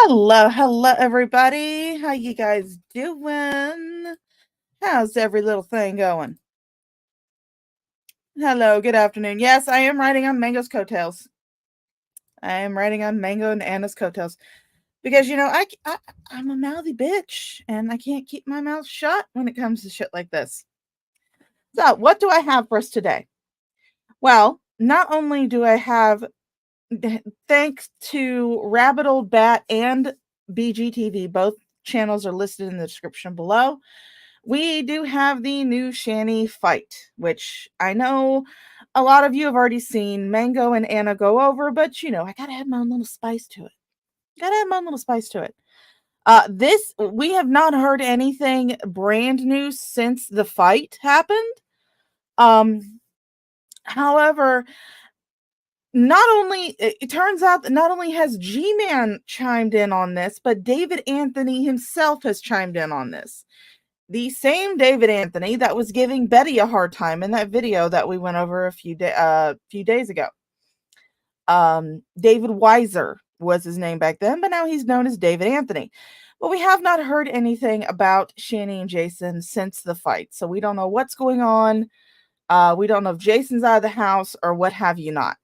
Hello, everybody. How you guys doing? How's every little thing going? Hello, good afternoon. Yes, I am riding on Mango's coattails. I am riding on Mango and Anna's coattails because I'm a mouthy bitch and I can't keep my mouth shut when it comes to shit like this. So, what do I have for us today? Well, not only do I have, thanks to Rabbit Old Bat and BGTV, both channels are listed in the description below. We do have the new Shanny fight, which I know a lot of you have already seen Mango and Anna go over, but I gotta have my own little spice to it. Gotta have my own little spice to it. This we have not heard anything brand new since the fight happened. However, not only it turns out that not only has G-Man chimed in on this, but David Anthony himself has chimed in on this. The same David Anthony that was giving Betty a hard time in that video that we went over a few days ago. David Weiser was his name back then, but now he's known as David Anthony. But we have not heard anything about Shanny and Jason since the fight, so we don't know what's going on. We don't know if Jason's out of the house or what have you not.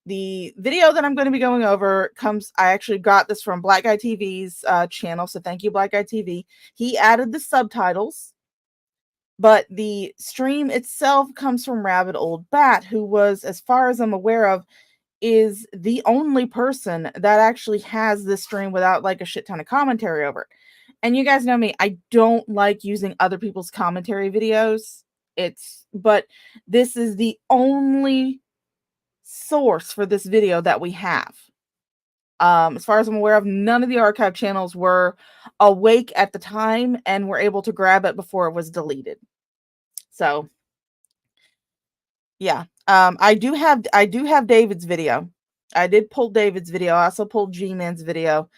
The video that I'm going to be going over I actually got this from Black Guy TV's channel, so thank you, Black Guy TV. He added the subtitles, but the stream itself comes from Rabbit Old Bat, who was, as far as I'm aware of, is the only person that actually has this stream without like a shit ton of commentary over it. And you guys know me, I don't like using other people's commentary videos. But this is the only source for this video that we have. As far as I'm aware of, none of the archive channels were awake at the time and were able to grab it before it was deleted. So yeah, I do have David's video. I did pull David's video. I also pulled G-Man's video.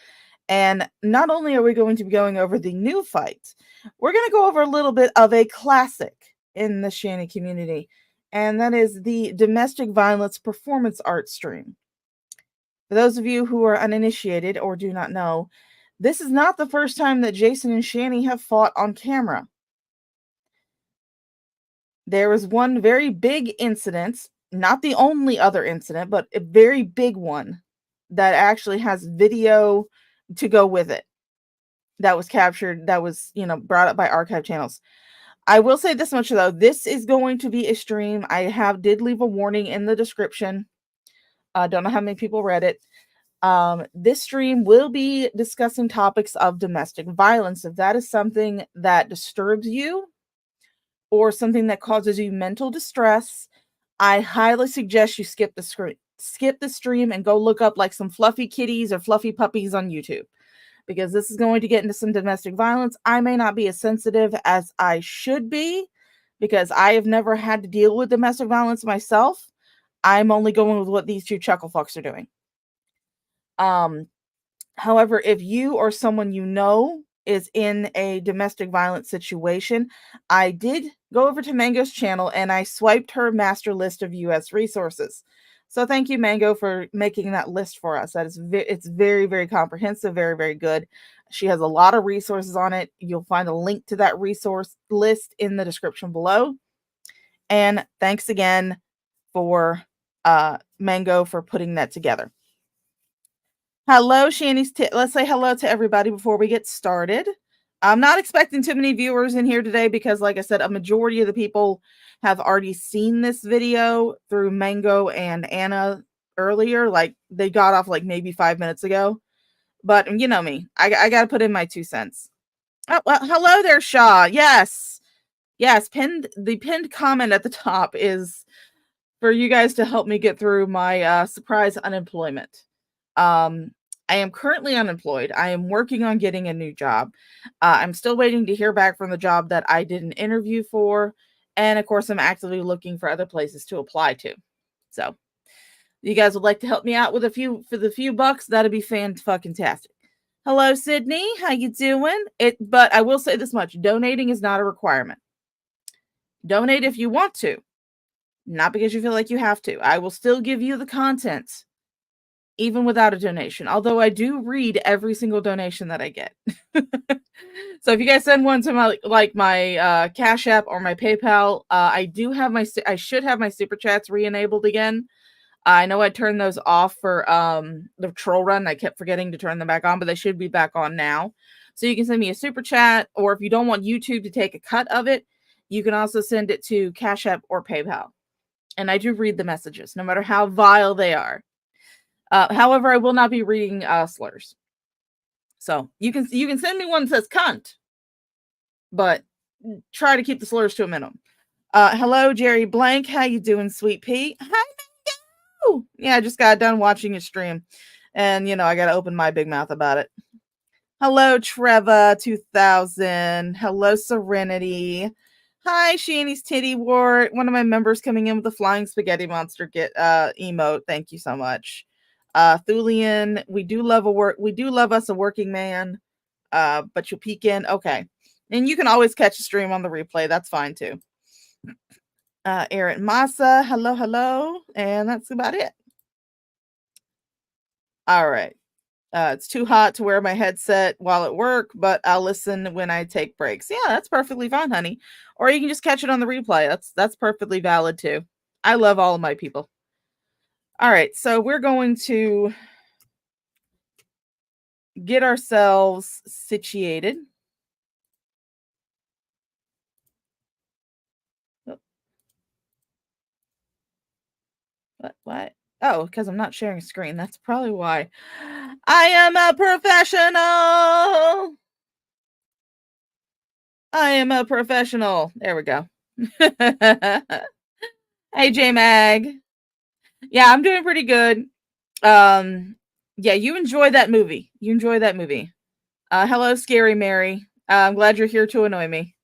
And not only are we going to be going over the new fight, we're going to go over a little bit of a classic in the Shanny community, and that is the domestic violence performance art stream. For those of you who are uninitiated or do not know, this is not the first time that Jason and Shanny have fought on camera. There was one very big incident, not the only other incident, but a very big one that actually has video to go with it. That was captured, that was, brought up by archive channels. I will say this much though, this is going to be a stream. I did leave a warning in the description. I don't know how many people read it. This stream will be discussing topics of domestic violence. If that is something that disturbs you or something that causes you mental distress, I highly suggest you skip the stream and go look up like some fluffy kitties or fluffy puppies on YouTube, because this is going to get into some domestic violence. I may not be as sensitive as I should be because I have never had to deal with domestic violence myself. I'm only going with what these two chuckle fucks are doing. However, if you or someone you know is in a domestic violence situation, I did go over to Mango's channel and I swiped her master list of US resources. So thank you, Mango, for making that list for us. It's very, very comprehensive, very, very good. She has a lot of resources on it. You'll find a link to that resource list in the description below. And thanks again for Mango for putting that together. Hello, Shanny's. Let's say hello to everybody before we get started. I'm not expecting too many viewers in here today because, like I said, a majority of the people have already seen this video through Mango and Anna earlier. Like, they got off like maybe 5 minutes ago. But you know me. I got to put in my 2 cents. Oh, well, hello there, Shaw. Yes. The pinned comment at the top is for you guys to help me get through my surprise unemployment. I am currently unemployed. I am working on getting a new job. I'm still waiting to hear back from the job that I did an interview for. And of course, I'm actively looking for other places to apply to. So you guys would like to help me out with for the few bucks, that'd be fan-fucking-tastic. Hello, Sydney. How you doing? But I will say this much. Donating is not a requirement. Donate if you want to. Not because you feel like you have to. I will still give you the content even without a donation. Although I do read every single donation that I get. So if you guys send one to my Cash App or my PayPal, I should have my super chats re-enabled again. I know I turned those off for the troll run. I kept forgetting to turn them back on, but they should be back on now. So you can send me a super chat, or if you don't want YouTube to take a cut of it, you can also send it to Cash App or PayPal. And I do read the messages, no matter how vile they are. However, I will not be reading slurs. So you can send me one that says cunt, but try to keep the slurs to a minimum. Hello, Jerry Blank. How you doing, Sweet Pea? Hi, Mango. Yeah, I just got done watching your stream, and I got to open my big mouth about it. Hello, Trevor 2000. Hello, Serenity. Hi, Shanny's Titty Wart. One of my members coming in with the flying spaghetti monster emote. Thank you so much. Thulian, we do love us a working man. But you'll peek in. Okay. And you can always catch a stream on the replay. That's fine too. Aaron Massa, hello. And that's about it. All right. It's too hot to wear my headset while at work, but I'll listen when I take breaks. Yeah, that's perfectly fine, honey. Or you can just catch it on the replay. That's perfectly valid too. I love all of my people. All right, so we're going to get ourselves situated. What? Oh, because I'm not sharing a screen. That's probably why. I am a professional. I am a professional. There we go. Hey, J Mag. Yeah, I'm doing pretty good. Yeah, you enjoy that movie. Hello, Scary Mary. I'm glad you're here to annoy me.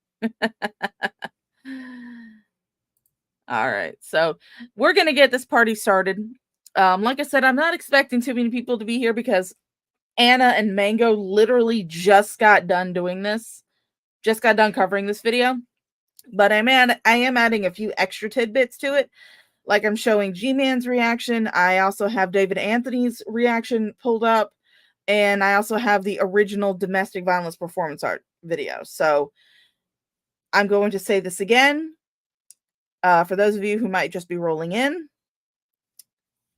All right, so we're gonna get this party started. Like I said, I'm not expecting too many people to be here because Anna and Mango literally just got done covering this video. But I am adding a few extra tidbits to it. Like I'm showing G-Man's reaction. I also have David Anthony's reaction pulled up. And I also have the original domestic violence performance art video. So I'm going to say this again. For those of you who might just be rolling in.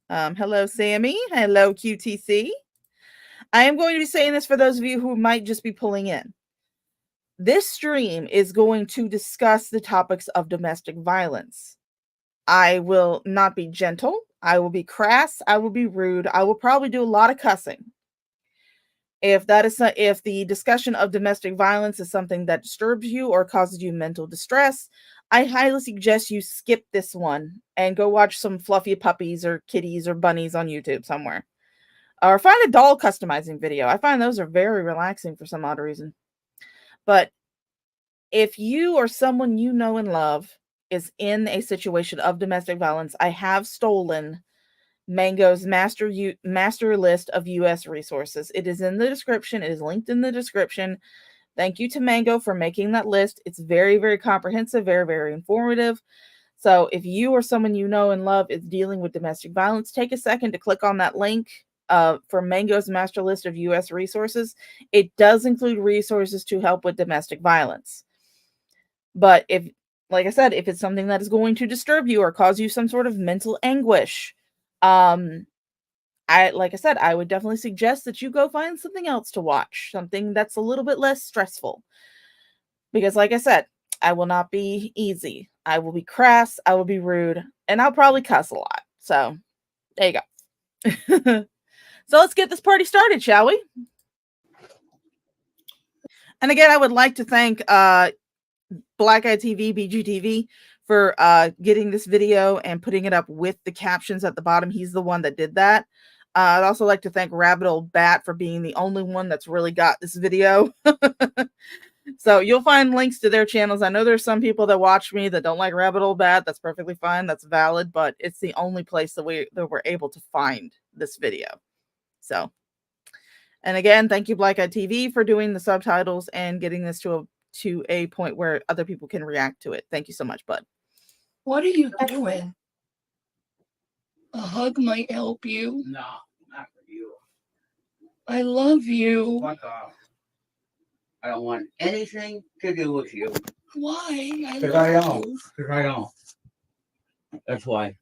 Hello, Sammy. Hello, QTC. I am going to be saying this for those of you who might just be pulling in. This stream is going to discuss the topics of domestic violence. I will not be gentle. I will be crass. I will be rude. I will probably do a lot of cussing. If the discussion of domestic violence is something that disturbs you or causes you mental distress, I highly suggest you skip this one and go watch some fluffy puppies or kitties or bunnies on YouTube somewhere. Or find a doll customizing video. I find those are very relaxing for some odd reason. But if you or someone you know and love is in a situation of domestic violence, I have stolen Mango's master list of US resources. It is in the description. It is linked in the description. Thank you to Mango for making that list. It's very, very comprehensive, very, very informative. So if you or someone you know and love is dealing with domestic violence, take a second to click on that link for Mango's master list of US resources. It does include resources to help with domestic violence. But like I said, if it's something that is going to disturb you or cause you some sort of mental anguish, like I said, I would definitely suggest that you go find something else to watch, something that's a little bit less stressful. Because like I said, I will not be easy. I will be crass, I will be rude, and I'll probably cuss a lot. So there you go. So let's get this party started, shall we? And again, I would like to thank Black Eye TV, BGTV, for getting this video and putting it up with the captions at the bottom. He's the one that did that. I'd also like to thank Rabbit Old Bat for being the only one that's really got this video. So you'll find links to their channels. I know there's some people that watch me that don't like Rabbit Old Bat. That's perfectly fine. That's valid, but it's the only place that we're able to find this video. So, and again, thank you Black Eye TV for doing the subtitles and getting this to a point where other people can react to it. Thank you so much, bud. What are you doing? A hug might help you. No, not I love you. Fuck off. I don't want anything to do with you. Why? Because I don't. Because I don't. That's why.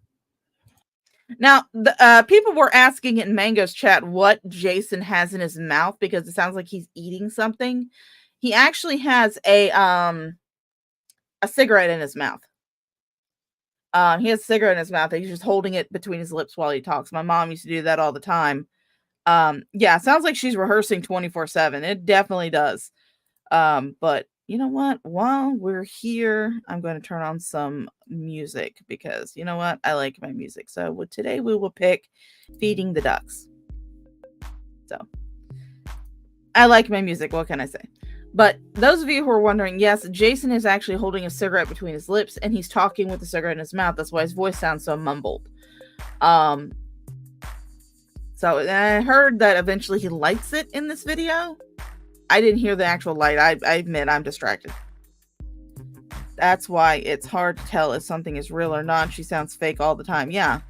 Now, the people were asking in Mango's chat what Jason has in his mouth because it sounds like he's eating something. He actually has a cigarette in his mouth. He has a cigarette in his mouth. He's just holding it between his lips while he talks. My mom used to do that all the time. Yeah, it sounds like she's rehearsing 24/7. It definitely does. But you know what? While we're here, I'm going to turn on some music because you know what? I like my music. So today we will pick Feeding the Ducks. So I like my music. What can I say? But those of you who are wondering, yes, Jason is actually holding a cigarette between his lips and he's talking with the cigarette in his mouth. That's why his voice sounds so mumbled. So I heard that eventually he lights it in this video. I didn't hear the actual light. I admit I'm distracted. That's why it's hard to tell if something is real or not. She sounds fake all the time. Yeah.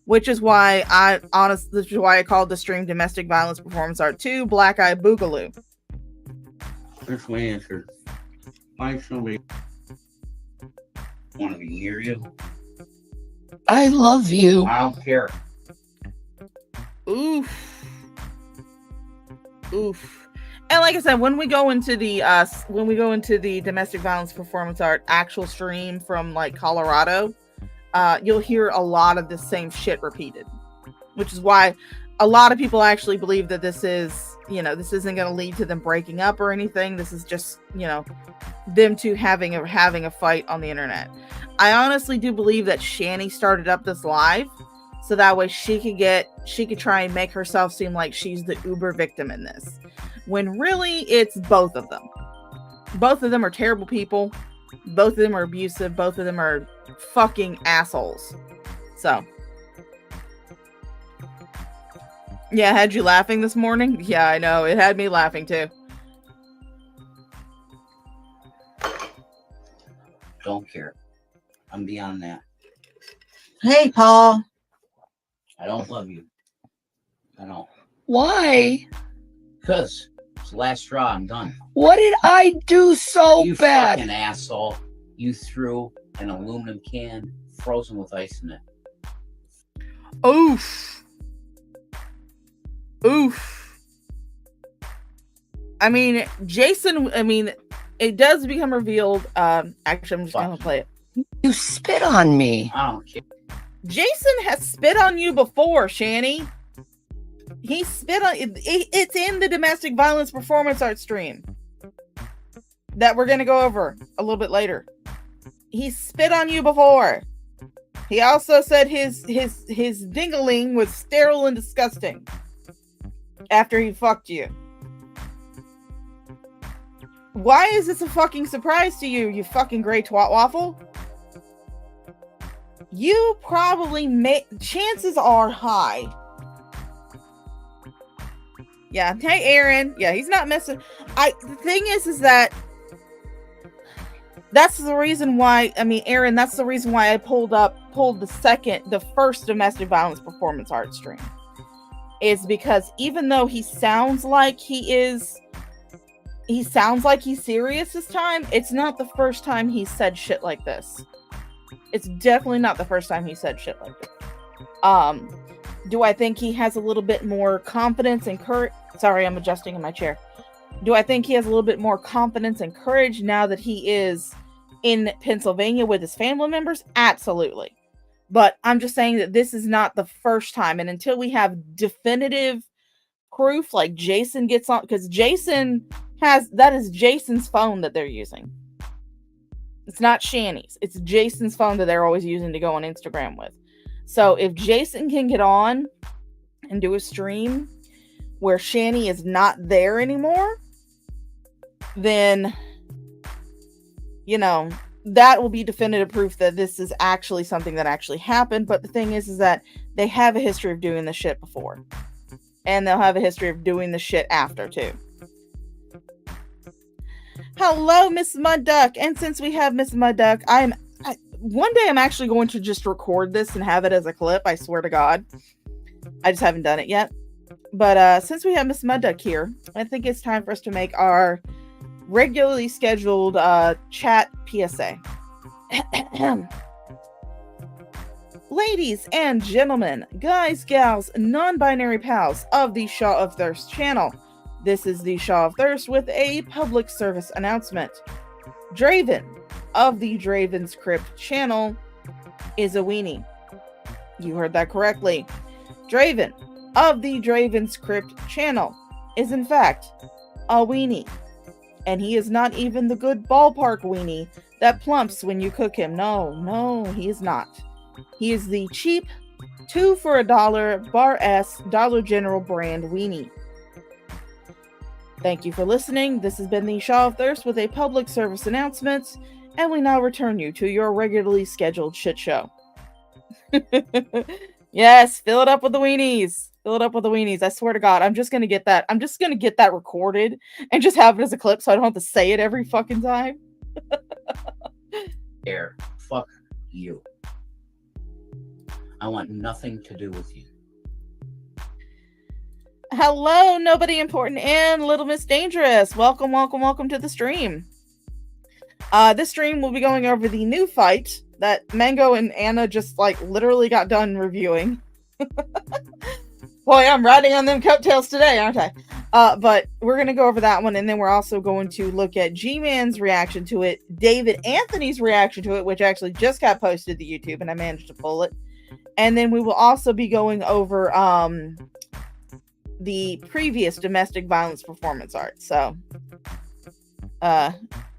Which is why this is why I called the stream Domestic Violence Performance Art 2 Black Eye Boogaloo. That's my answer. Find somebody want to be near you. I love you. I don't care. Oof. And like I said, when we go into the domestic violence performance art actual stream from like Colorado, you'll hear a lot of the same shit repeated, which is why a lot of people actually believe that this is, this isn't going to lead to them breaking up or anything. This is just, them two having a fight on the internet. I honestly do believe that Shani started up this live so that way she could try and make herself seem like she's the uber victim in this, when really it's both of them. Both of them are terrible people. Both of them are abusive. Both of them are fucking assholes. So yeah, had you laughing this morning? Yeah, I know. It had me laughing too. Don't care. I'm beyond that. Hey, Paul. I don't love you. I don't. Why? Because it's the last straw. I'm done. What did I do so you bad? You fucking asshole. You threw an aluminum can frozen with ice in it. Oof. I mean, Jason, it does become revealed. Actually, I'm just going to play it. You spit on me. I don't care. Jason has spit on you before, Shani. He spit on it's in the domestic violence performance art stream that we're going to go over a little bit later. He spit on you before. He also said his dingaling was sterile and disgusting after he fucked you. Why is this a fucking surprise to you, you fucking gray twat waffle? You probably chances are high. Yeah, hey Aaron. Yeah, he's not messing. The thing is that that's the reason why, Aaron, that's the reason why I pulled the first domestic violence performance art stream. Is because even though he sounds like he's serious this time, it's not the first time he said shit like this. It's definitely not the first time he said shit like this. Do I think he has a little bit more confidence and courage? Sorry, I'm adjusting in my chair. Do I think he has a little bit more confidence and courage now that he is in Pennsylvania with his family members? Absolutely. But I'm just saying that this is not the first time. And until we have definitive proof, like Jason gets on, because that is Jason's phone that they're using. It's not Shani's. It's Jason's phone that they're always using to go on Instagram with. So if Jason can get on and do a stream where Shani is not there anymore, then, that will be definitive proof that this is actually something that actually happened. But the thing is that they have a history of doing this shit before. And they'll have a history of doing the shit after, too. Hello, Miss Mud Duck. And since we have Miss Mud Duck, one day I'm actually going to just record this and have it as a clip. I swear to God. I just haven't done it yet. But since we have Miss Mudduck here, I think it's time for us to make our regularly scheduled chat PSA. Ladies and gentlemen, guys, gals, non-binary pals of the Shaw of Thirst channel, this is the Shaw of Thirst with a public service announcement. Draven of the Draven's Crypt channel is a weenie. You heard that correctly. Draven of the Draven's Crypt channel is in fact a weenie. And he is not even the good ballpark weenie that plumps when you cook him. No, he is not. He is the cheap 2 for $1 bar S Dollar General brand weenie. Thank you for listening. This has been the Shaw of Thirst with a public service announcement, and we now return you to your regularly scheduled shit show. Yes, fill it up with the weenies. Fill it up with the weenies. I swear to God, I'm just gonna get that. I'm just gonna get that recorded and just have it as a clip so I don't have to say it every fucking time. There. Fuck you. I want nothing to do with you. Hello, nobody important and Little Miss Dangerous. Welcome to the stream. This stream will be going over the new fight that Mango and Anna just literally got done reviewing. Boy, I'm riding on them coattails today, aren't I? But we're going to go over that one, and then we're also going to look at G-Man's reaction to it, David Anthony's reaction to it, which actually just got posted to YouTube, and I managed to pull it. And then we will also be going over the previous domestic violence performance art. So,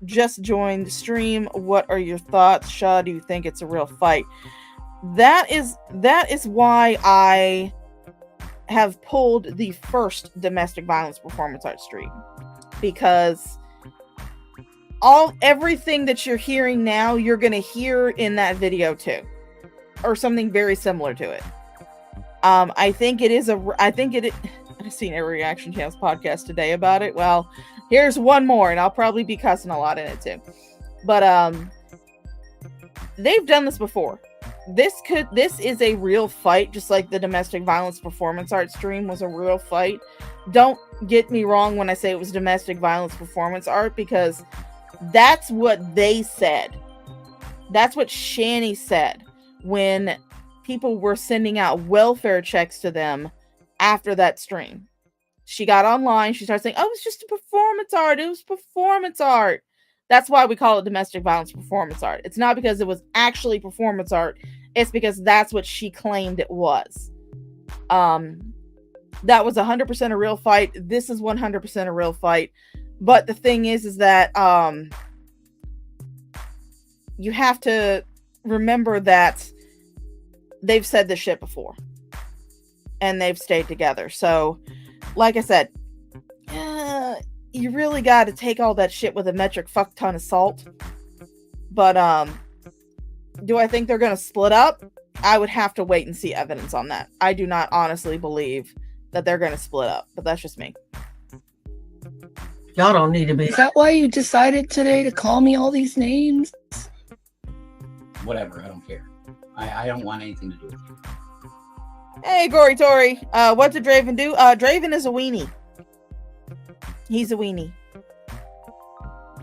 just joined the stream. What are your thoughts, Shaw? Do you think it's a real fight? That is why I have pulled the first domestic violence performance art stream, because everything that you're hearing now, you're going to hear in that video too, or something very similar to it. I've seen every Reaction Channels podcast today about it. Well, here's one more, and I'll probably be cussing a lot in it too. But they've done this before. This is a real fight, just like the domestic violence performance art stream was a real fight. Don't get me wrong when I say it was domestic violence performance art, because that's what they said. That's what Shani said when people were sending out welfare checks to them after that stream. She got online, she started saying, oh, it's just a performance art. It was performance art. That's why we call it domestic violence performance art. It's not because it was actually performance art. It's because that's what she claimed it was. That was 100% a real fight. This is 100% a real fight. But the thing is that you have to remember that they've said this shit before. And they've stayed together. So, like I said, you really got to take all that shit with a metric fuck ton of salt. But do I think they're going to split up? I would have to wait and see evidence on that. I do not honestly believe that they're going to split up, but that's just me. Y'all don't need to be. Is that why you decided today to call me all these names? Whatever, I don't care. I don't want anything to do with you. Hey, Gory Tori. What did Draven do? Draven is a weenie. He's a weenie.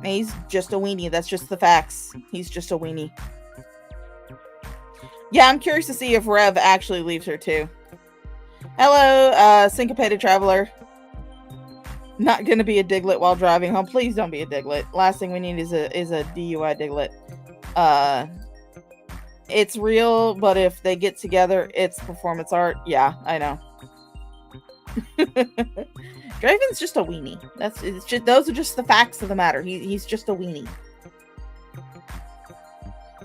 He's just a weenie. That's just the facts. He's just a weenie. Yeah, I'm curious to see if Rev actually leaves her too. Hello, Syncopated Traveler. Not gonna be a Diglett while driving home. Please don't be a Diglett. Last thing we need is a DUI Diglett. It's real, but if they get together, it's performance art. Yeah, I know. Draven's just a weenie. Those are just the facts of the matter. He's just a weenie.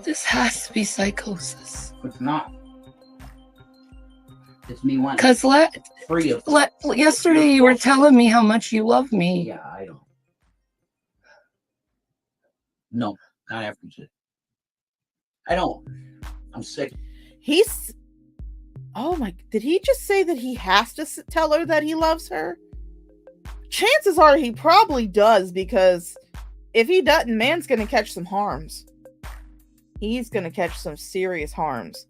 This has to be psychosis. It's not. It's me wanting. Because yesterday you were telling me how much you love me. Yeah, I don't. No, not after today. I don't. I'm sick. Oh my, did he just say that he has to tell her that he loves her? Chances are he probably does, because if he doesn't, man's gonna catch some harms. He's gonna catch some serious harms.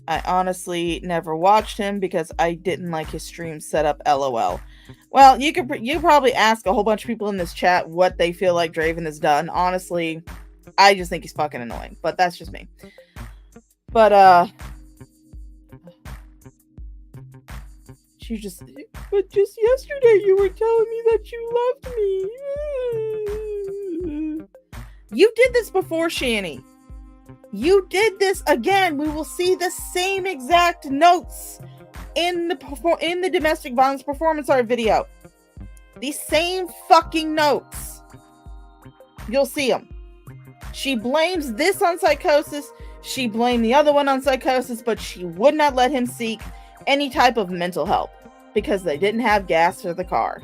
I honestly never watched him because I didn't like his stream setup, lol. Well, you probably ask a whole bunch of people in this chat what they feel like Draven has done. Honestly, I just think he's fucking annoying, but that's just me. But she just, but just yesterday you were telling me that you loved me. You did this before, Shani. You did this again. We will see the same exact notes in the domestic violence performance art video. The same fucking notes. You'll see them. She blames this on psychosis. She blamed the other one on psychosis, but she would not let him seek any type of mental help because they didn't have gas for the car.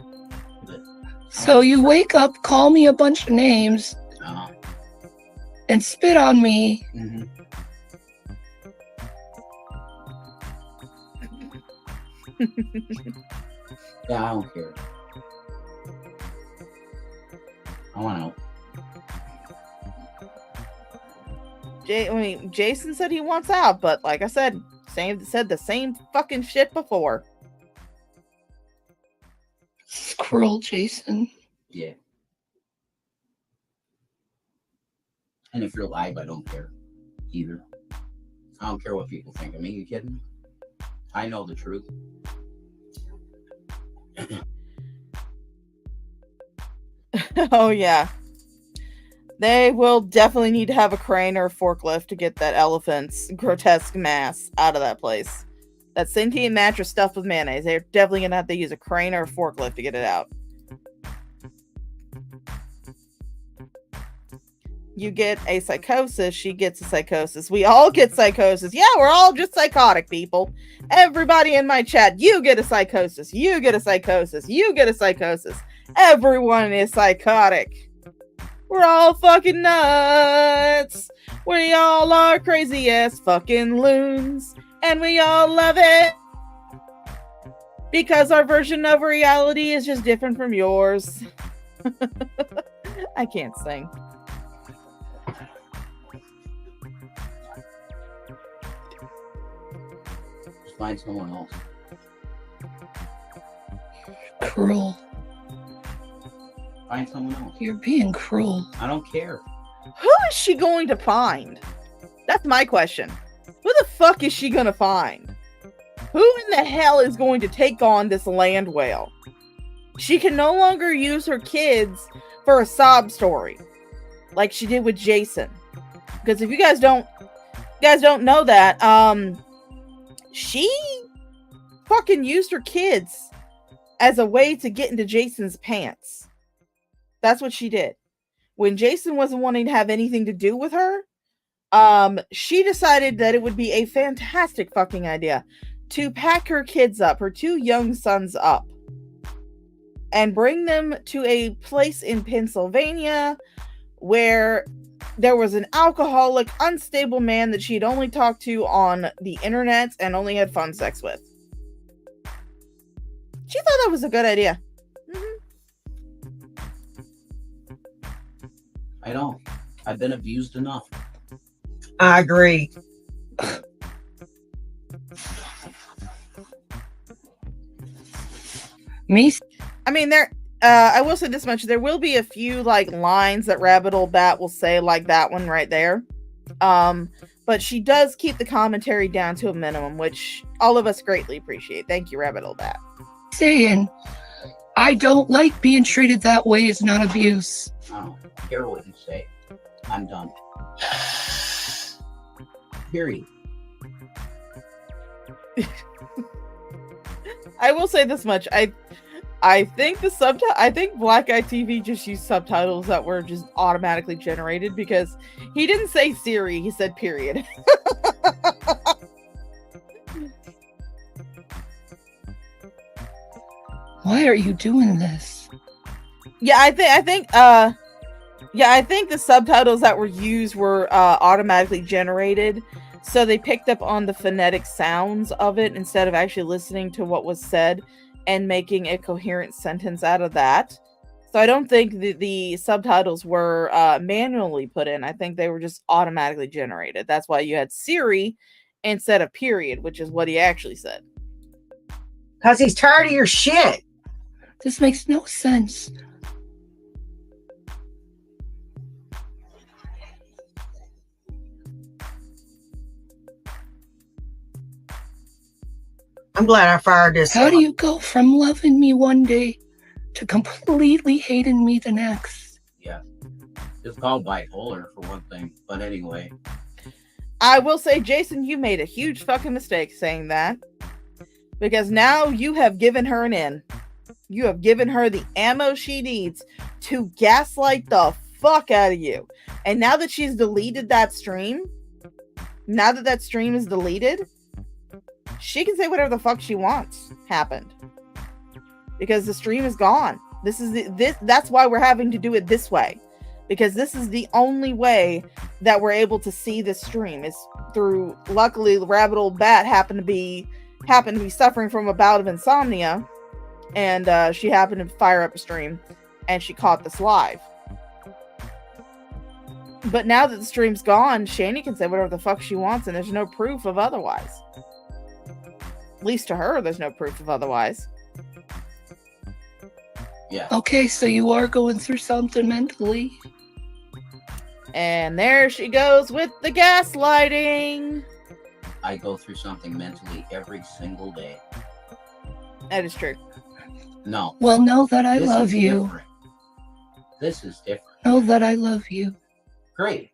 So you wake up, call me a bunch of names, and spit on me. Mm-hmm. Yeah, I don't care. I want to. Jason said he wants out, but like I said, said the same fucking shit before. Squirrel Jason. Yeah. And if you're live, I don't care either. I don't care what people think of me. You kidding me? I know the truth. Oh yeah. They will definitely need to have a crane or a forklift to get that elephant's grotesque mass out of that place. That sentient mattress stuffed with mayonnaise. They're definitely gonna have to use a crane or a forklift to get it out. You get a psychosis, she gets a psychosis. We all get psychosis. Yeah, we're all just psychotic people. Everybody in my chat, you get a psychosis. You get a psychosis. You get a psychosis. Everyone is psychotic. We're all fucking nuts. We all are crazy ass fucking loons. And we all love it. Because our version of reality is just different from yours. I can't sing. Find someone else. Cruel. Find someone else. You're being cruel. I don't care. Who is she going to find? That's my question. Who the fuck is she going to find? Who in the hell is going to take on this land whale? She can no longer use her kids for a sob story like she did with Jason. Because if you guys don't know that, she fucking used her kids as a way to get into Jason's pants. That's what she did. When Jason wasn't wanting to have anything to do with her, she decided that it would be a fantastic fucking idea to pack her kids up, her two young sons up, and bring them to a place in Pennsylvania where there was an alcoholic, unstable man that she'd only talked to on the internet and only had fun sex with. She thought that was a good idea. I don't. I've been abused enough. I agree. Me? I mean, I will say this much. There will be a few like lines that Rabbit Old Bat will say, like that one right there. But she does keep the commentary down to a minimum, which all of us greatly appreciate. Thank you, Rabbit Old Bat. Saying, I don't like being treated that way is not abuse. I don't care what you say. I'm done. Period. I will say this much. I think I think Black Eye TV just used subtitles that were just automatically generated because he didn't say Siri, he said period. Why are you doing this? Yeah, I think the subtitles that were used were automatically generated. So they picked up on the phonetic sounds of it instead of actually listening to what was said and making a coherent sentence out of that. So I don't think the subtitles were manually put in. I think they were just automatically generated. That's why you had Siri instead of period, which is what he actually said. Because he's tired of your shit. This makes no sense. I'm glad I fired this. How do you go from loving me one day to completely hating me the next? Yeah. It's called bipolar for one thing. But anyway. I will say, Jason, you made a huge fucking mistake saying that. Because now you have given her an in. You have given her the ammo she needs to gaslight the fuck out of you. And now that she's deleted that stream, now that that stream is deleted, she can say whatever the fuck she wants happened. Because the stream is gone. That's why we're having to do it this way. Because this is the only way that we're able to see this stream is through, luckily, the rabbit old bat happened to be suffering from a bout of insomnia, and she happened to fire up a stream and she caught this live. But now that the stream's gone, Shani can say whatever the fuck she wants and there's no proof of otherwise. At least to her, there's no proof of otherwise. Yeah. Okay, so you are going through something mentally. And there she goes with the gaslighting. I go through something mentally every single day. That is true. No. Well, know that I This love is you. different. This is different. Know that I love you. Great.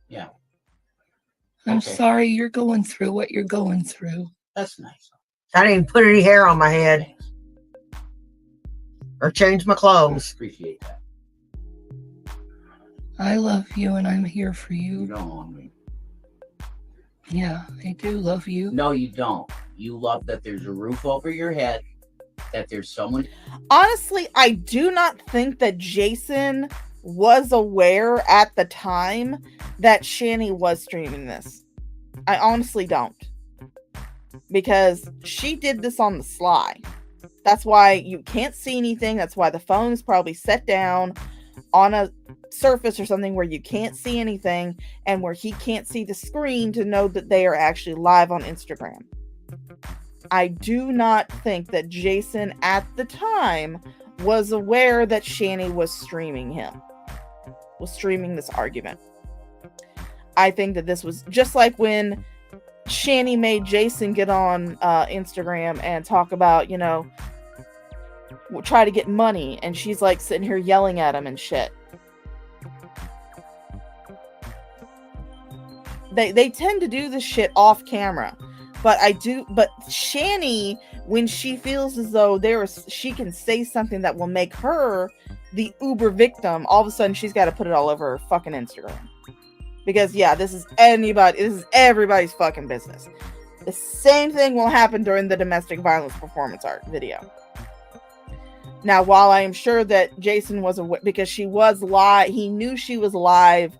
Yeah. I'm Okay. sorry you're going through what you're going through. That's nice. I didn't even put any hair on my head Thanks. or change my I clothes. appreciate that. I love you and I'm here for You you. don't own me. Yeah, I do love you. No, you don't. You love that there's a roof over your head, that there's someone. Honestly, I do not think that Jason was aware at the time that Shani was streaming this. I honestly don't. Because she did this on the sly. That's why you can't see anything. That's why the phone is probably set down on a surface or something where you can't see anything and where he can't see the screen to know that they are actually live on Instagram. I do not think that Jason at the time was aware that Shani was streaming this argument. I think that this was just like when Shani made Jason get on Instagram and talk about, try to get money, and she's like sitting here yelling at him and shit. They tend to do this shit off camera, but Shani, when she feels as though she can say something that will make her the uber victim, all of a sudden she's got to put it all over her fucking Instagram. Because this is everybody's fucking business. The same thing will happen during the domestic violence performance art video. Now, while I am sure that Jason was aware, because she was live, he knew she was live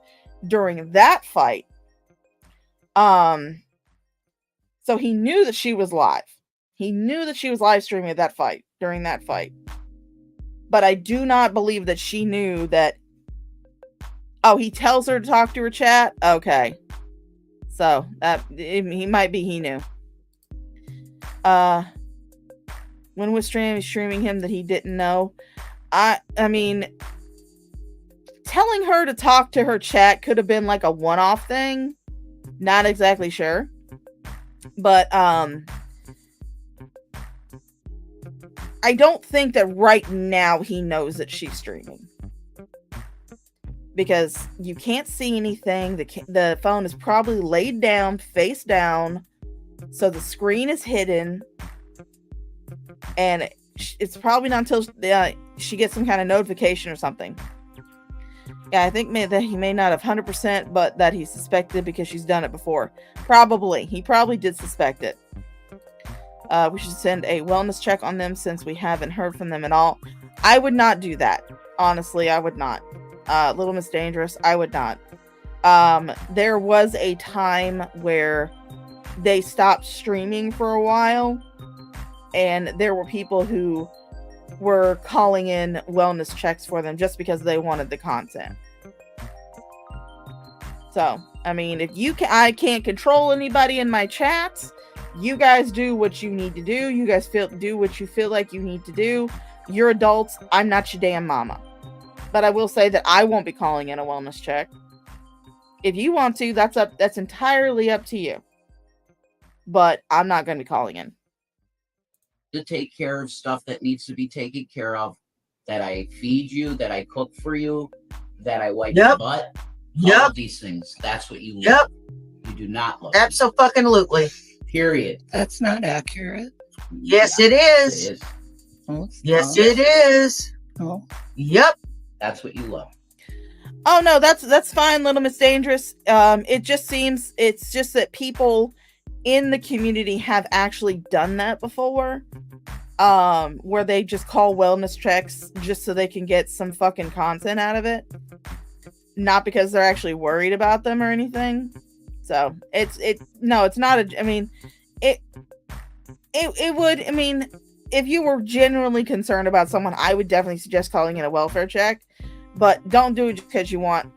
during that fight. So he knew that she was live. He knew that she was live streaming at that fight, during that fight. But I do not believe that she knew that. Oh, he tells her to talk to her chat? Okay. So, he knew. When was streaming him that he didn't know? I mean, telling her to talk to her chat could have been like a one-off thing. Not exactly sure. But, I don't think that right now he knows that she's streaming. Because you can't see anything. The phone is probably laid down, face down. So the screen is hidden. And it's probably not until she gets some kind of notification or something. Yeah, I think that he may not have 100%, but that he suspected because she's done it before. Probably. He probably did suspect it. We should send a wellness check on them since we haven't heard from them at all. I would not do that. Honestly, I would not. Little Miss Dangerous, I would not. There was a time where they stopped streaming for a while, and there were people who were calling in wellness checks for them just because they wanted the content. So, I mean, if you can, I can't control anybody in my chats. You guys do what you need to do. You guys do what you feel like you need to do. You're adults. I'm not your damn mama. But I will say that I won't be calling in a wellness check. If you want to, that's entirely up to you. But I'm not going to be calling in. To take care of stuff that needs to be taken care of, that I feed you, that I cook for you, that I wipe your butt. All of these things. That's what you love. You do not love. Absolutely. Period. That's not accurate. Yes, it is. It is. Oh, Yes, it is. Oh. Yep. That's what you love. Oh no, that's fine, Little Miss Dangerous. It just seems it's just that people in the community have actually done that before. Where they just call wellness checks just so they can get some fucking content out of it. Not because they're actually worried about them or anything. So it's not a, I mean, it would, I mean, if you were genuinely concerned about someone, I would definitely suggest calling in a welfare check, but don't do it just because you want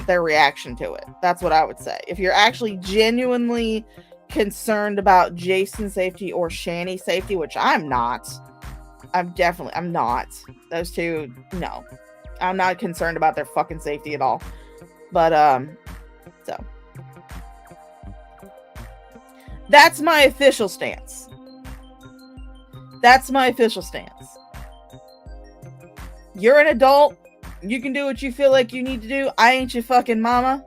their reaction to it. That's what I would say. If you're actually genuinely concerned about Jason's safety or Shani's safety, which I'm not. I'm not. Those two, no. I'm not concerned about their fucking safety at all. But, so. That's my official stance. You're an adult. You can do what you feel like you need to do. I ain't your fucking mama.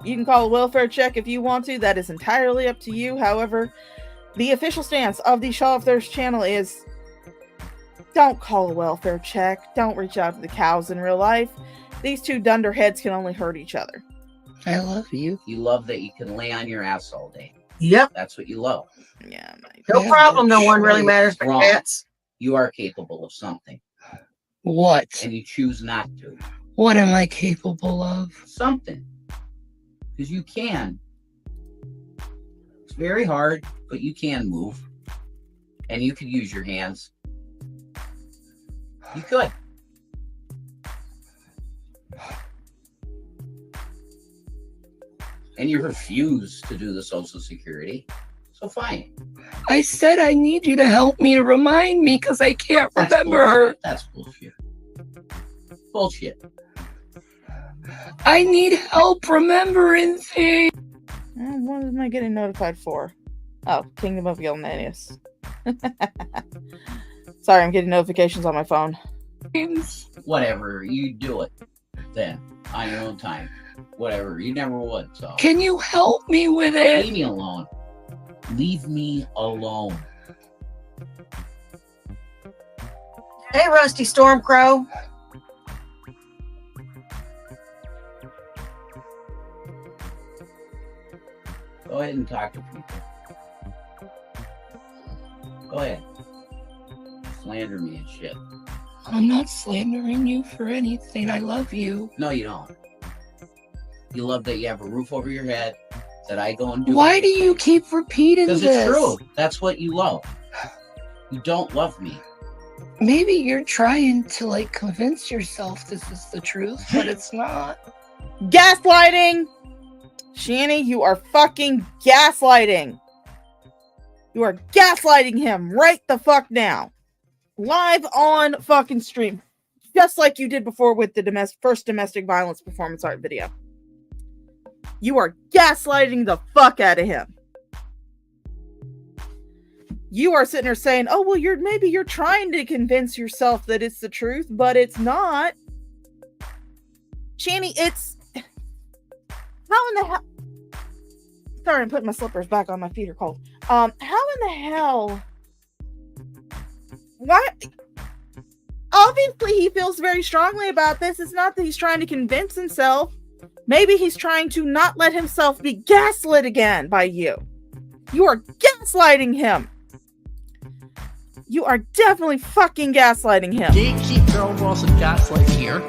You can call a welfare check if you want to. That is entirely up to you. However, the official stance of the Shaw of Thirst channel is don't call a welfare check. Don't reach out to the cows in real life. These two dunderheads can only hurt each other. I love you. You love that you can lay on your ass all day. Yep. That's what you love. Yeah. No problem. No one really matters but cats. You are capable of something. What? And you choose not to. What am I capable of? Something. Because you can. It's very hard, but you can move. And you could use your hands. You could. And you refuse to do the Social Security. So fine. I said I need you to help me to remind me because I can't remember her. That's bullshit. Bullshit. I need help remembering things. What am I getting notified for? Oh, Kingdom of Gilneas. Sorry, I'm getting notifications on my phone. Whatever, you do it then on your own time. Whatever, you never would. So can you help me with it? Leave me alone. Leave me alone. Hey, Rusty Stormcrow. Go ahead and talk to people. Go ahead. Slander me and shit. I'm not slandering you for anything. I love you. No, you don't. You love that you have a roof over your head, that I go and do. Why do you keep repeating this? Because it's true. That's what you love. You don't love me. Maybe you're trying to like convince yourself this is the truth, but it's not. Gaslighting! Shani, you are fucking gaslighting. You are gaslighting him right the fuck now. Live on fucking stream. Just like you did before with the first domestic violence performance art video. You are gaslighting the fuck out of him. You are sitting there saying, oh, well, maybe you're trying to convince yourself that it's the truth, but it's not. Shani, it's... How in the hell... Sorry, I'm putting my slippers back on. My feet are cold. How in the hell... What? Obviously, he feels very strongly about this. It's not that he's trying to convince himself. Maybe he's trying to not let himself be gaslit again by you. You are gaslighting him. You are definitely fucking gaslighting him. Gatekeep Girl Boss and Gaslight here.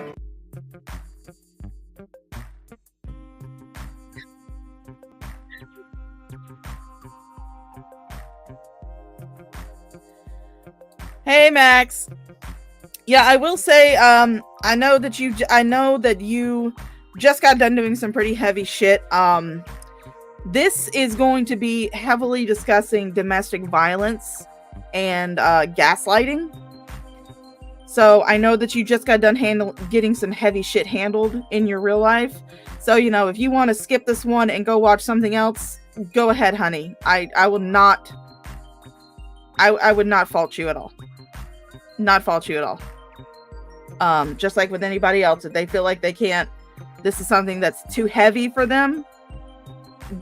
Hey, Max. Yeah, I will say, I know that you just got done doing some pretty heavy shit. This is going to be heavily discussing domestic violence and gaslighting. So I know that you just got done getting some heavy shit handled in your real life. So, you know, if you want to skip this one and go watch something else, go ahead, honey. I will not. I would not fault you at all. Not fault you at all. Just like with anybody else, if they feel like they can't, this is something that's too heavy for them,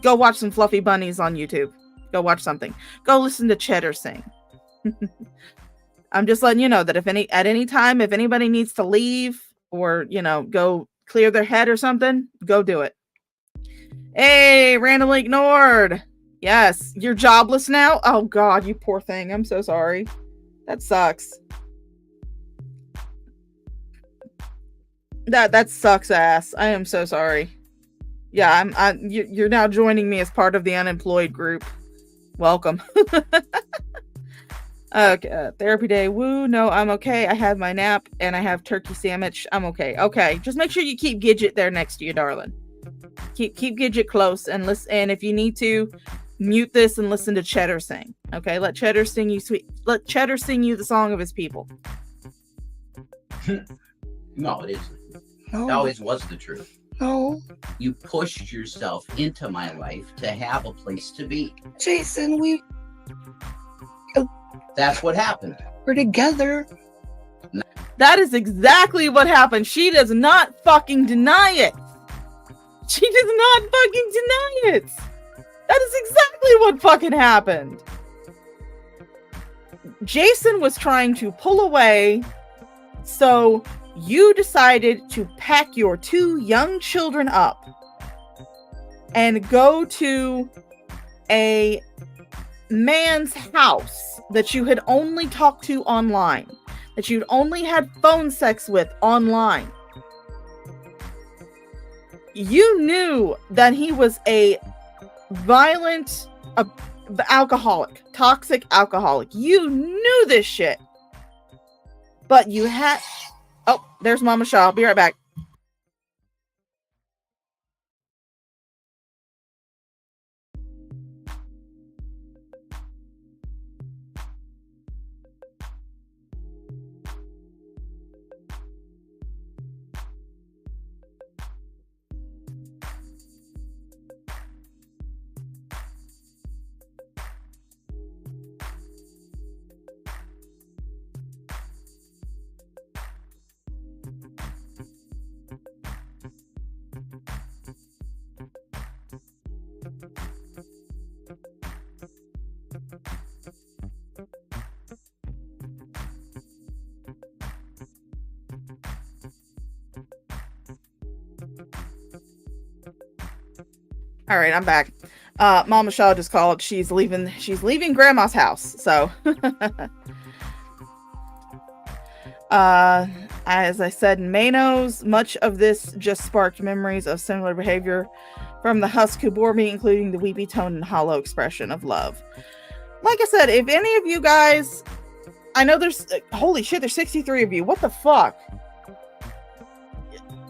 go watch some fluffy bunnies on YouTube. Go watch something. Go listen to Cheddar sing. I'm just letting you know that at any time, if anybody needs to leave or, you know, go clear their head or something, go do it. Hey, randomly ignored. Yes, you're jobless now? Oh God, you poor thing. I'm so sorry. That sucks. That sucks ass. I am so sorry. Yeah, you're now joining me as part of the unemployed group. Welcome. Okay, therapy day. Woo, no, I'm okay. I have my nap and I have turkey sandwich. I'm okay. Okay, just make sure you keep Gidget there next to you, darling. Keep Gidget close and listen. And if you need to, mute this and listen to Cheddar sing. Okay, let Cheddar sing you the song of his people. No, it isn't. No. It always was the truth. No. You pushed yourself into my life to have a place to be. Jason, That's what happened. we're together. That is exactly what happened. She does not fucking deny it. She does not fucking deny it. That is exactly what fucking happened. Jason was trying to pull away, so you decided to pack your 2 young children up and go to a man's house that you had only talked to online, that you'd only had phone sex with online. You knew that he was a violent alcoholic, toxic alcoholic. You knew this shit. But you had... Oh, there's Mama Shaw. I'll be right back. All right, I'm back. Mama Shaw just called. She's leaving Grandma's house. So, as I said in Manos, much of this just sparked memories of similar behavior from the husk who bore me, including the weepy tone and hollow expression of love. Like I said, if any of you guys, I know there's, holy shit, there's 63 of you. What the fuck?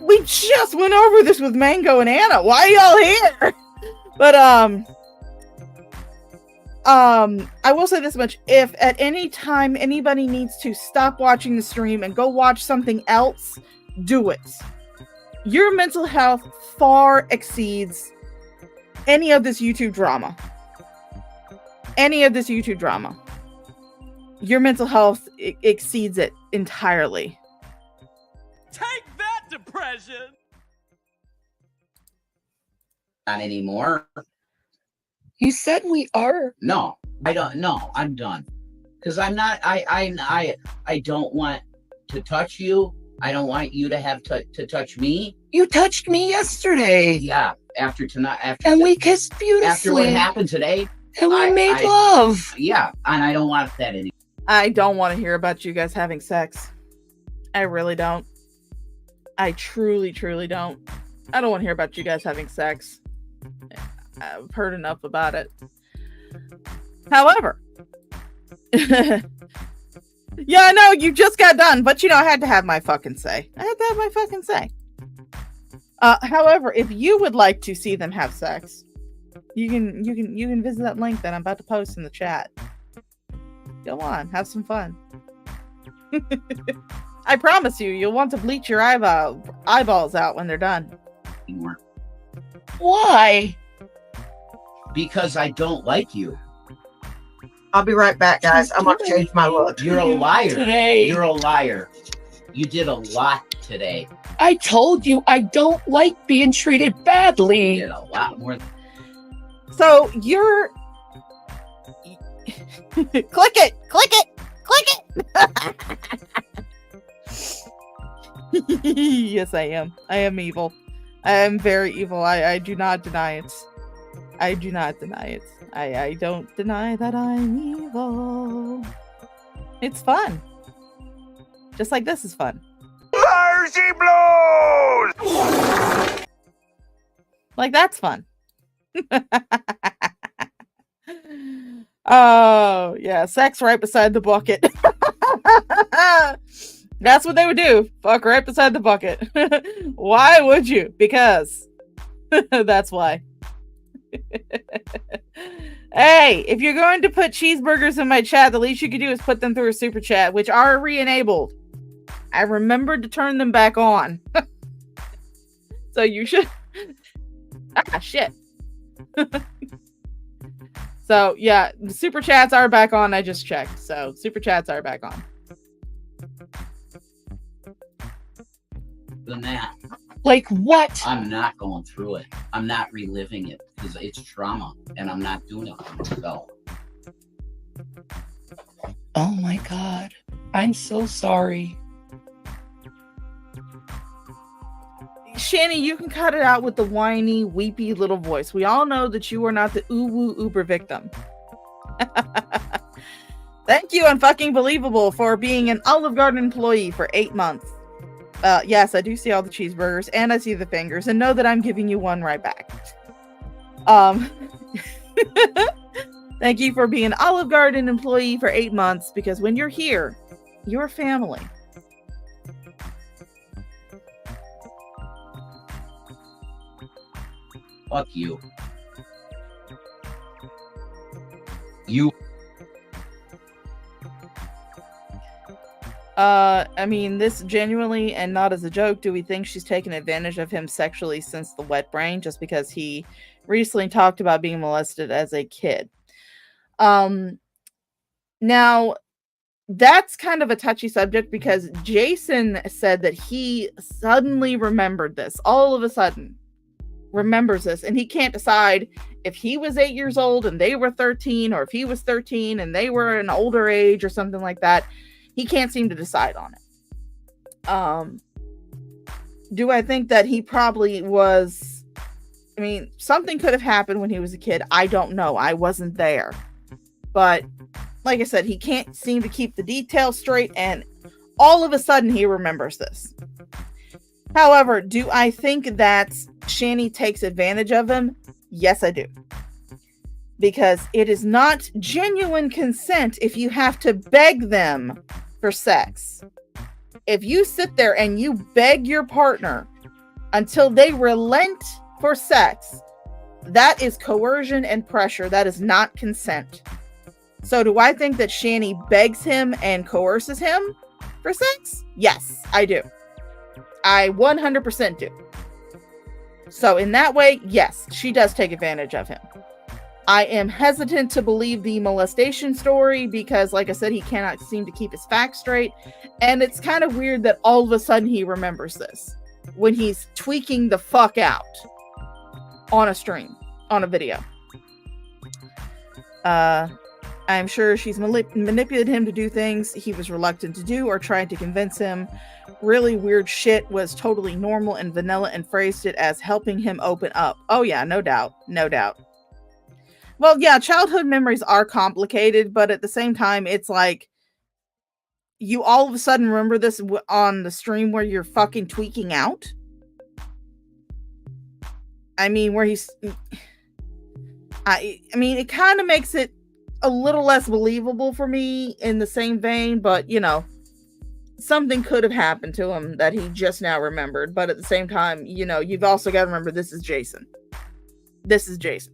We just went over this with Mango and Anna. Why are y'all here? But, I will say this much. If at any time anybody needs to stop watching the stream and go watch something else, do it. Your mental health far exceeds any of this YouTube drama. Your mental health exceeds it entirely. Take that, depression! Not anymore. You said we are. No, I don't. No, I'm done. Because I'm not. I don't want to touch you. I don't want you to have to touch me. You touched me yesterday. Yeah. After tonight. And we kissed beautifully. After what happened today. And we made love. Yeah, and I don't want that anymore. I don't want to hear about you guys having sex. I really don't. I truly, truly don't. I don't want to hear about you guys having sex. I've heard enough about it. However, yeah, I know you just got done, but you know, I had to have my fucking say. However, if you would like to see them have sex, you can visit that link that I'm about to post in the chat. Go on, have some fun. I promise you'll want to bleach your eyeballs out when they're done. Why? Because I don't like you. I'll be right back, guys. I'm going to change my look. You're a liar. Today. You're a liar. You did a lot today. I told you I don't like being treated You badly. did a lot more. So you're click it. Yes, I am. I am evil. I am very evil. I do not deny it. I do not deny it. I don't deny that I'm evil. It's fun. Just like this is fun. Mercy blows! Like that's fun. Oh, yeah. Sex right beside the bucket. That's what they would do. Fuck right beside the bucket. Why would you? Because that's why. Hey, if you're going to put cheeseburgers in my chat, the least you could do is put them through a super chat, which are re-enabled. I remembered to turn them back on. So you should. Ah, shit. So yeah, the super chats are back on. I just checked. So super chats are back on. Than that, Like what? I'm not going through it. I'm not reliving it because it's trauma, and I'm not doing it for myself. Oh my God. I'm so sorry. Shani, you can cut it out with the whiny, weepy little voice. We all know that you are not the uwu uber victim. Thank you, Unfucking Believable, for being an Olive Garden employee for 8 months. Yes, I do see all the cheeseburgers, and I see the fingers, and know that I'm giving you one right back. Thank you for being an Olive Garden employee for 8 months, because when you're here, you're family. Fuck you. You. I mean, this genuinely and not as a joke, do we think she's taken advantage of him sexually since the wet brain just because he recently talked about being molested as a kid? Now, that's kind of a touchy subject because Jason said that he suddenly remembered this. All of a sudden remembers this, and he can't decide if he was 8 years old and they were 13, or if he was 13 and they were an older age or something like that. He can't seem to decide on it. Do I think that he probably was... I mean, something could have happened when he was a kid. I don't know. I wasn't there. But, like I said, he can't seem to keep the details straight, and all of a sudden he remembers this. However, do I think that Shani takes advantage of him? Yes, I do. Because it is not genuine consent if you have to beg them for sex. If you sit there and you beg your partner until they relent for sex, that is coercion and pressure. That is not consent. So do I think that Shani begs him and coerces him for sex? Yes, I do. I 100% do. So in that way, yes, she does take advantage of him. I am hesitant to believe the molestation story because, like I said, he cannot seem to keep his facts straight. And it's kind of weird that all of a sudden he remembers this when he's tweaking the fuck out on a stream, on a video. I'm sure she's manipulated him to do things he was reluctant to do or tried to convince him really weird shit was totally normal and vanilla and phrased it as helping him open up. Oh yeah, no doubt. No doubt. Well, yeah, childhood memories are complicated, but at the same time, it's like you all of a sudden remember this on the stream where you're fucking tweaking out. I mean, where he's... I mean, it kind of makes it a little less believable for me in the same vein, but, you know, something could have happened to him that he just now remembered. But at the same time, you know, you've also got to remember this is Jason. This is Jason.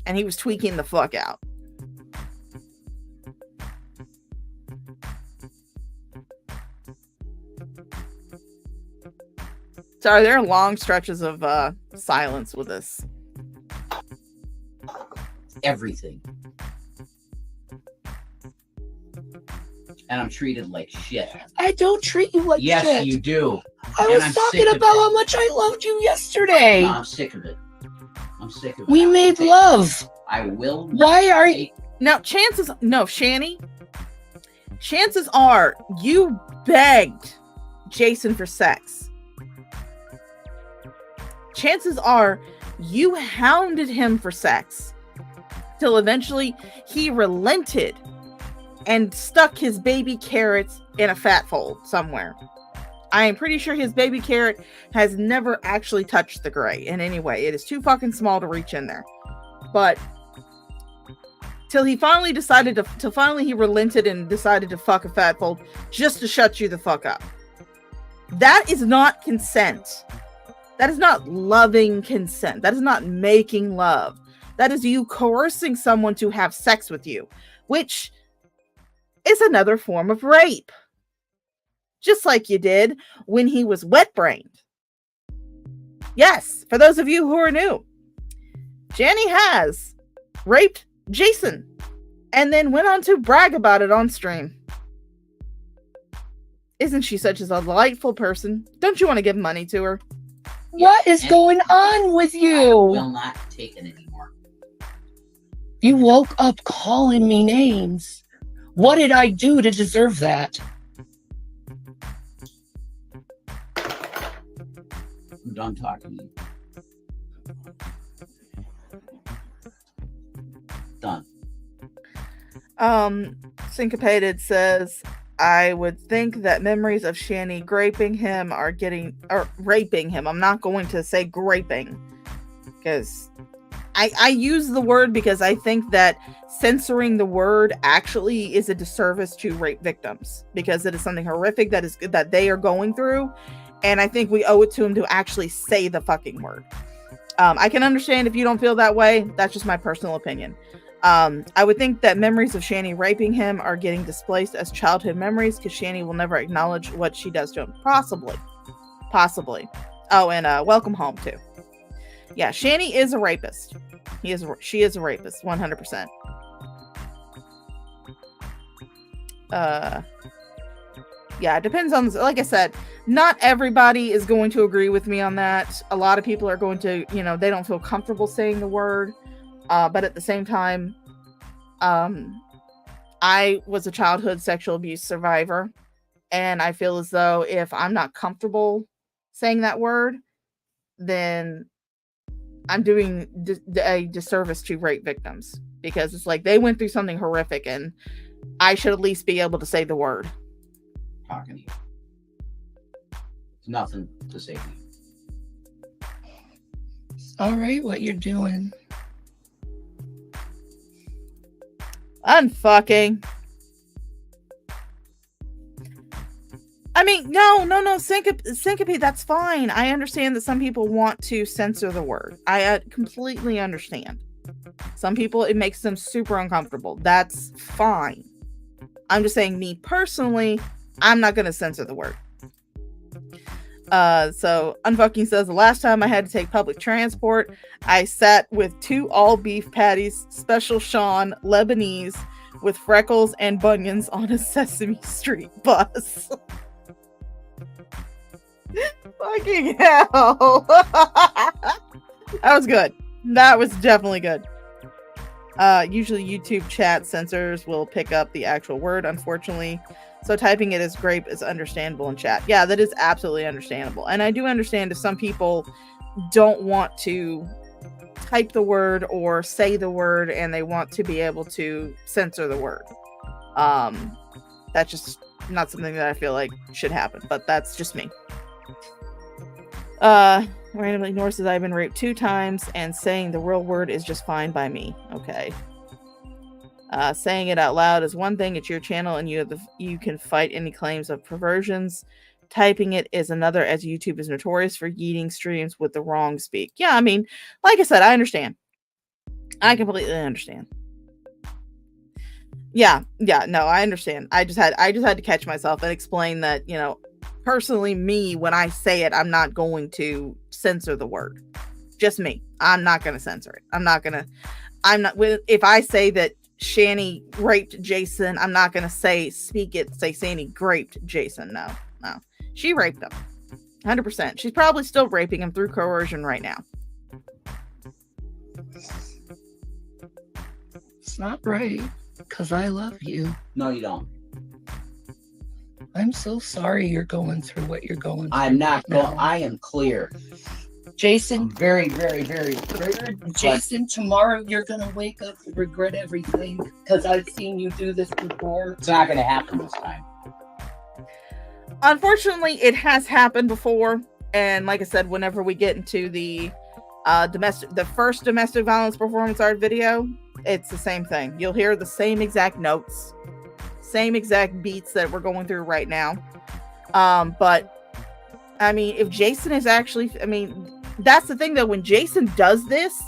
And he was tweaking the fuck out. Sorry, there are long stretches of silence with this. Everything. And I'm treated like shit. I don't treat you like yes, shit. Yes, you do. I was talking about how much I loved you yesterday. No, I'm sick of it. I'm sick of it. We made love. I will. Why are you? Now, Shani, chances are you begged Jason for sex. Chances are you hounded him for sex till eventually he relented and stuck his baby carrot in a fat fold somewhere. I am pretty sure his baby carrot has never actually touched the gray in any way. It is too fucking small to reach in there. But till he finally decided he relented and decided to fuck a fat fold just to shut you the fuck up. That is not consent. That is not loving consent. That is not making love. That is you coercing someone to have sex with you, which is another form of rape. Just like you did when he was wet-brained. Yes, for those of you who are new, Janny has raped Jason and then went on to brag about it on stream. Isn't she such a delightful person? Don't you want to give money to her? What is going on with you? I will not take it anymore. You woke up calling me names. What did I do to deserve that? I'm done talking to you. Done. Syncopated says, I would think that memories of Shani raping him. I'm not going to say graping because I use the word because I think that censoring the word actually is a disservice to rape victims because it is something horrific that they are going through. And I think we owe it to them to actually say the fucking word. I can understand if you don't feel that way. That's just my personal opinion. I would think that memories of Shani raping him are getting displaced as childhood memories because Shani will never acknowledge what she does to him. Possibly. Oh, and welcome home too. Yeah, Shani is a rapist. She is a rapist, 100%. Yeah, it depends on, like I said, not everybody is going to agree with me on that. A lot of people are going to, they don't feel comfortable saying the word. But at the same time, I was a childhood sexual abuse survivor. And I feel as though if I'm not comfortable saying that word, then I'm doing a disservice to rape victims. Because it's like they went through something horrific and I should at least be able to say the word. Talking to you. There's nothing to say to you. All right, what you're doing. Unfucking. I mean, no, syncope, that's fine. I understand that some people want to censor the word. I completely understand. Some people, it makes them super uncomfortable. That's fine. I'm just saying, me personally, I'm not going to censor the word. So Unfucking says, the last time I had to take public transport, I sat with 2 all beef patties, special Sean, Lebanese, with freckles and bunions on a Sesame Street bus. Fucking hell. That was good. That was definitely good. Usually YouTube chat censors will pick up the actual word, unfortunately. So typing it as grape is understandable in chat. Yeah, that is absolutely understandable. And I do understand if some people don't want to type the word or say the word and they want to be able to censor the word. That's just not something that I feel like should happen, but that's just me. Randomly ignores says I've been raped 2 times and saying the real word is just fine by me. Okay. Saying it out loud is one thing. It's your channel, and you can fight any claims of perversions. Typing it is another, as YouTube is notorious for yeeting streams with the wrong speak. Yeah, I mean, like I said, I understand. I completely understand. Yeah, no, I understand. I just had to catch myself and explain that, you know, personally, me, when I say it, I'm not going to censor the word. Just me. I'm not going to censor it. If I say that Shani raped Jason, I'm not going to say Shani raped Jason. No. She raped him. 100%. She's probably still raping him through coercion right now. It's not right, because I love you. No, you don't. I'm so sorry you're going through what you're going through. I'm not now. going. I am clear. Jason, I'm very, very, very clear. Jason, tomorrow you're going to wake up and regret everything, because I've seen you do this before. It's not going to happen this time. Unfortunately, it has happened before, and like I said, whenever we get into the first domestic violence performance art video, it's the same thing. You'll hear the same exact notes, same exact beats that we're going through right now. But I mean, if Jason is actually, I mean, that's the thing though. When Jason does this,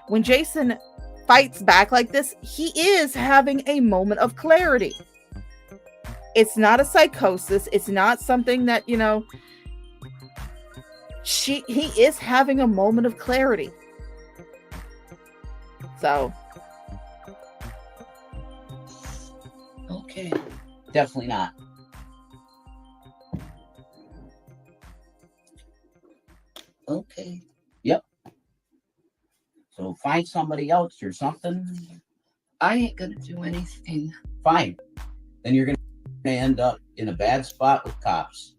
when Jason fights back like this, he is having a moment of clarity. It's not a psychosis. It's not something that, you know, he is having a moment of clarity. So. Okay. Definitely not. Okay. Yep. So find somebody else or something. I ain't gonna do anything. Fine. Then you're gonna end up in a bad spot with cops.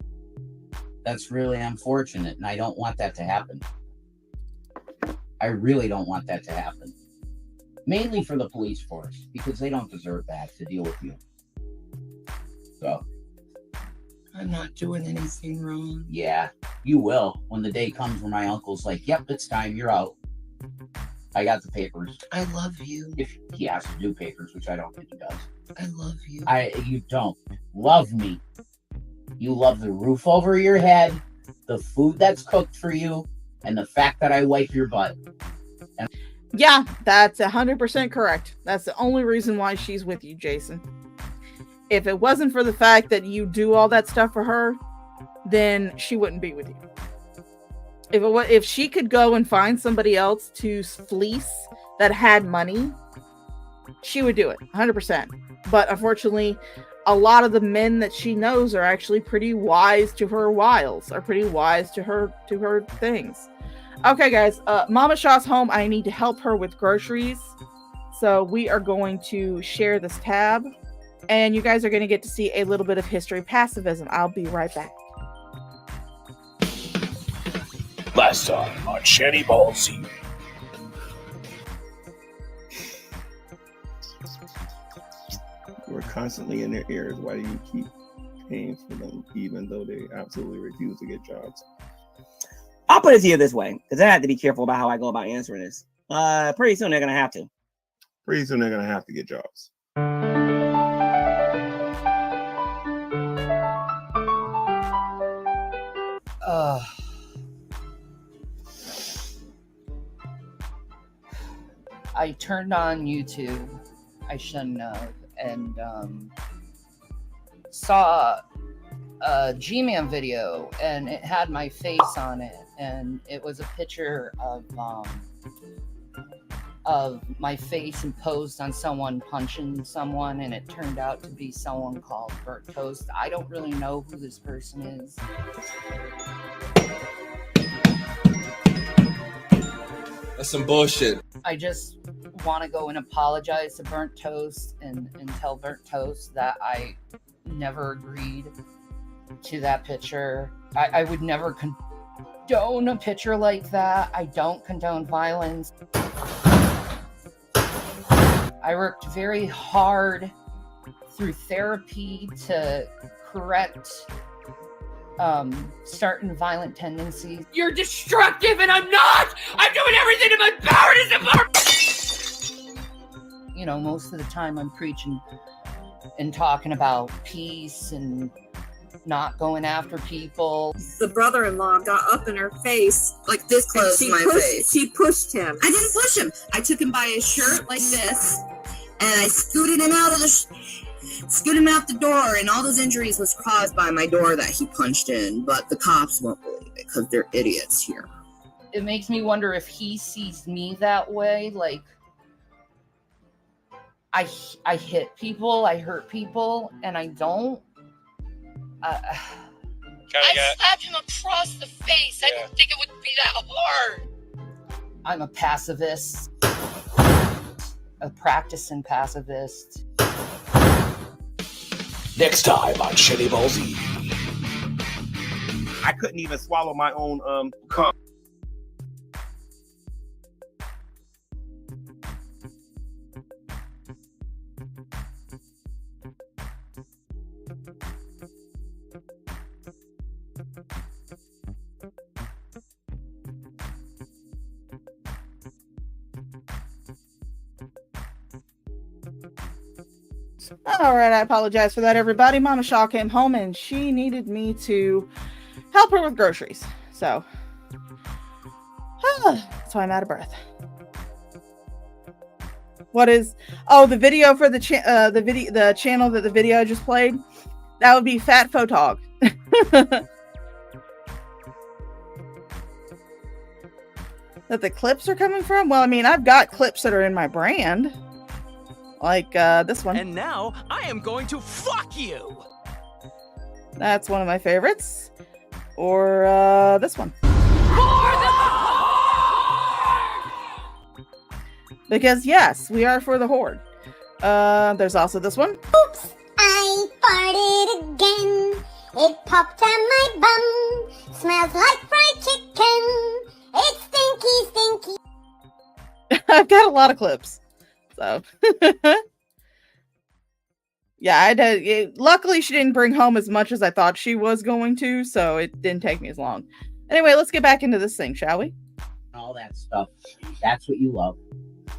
That's really unfortunate, and I don't want that to happen. I really don't want that to happen. Mainly for the police force, because they don't deserve that to deal with you. So. I'm not doing anything wrong. Yeah, you will when the day comes where my uncle's like, yep, it's time, you're out. I got the papers. I love you. If he has to do papers, which I don't think he does. I love you. You don't love me. You love the roof over your head, the food that's cooked for you, and the fact that I wipe your butt. Yeah, that's 100% correct. That's the only reason why she's with you, Jason. If it wasn't for the fact that you do all that stuff for her, then she wouldn't be with you. If she could go and find somebody else to fleece that had money, she would do it 100%. But unfortunately, a lot of the men that she knows are actually pretty wise to her wiles, are pretty wise to her things. Okay, guys, Mama Shaw's home. I need to help her with groceries. So we are going to share this tab, and you guys are going to get to see a little bit of history passivism. I'll be right back. Last time on Shanny Ballsy. We're constantly in their ears. Why do you keep paying for them, even though they absolutely refuse to get jobs? I'll put it to you this way, because I have to be careful about how I go about answering this. Pretty soon they're gonna have to. Pretty soon they're gonna have to get jobs. I turned on YouTube. I shouldn't have, and saw a G-Man video, and it had my face on it, and it was a picture of my face imposed on someone punching someone, and it turned out to be someone called Burnt Toast. I don't really know who this person is. That's some bullshit. I just want to go and apologize to Burnt Toast and tell Burnt Toast that I never agreed to that picture. I would never condone a picture like that. I don't condone violence. I worked very hard through therapy to correct certain violent tendencies. You're destructive and I'm not! I'm doing everything in my power to support! you know, most of the time I'm preaching and talking about peace and not going after people. The brother-in-law got up in her face, like this close to my face. She pushed him. I didn't push him. I took him by his shirt like this, and I scooted him out the door, and all those injuries was caused by my door that he punched in, but the cops won't believe it because they're idiots here. It makes me wonder if he sees me that way, like I hit people, I hurt people, and I don't. I slapped him across the face. I didn't think it would be that hard. I'm a pacifist, a practicing pacifist. Next time on Shenny Ball Z. I couldn't even swallow my own cum. All right, I apologize for that, everybody. Mama Shaw came home and she needed me to help her with groceries. So that's why I'm out of breath. What is the video for the channel that the video I just played? That would be Fat Photog. That the clips are coming from? Well, I mean, I've got clips that are in my brand. Like this one. And now I am going to fuck you. That's one of my favorites. Or this one. Because yes, we are for the horde. There's also this one. Oops, I farted again. It popped on my bum. Smells like fried chicken. It's stinky, stinky. I've got a lot of clips. So yeah, luckily she didn't bring home as much as I thought she was going to, so it didn't take me as long. Anyway, let's get back into this thing, shall we? All that stuff. That's what you love.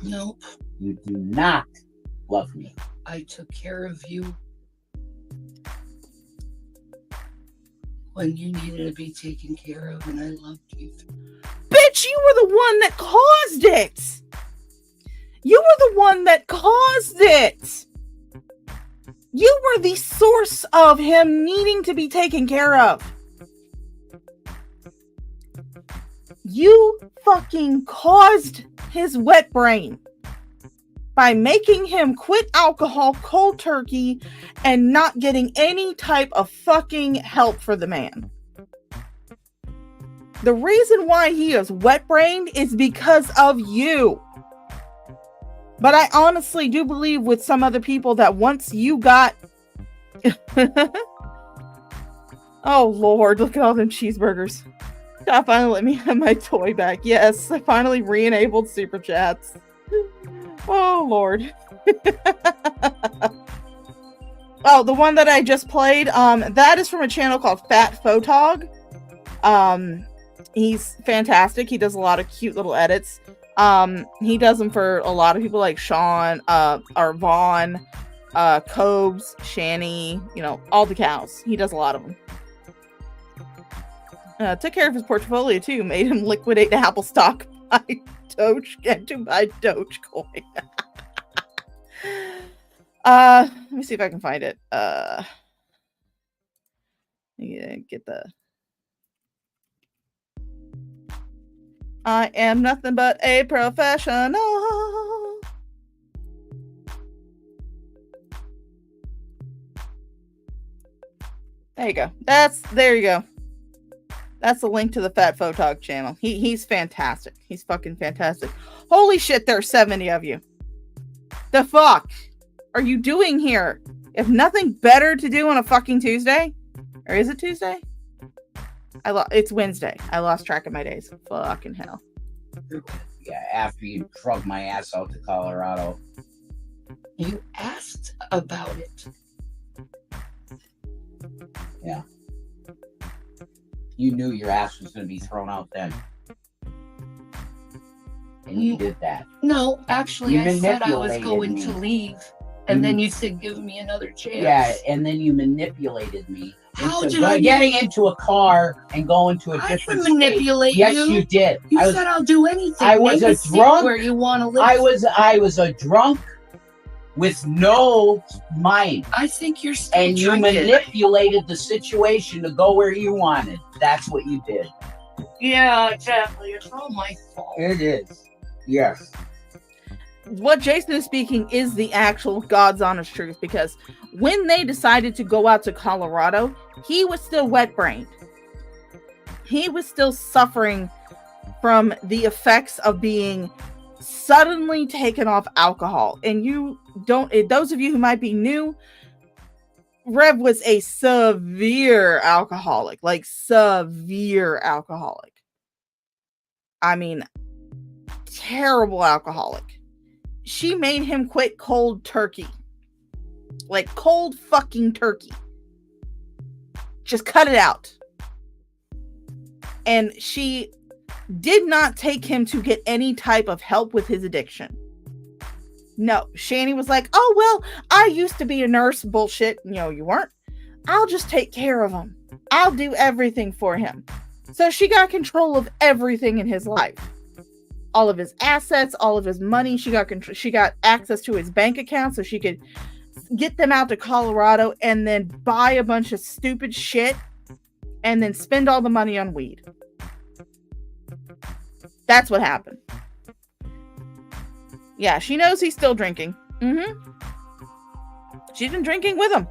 Nope. You do not love me. I took care of you when you needed to be taken care of, and I loved you. Bitch, you were the one that caused it! You were the one that caused it! You were the source of him needing to be taken care of. You fucking caused his wet brain by making him quit alcohol cold turkey and not getting any type of fucking help for the man. The reason why he is wet-brained is because of you. But I honestly do believe with some other people that once you got... Oh, Lord, look at all them cheeseburgers. God finally let me have my toy back. Yes, I finally re-enabled super chats. Oh, Lord. Oh, the one that I just played, that is from a channel called Fat Photog. He's fantastic. He does a lot of cute little edits. He does them for a lot of people like Sean, or Vaughn, Cobes, Shani, you know, all the cows. He does a lot of them. Took care of his portfolio too. Made him liquidate Apple stock by Dogecoin. Let me see if I can find it. Yeah, get the. I am nothing but a professional. There you go. There you go. That's the link to the Fat Photog channel. He's fantastic. He's fucking fantastic. Holy shit, there's 70 of you. The fuck are you doing here? If nothing better to do on a fucking Tuesday? Or is it Tuesday? It's Wednesday. I lost track of my days. Fucking hell. Yeah, after you drug my ass out to Colorado. You asked about it. Yeah. You knew your ass was going to be thrown out then. and you did that. No, actually, You I said I was manipulated going me. to leave, and then you said, give me another chance. Yeah, and then you manipulated me. How into did I getting into a car and going to a I different didn't manipulate state? Yes, you. you did. You said I'll do anything. I was Make a sit drunk. where you want to live. I was a drunk with no mind. I think you're still And you drinking. manipulated the situation to go where you wanted. That's what you did. Yeah, exactly. It's all my fault. It is. Yes. What Jason is speaking is the actual God's honest truth, because when they decided to go out to Colorado, he was still wet-brained. He was still suffering from the effects of being suddenly taken off alcohol. And those of you who might be new, Rev was a severe alcoholic, like severe alcoholic. I mean, terrible alcoholic. She made him quit cold turkey. Like cold fucking turkey. Just cut it out. And she did not take him to get any type of help with his addiction. No, Shani was like, oh, well, I used to be a nurse. Bullshit. No, you weren't. I'll just take care of him. I'll do everything for him. So she got control of everything in his life. All of his assets, all of his money. She got access to his bank account so she could get them out to Colorado and then buy a bunch of stupid shit and then spend all the money on weed. That's what happened. Yeah, she knows he's still drinking. She's been drinking with him.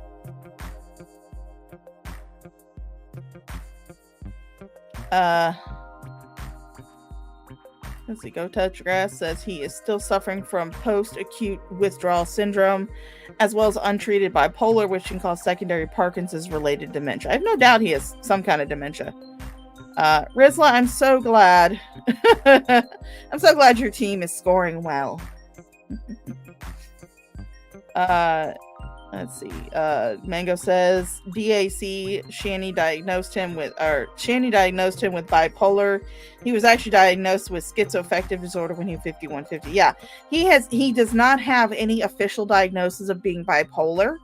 Let's see. Go Touch Grass says he is still suffering from post-acute withdrawal syndrome, as well as untreated bipolar, which can cause secondary Parkinson's-related dementia. I have no doubt he has some kind of dementia. Rizla, I'm so glad. I'm so glad your team is scoring well. Let's see. Mango says DAC Shani diagnosed him with bipolar. He was actually diagnosed with schizoaffective disorder when he was 5150. Yeah, he does not have any official diagnosis of being bipolar.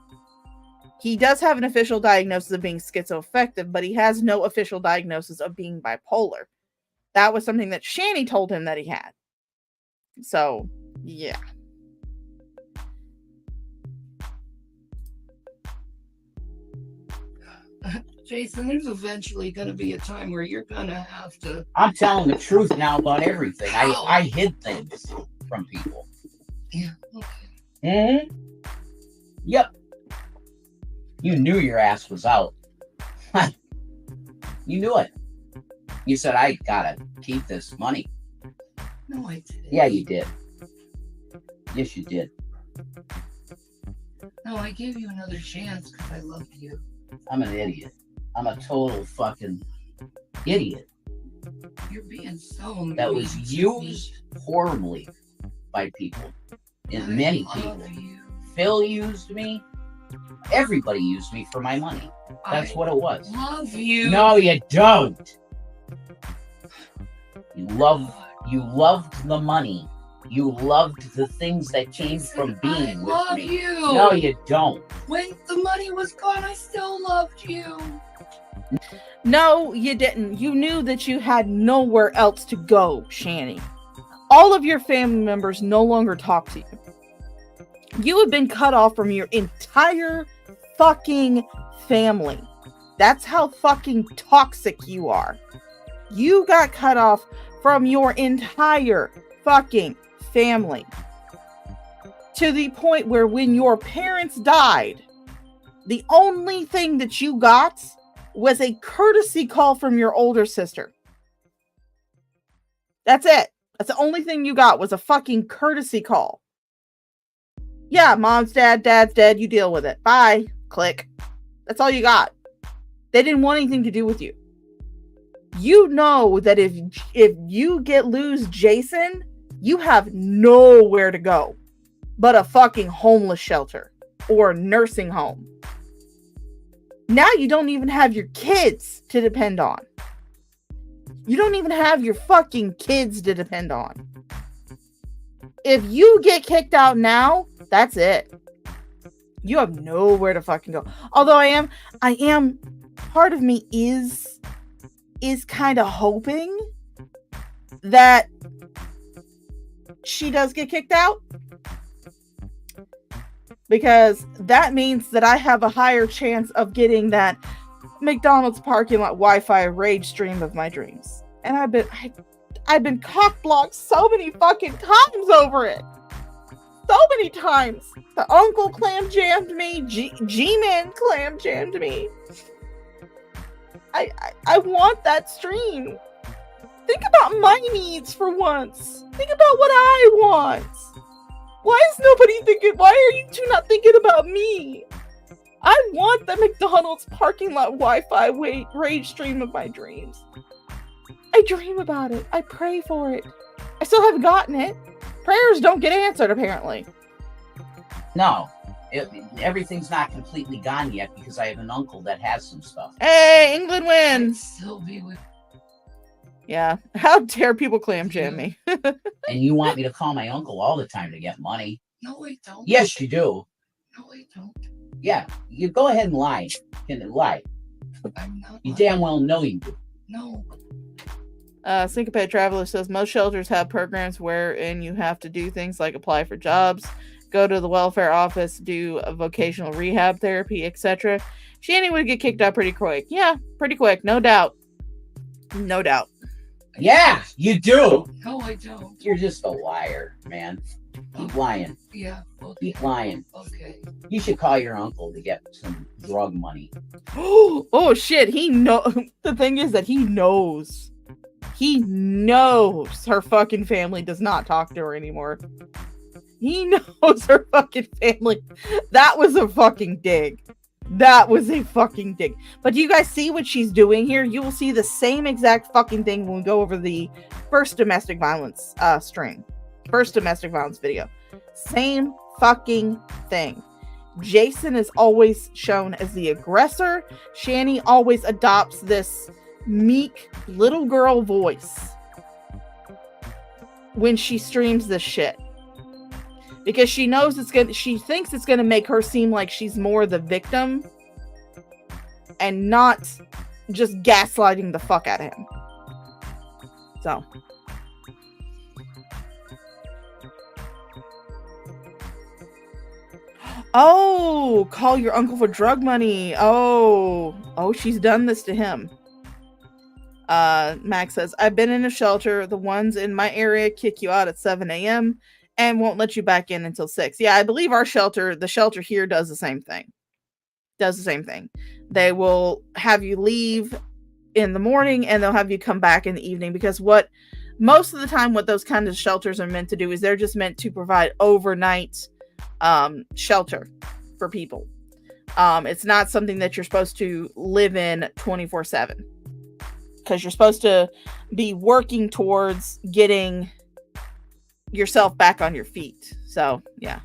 He does have an official diagnosis of being schizoaffective, but he has no official diagnosis of being bipolar. That was something that Shani told him that he had. So, yeah. Jason, there's eventually going to be a time where you're going to have to... I'm telling the truth now about everything. I hid things from people. Yeah, okay. Yep. You knew your ass was out. You knew it. You said, I gotta keep this money. No, I didn't. Yeah, you did. Yes, you did. No, I gave you another chance because I loved you. I'm an idiot. I'm a total fucking idiot. You're being so mean. That was used horribly by people. And many people. Phil used me. Everybody used me for my money. That's what it was. Love you. No, you don't. You loved the money. You loved the things that came from being with me. I love you. No, you don't. When the money was gone, I still loved you. No, you didn't. You knew that you had nowhere else to go, Shani. All of your family members no longer talk to you. You have been cut off from your entire fucking family. That's how fucking toxic you are. You got cut off from your entire fucking family. To the point where when your parents died, the only thing that you got was a courtesy call from your older sister. That's it. That's the only thing you got was a fucking courtesy call. Yeah, mom's dead, dad's dead, you deal with it. Bye. Click. That's all you got. They didn't want anything to do with you. You know that if you lose Jason, you have nowhere to go but a fucking homeless shelter or a nursing home. Now you don't even have your kids to depend on. You don't even have your fucking kids to depend on. if you get kicked out now, that's it. You have nowhere to fucking go. Although I am part of me is kind of hoping that she does get kicked out, because that means that I have a higher chance of getting that McDonald's parking lot Wi-Fi rage stream of my dreams. And I've been cock blocked so many fucking times over it. So many times. The uncle clam jammed me. G-Man clam jammed me. I want that stream. Think about my needs for once. Think about what I want. Why is nobody thinking? Why are you two not thinking about me? I want the McDonald's parking lot Wi-Fi rage stream of my dreams. I dream about it. I pray for it. I still haven't gotten it. Prayers don't get answered, apparently. No, everything's not completely gone yet because I have an uncle that has some stuff. Hey, England wins. Still be with. Yeah. How dare people clam jam me? And you want me to call my uncle all the time to get money? No, I don't. Yes, you do. No, I don't. Yeah, you go ahead and lie. Lie. I'm not. You damn well know you do. No. Syncopated Traveler says most shelters have programs wherein you have to do things like apply for jobs, go to the welfare office, do a vocational rehab therapy, etc. Shanny would get kicked out pretty quick. Yeah, pretty quick, no doubt. No doubt. Yeah, you do. No, I don't. You're just a liar, man. Keep lying. Yeah. Okay. Keep lying. Okay. You should call your uncle to get some drug money. Oh shit, he know. The thing is that he knows. He knows her fucking family does not talk to her anymore. He knows her fucking family. That was a fucking dig. That was a fucking dig. But do you guys see what she's doing here? You will see the same exact fucking thing when we go over the first domestic violence stream. First domestic violence video. Same fucking thing. Jason is always shown as the aggressor. Shanny always adopts this meek little girl voice when she streams this shit. Because she knows she thinks it's gonna make her seem like she's more the victim and not just gaslighting the fuck out of him. So. Oh, call your uncle for drug money. Oh, she's done this to him. Max says, I've been in a shelter. The ones in my area kick you out at 7 a.m. and won't let you back in until 6. Yeah, I believe the shelter here does the same thing. They will have you leave in the morning and they'll have you come back in the evening, because most of the time what those kind of shelters are meant to do is they're just meant to provide overnight shelter for people. It's not something that you're supposed to live in 24/7, because you're supposed to be working towards getting yourself back on your feet. So yeah,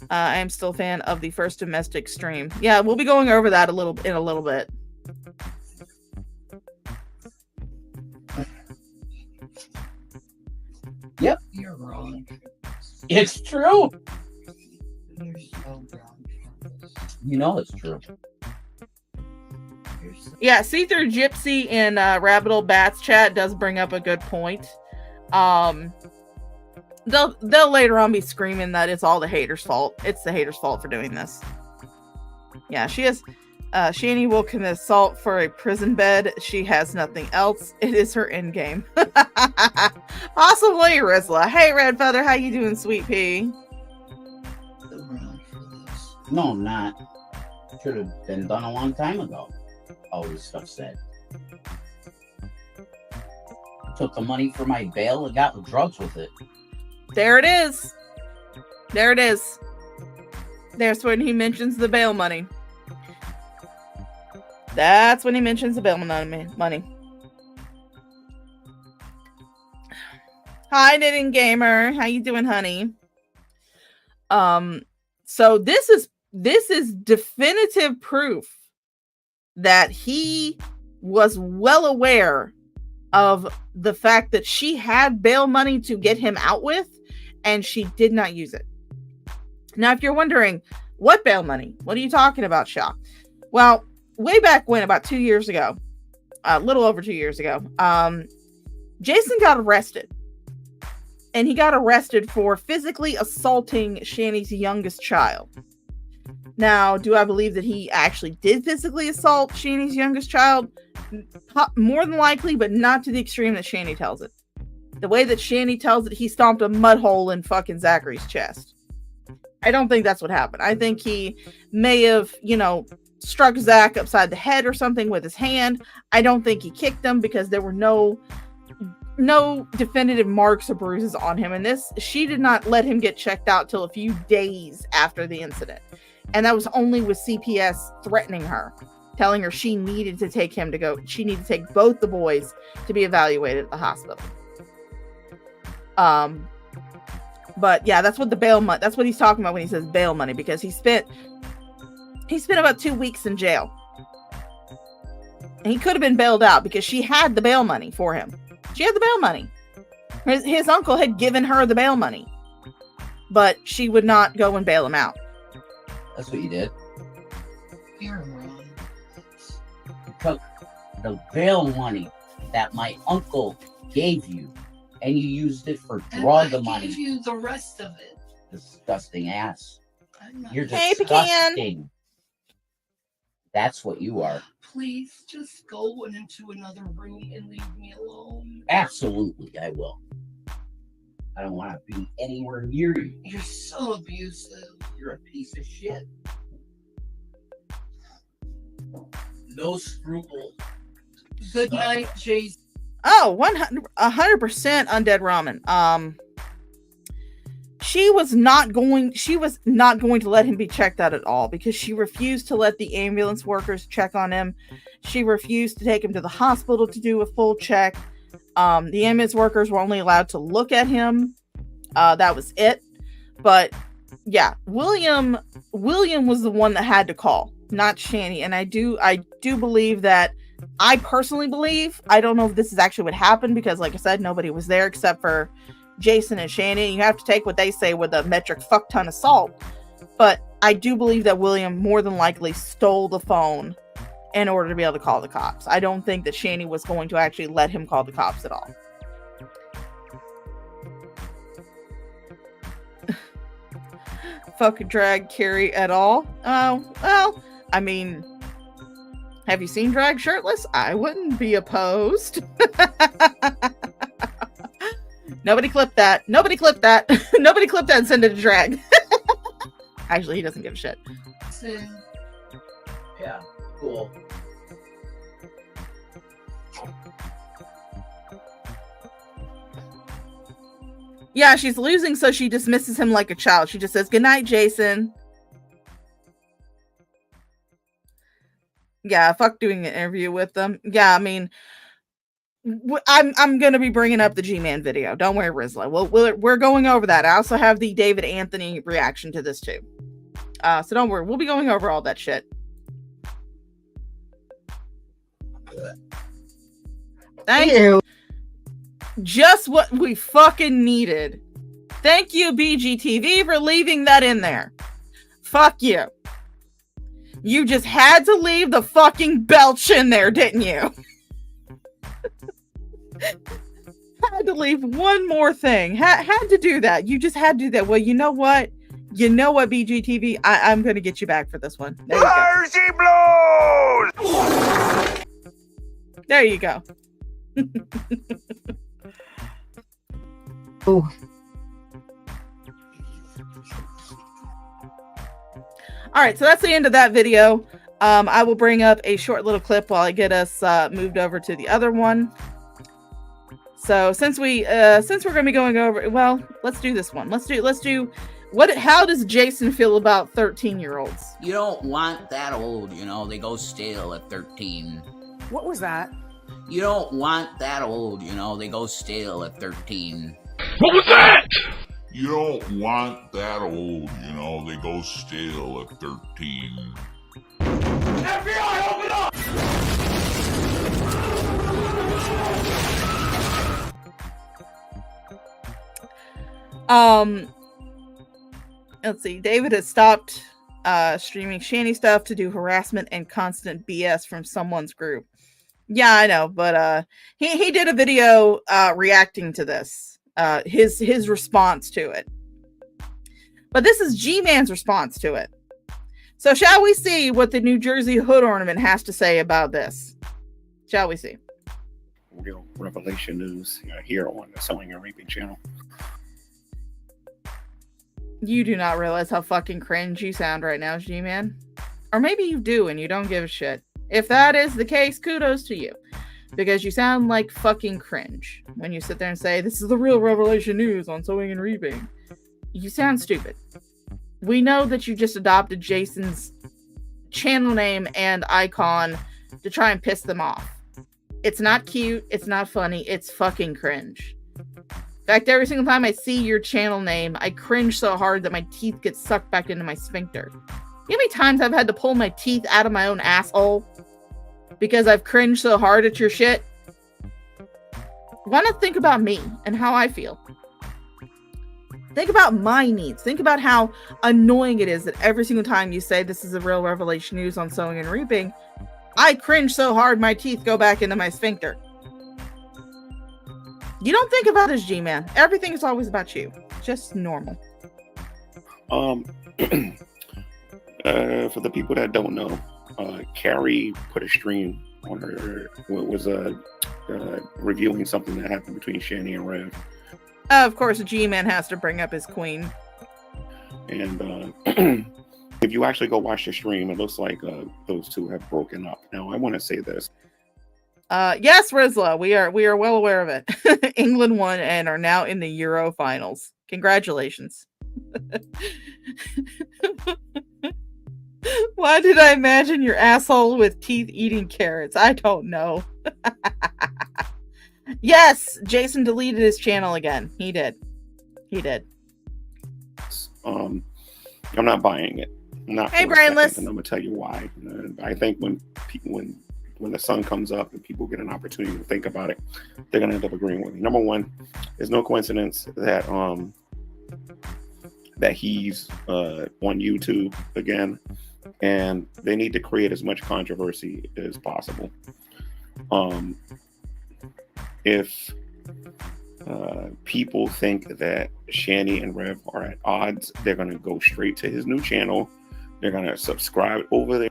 I am still a fan of the first domestic stream. Yeah, we'll be going over that in a little bit. Yep, you're wrong. It's true. You're so wrong. You know it's true. Yeah, see through Gypsy in Rabbit Old Bats chat does bring up a good point. They'll later on be screaming that it's all the haters' fault. It's the haters' fault for doing this. Yeah, she is. Shanny will commit assault for a prison bed. She has nothing else. It is her end game. Possibly, Rizla. Hey, Red Feather, how you doing, sweet pea? No, I'm not. Should have been done a long time ago. All this stuff said. Took the money for my bail and got the drugs with it. There it is. There it is. There's when he mentions the bail money. That's when he mentions the bail money. Hi, Knitting Gamer. How you doing, honey? So this is definitive proof that he was well aware of the fact that she had bail money to get him out with, and she did not use it. Now, if you're wondering, what bail money? What are you talking about, Shaw? Well, way back when, about 2 years ago, a little over 2 years ago, Jason got arrested. And he got arrested for physically assaulting Shani's youngest child. Now, do I believe that he actually did physically assault Shani's youngest child? More than likely, but not to the extreme that Shani tells it. The way that Shani tells it, he stomped a mud hole in fucking Zachary's chest. I don't think that's what happened. I think he may have, struck Zach upside the head or something with his hand. I don't think he kicked him because there were no definitive marks or bruises on him. And she did not let him get checked out till a few days after the incident. And that was only with CPS threatening her, telling her she needed to take both the boys to be evaluated at the hospital. But yeah, that's what the bail money, that's what he's talking about when he says bail money, because he spent about 2 weeks in jail. And he could have been bailed out because she had the bail money for him. She had the bail money. His uncle had given her the bail money, but she would not go and bail him out. That's what you did. You're wrong. You took the bail money that my uncle gave you, and you used it for drug money. I gave you the rest of it. Disgusting ass. You're Hey, disgusting. Pecan. That's what you are. Please just go into another room and leave me alone. Absolutely, I will. I don't want to be anywhere near you. You're so abusive. You're a piece of shit. No scruple. Good night, Jason. Oh, 100% Undead Ramen. She was not going to let him be checked out at all because she refused to let the ambulance workers check on him. She refused to take him to the hospital to do a full check. The ambulance workers were only allowed to look at him. That was it. But yeah, William was the one that had to call, not Shani. And I do believe that, I personally believe, I don't know if this is actually what happened because, like I said, nobody was there except for Jason and Shani. You have to take what they say with a metric fuck ton of salt. But I do believe that William more than likely stole the phone in order to be able to call the cops. I don't think that Shani was going to actually let him call the cops at all. Fuck drag Carrie at all. Oh, well, I mean, have you seen drag shirtless? I wouldn't be opposed. Nobody clip that. Nobody clip that. Nobody clip that and send it to drag. Actually, he doesn't give a shit. Yeah, cool. Yeah, she's losing, so she dismisses him like a child. She just says, "Good night, Jason." Yeah, fuck doing an interview with them. Yeah, I mean, I'm gonna be bringing up the G-Man video. Don't worry, Rizla. We're going over that. I also have the David Anthony reaction to this too. So don't worry, we'll be going over all that shit. Thank you. Just what we fucking needed. Thank you, BGTV, for leaving that in there. Fuck you. You just had to leave the fucking belch in there, didn't you? Had to leave one more thing. Had to do that. You just had to do that. Well, you know what? You know what, BGTV? I'm going to get you back for this one. There you go. There you go. Ooh. All right, so that's the end of that video. I will bring up a short little clip while I get us moved over to the other one. So since we're going to be going over, well, let's do this one. Let's do how does Jason feel about 13-year-olds? You don't want that old, they go stale at 13. What was that? You don't want that old, they go stale at 13. What was that? You don't want that old, they go stale at 13. FBI, open up! Let's see. David has stopped streaming Shanny stuff to do harassment and constant BS from someone's group. Yeah, I know, but he did a video reacting to this. His response to it. But this is G-Man's response to it. So shall we see what the New Jersey hood ornament has to say about this? Shall we see? Real revelation news here on the Sewing and Reaping channel. You do not realize how fucking cringe you sound right now, G-Man. Or maybe you do and you don't give a shit. If that is the case, kudos to you. Because you sound like fucking cringe when you sit there and say, this is the real revelation news on Sewing and Reaping. You sound stupid. We know that you just adopted Jason's channel name and icon to try and piss them off. It's not cute. It's not funny. It's fucking cringe. In fact, every single time I see your channel name, I cringe so hard that my teeth get sucked back into my sphincter. You know how many times I've had to pull my teeth out of my own asshole because I've cringed so hard at your shit? Why not think about me and how I feel? Think about my needs. Think about how annoying it is that every single time you say this is a real revelation news on Sewing and Reaping, I cringe so hard my teeth go back into my sphincter. You don't think about this, G-Man. Everything is always about you. Just normal. For the people that don't know, Carrie put a stream on her. Was reviewing something that happened between Shanny and Rev. Of course, G-Man has to bring up his queen. And if you actually go watch the stream, it looks like those two have broken up. Now, I want to say this. Yes, Rizla, we are well aware of it. England won and are now in the Euro finals. Congratulations. Why did I imagine your asshole with teeth eating carrots? I don't know. Yes, Jason deleted his channel again. He did. I'm not buying it. Not hey, for a second, Brainless. and I'm gonna tell you why. I think when the sun comes up and people get an opportunity to think about it, they're gonna end up agreeing with me. Number one, there's no coincidence that that he's on YouTube again, and they need to create as much controversy as possible. If people think that Shanny and Rev are at odds, they're gonna go straight to his new channel. They're gonna subscribe over there.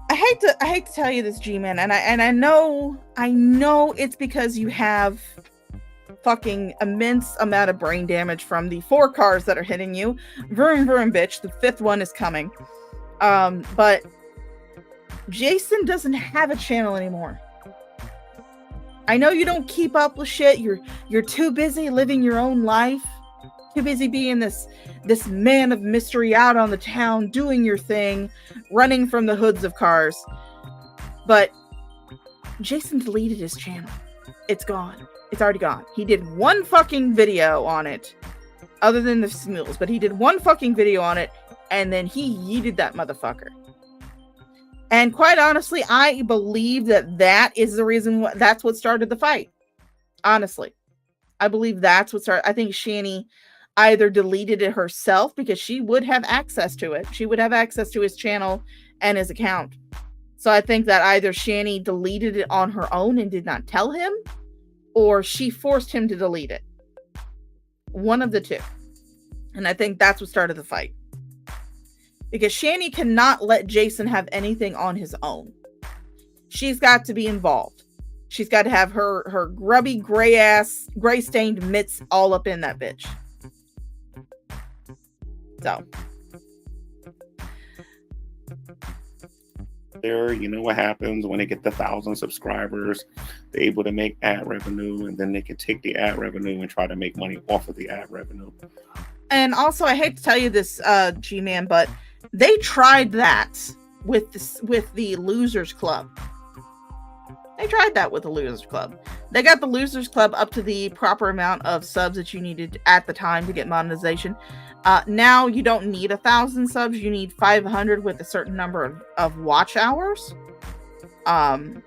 I hate to tell you this, G-Man, and I know it's because you have fucking immense amount of brain damage from the 4 cars that are hitting you. Vroom vroom, bitch. The 5th one is coming. But Jason doesn't have a channel anymore. I know you don't keep up with shit. You're too busy living your own life. Too busy being this man of mystery out on the town, doing your thing, running from the hoods of cars. But Jason deleted his channel. It's gone. It's already gone. He did one fucking video on it, other than the Smules, but he did one fucking video on it, and then he yeeted that motherfucker. And quite honestly, I believe that is the reason that's what started the fight. Honestly, I believe that's what started. I think Shanny either deleted it herself because she would have access to it. She would have access to his channel and his account. So I think that either Shanny deleted it on her own and did not tell him, or she forced him to delete it. One of the two. And I think that's what started the fight. Because Shanny cannot let Jason have anything on his own. She's got to be involved. She's got to have her grubby, gray stained mitts all up in that bitch. So. There, you know what happens when they get the 1,000 subscribers. They're able to make ad revenue, and then they can take the ad revenue and try to make money off of the ad revenue. And also, I hate to tell you this, G-Man, but they tried that with the Losers Club. They tried that with the Losers Club. They got the Losers Club up to the proper amount of subs that you needed at the time to get monetization. Now you don't need 1,000 subs. You need 500 with a certain number of watch hours. I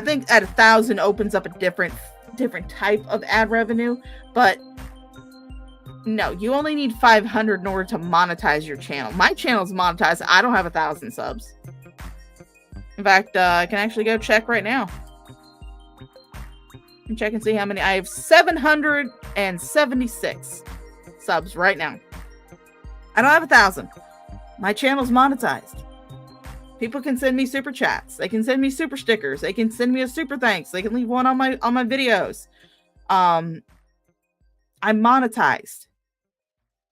think at 1,000 opens up a different type of ad revenue, but No, you only need 500 in order to monetize your channel. My channel's monetized. I don't have 1,000 subs. In fact, I can actually go check right now. And check and see how many. I have 776 subs right now. I don't have 1,000. My channel's monetized. People can send me super chats. They can send me super stickers. They can send me a super thanks. They can leave one on my videos. I'm monetized.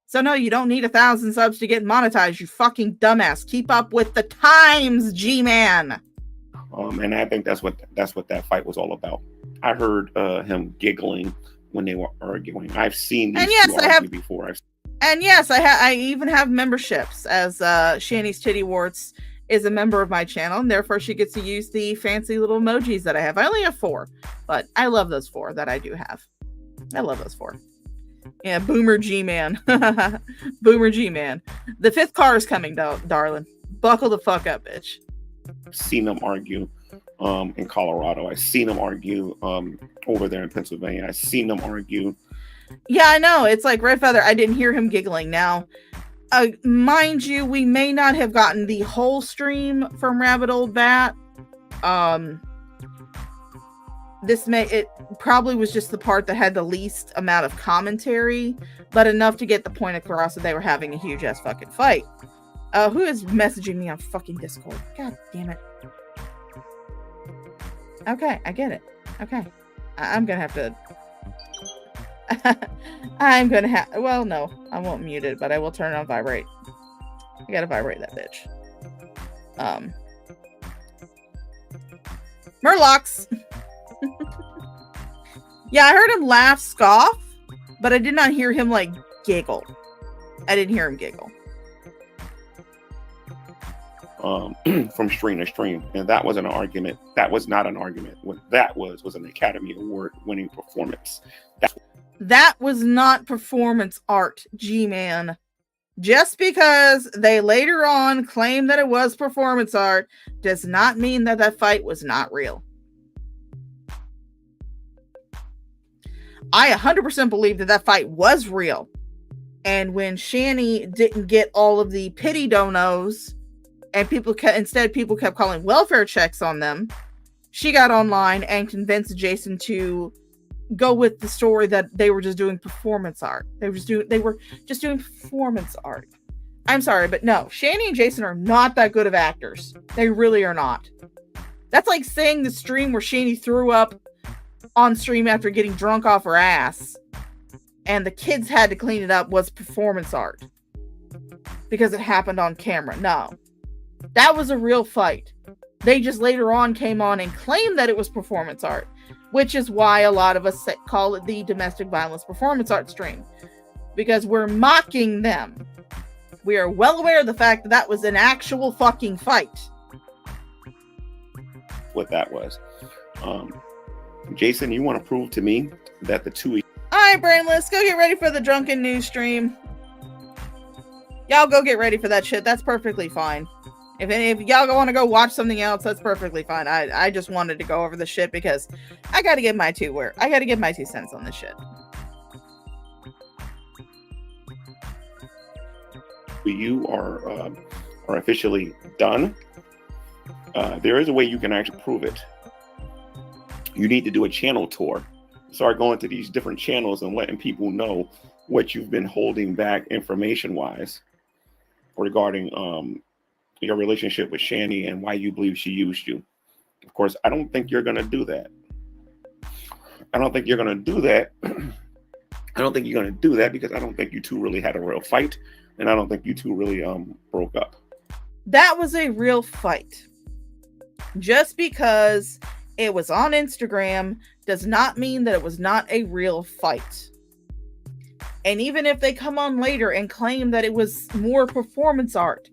So no, you don't need 1,000 subs to get monetized, you fucking dumbass. Keep up with the times, G-Man. And I think that's what that fight was all about. I heard him giggling when they were arguing. I've seen these two argue before. And yes, I even have memberships, as Shanny's Titty Warts is a member of my channel, and therefore she gets to use the fancy little emojis that I have. I only have 4, but I love those 4 that I do have. I love those 4. Yeah, Boomer G-Man. Boomer G-Man. The 5th car is coming, darling. Buckle the fuck up, bitch. I've seen them argue in Colorado. I've seen them argue over there in Pennsylvania. I've seen them argue. Yeah, I know. It's like Red Feather. I didn't hear him giggling. Now, mind you, we may not have gotten the whole stream from Rabbit Old Bat. It probably was just the part that had the least amount of commentary, but enough to get the point across that they were having a huge ass fucking fight. Who is messaging me on fucking Discord? God damn it. Okay, I get it. Okay. I'm gonna have to... well, no, I won't mute it, but I will turn it on vibrate. I gotta vibrate that bitch. Murlocs. Yeah, I heard him laugh, scoff, but I did not hear him like giggle. I didn't hear him giggle. From stream to stream, and that was an argument. That was not an argument. What that was an Academy Award winning performance. That was not performance art, G-Man. Just because they later on claimed that it was performance art does not mean that that fight was not real. I 100% believe that that fight was real. And when Shanny didn't get all of the pity donos, and people kept calling welfare checks on them, she got online and convinced Jason to go with the story that they were just doing performance art. They were just doing performance art. I'm sorry, but no, Shanny and Jason are not that good of actors. They really are not. That's like saying the stream where Shanny threw up on stream after getting drunk off her ass and the kids had to clean it up was performance art because it happened on camera. No, that was a real fight. They just later on came on and claimed that it was performance art, which is why a lot of us call it the domestic violence performance art stream, because we're mocking them. We are well aware of the fact that that was an actual fucking fight. What that was. Jason, you want to prove to me that the two... Alright, Brainless, go get ready for the drunken news stream. Y'all go get ready for that shit. That's perfectly fine. If y'all want to go watch something else, that's perfectly fine. I just wanted to go over the shit because I gotta get my 2 cents on this shit. You are officially done. There is a way you can actually prove it. You need to do a channel tour. Start going to these different channels and letting people know what you've been holding back information-wise regarding your relationship with Shanny and why you believe she used you. Of course, I don't think you're going to do that. I don't think you're going to do that. I don't think you're going to do that because I don't think you two really had a real fight, and I don't think you two really broke up. That was a real fight. Just because it was on Instagram does not mean that it was not a real fight. And even if they come on later and claim that it was more performance art,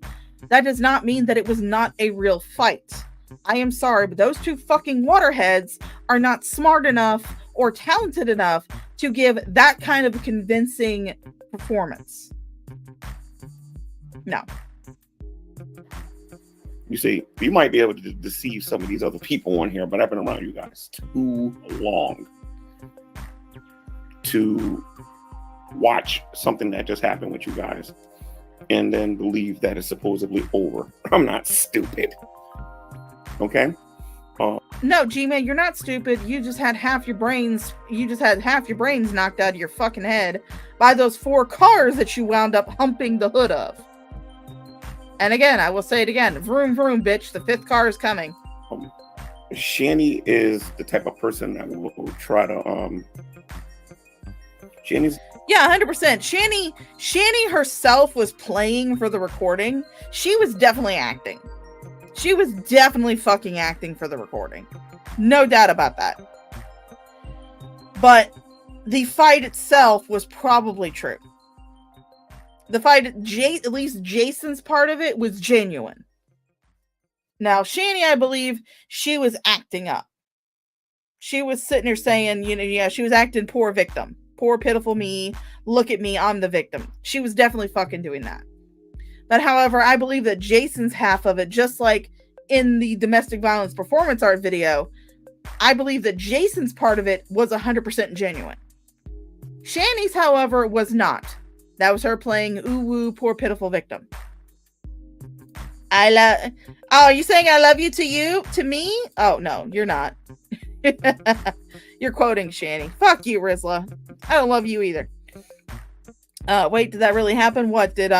that does not mean that it was not a real fight. I am sorry, but those two fucking waterheads are not smart enough or talented enough to give that kind of convincing performance. No. You see, you might be able to deceive some of these other people on here, but I've been around you guys too long to watch something that just happened with you guys and then believe that it's supposedly over. I'm not stupid. Okay? No, G-Man, you're not stupid. You just had half your brains knocked out of your fucking head by those 4 cars that you wound up humping the hood of. And again, I will say it again. Vroom, vroom, bitch. The 5th car is coming. Shani is the type of person that will try to, Shani's... Yeah, 100%. Shani herself was playing for the recording. She was definitely acting. She was definitely fucking acting for the recording. No doubt about that. But the fight itself was probably true. The fight, at least Jason's part of it, was genuine. Now, Shani, I believe, she was acting up. She was sitting there saying, she was acting poor victim. Poor, pitiful me. Look at me, I'm the victim. She was definitely fucking doing that. But however, I believe that Jason's half of it, just like in the domestic violence performance art video, I believe that Jason's part of it was 100% genuine. Shani's, however, was not. That was her playing ooh-woo, poor, pitiful victim. Oh, you saying I love you to you? To me? Oh, no, you're not. You're quoting Shani. Fuck you, Rizla. I don't love you either. Wait, did that really happen? What did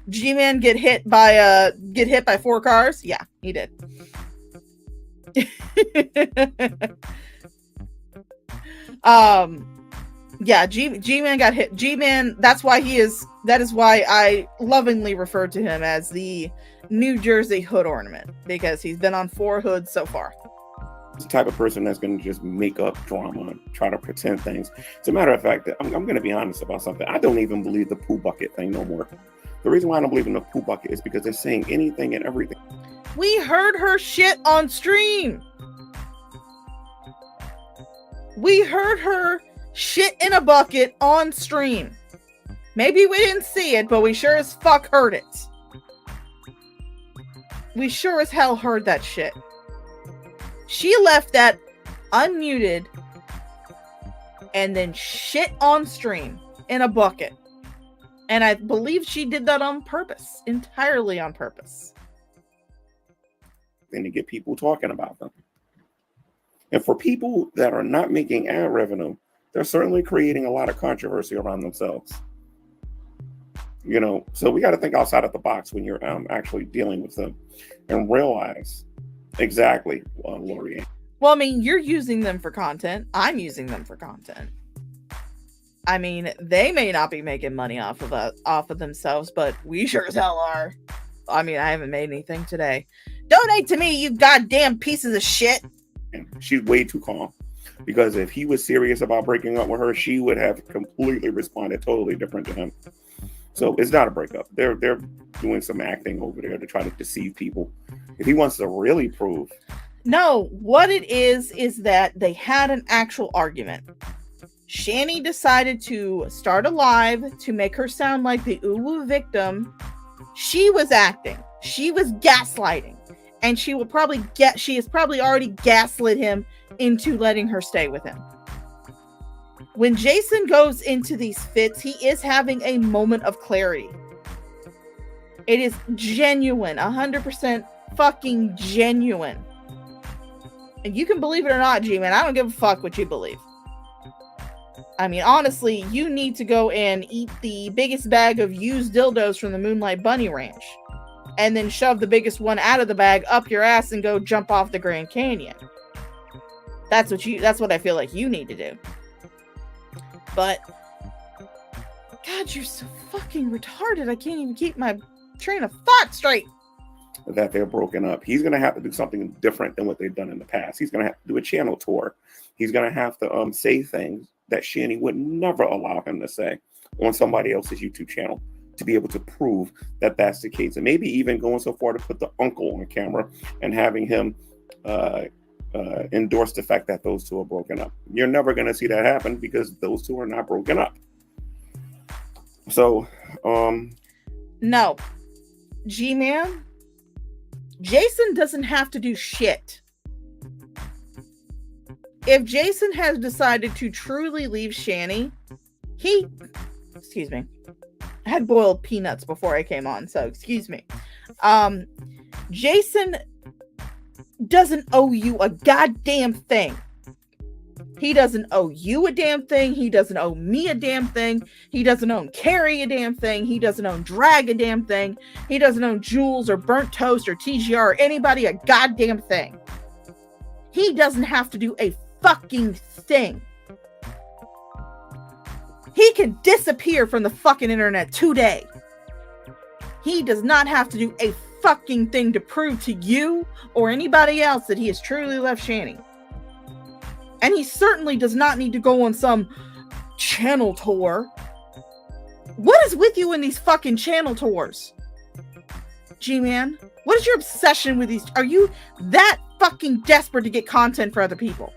G-Man get hit by 4 cars? Yeah, he did. Yeah, G-Man got hit. G-Man, that is why I lovingly refer to him as the New Jersey hood ornament, because he's been on 4 hoods so far. The type of person that's going to just make up drama and try to pretend things. As a matter of fact, I'm going to be honest about something. I don't even believe the poo bucket thing no more. The reason why I don't believe in the poo bucket is because they're saying anything and everything. We heard her shit on stream. We heard her shit in a bucket on stream. Maybe we didn't see it, but we sure as fuck heard it. We sure as hell heard that shit. She left that unmuted and then shit on stream in a bucket. And I believe she did that on purpose, entirely on purpose. And to get people talking about them. And for people that are not making ad revenue, they're certainly creating a lot of controversy around themselves. So we got to think outside of the box when you're actually dealing with them and realize exactly, Lori. Well, I mean, you're using them for content. I'm using them for content. I mean, they may not be making money off of themselves, but we sure as hell are. I mean, I haven't made anything today. Donate to me, you goddamn pieces of shit. She's way too calm. Because if he was serious about breaking up with her, she would have completely responded totally different to him. So it's not a breakup. They're doing some acting over there to try to deceive people. If he wants to really prove. No, what it is that they had an actual argument. Shani decided to start a live to make her sound like the uwu victim. She was acting. She was gaslighting. And she has probably already gaslit him into letting her stay with him. When Jason goes into these fits, he is having a moment of clarity. It is genuine, 100% fucking genuine. And you can believe it or not, G-Man. I don't give a fuck what you believe. I mean, honestly, you need to go and eat the biggest bag of used dildos from the Moonlight Bunny Ranch. And then shove the biggest one out of the bag up your ass and go jump off the Grand Canyon. That's what I feel like you need to do. But God, you're so fucking retarded. I can't even keep my train of thought straight. That they're broken up. He's going to have to do something different than what they've done in the past. He's going to have to do a channel tour. He's going to have to say things that Shani would never allow him to say on somebody else's YouTube channel to be able to prove that that's the case. And maybe even going so far to put the uncle on camera and having him endorse the fact that those two are broken up. You're never going to see that happen because those two are not broken up. So, no. G-Man, Jason doesn't have to do shit. If Jason has decided to truly leave Shani, he excuse me. I had boiled peanuts before I came on, so excuse me. Jason doesn't owe you a goddamn thing. He doesn't owe you a damn thing. He doesn't owe me a damn thing. He doesn't owe Carrie a damn thing. He doesn't owe Drag a damn thing. He doesn't owe Jules or Burnt Toast or TGR or anybody a goddamn thing. He doesn't have to do a fucking thing. He can disappear from the fucking internet today. He does not have to do a fucking thing to prove to you or anybody else that he has truly left Shanny. And he certainly does not need to go on some channel tour. What is with you in these fucking channel tours? G-Man, what is your obsession with these? Are you that fucking desperate to get content for other people?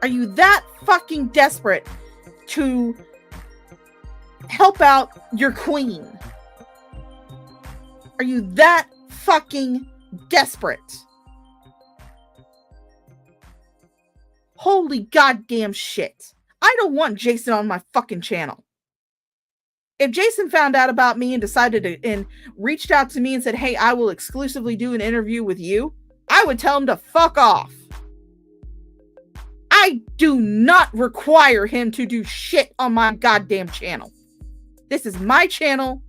Are you that fucking desperate to help out your queen? Are you that fucking desperate? Holy goddamn shit. I don't want Jason on my fucking channel. If Jason found out about me and decided to, and reached out to me and said, hey, I will exclusively do an interview with you, I would tell him to fuck off. I do not require him to do shit on my goddamn channel. This is my channel.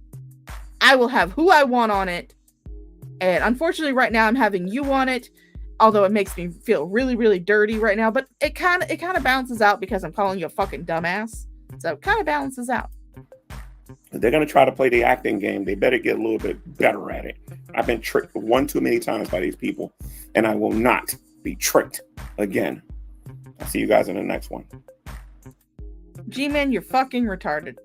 I will have who I want on it. And unfortunately right now I'm having you on it. Although it makes me feel really, really dirty right now, but it kind of balances out because I'm calling you a fucking dumbass. So it kind of balances out. If they're gonna try to play the acting game, they better get a little bit better at it. I've been tricked one too many times by these people, and I will not be tricked again. I'll see you guys in the next one. G-Man, you're fucking retarded.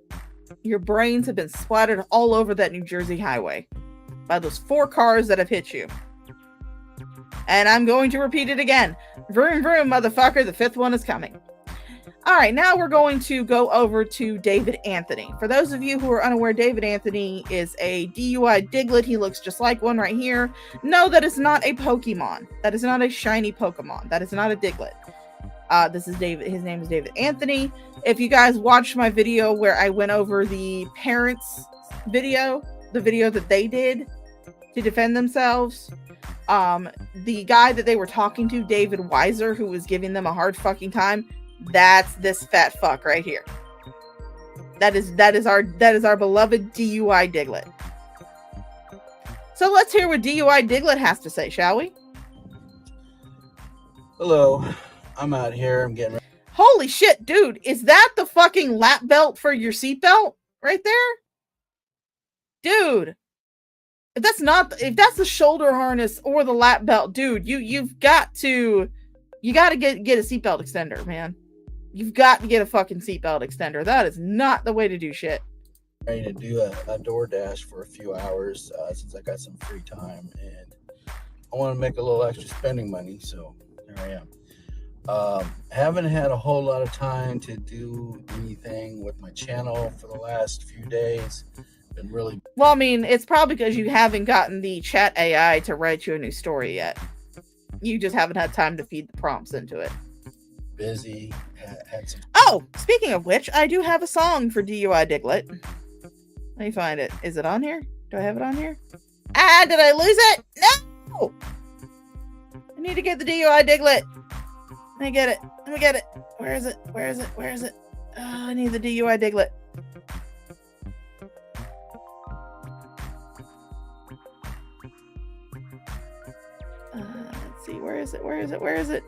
Your brains have been splattered all over that New Jersey highway by those 4 cars that have hit you. And I'm going to repeat it again. Vroom, vroom, motherfucker. The 5th one is coming. All right, now we're going to go over to David Anthony. For those of you who are unaware, David Anthony is a DUI Diglett. He looks just like one right here. No, that is not a Pokemon. That is not a shiny Pokemon. That is not a Diglett. This is David. His name is David Anthony. If you guys watched my video where I went over the parents' video, the video that they did to defend themselves, the guy that they were talking to, David Weiser, who was giving them a hard fucking time, that's this fat fuck right here. That is our beloved DUI Diglett. So let's hear what DUI Diglett has to say, shall we? Hello, I'm out here. I'm getting ready. Holy shit, dude! Is that the fucking lap belt for your seatbelt right there, dude? If that's the shoulder harness or the lap belt, dude, you've got to get a seatbelt extender, man. You've got to get a fucking seatbelt extender. That is not the way to do shit. Ready to do a DoorDash for a few hours since I got some free time, and I want to make a little extra spending money, so here I am. Haven't had a whole lot of time to do anything with my channel for the last few days. Been really well. I mean, it's probably because you haven't gotten the chat AI to write you a new story yet. You just haven't had time to feed the prompts into it. Busy. Had some. Oh, speaking of which, I do have a song for DUI Diglett. Let me find it. Is it on here? Do I have it on here? Ah, did I lose it? No! I need to get the DUI Diglett. Let me get it. Let me get it. Where is it? Where is it? Where is it? Oh, I need the DUI Diglett. Let's see. Where is it? Where is it? Where is it?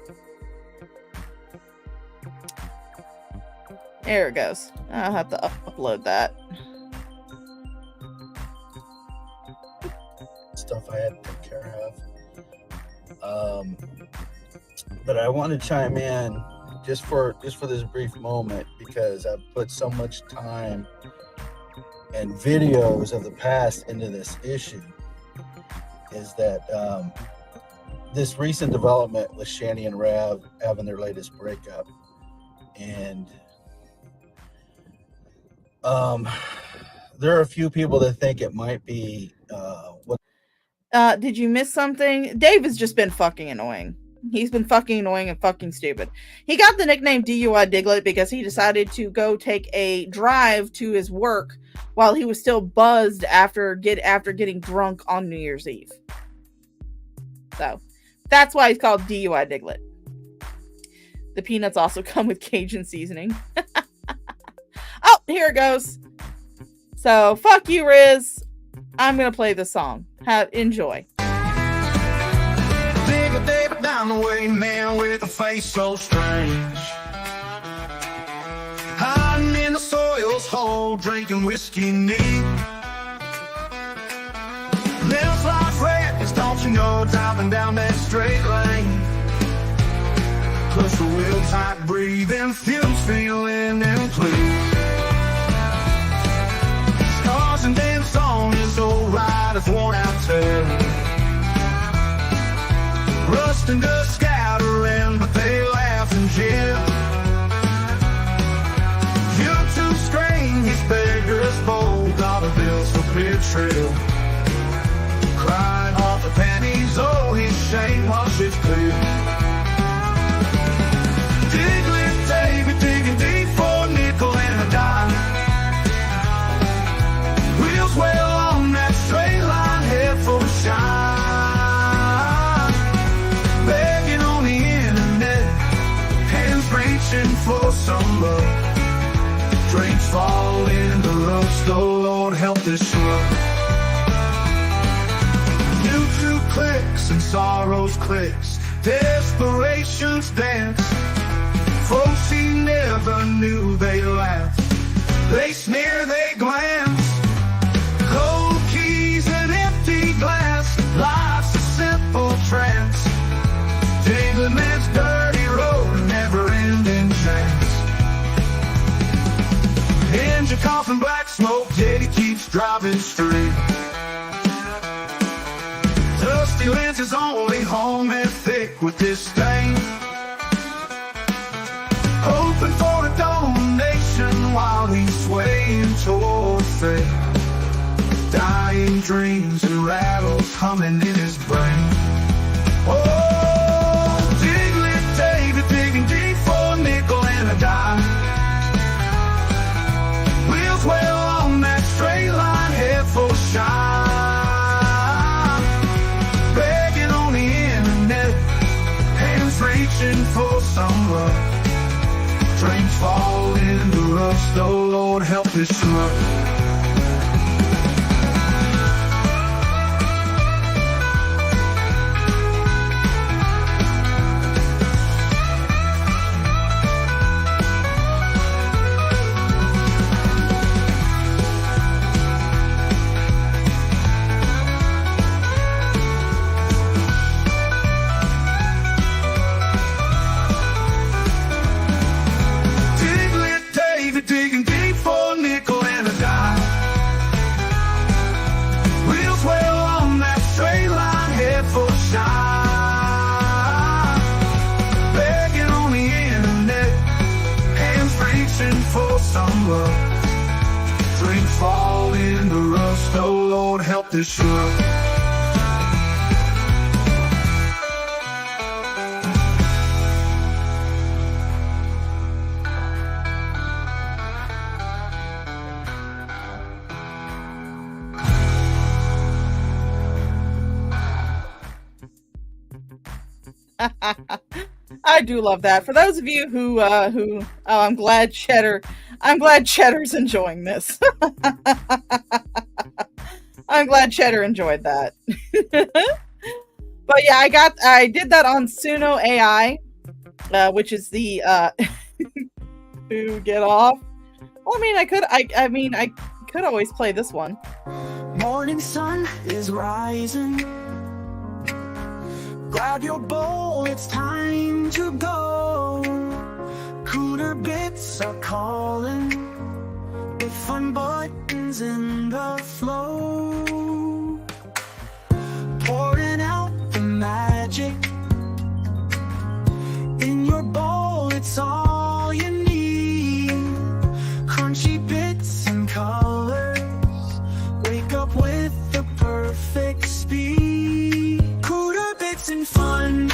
There it goes. I'll have to upload that. Stuff I had to take care of. But I want to chime in just for this brief moment because I've put so much time and videos of the past into this issue. Is that this recent development with Shanny and Rav having their latest breakup, and there are a few people that think it might be did you miss something? Dave has just been fucking annoying. He's been fucking annoying and fucking stupid. He got the nickname DUI Diglett because he decided to go take a drive to his work while he was still buzzed after getting drunk on New Year's Eve. So that's why he's called DUI Diglett. The peanuts also come with Cajun seasoning. Oh, here it goes. So fuck you, Riz. I'm gonna play the song. Enjoy. Dig a David down the way, man, with a face so strange. Hiding in the soil's hole, drinking whiskey neat. Lives life reckless, don't you know, driving down that straight lane. Push the wheel tight, breathing, fumes feeling and clean. Scars and dents on his old rider's worn out tail. Rust and dust scattering, but they laugh and jeer. You're too strange, he's beggars bold, dollar bills for clear trail. Crying off the pennies, oh, his shame washes clear. Diglett David digging deep for a nickel and a dime. Wheels well on that straight line, head full of shine. Begging on the internet, hands reaching for some love. Drinks fall into lust, oh Lord help this love. YouTube clicks and sorrows clicks, desperation's dance. Folks he never knew they laugh, they sneer, they glance. Cold keys and empty glass, life's a simple trance. Jingling man's dirty road, never-ending chance. Engine coughing black smoke, yet he keeps driving straight. Dusty lenses only home and thick with disdain. Hoping for a donation while he's swaying toward fate. Dying dreams and rattles humming in his brain. Oh, Diglett David digging deep for a nickel and a dime. Wheels well on that straight line, head full of shine. Begging on the internet, hands reaching for some love. Trains fall into rust, oh Lord help this love. Digging deep for a nickel and a dime. Wheels well on that straight line, head full of shine. Begging on the internet, hands reaching for some love. Drinks fall into rust, oh Lord help this love. I do love that. For those of you who I'm glad Cheddar's enjoying this. I'm glad Cheddar enjoyed that. But yeah, I did that on Suno AI, which is the to get off. Well, I could always play this one. Morning sun is rising. Grab your bowl, it's time to go. Cooler bits are calling, with fun buttons in the flow. Pouring out the magic in your bowl, it's all you need. Crunchy bits and colors, wake up with the perfect speed. Cooler bits and fun,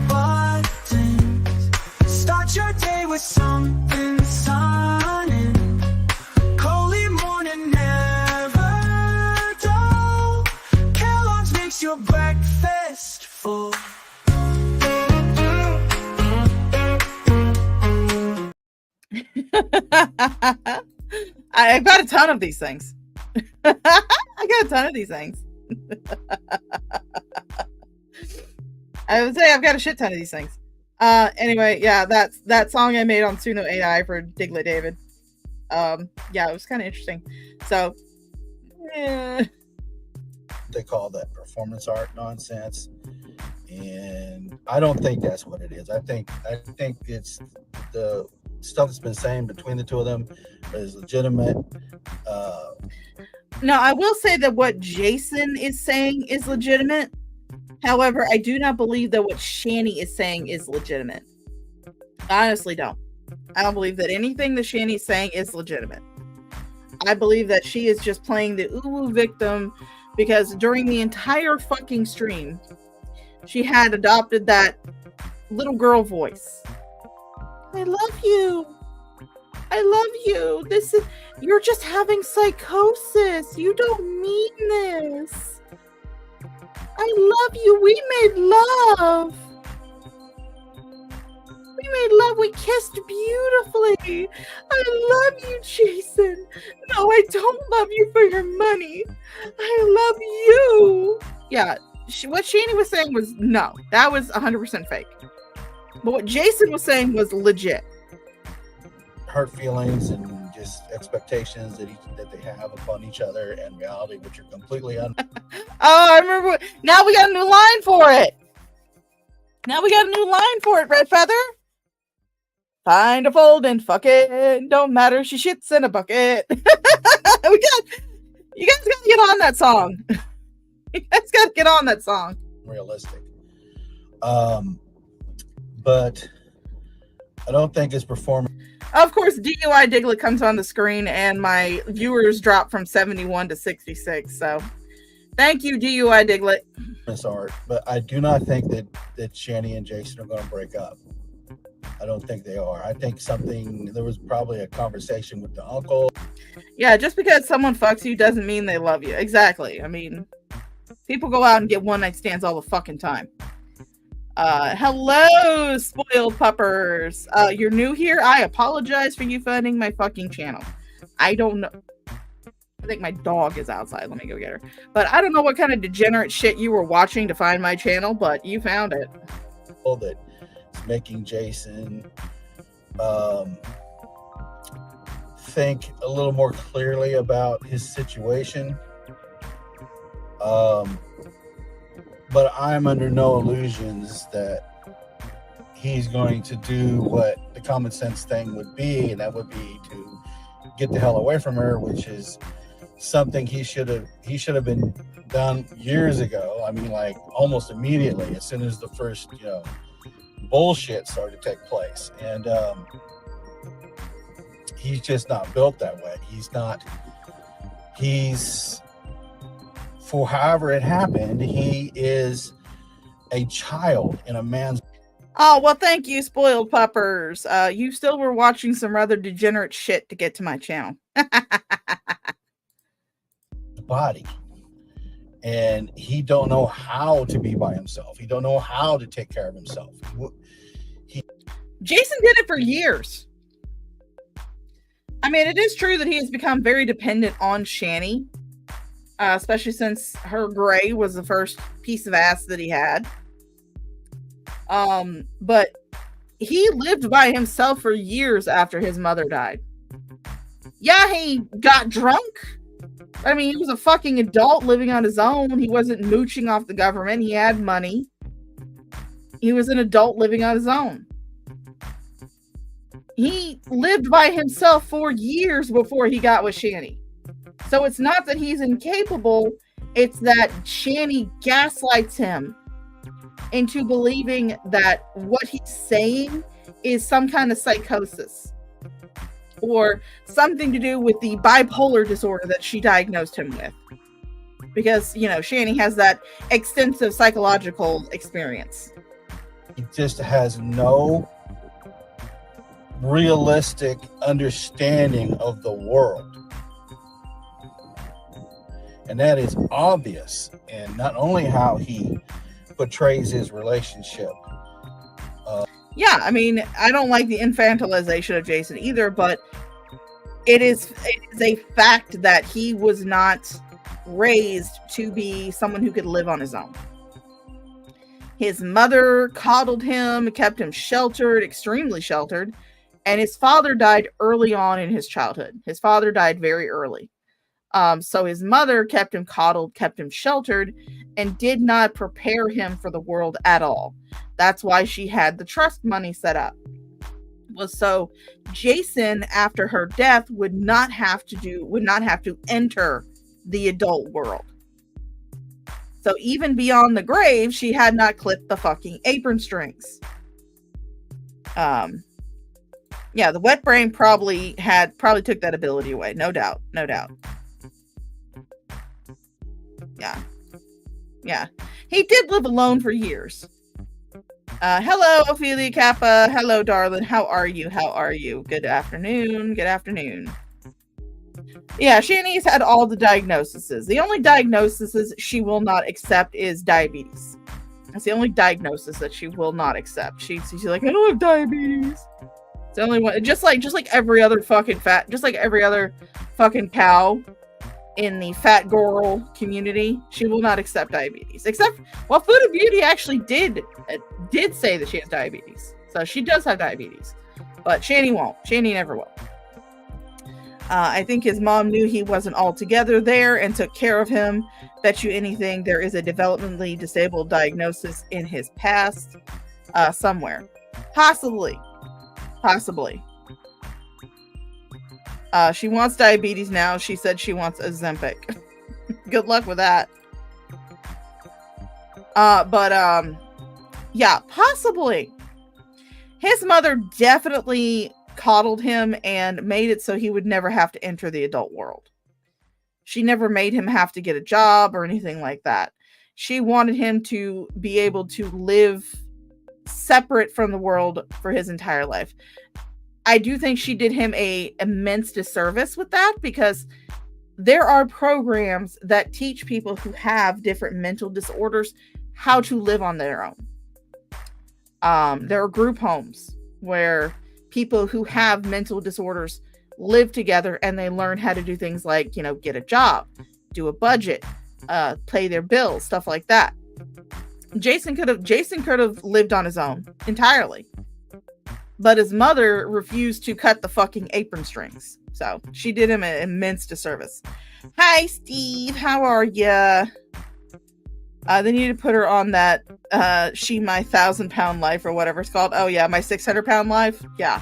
but I've got a ton of these things. I got a ton of these things. I would say I've got a shit ton of these things. Anyway, yeah, that's that song I made on Suno AI for Diglett David. Yeah, it was kind of interesting. So, they call that performance art nonsense, and I don't think that's what it is. I think it's the stuff that's been saying between the two of them is legitimate. Now, I will say that what Jason is saying is legitimate. However, I do not believe that what Shani is saying is legitimate. I honestly don't. I don't believe that anything that Shani is saying is legitimate. I believe that she is just playing the uwu victim because during the entire fucking stream, she had adopted that little girl voice. I love you. I love you. You're just having psychosis. You don't mean this. I love you. We made love. We made love. We kissed beautifully. I love you, Jason. No, I don't love you for your money. I love you. Yeah, what Shani was saying was no. That was 100% fake. But what Jason was saying was legit. Hurt feelings and just expectations that they have upon each other and reality, which are completely Oh, I remember. Now we got a new line for it. Red Feather. Find a fold and fuck it. Don't matter. She shits in a bucket. You guys gotta get on that song. You guys gotta get on that song. Realistic. But I don't think it's performing. Of course, DUI Diglett comes on the screen and my viewers drop from 71 to 66. So thank you, DUI Diglett. It's art, but I do not think that Shani and Jason are going to break up. I don't think they are. I think there was probably a conversation with the uncle. Yeah, just because someone fucks you doesn't mean they love you. Exactly. I mean, people go out and get one night stands all the fucking time. Hello, spoiled puppers. You're new here. I apologize for you finding my fucking channel. I don't know. I think my dog is outside. Let me go get her. But I don't know what kind of degenerate shit you were watching to find my channel, but you found it. That it's making Jason think a little more clearly about his situation. But I'm under no illusions that he's going to do what the common sense thing would be, and that would be to get the hell away from her, which is something he should have been done years ago. I mean, like almost immediately, as soon as the first bullshit started to take place. And he's just not built that way. For however it happened, he is a child in a man's. Oh, well, thank you, spoiled puppers. You still were watching some rather degenerate shit to get to my channel. Body. And he don't know how to be by himself. He don't know how to take care of himself. Jason did it for years. I mean, it is true that he has become very dependent on Shani. Especially since her gray was the first piece of ass that he had. But he lived by himself for years after his mother died. Yeah, he got drunk. I mean, he was a fucking adult living on his own. He wasn't mooching off the government. He had money. He was an adult living on his own. He lived by himself for years before he got with Shani. So it's not that he's incapable, it's that Shani gaslights him into believing that what he's saying is some kind of psychosis or something to do with the bipolar disorder that she diagnosed him with. Because, Shani has that extensive psychological experience. He just has no realistic understanding of the world. And that is obvious in not only how he portrays his relationship. Yeah, I mean, I don't like the infantilization of Jason either, but it is a fact that he was not raised to be someone who could live on his own. His mother coddled him, kept him sheltered, extremely sheltered, and his father died early on in his childhood. His father died very early. So his mother kept him coddled, kept him sheltered, and did not prepare him for the world at all. That's why she had the trust money set up. Was so Jason, after her death, would not have to enter the adult world. So even beyond the grave, she had not clipped the fucking apron strings. Yeah, the wet brain probably took that ability away. No doubt. Yeah. He did live alone for years. Hello, Ophelia Kappa. Hello, darling. How are you? Good afternoon. Yeah, Shani's had all the diagnoses. The only diagnoses she will not accept is diabetes. That's the only diagnosis that she will not accept. She's like, I don't have diabetes. It's the only one. Just like every other fucking cow in the fat girl community, she will not accept diabetes. Except, well, Food and Beauty actually did say that she has diabetes. So she does have diabetes. But Shani won't. Shani never will. I think his mom knew he wasn't altogether there and took care of him. Bet you anything there is a developmentally disabled diagnosis in his past somewhere. Possibly. She wants diabetes now. She said she wants Ozempic. Good luck with that. Yeah, possibly. His mother definitely coddled him and made it so he would never have to enter the adult world. She never made him have to get a job or anything like that. She wanted him to be able to live separate from the world for his entire life. I do think she did him an immense disservice with that, because there are programs that teach people who have different mental disorders how to live on their own. There are group homes where people who have mental disorders live together and they learn how to do things like, get a job, do a budget, pay their bills, stuff like that. Jason could have lived on his own entirely, but his mother refused to cut the fucking apron strings. So she did him an immense disservice. Hi, Steve. How are ya? They need to put her on that She My 1,000-pound life or whatever it's called. Oh yeah, My 600-pound life. Yeah.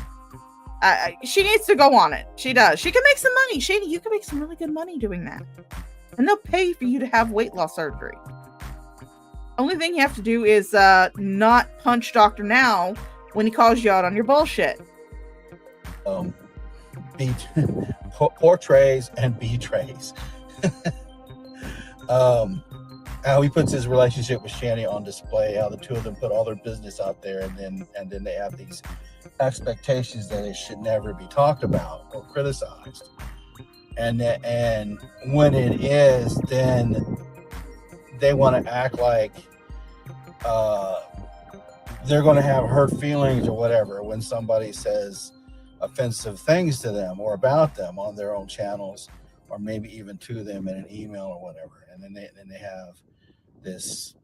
She needs to go on it. She does. She can make some money. Shady, you can make some really good money doing that. And they'll pay for you to have weight loss surgery. Only thing you have to do is not punch Dr. Now when he calls you out on your bullshit. Portrays and betrays. How he puts his relationship with Shani on display, how the two of them put all their business out there, and then they have these expectations that it should never be talked about or criticized. And when it is, then they want to act like they're going to have hurt feelings or whatever when somebody says offensive things to them or about them on their own channels, or maybe even to them in an email or whatever. And then they have this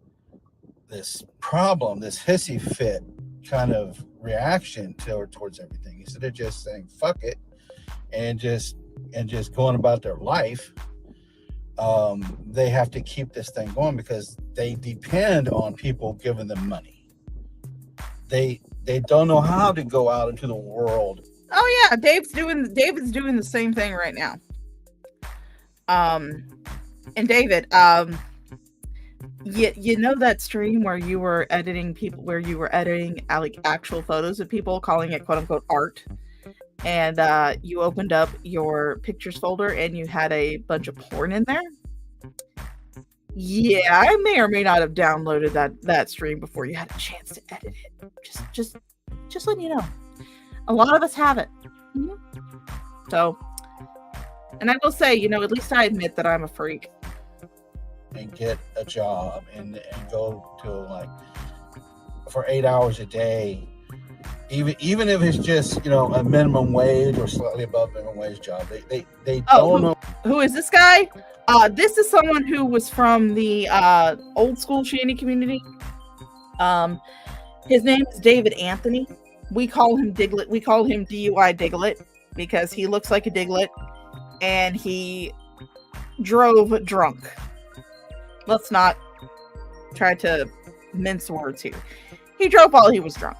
problem, this hissy fit kind of reaction towards everything. Instead of just saying fuck it and just going about their life, they have to keep this thing going because they depend on people giving them money. They don't know how to go out into the world. Oh yeah, David's doing the same thing right now. And David, you know that stream where you were editing like actual photos of people, calling it quote unquote art, and you opened up your pictures folder and you had a bunch of porn in there? Yeah, I may or may not have downloaded that stream before you had a chance to edit it. Just letting you know. A lot of us have it. Mm-hmm. So, and I will say, at least I admit that I'm a freak. And get a job and go to like for 8 hours a day even if it's just, you know, a minimum wage or slightly above minimum wage job, they don't know. Who is this guy? This is someone who was from the old school shanty community. His name is David Anthony. We call him Diglett. We call him DUI Diglett because he looks like a Diglett and he drove drunk. Let's not try to mince words here. He drove while he was drunk.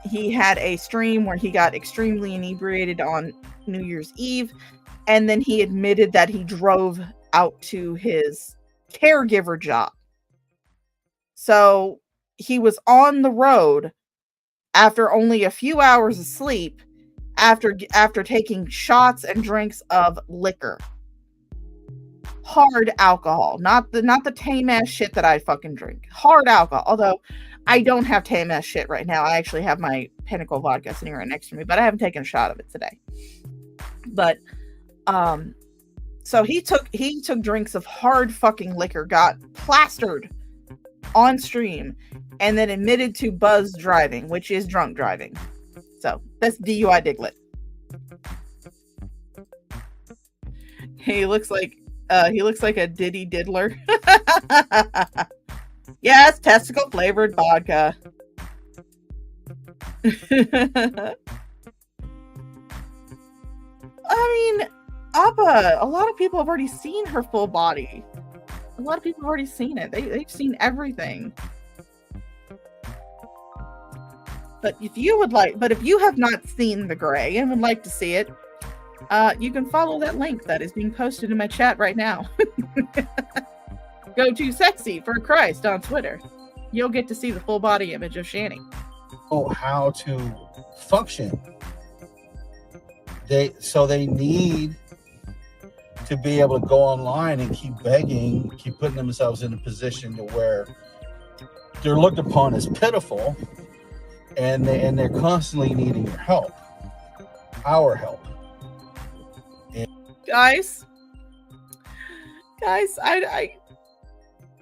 He had a stream where he got extremely inebriated on New Year's Eve, and then he admitted that he drove out to his caregiver job. So he was on the road after only a few hours of sleep, after taking shots and drinks of liquor. Hard alcohol, not the tame ass shit that I fucking drink. Hard alcohol. Although I don't have tame ass shit right now. I actually have my Pinnacle vodka sitting right next to me, but I haven't taken a shot of it today. But so he took drinks of hard fucking liquor, got plastered on stream, and then admitted to buzz driving, which is drunk driving. So that's DUI Diglett. He looks like a Diddy Diddler. Yes, testicle flavored vodka. I mean, Appa, a lot of people have already seen her full body. A lot of people have already seen it. They've seen everything. But if you have not seen the gray and would like to see it, you can follow that link that is being posted in my chat right now. Go to Sexy for Christ on Twitter. You'll get to see the full body image of Shanny. Oh, how to function. They need to be able to go online and keep begging, keep putting themselves in a position to where they're looked upon as pitiful, and they're constantly needing your help, our help. Guys,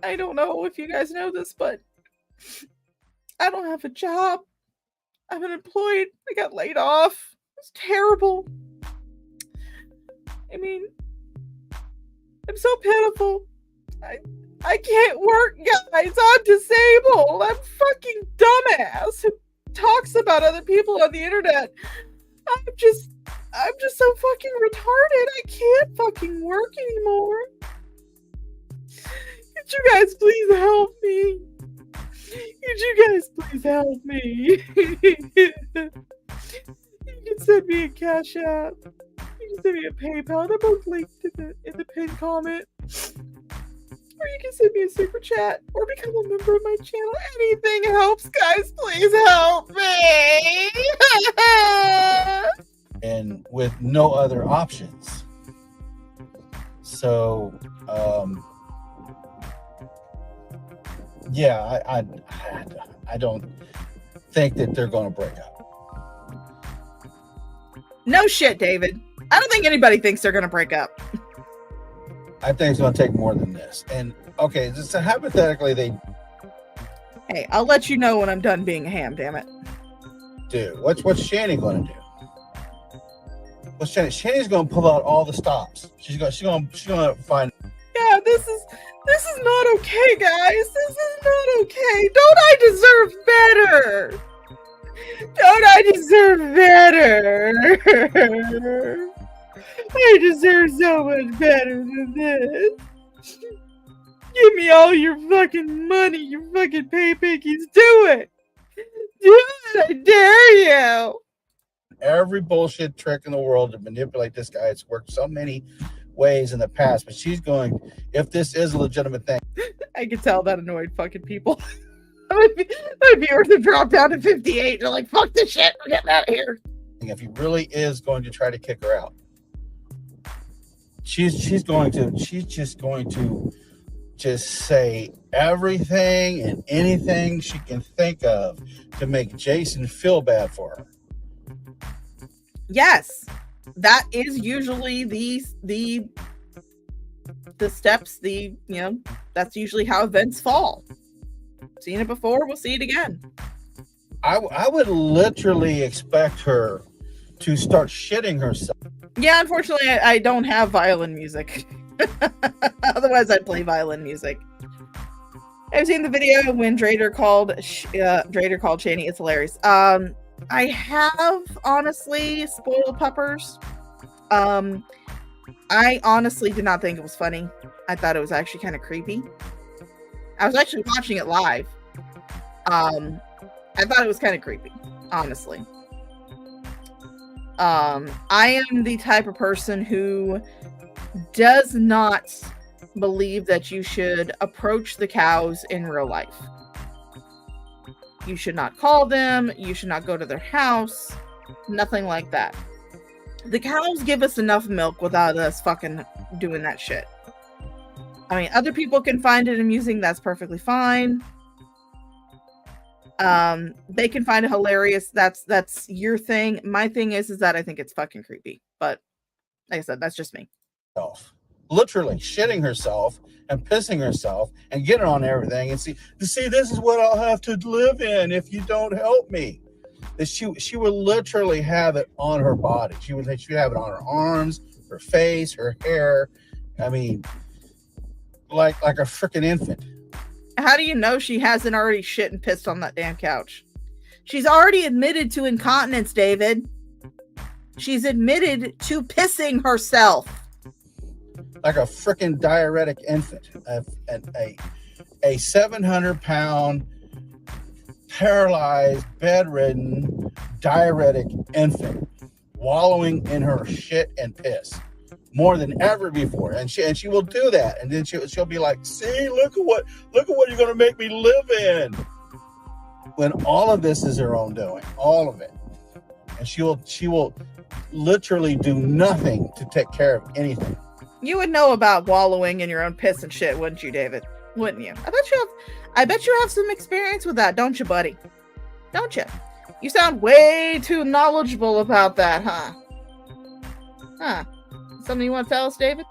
I don't know if you guys know this, but I don't have a job. I'm unemployed. I got laid off. It's terrible. I mean, I'm so pitiful. I can't work, guys. I'm disabled. I'm fucking dumbass who talks about other people on the internet. I'm just so fucking retarded. I can't fucking work anymore. Could you guys please help me? Could you guys please help me? You can send me a Cash App. You can send me a PayPal. They're both linked in the pinned comment. Or you can send me a super chat or become a member of my channel. Anything helps, guys. Please help me. And with no other options. So, yeah, I don't think that they're going to break up. No shit, David. I don't think anybody thinks they're going to break up. I think it's going to take more than this. And okay, so hypothetically, they. Hey, I'll let you know when I'm done being a ham. Damn it. Do what's Shanny going to do? What's Shanny? Shanny's going to pull out all the stops. She's going to find. Yeah, this is not okay, guys. This is not okay. Don't I deserve better? Don't I deserve better? I deserve so much better than this. Give me all your fucking money, you fucking pay pickies. Do it. Do it, I dare you. Every bullshit trick in the world to manipulate this guy. It's worked so many ways in the past, but she's going, if this is a legitimate thing. I can tell that annoyed fucking people. My viewers have dropped down to 58. They're like, fuck this shit. We're getting out of here. If he really is going to try to kick her out, she's just going to just say everything and anything she can think of to make Jason feel bad for her. Yes, that is usually the steps. That's usually how events fall. Seen it before, we'll see it again. I would literally expect her to start shitting herself. Yeah, unfortunately, I don't have violin music. Otherwise, I'd play violin music. I've seen the video when Drader called Shani. It's hilarious. I have honestly spoiled puppers. I honestly did not think it was funny. I thought it was actually kind of creepy. I was actually watching it live. I thought it was kind of creepy, honestly. I am the type of person who does not believe that you should approach the cows in real life. You should not call them. You should not go to their house. Nothing like that. The cows give us enough milk without us fucking doing that shit. I mean, other people can find it amusing. That's perfectly fine. They can find it hilarious. That's your thing. My thing is that I think it's fucking creepy. But like I said, that's just me. Literally shitting herself and pissing herself and getting on everything and see, this is what I'll have to live in if you don't help me. She would literally have it on her body. She would have it on her arms, her face, her hair. I mean, like a freaking infant. How do you know she hasn't already shit and pissed on that damn couch? She's already admitted to incontinence, David. She's admitted to pissing herself. Like a freaking diuretic infant. A 700-pound, paralyzed, bedridden, diuretic infant wallowing in her shit and piss more than ever before, and she will do that, and then she'll be like, "See, look at what you're gonna make me live in." When all of this is her own doing, all of it, and she will literally do nothing to take care of anything. You would know about wallowing in your own piss and shit, wouldn't you, David? Wouldn't you? I bet you have some experience with that, don't you, buddy? Don't you? You sound way too knowledgeable about that, huh? Huh? Something you want to tell us, David?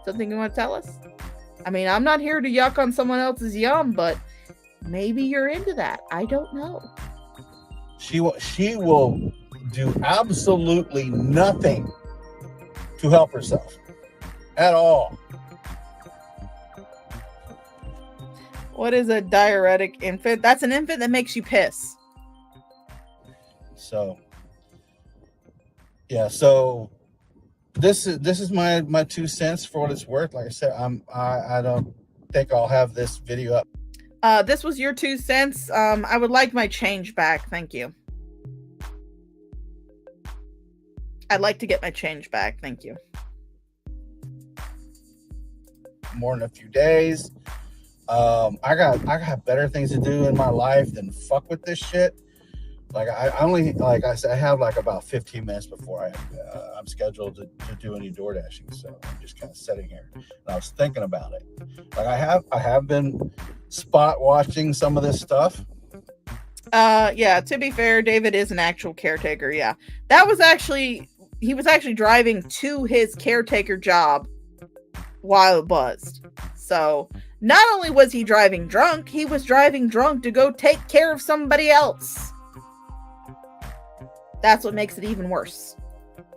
Something you want to tell us? I mean, I'm not here to yuck on someone else's yum, but maybe you're into that. I don't know. She will do absolutely nothing to help herself at all. What is a diuretic infant? That's an infant that makes you piss. So, yeah. So this is my 2 cents for what it's worth. Like I said, I don't think I'll have this video up. This was your 2 cents. I would like my change back. Thank you. I'd like to get my change back. Thank you. More than a few days. I got better things to do in my life than fuck with this shit. Like I only, like I said, I have like about 15 minutes before I'm scheduled to do any door dashing. So I'm just kind of sitting here, and I was thinking about it. Like I have been spot watching some of this stuff. Yeah. To be fair, David is an actual caretaker. Yeah, he was actually driving to his caretaker job while it buzzed. So not only was he driving drunk, he was driving drunk to go take care of somebody else. That's what makes it even worse.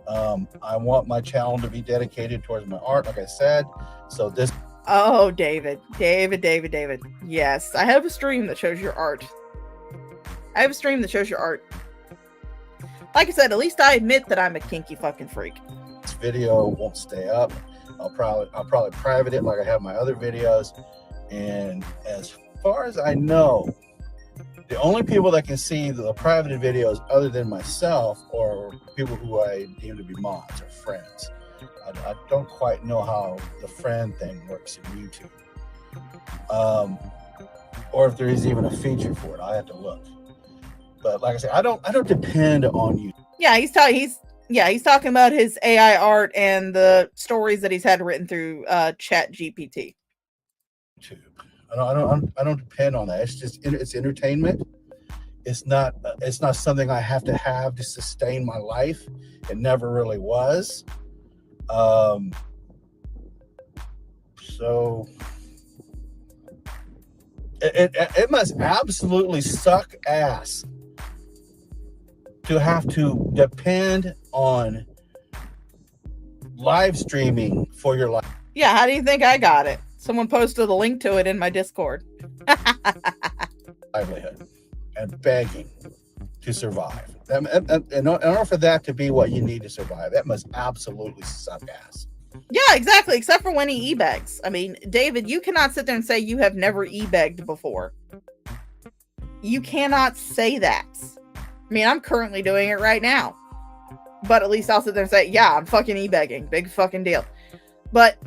I want my channel to be dedicated towards my art, like I said. So this. Oh, David. Yes, I have a stream that shows your art. Like I said, at least I admit that I'm a kinky fucking freak. This video won't stay up. I'll probably private it like I have my other videos. And as far as I know, the only people that can see the private videos other than myself are people who I deem to be mods or friends. I don't quite know how the friend thing works in YouTube. Or if there is even a feature for it. I have to look. But like I said, I don't depend on you. Yeah, he's talking about his AI art and the stories that he's had written through Chat GPT. I don't depend on that. It's just it's entertainment. It's not something I have to sustain my life. It never really was. So it must absolutely suck ass to have to depend on live streaming for your life. Yeah, how do you think I got it? Someone posted a link to it in my Discord. Livelihood and begging to survive. In order for that to be what you need to survive, that must absolutely suck ass. Yeah, exactly. Except for when he e-begs. I mean, David, you cannot sit there and say you have never e-begged before. You cannot say that. I mean, I'm currently doing it right now. But at least I'll sit there and say, yeah, I'm fucking e-begging. Big fucking deal. But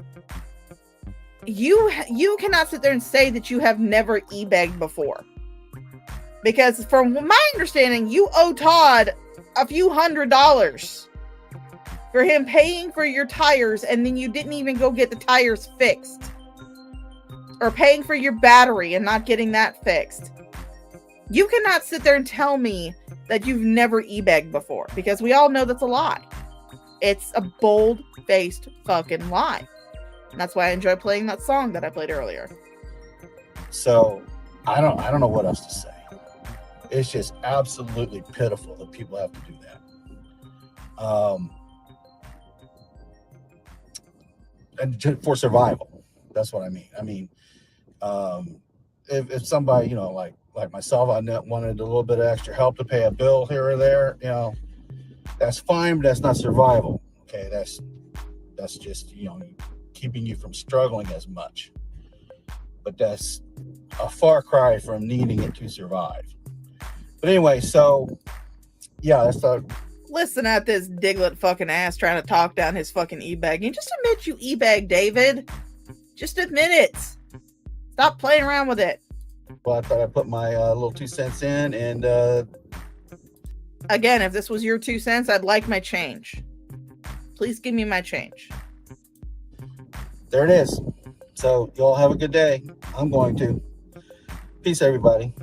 you cannot sit there and say that you have never e-begged before. Because from my understanding, you owe Todd a few $100 for him paying for your tires, and then you didn't even go get the tires fixed. Or paying for your battery and not getting that fixed. You cannot sit there and tell me that you've never e-begged before, because we all know that's a lie. It's a bold-faced fucking lie. And that's why I enjoy playing that song that I played earlier. So I don't know what else to say. It's just absolutely pitiful that people have to do that. And for survival, that's what I mean. I mean, if somebody, you know, like myself, I wanted a little bit of extra help to pay a bill here or there, you know, that's fine, but that's not survival. Okay, that's just, you know, keeping you from struggling as much. But that's a far cry from needing it to survive. But anyway, so yeah, that's the. Listen at this Diglett fucking ass trying to talk down his fucking e-begging. Just admit you e-bag, David. Just admit it. Stop playing around with it. Well, I thought I'd put my little 2 cents in, and again, if this was your 2 cents, I'd like my change. Please give me my change. There it is. So y'all have a good day. I'm going to. Peace, everybody.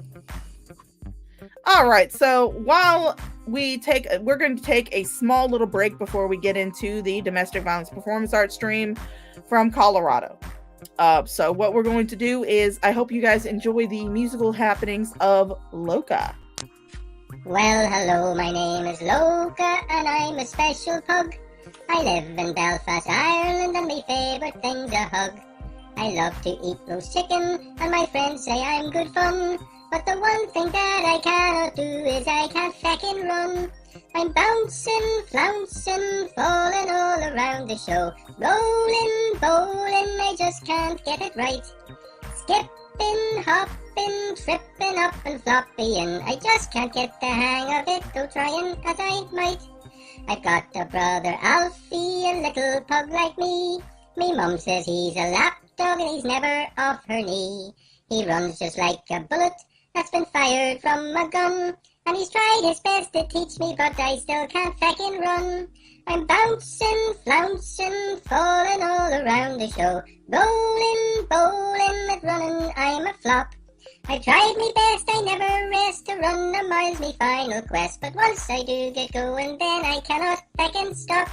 All right. So while we're going to take a small little break before we get into the domestic violence performance art stream from Colorado. So what we're going to do is, I hope you guys enjoy the musical happenings of Loca. Well, hello, my name is Loca, and I'm a special pug. I live in Belfast, Ireland, and my favourite thing's a hug. I love to eat roast chicken, and my friends say I'm good fun. But the one thing that I cannot do is I can't feckin' run. I'm bouncing, flouncing, falling all around the show. Rolling, bowling, I just can't get it right. Skipping, hopping, tripping up and flopping. I just can't get the hang of it, though trying as I might. I've got a brother Alfie, a little pug like me. Me mum says he's a lapdog and he's never off her knee. He runs just like a bullet that's been fired from a gun. And he's tried his best to teach me, but I still can't feckin' run. I'm bouncing, flouncing, falling all around the show. Rolling, bowling, at running, I'm a flop. I've tried me best, I never rest to run a mile's me final quest. But once I do get going, then I cannot feckin' stop.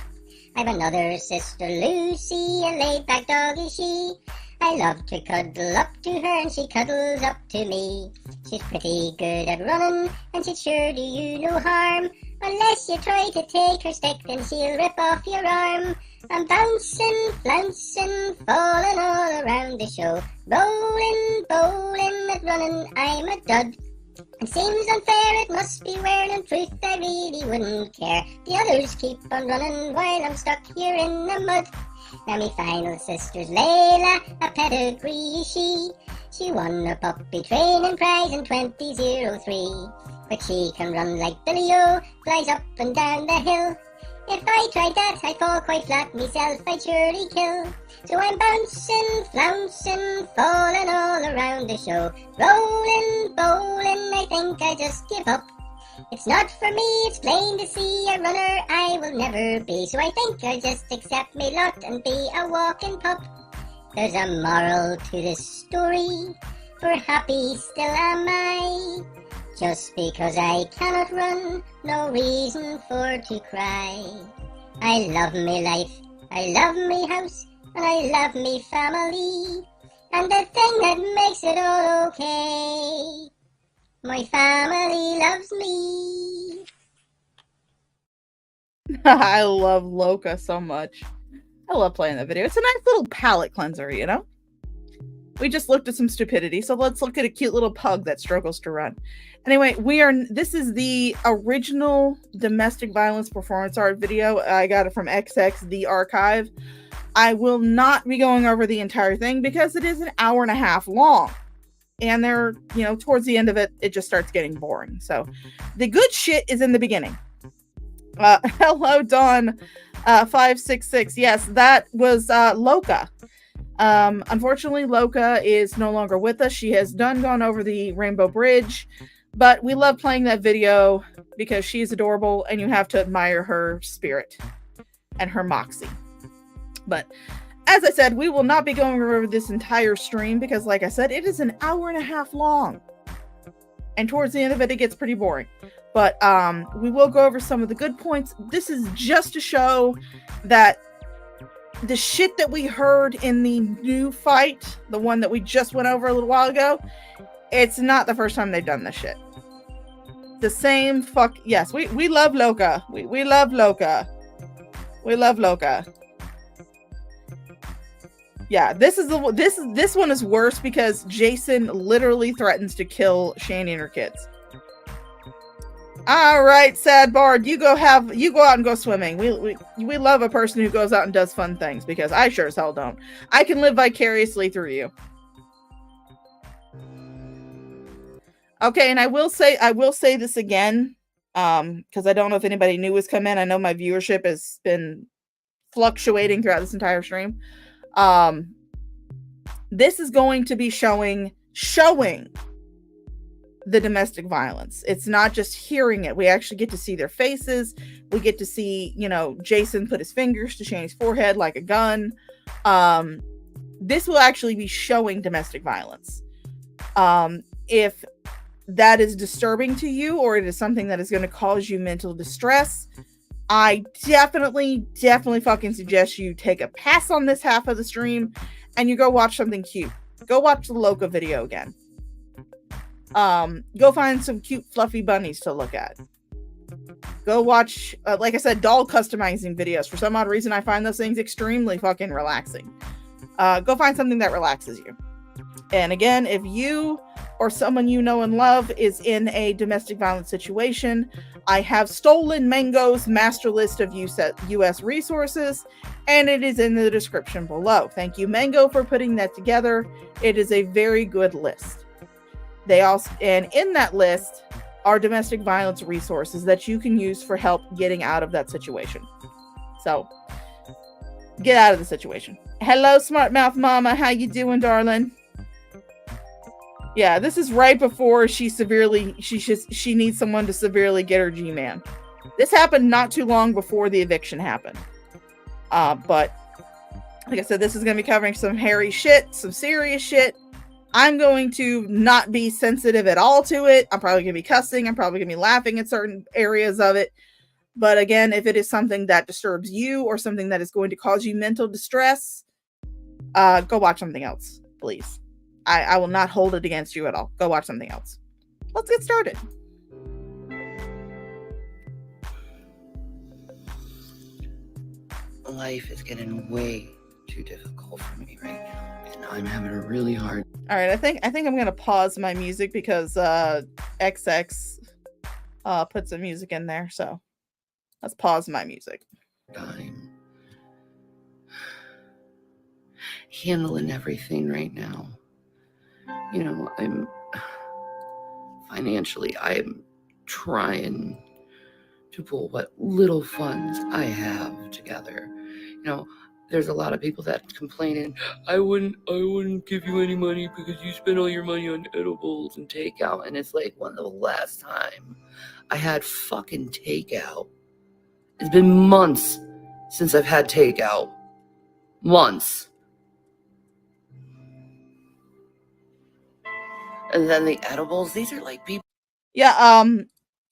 I've another sister, Lucy, a laid-back dog is she. I love to cuddle up to her and she cuddles up to me. She's pretty good at running and she'd sure do you no harm. Unless you try to take her stick, then she'll rip off your arm. I'm bouncing, flouncing, falling all around the show. Rolling, bowling, at running, I'm a dud. It seems unfair, it must be where in truth I really wouldn't care. The others keep on running while I'm stuck here in the mud. Now me final sister's Layla, a pedigree is she. She won a puppy training prize in 2003. But she can run like Billy-O, flies up and down the hill. If I tried that, I'd fall quite flat myself, I'd surely kill. So I'm bouncing, flouncing, falling all around the show. Rolling, bowling, I think I just give up. It's not for me, it's plain to see, a runner I will never be. So I think I'll just accept me lot and be a walking pup. There's a moral to this story, for happy still am I. Just because I cannot run, no reason for to cry. I love me life, I love me house, and I love me family. And the thing that makes it all okay, my family loves me. I love Loka so much. I love playing that video. It's a nice little palate cleanser, you know? We just looked at some stupidity, so let's look at a cute little pug that struggles to run. Anyway, this is the original domestic violence performance art video. I got it from XX, the archive. I will not be going over the entire thing because it is an hour and a half long. And they're, you know, towards the end of it, it just starts getting boring. So the good shit is in the beginning. Hello, Dawn 566. Yes, that was Loka. Unfortunately, Loka is no longer with us. She has gone over the Rainbow Bridge, but we love playing that video because she's adorable and you have to admire her spirit and her moxie. But as I said, we will not be going over this entire stream because, like I said, it is an hour and a half long. And towards the end of it, it gets pretty boring. But we will go over some of the good points. This is just to show that the shit that we heard in the new fight, the one that we just went over a little while ago, it's not the first time they've done this shit. The same yes, we love Loka. We love Loka. We love Loka. Yeah, this one is worse because Jason literally threatens to kill Shani and her kids. All right, Sad Bard, you go out and go swimming. We love a person who goes out and does fun things because I sure as hell don't. I can live vicariously through you. Okay, and I will say this again, because I don't know if anybody new has come in. I know my viewership has been fluctuating throughout this entire stream. This is going to be showing the domestic violence. It's not just hearing it. We actually get to see their faces. We get to see, you know, Jason put his fingers to Shani's forehead like a gun. This will actually be showing domestic violence. If that is disturbing to you or it is something that is going to cause you mental distress, I definitely fucking suggest you take a pass on this half of the stream and you go watch something cute. Go watch the Loka video again. Go find some cute fluffy bunnies to look at. Go watch, like I said, doll customizing videos. For some odd reason, I find those things extremely fucking relaxing. Go find something that relaxes you. And again, if you or someone you know and love is in a domestic violence situation, I have stolen Mango's master list of US resources, and it is in the description below. Thank you, Mango, for putting that together. It is a very good list. And in that list are domestic violence resources that you can use for help getting out of that situation. So, get out of the situation. Hello, Smart Mouth Mama. How you doing, darling? Yeah, this is right before she needs someone to severely get her G-man. This happened not too long before the eviction happened. But like I said, this is going to be covering some hairy shit, some serious shit. I'm going to not be sensitive at all to it. I'm probably going to be cussing. I'm probably going to be laughing at certain areas of it. But again, if it is something that disturbs you or something that is going to cause you mental distress, go watch something else, please. I will not hold it against you at all. Go watch something else. Let's get started. Life is getting way too difficult for me right now, and I'm having a really hard. All right, I think I'm gonna pause my music because XX put some music in there, so let's pause my music. Time handling everything right now. You know, I'm trying to pull what little funds I have together. You know, there's a lot of people that complaining, I wouldn't give you any money because you spend all your money on edibles and takeout. And it's like, when the last time I had fucking takeout? It's been months since I've had takeout. Months. And then the edibles, these are like people. Yeah,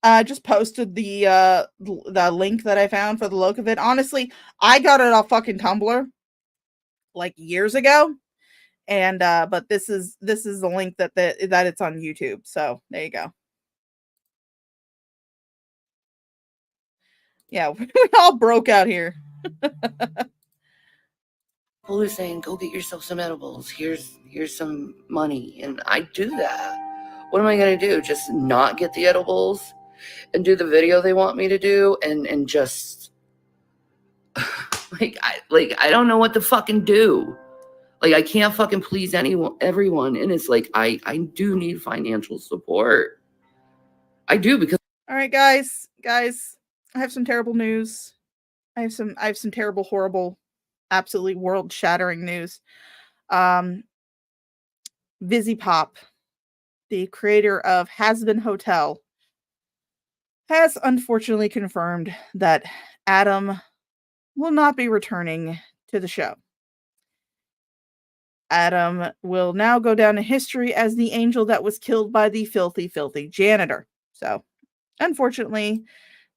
I just posted the link that I found for the Loka vid. Honestly, I got it off fucking Tumblr like years ago. And but this is the link that it's on YouTube. So there you go. Yeah, we all broke out here. People are saying, go get yourself some edibles. Here's some money. And I do that. What am I going to do? Just not get the edibles and do the video they want me to do and just I don't know what to fucking do. Like, I can't fucking please everyone. And it's like, I do need financial support. I do, because all right, guys, I have some terrible news. I have some terrible, horrible, absolutely world-shattering news. Vizzy Pop, the creator of Has Been Hotel, has unfortunately confirmed that Adam will not be returning to the show. Adam will now go down in history as the angel that was killed by the filthy, filthy janitor. So, unfortunately,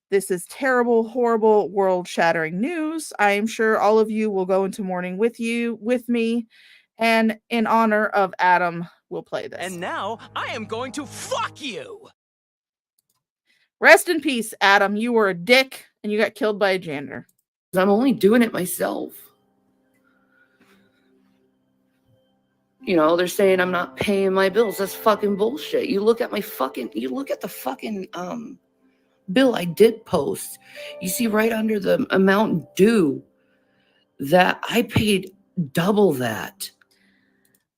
this is terrible, horrible, world-shattering news. I am sure all of you will go into mourning with me, and in honor of Adam, we'll play this. And now, I am going to fuck you! Rest in peace, Adam. You were a dick, and you got killed by a janitor. I'm only doing it myself. You know, they're saying I'm not paying my bills. That's fucking bullshit. You look at the fucking bill I did post. You see right under the amount due that I paid double that.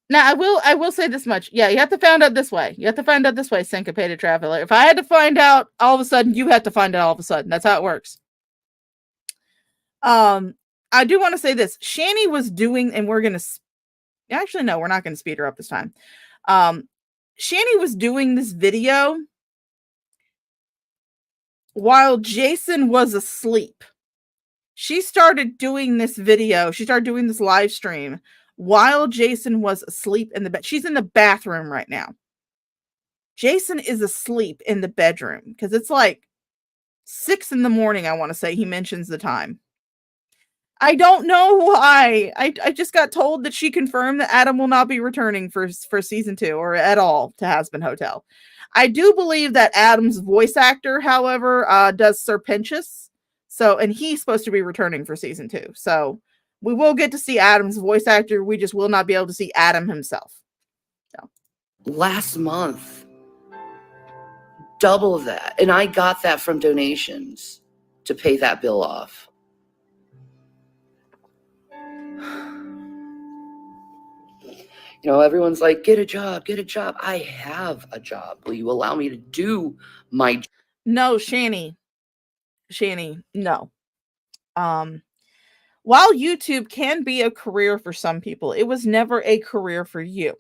Now, I will say this much. Yeah, you have to find out this way. Syncopated traveler. If I had to find out all of a sudden, you have to find out all of a sudden. That's how it works. I do want to say this. Shani was doing, and we're going to... Actually, no, we're not going to speed her up this time. Shani was doing this video while Jason was asleep. She started doing this video. She started doing this live stream while Jason was asleep in the bed. She's in the bathroom right now. Jason is asleep in the bedroom because it's like 6 a.m. I want to say. He mentions the time. I don't know why. I just got told that she confirmed that Adam will not be returning for season 2 or at all to Has Been Hotel. I do believe that Adam's voice actor, however, does Serpentious. So, and he's supposed to be returning for season 2. So we will get to see Adam's voice actor. We just will not be able to see Adam himself. So. Last month, double that. And I got that from donations to pay that bill off. You know, everyone's like, get a job. I have a job. Will you allow me to do my job? No, Shani, no. While YouTube can be a career for some people, it was never a career for you.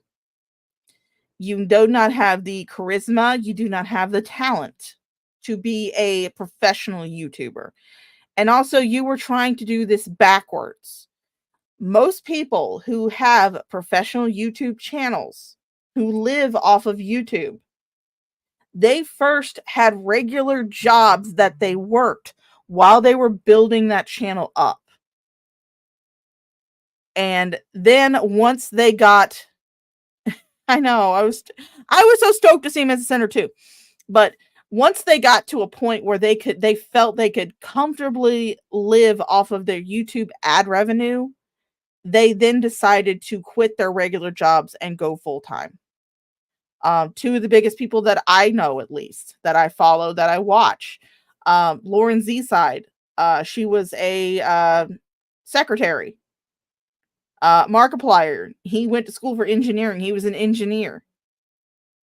You do not have the charisma. You do not have the talent to be a professional YouTuber. And also, you were trying to do this backwards. Most people who have professional YouTube channels, who live off of YouTube, they first had regular jobs that they worked while they were building that channel up. And then once they got, I know, I was so stoked to see him as a center too. But once they got to a point where they felt they could comfortably live off of their YouTube ad revenue, they then decided to quit their regular jobs and go full-time. 2 of the biggest people that I know, at least, that I follow, that I watch, Lauren Z-Side, she was a secretary. Markiplier, he went to school for engineering. He was an engineer.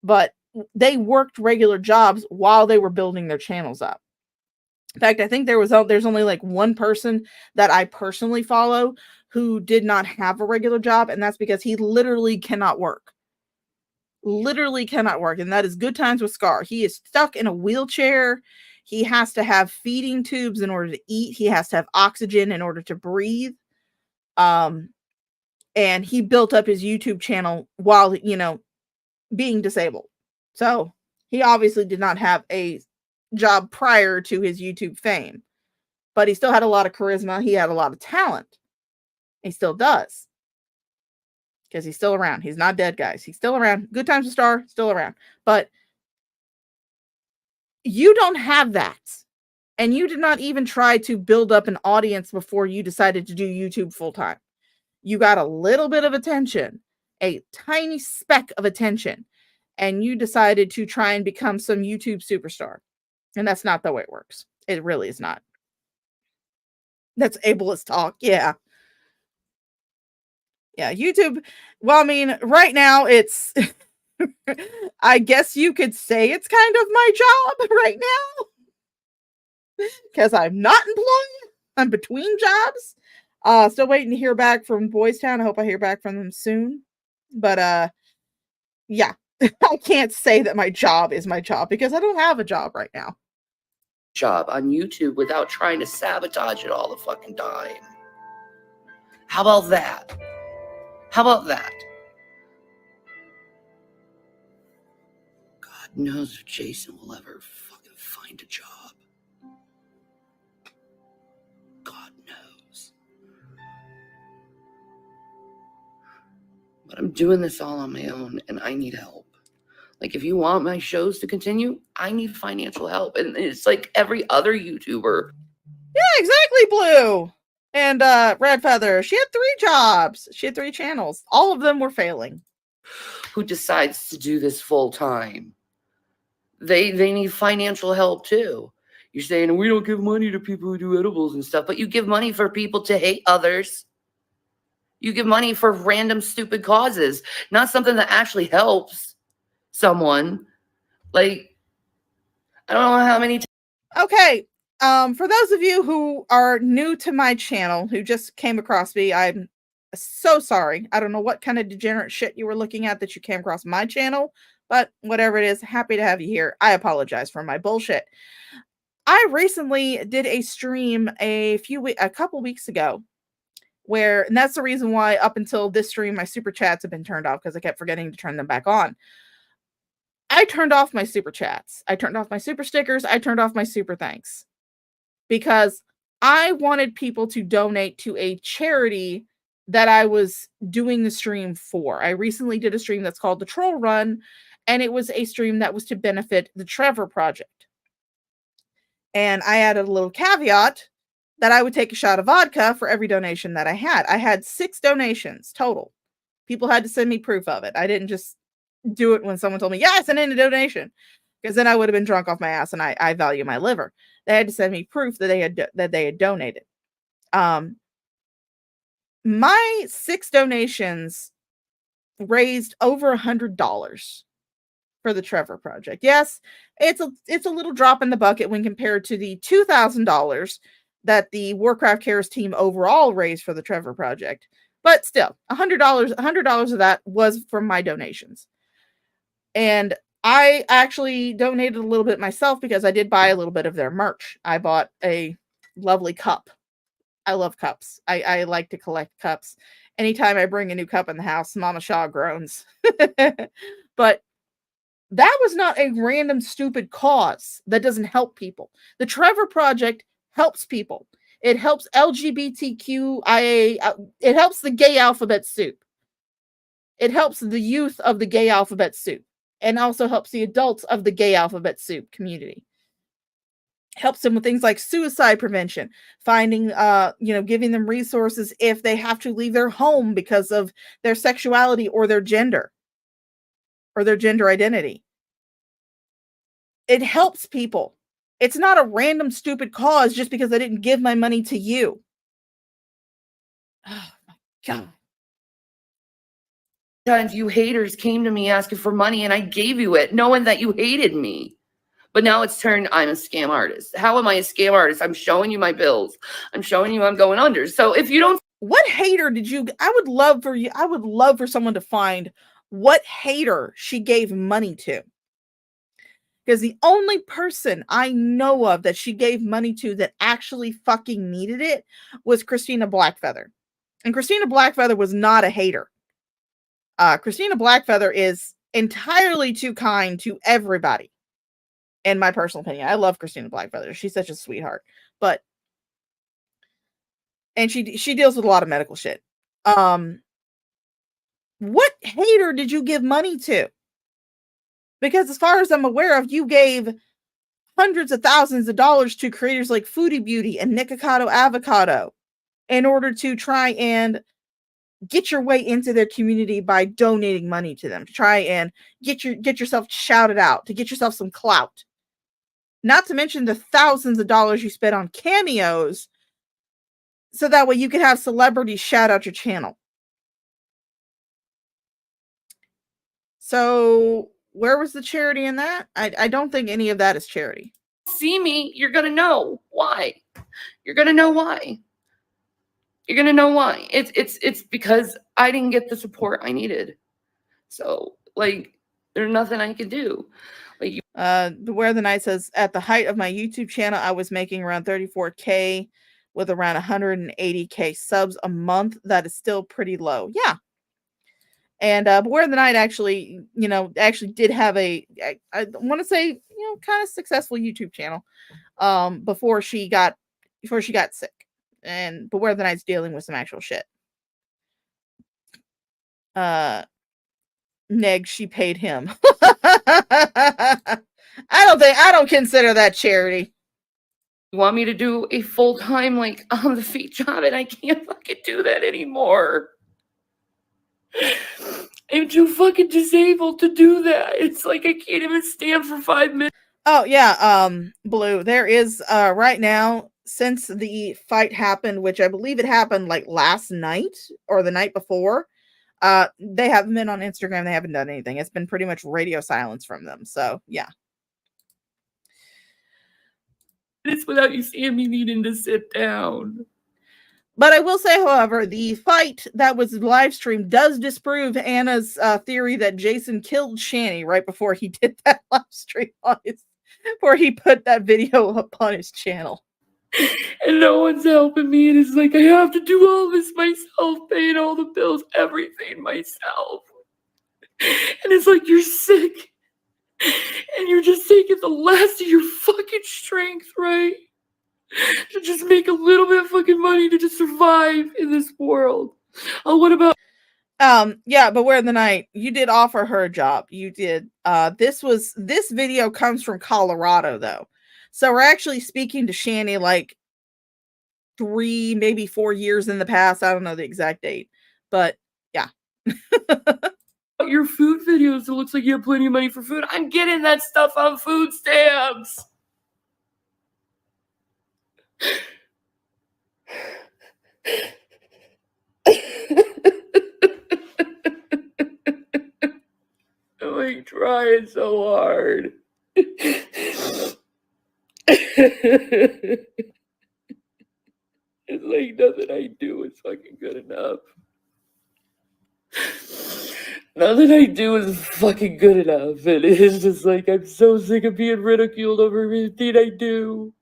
But they worked regular jobs while they were building their channels up. In fact, I think there's only like one person that I personally follow who did not have a regular job, and that's because he literally cannot work. Literally cannot work, and that is Good Times with Scar. He is stuck in a wheelchair. He has to have feeding tubes in order to eat. He has to have oxygen in order to breathe. And he built up his YouTube channel while, being disabled. So he obviously did not have a job prior to his YouTube fame, but he still had a lot of charisma. He had a lot of talent. He still does. Because he's still around. He's not dead, guys. He's still around. Good Times with Star, still around. But you don't have that. And you did not even try to build up an audience before you decided to do YouTube full time. You got a little bit of attention, a tiny speck of attention, and you decided to try and become some YouTube superstar. And that's not the way it works. It really is not. That's ableist talk. Yeah. Yeah, YouTube. Well, I mean, right now it's, I guess you could say it's kind of my job right now. Because I'm not employed. I'm between jobs. Still waiting to hear back from Boys Town. I hope I hear back from them soon. But yeah, I can't say that my job is my job because I don't have a job right now. Job on YouTube without trying to sabotage it all the fucking time. How about that? How about that? God knows if Jason will ever fucking find a job. God knows. But I'm doing this all on my own and I need help. Like, if you want my shows to continue, I need financial help. And it's like every other YouTuber. Yeah, exactly, Blue. And Red Feather, she had 3 jobs. She had 3 channels. All of them were failing. Who decides to do this full time? They need financial help too. You're saying we don't give money to people who do edibles and stuff, but you give money for people to hate others. You give money for random stupid causes, not something that actually helps someone. Like, I don't know how many Okay. For those of you who are new to my channel, who just came across me, I'm so sorry. I don't know what kind of degenerate shit you were looking at that you came across my channel, but whatever it is, happy to have you here. I apologize for my bullshit. I recently did a stream a couple weeks ago where, and that's the reason why up until this stream, my super chats have been turned off because I kept forgetting to turn them back on. I turned off my super chats. I turned off my super stickers. I turned off my super thanks because I wanted people to donate to a charity that I was doing the stream for. I recently did a stream that's called The Troll Run, and it was a stream that was to benefit the Trevor Project. And I added a little caveat that I would take a shot of vodka for every donation that I had. I had 6 donations total. People had to send me proof of it. I didn't just do it when someone told me, yeah, I sent in a donation, because then I would have been drunk off my ass, and I value my liver. They had to send me proof that they had donated. My 6 donations raised over $100 for the Trevor Project. Yes, it's a little drop in the bucket when compared to the $2,000 that the Warcraft Cares team overall raised for the Trevor Project. But still, $100 of that was from my donations. And I actually donated a little bit myself because I did buy a little bit of their merch. I bought a lovely cup. I love cups. I like to collect cups. Anytime I bring a new cup in the house, Mama Shaw groans. But that was not a random stupid cause that doesn't help people. The Trevor Project helps people. It helps LGBTQIA. It helps the gay alphabet soup. It helps the youth of the gay alphabet soup, and also helps the adults of the gay alphabet soup community. Helps them with things like suicide prevention, finding, giving them resources if they have to leave their home because of their sexuality or their gender identity. It helps people. It's not a random stupid cause just because I didn't give my money to you. Oh my God. Times you haters came to me asking for money and I gave you it, knowing that you hated me. But now it's turned, I'm a scam artist. How am I a scam artist? I'm showing you my bills. I'm showing you I'm going under. So if you don't... What hater did you... I would love for someone to find what hater she gave money to. Because the only person I know of that she gave money to that actually fucking needed it was Christina Blackfeather. And Christina Blackfeather was not a hater. Christina Blackfeather is entirely too kind to everybody. In my personal opinion, I love Christina Blackfeather. She's such a sweetheart. And she deals with a lot of medical shit. What hater did you give money to? Because as far as I'm aware of, you gave hundreds of thousands of dollars to creators like Foodie Beauty and Nikocado Avocado in order to try and get your way into their community by donating money to them, to try and get yourself shouted out, to get yourself some clout. Not to mention the thousands of dollars you spent on cameos, so that way you could have celebrities shout out your channel. So where was the charity in that? I don't think any of that is charity. See me, you're gonna know why. You're gonna know why. You're gonna know why. It's because I didn't get the support I needed. So like, there's nothing I can do. Like, Beware the Night says, at the height of my YouTube channel, I was making around 34K with around 180K subs a month. That is still pretty low. Yeah. And Beware the Night actually did have I want to say, kind of successful YouTube channel before she got sick. And Beware the Night's dealing with some actual shit. Neg, she paid him. I don't consider that charity. you want me to do a full-time like on the feet job, and I can't fucking do that anymore. I'm too fucking disabled to do that. It's like I can't even stand for 5 minutes. Oh yeah, Blue. There is right now, since the fight happened, which I believe it happened like last night or the night before. They haven't been on Instagram. They haven't done anything. It's been pretty much radio silence from them. So yeah. It's without you seeing me needing to sit down. But I will say, however, the fight that was live streamed does disprove Anna's theory that Jason killed Shani right before he did that live stream before he put that video up on his channel. And no one's helping me, and it's like I have to do all this myself, paying all the bills, everything myself. And it's like you're sick, and you're just taking the last of your fucking strength, right? To just make a little bit of fucking money to just survive in this world. Oh, what about? Yeah, Beware the Night, you did offer her a job. You did. This video comes from Colorado though. So we're actually speaking to Shani like 3, maybe 4 years in the past. I don't know the exact date, but yeah. Your food videos, it looks like you have plenty of money for food. I'm getting that stuff on food stamps. I'm like trying so hard. It's like nothing I do is fucking good enough. Nothing I do is fucking good enough. And it's just like I'm so sick of being ridiculed over everything I do.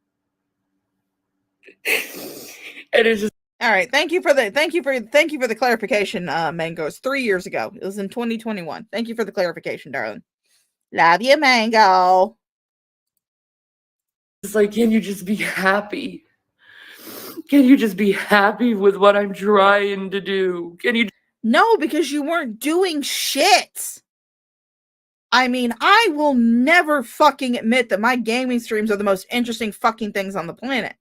And it's just all right. Thank you for the clarification, Mango. It's 3 years ago. It was in 2021. Thank you for the clarification, darling. Love you, Mango. It's like, can you just be happy? Can you just be happy with what I'm trying to do? Can you? No, because you weren't doing shit. I mean, I will never fucking admit that my gaming streams are the most interesting fucking things on the planet.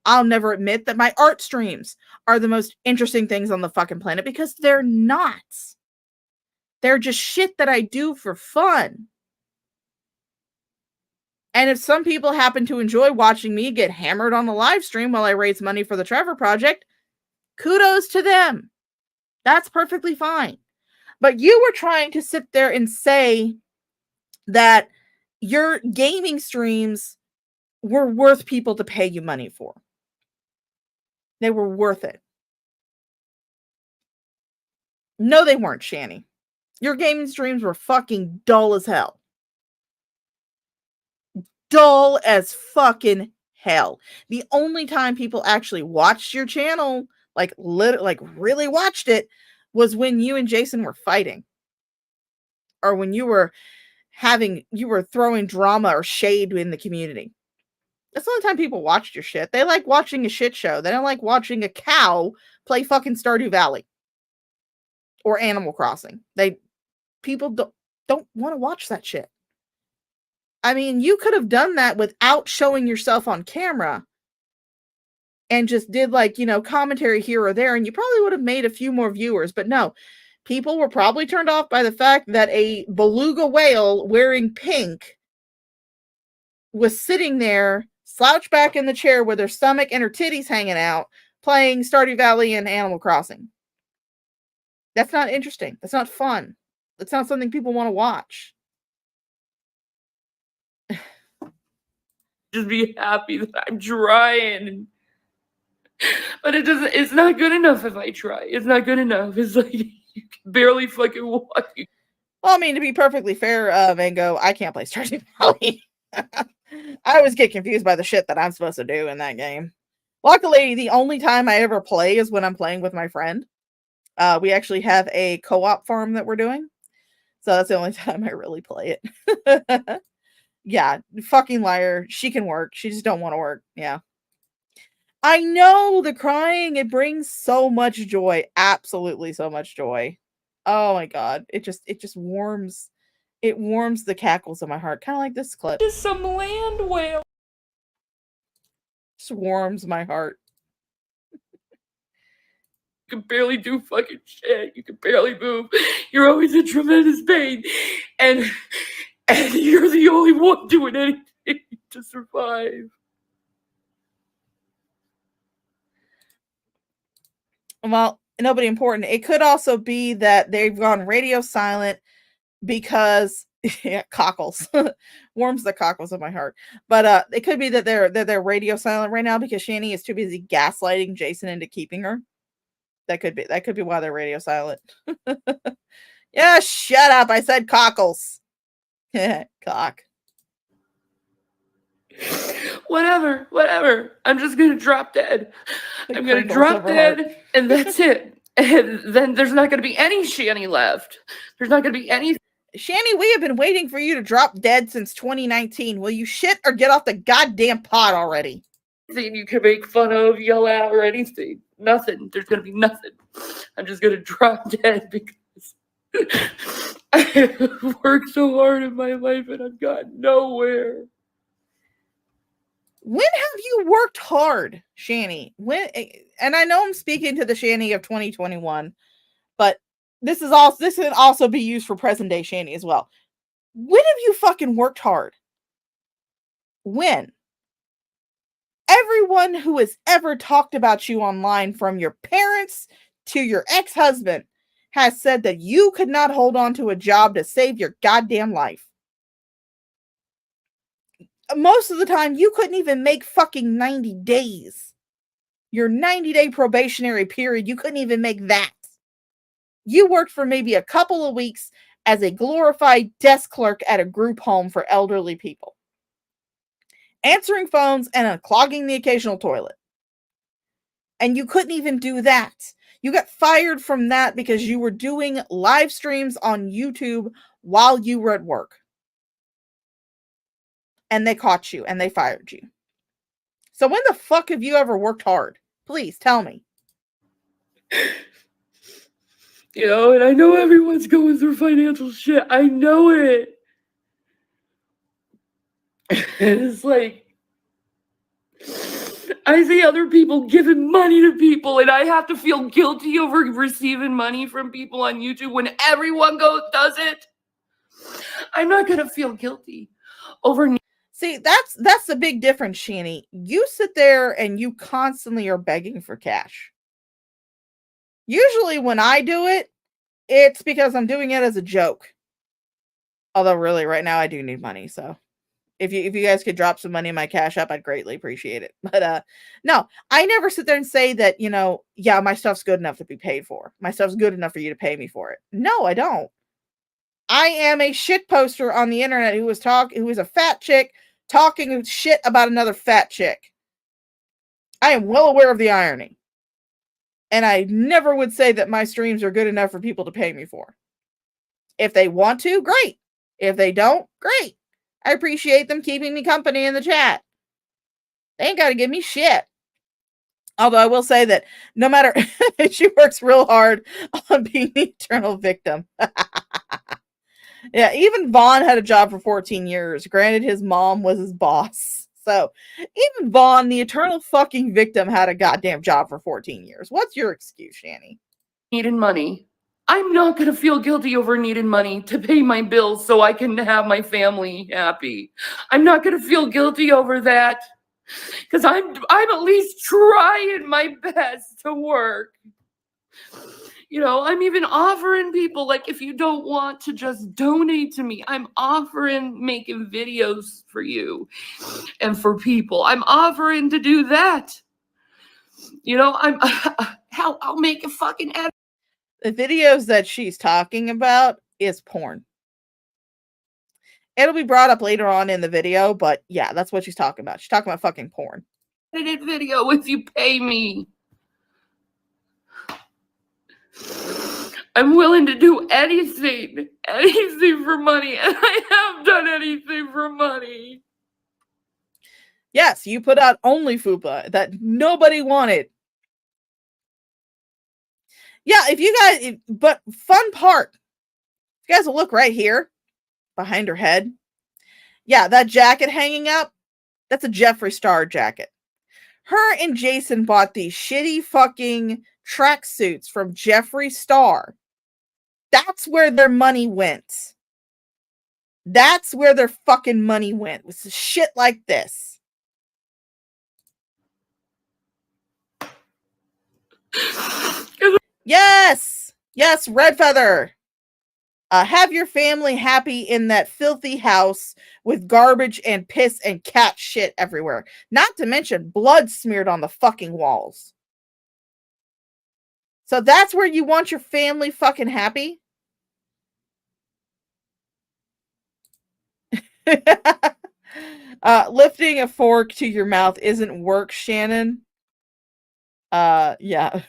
I'll never admit that my art streams are the most interesting things on the fucking planet, because they're not. They're just shit that I do for fun. And if some people happen to enjoy watching me get hammered on a live stream while I raise money for the Trevor Project, kudos to them. That's perfectly fine. But you were trying to sit there and say that your gaming streams were worth people to pay you money for. They were worth it. No, they weren't, Shani. Your gaming streams were fucking dull as hell. Dull as fucking hell. The only time people actually watched your channel, like really watched it, was when you and Jason were fighting. Or when you were throwing drama or shade in the community. That's the only time people watched your shit. They like watching a shit show. They don't like watching a cow play fucking Stardew Valley or Animal Crossing. People don't want to watch that shit. I mean, you could have done that without showing yourself on camera and just did like, commentary here or there, and you probably would have made a few more viewers. But no, people were probably turned off by the fact that a beluga whale wearing pink was sitting there, slouched back in the chair with her stomach and her titties hanging out, playing Stardew Valley and Animal Crossing. That's not interesting. That's not fun. That's not something people want to watch. Just be happy that I'm trying. But it's not good enough if I try. It's not good enough. It's like you can barely fucking walk. Well, I mean, to be perfectly fair, Mango, I can't play Stardew Valley. I always get confused by the shit that I'm supposed to do in that game. Luckily, the only time I ever play is when I'm playing with my friend. We actually have a co-op farm that we're doing. So that's the only time I really play it. Yeah, fucking liar. She can work. She just don't want to work. Yeah. I know the crying, it brings so much joy. Absolutely so much joy. Oh my god. It just warms. It warms the cackles of my heart. Kind of like this clip. Just some land whale. Just warms my heart. You can barely do fucking shit. You can barely move. You're always in tremendous pain. And you're the only one doing anything to survive. Well, nobody important. It could also be that they've gone radio silent because cockles warms the cockles of my heart. But it could be that they're radio silent right now because Shani is too busy gaslighting Jason into keeping her. That could be why they're radio silent. Yeah, shut up. I said cockles. Cock. Whatever. I'm just gonna drop dead. I'm gonna drop dead, and that's it. And then there's not gonna be any Shani left. There's not gonna be any. Shani, we have been waiting for you to drop dead since 2019. Will you shit or get off the goddamn pot already? Anything you can make fun of, yell at, or anything. Nothing. There's gonna be nothing. I'm just gonna drop dead because I have worked so hard in my life and I've gotten nowhere. When have you worked hard, Shani? And I know I'm speaking to the Shani of 2021, but this can also be used for present day Shani as well. When have you fucking worked hard? When? Everyone who has ever talked about you online, from your parents to your ex-husband, has said that you could not hold on to a job to save your goddamn life. Most of the time, you couldn't even make fucking 90 days. Your 90-day probationary period, you couldn't even make that. You worked for maybe a couple of weeks as a glorified desk clerk at a group home for elderly people, answering phones and unclogging the occasional toilet. And you couldn't even do that. You got fired from that because you were doing live streams on YouTube while you were at work. And they caught you and they fired you. So when the fuck have you ever worked hard? Please tell me. And I know everyone's going through financial shit. I know it. And it's like, I see other people giving money to people, and I have to feel guilty over receiving money from people on YouTube when everyone does it. I'm not gonna feel guilty over. See, that's the big difference, Shani. You sit there and you constantly are begging for cash. Usually when I do it, it's because I'm doing it as a joke. Although really right now I do need money, so if you guys could drop some money in my Cash App, I'd greatly appreciate it. But no, I never sit there and say that, yeah, my stuff's good enough to be paid for. My stuff's good enough for you to pay me for it. No, I don't. I am a shit poster on the internet who is a fat chick talking shit about another fat chick. I am well aware of the irony. And I never would say that my streams are good enough for people to pay me for. If they want to, great. If they don't, great. I appreciate them keeping me company in the chat. They ain't got to give me shit. Although I will say that no matter, she works real hard on being the eternal victim. Yeah, even Vaughn had a job for 14 years. Granted, his mom was his boss. So even Vaughn, the eternal fucking victim, had a goddamn job for 14 years. What's your excuse, Shani? Needing money. I'm not going to feel guilty over needing money to pay my bills so I can have my family happy. I'm not going to feel guilty over that because I'm at least trying my best to work. You know, I'm even offering people, like, if you don't want to just donate to me, I'm offering making videos for you and for people. I'm offering to do that. You know, hell, I'll make a fucking ad. The videos that she's talking about is porn. It'll be brought up later on in the video, but yeah, that's what she's talking about. She's talking about fucking porn. Edited video if you pay me. I'm willing to do anything for money, and I have done anything for money. Yes, you put out only fupa that nobody wanted. Yeah, if you guys, but fun part, you guys will look right here behind her head. Yeah, that jacket hanging up, that's a Jeffree Star jacket. Her and Jason bought these shitty fucking tracksuits from Jeffree Star. That's where their money went. That's where their fucking money went. With shit like this. Yes! Yes, Red Feather! Have your family happy in that filthy house with garbage and piss and cat shit everywhere. Not to mention blood smeared on the fucking walls. So that's where you want your family fucking happy? Lifting a fork to your mouth isn't work, Shannon. Yeah.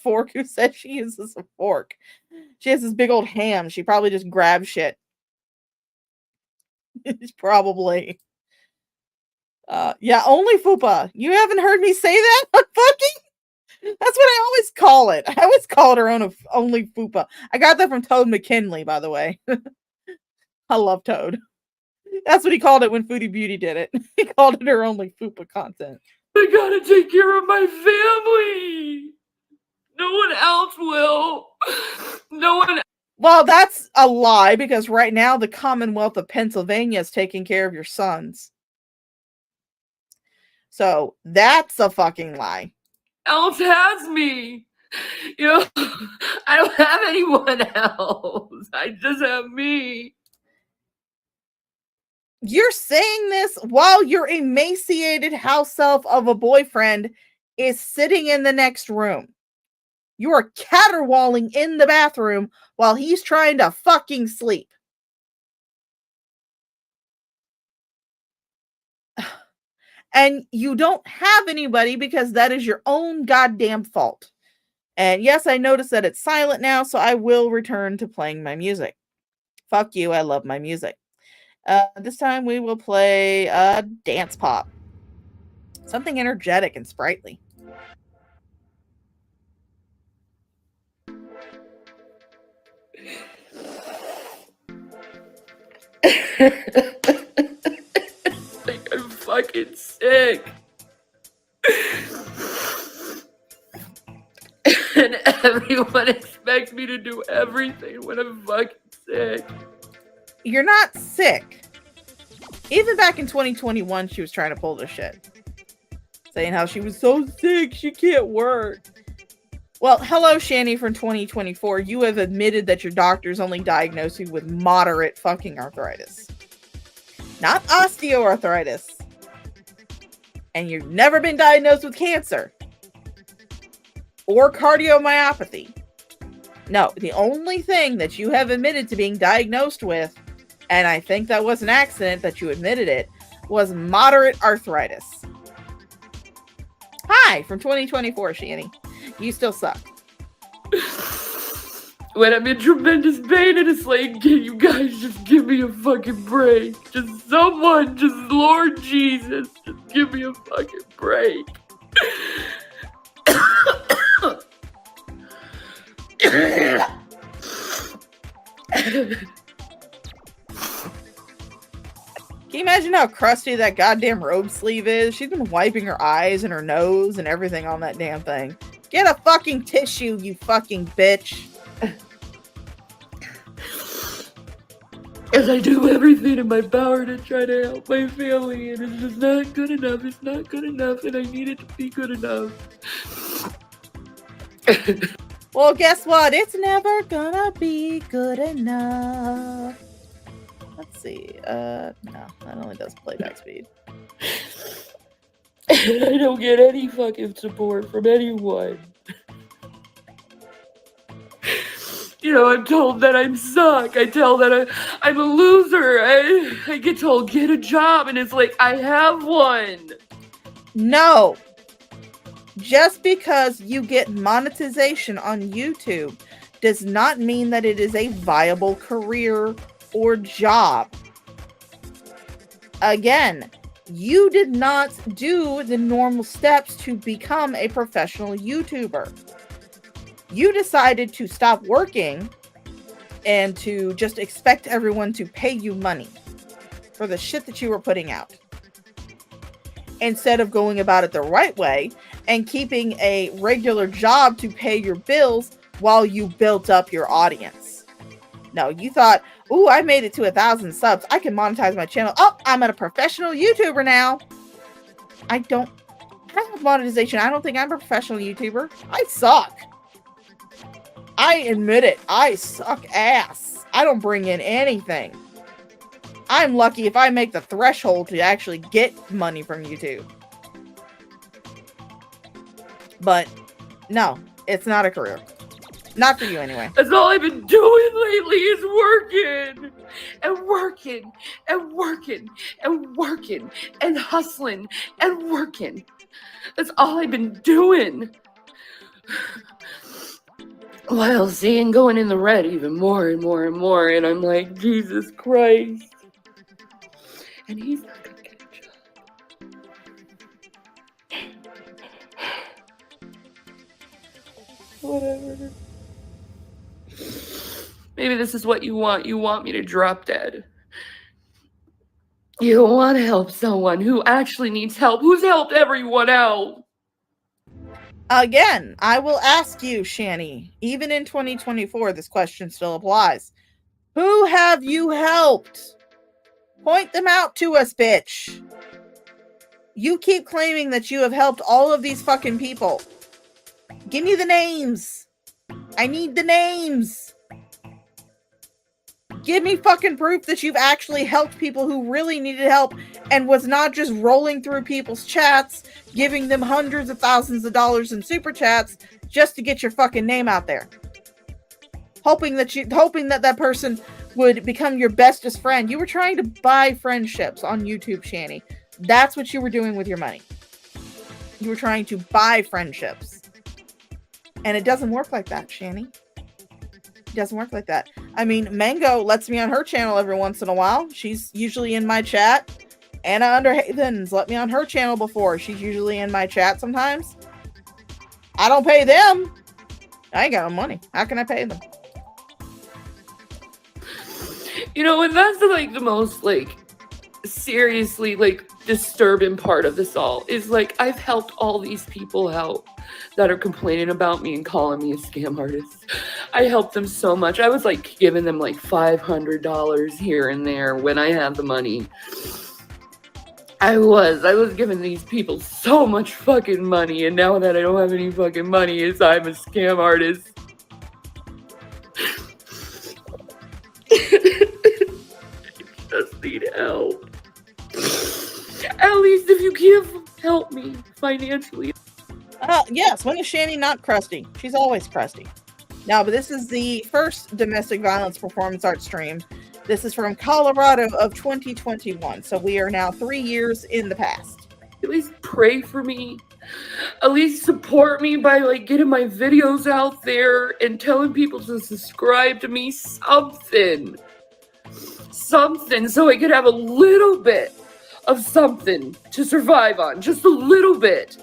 Fork who says she uses a fork. She has this big old ham. She probably just grabs shit. Probably. Yeah, only fupa. You haven't heard me say that on fucking? That's what I always call it. I always call it her own only fupa. I got that from Toad McKinley, by the way. I love Toad. That's what he called it when Foodie Beauty did it. He called it her only fupa content. I gotta take care of my family. No one else will. No one. Well, that's a lie because right now the Commonwealth of Pennsylvania is taking care of your sons. So that's a fucking lie. Else has me. You know, I don't have anyone else. I just have me. You're saying this while your emaciated house elf of a boyfriend is sitting in the next room. You are caterwauling in the bathroom while he's trying to fucking sleep. And you don't have anybody because that is your own goddamn fault. And yes, I noticed that it's silent now, so I will return to playing my music. Fuck you, I love my music. This time we will play Dance Pop. Something energetic and sprightly. Like I'm fucking sick. And everyone expects me to do everything when I'm fucking sick. You're not sick. Even back in 2021, she was trying to pull this shit. Saying how she was so sick, she can't work. Well, hello, Shani from 2024. You have admitted that your doctors only diagnosed you with moderate fucking arthritis. Not osteoarthritis. And you've never been diagnosed with cancer. Or cardiomyopathy. No, the only thing that you have admitted to being diagnosed with, and I think that was an accident that you admitted it, was moderate arthritis. Hi, from 2024, Shani. You still suck. When I'm in tremendous pain and it's like, can you guys just give me a fucking break? Just someone, just Lord Jesus, just give me a fucking break. Can you imagine how crusty that goddamn robe sleeve is? She's been wiping her eyes and her nose and everything on that damn thing. Get a fucking tissue, you fucking bitch. As I do everything in my power to try to help my family, and it's just not good enough. It's not good enough, and I need it to be good enough. Well, guess what? It's never gonna be good enough. Let's see. No, that only does playback speed. I don't get any fucking support from anyone. You know, I'm told that I'm suck. I tell that I'm a loser. I get told, get a job, and it's like, I have one. No. Just because you get monetization on YouTube does not mean that it is a viable career or job. Again, you did not do the normal steps to become a professional YouTuber. You decided to stop working and to just expect everyone to pay you money for the shit that you were putting out, instead of going about it the right way and keeping a regular job to pay your bills while you built up your audience. No, you thought, ooh, I made it to 1,000 subs. I can monetize my channel. Oh, I'm a professional YouTuber now. I have monetization. I don't think I'm a professional YouTuber. I suck. I admit it. I suck ass. I don't bring in anything. I'm lucky if I make the threshold to actually get money from YouTube. But no, it's not a career. Not for you anyway. That's all I've been doing lately is working and working and working and working and hustling and working. That's all I've been doing. While seeing going in the red even more and more and more, and I'm like, Jesus Christ. And he's not gonna get a job. Whatever. Maybe this is what you want. You want me to drop dead. You want to help someone who actually needs help, who's helped everyone out. Again, I will ask you, Shani, even in 2024, this question still applies. Who have you helped? Point them out to us, bitch. You keep claiming that you have helped all of these fucking people. Give me the names. I need the names. Give me fucking proof that you've actually helped people who really needed help and was not just rolling through people's chats, giving them hundreds of thousands of dollars in super chats just to get your fucking name out there. Hoping that that person would become your bestest friend. You were trying to buy friendships on YouTube, Shani. That's what you were doing with your money. You were trying to buy friendships. And it doesn't work like that, Shani. It doesn't work like that. I mean, Mango lets me on her channel every once in a while. She's usually in my chat. Anna Underhaven's let me on her channel before. She's usually in my chat sometimes. I don't pay them. I ain't got no money. How can I pay them? You know, and that's like the most like seriously like disturbing part of this all is like I've helped all these people out that are complaining about me and calling me a scam artist. I helped them so much. I was like giving them like $500 here and there when I had the money. I was giving these people so much fucking money, and now that I don't have any fucking money, I'm a scam artist. I just need help. At least if you can't help me financially. Yes, when is Shani not crusty? She's always crusty. Now, but this is the first domestic violence performance art stream. This is from Colorado of 2021. So we are now 3 years in the past. At least pray for me. At least support me by like getting my videos out there and telling people to subscribe to me. Something so I could have a little bit of something to survive on. Just a little bit.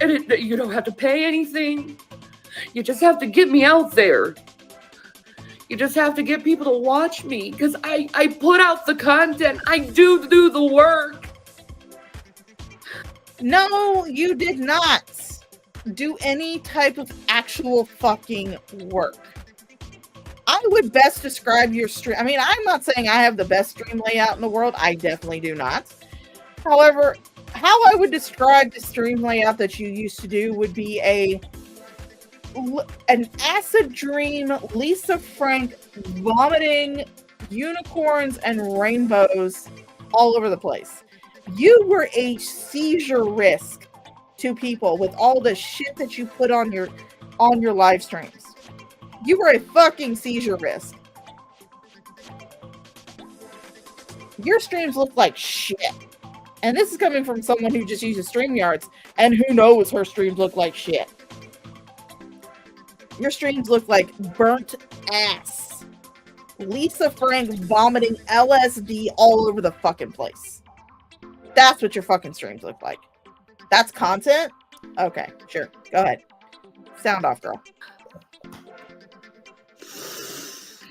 And you don't have to pay anything. You just have to get me out there. You just have to get people to watch me because I put out the content. I do the work. No, you did not do any type of actual fucking work. I would best describe your stream. I mean, I'm not saying I have the best stream layout in the world. I definitely do not. However, how I would describe the stream layout that you used to do would be an acid dream, Lisa Frank vomiting unicorns and rainbows all over the place. You were a seizure risk to people with all the shit that you put on your live streams. You were a fucking seizure risk. Your streams look like shit. And this is coming from someone who just uses StreamYards, and who knows her streams look like shit. Your streams look like burnt ass. Lisa Frank vomiting LSD all over the fucking place. That's what your fucking streams look like. That's content? Okay, sure. Go ahead. Sound off, girl.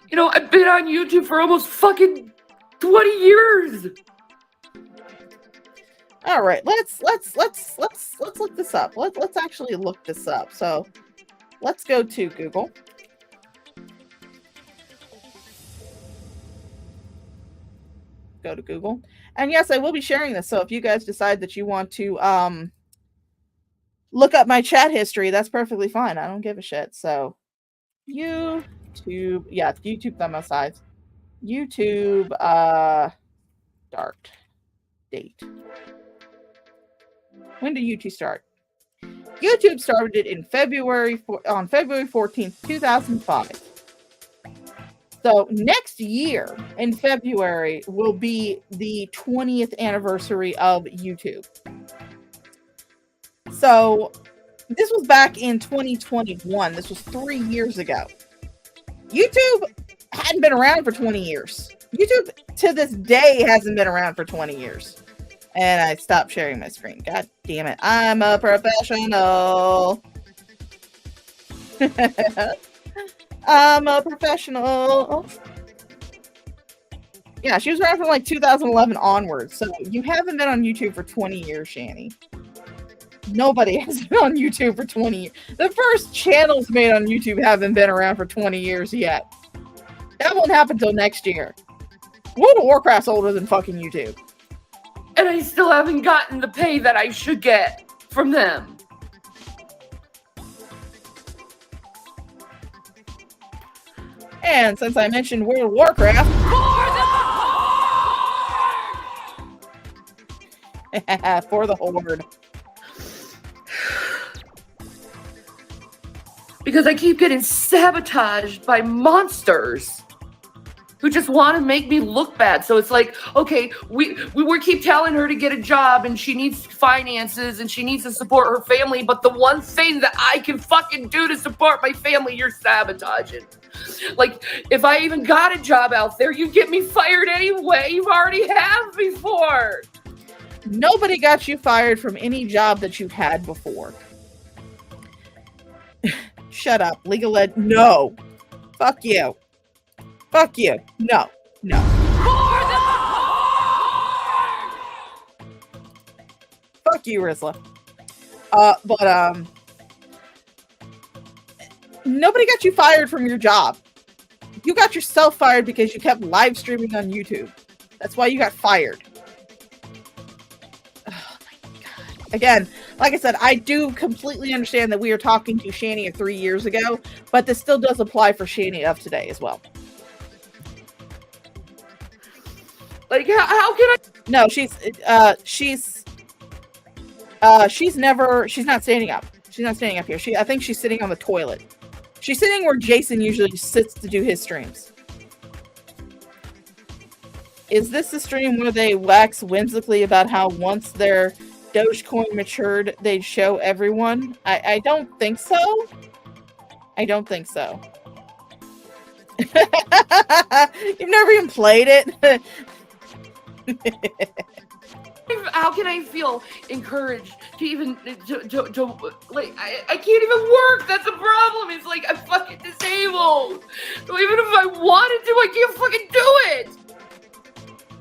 You know, I've been on YouTube for almost fucking 20 years. All right, let's look this up. Let's actually look this up. So, let's go to Google. Go to Google. And yes, I will be sharing this. So if you guys decide that you want to look up my chat history, that's perfectly fine. I don't give a shit. So YouTube, yeah, YouTube thumbnail size. YouTube start date. When did YouTube start? YouTube started on February 14th, 2005. So next year in February will be the 20th anniversary of YouTube. So this was back in 2021. This was 3 years ago. YouTube hadn't been around for 20 years. YouTube to this day hasn't been around for 20 years. And I stopped sharing my screen. God damn it. I'm a professional. I'm a professional. Yeah, she was around from like 2011 onwards. So you haven't been on YouTube for 20 years, Shani. Nobody has been on YouTube for 20 years. The first channels made on YouTube haven't been around for 20 years yet. That won't happen till next year. World of Warcraft's older than fucking YouTube. And I still haven't gotten the pay that I should get from them. And since I mentioned World of Warcraft, for the Horde. Because I keep getting sabotaged by monsters who just want to make me look bad. So it's like, okay, we keep telling her to get a job and she needs finances and she needs to support her family, but the one thing that I can fucking do to support my family, you're sabotaging. Like, if I even got a job out there, you get me fired anyway. You've already have before. Nobody got you fired from any job that you've had before. Shut up. Legal Ed. No. Fuck you. Fuck you. No. No. Fuck you, Rizla. But nobody got you fired from your job. You got yourself fired because you kept live streaming on YouTube. That's why you got fired. Oh my God. Again, like I said, I do completely understand that we are talking to Shani of 3 years ago, but this still does apply for Shani of today as well. Like, how can I? No, she's not standing up. She's not standing up here. I think she's sitting on the toilet. She's sitting where Jason usually sits to do his streams. Is this the stream where they wax whimsically about how once their Dogecoin matured, they'd show everyone? I don't think so. I don't think so. You've never even played it? How can I feel encouraged to even to like I can't even work? That's a problem. It's like I'm fucking disabled. So even if I wanted to, I can't fucking do it.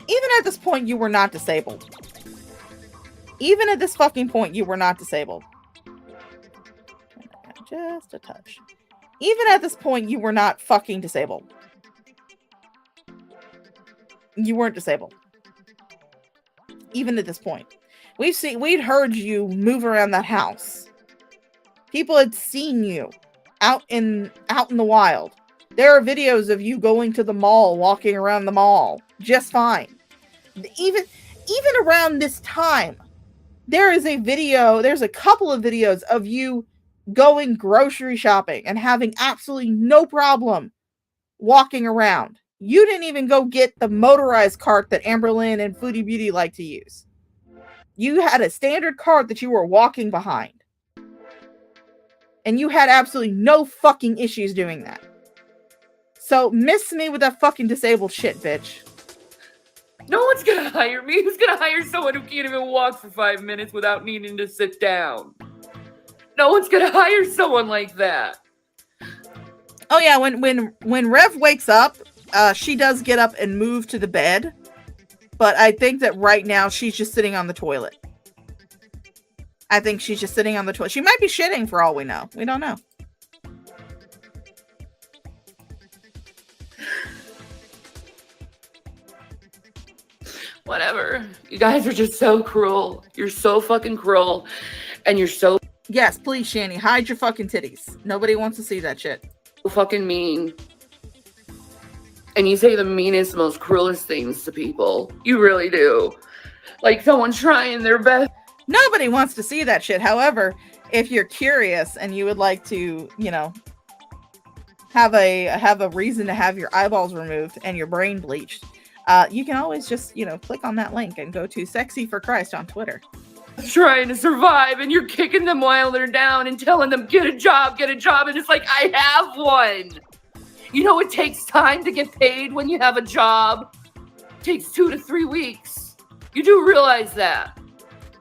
Even at this point, you were not disabled. Even at this fucking point, you were not disabled. Just a touch. Even at this point, you were not fucking disabled. You weren't disabled. Even at this point. We'd heard you move around that house. People had seen you out in the wild. There are videos of you going to the mall, walking around the mall just fine. Even around this time, there's a couple of videos of you going grocery shopping and having absolutely no problem walking around. You didn't even go get the motorized cart that Amberlynn and Foodie Beauty like to use. You had a standard cart that you were walking behind. And you had absolutely no fucking issues doing that. So miss me with that fucking disabled shit, bitch. No one's gonna hire me. Who's gonna hire someone who can't even walk for 5 minutes without needing to sit down? No one's gonna hire someone like that. Oh yeah, when Rev wakes up, she does get up and move to the bed. But I think that right now she's just sitting on the toilet. I think she's just sitting on the toilet. She might be shitting for all we know. We don't know. Whatever. You guys are just so cruel. You're so fucking cruel. And you're so... Yes, please, Shani, hide your fucking titties. Nobody wants to see that shit. Fucking mean. And you say the meanest, most cruelest things to people. You really do. Like someone trying their best. Nobody wants to see that shit. However, if you're curious and you would like to, have a reason to have your eyeballs removed and your brain bleached, you can always just, click on that link and go to Sexy for Christ on Twitter. Trying to survive, and you're kicking them while they're down and telling them, get a job, and it's like, I have one. You know, it takes time to get paid when you have a job. It takes 2 to 3 weeks. You do realize that.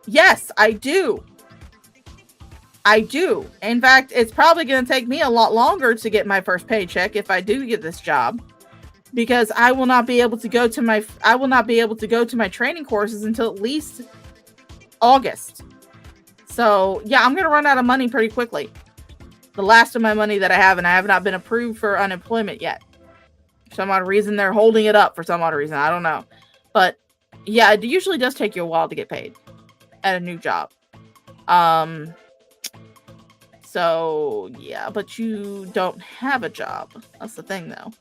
Yes, I do. I do. In fact, it's probably going to take me a lot longer to get my first paycheck if I do get this job, because I will not be able to go to my training courses until at least August. So yeah, I'm gonna run out of money pretty quickly. The last of my money that I have, and I have not been approved for unemployment yet. For some odd reason, they're holding it up for some odd reason. I don't know. But yeah, it usually does take you a while to get paid at a new job. So yeah, but you don't have a job. That's the thing though.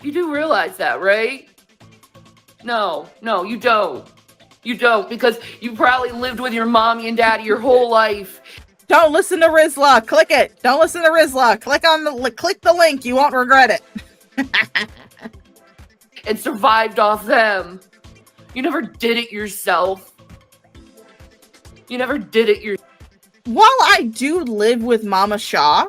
You do realize that, right? No, you don't. You don't, because you probably lived with your mommy and daddy your whole life. Don't listen to Rizla. Click it. Don't listen to Rizla. Click the link. You won't regret it. And survived off them. You never did it yourself. While I do live with Mama Shaw,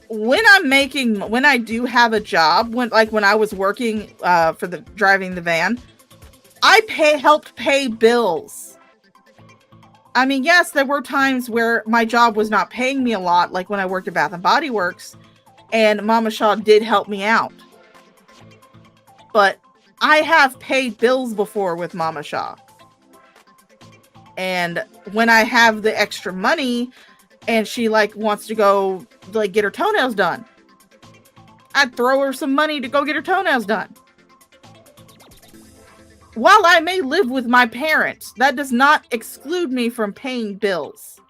when I do have a job, when I was working for driving the van, I helped pay bills. I mean, yes, there were times where my job was not paying me a lot, like when I worked at Bath and Body Works, and Mama Shaw did help me out. But I have paid bills before with Mama Shaw. And when I have the extra money and she wants to go get her toenails done, I'd throw her some money to go get her toenails done. While I may live with my parents, that does not exclude me from paying bills.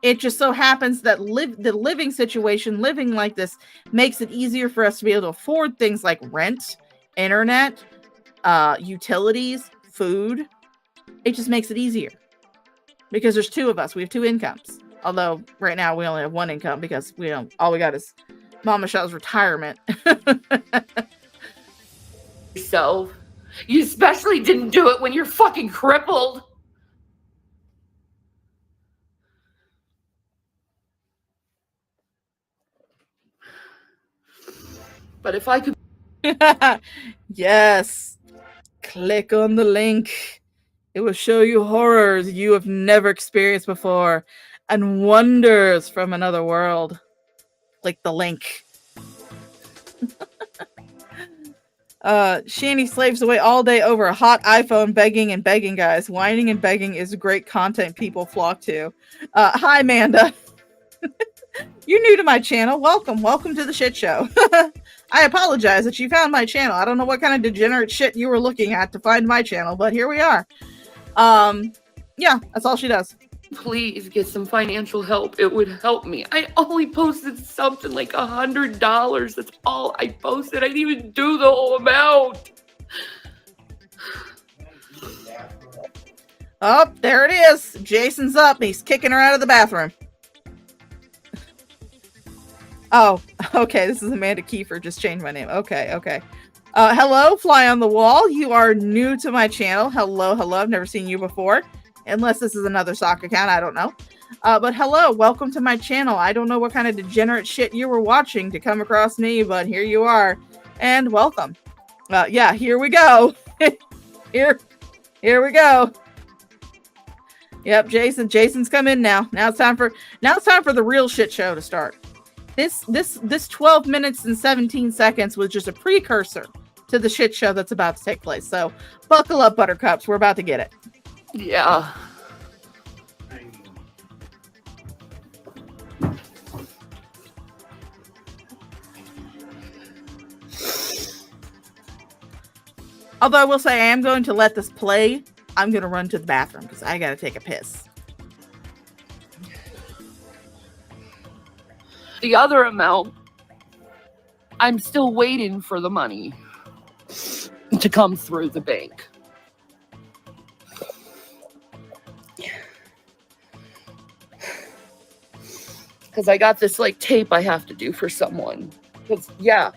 It just so happens that the living situation, living like this, makes it easier for us to be able to afford things like rent, internet, utilities, food. It just makes it easier. Because there's 2 of us. We have 2 incomes. Although, right now, we only have 1 income because all we got is Mama Shaw's retirement. Yourself. You especially didn't do it when you're fucking crippled. But if I could... Yes. Click on the link. It will show you horrors you have never experienced before and wonders from another world. Click the link. Shanny slaves away all day over a hot iPhone begging and begging, guys. Whining and begging is great content people flock to. Hi, Amanda. You're new to my channel. Welcome to the shit show. I apologize that you found my channel. I don't know what kind of degenerate shit you were looking at to find my channel, but here we are. Yeah, that's all she does. Please get some financial help. It would help me. I only posted something like $100. That's all I posted. I didn't even do the whole amount. Oh, there it is. Jason's up. He's kicking her out of the bathroom. Oh, okay. This is Amanda Kiefer. Just changed my name. Okay. Hello, Fly on the Wall. You are new to my channel. Hello. I've never seen you before. Unless this is another sock account. I don't know. But hello. Welcome to my channel. I don't know what kind of degenerate shit you were watching to come across me, but here you are. And welcome. Yeah, here we go. Here we go. Yep, Jason's come in now. Now it's time for the real shit show to start. This 12 minutes and 17 seconds was just a precursor to the shit show that's about to take place. So buckle up, buttercups. We're about to get it. Yeah. Although I will say I am going to let this play. I'm going to run to the bathroom because I got to take a piss. The other amount, I'm still waiting for the money to come through the bank. Because I got this like tape I have to do for someone. Because yeah,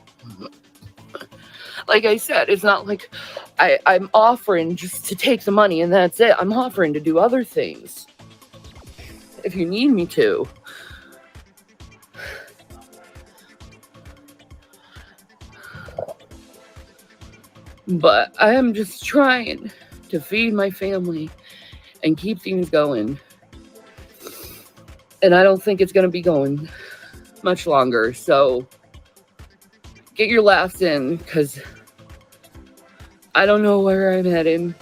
like I said, it's not like I'm offering just to take the money and that's it. I'm offering to do other things if you need me to. But I am just trying to feed my family and keep things going. And I don't think it's going to be going much longer. So get your laughs in because I don't know where I'm heading.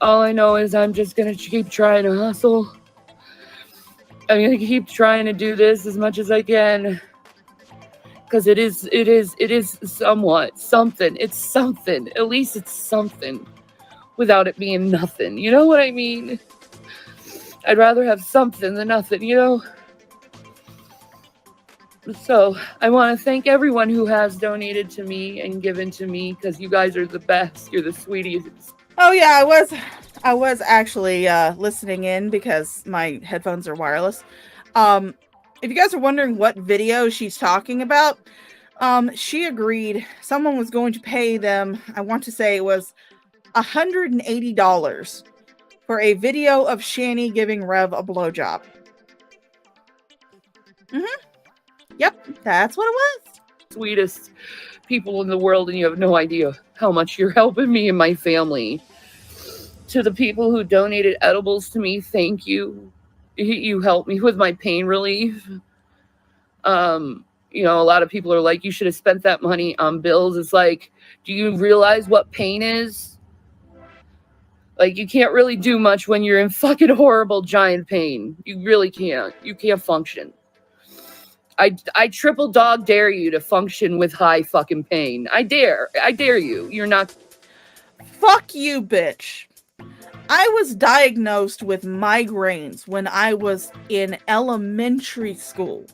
All I know is I'm just going to keep trying to hustle. I'm going to keep trying to do this as much as I can. Because it is somewhat something. It's something. At least it's something without it being nothing. You know what I mean? I'd rather have something than nothing, you know? So I want to thank everyone who has donated to me and given to me because you guys are the best. You're the sweeties. Oh yeah, I was actually listening in because my headphones are wireless. If you guys are wondering what video she's talking about, she agreed someone was going to pay them, I want to say it was $180 for a video of Shani giving Rev a blowjob. Yep, that's what it was. Sweetest people in the world, and you have no idea how much you're helping me and my family. To the people who donated edibles to me, thank you. You helped me with my pain relief. You know, a lot of people are like, you should have spent that money on bills. It's like, do you realize what pain is? Like, you can't really do much when you're in fucking horrible giant pain. You really can't. You can't function. I triple dog dare you to function with high fucking pain. I dare you. You're not. Fuck you, bitch. I was diagnosed with migraines when I was in elementary school.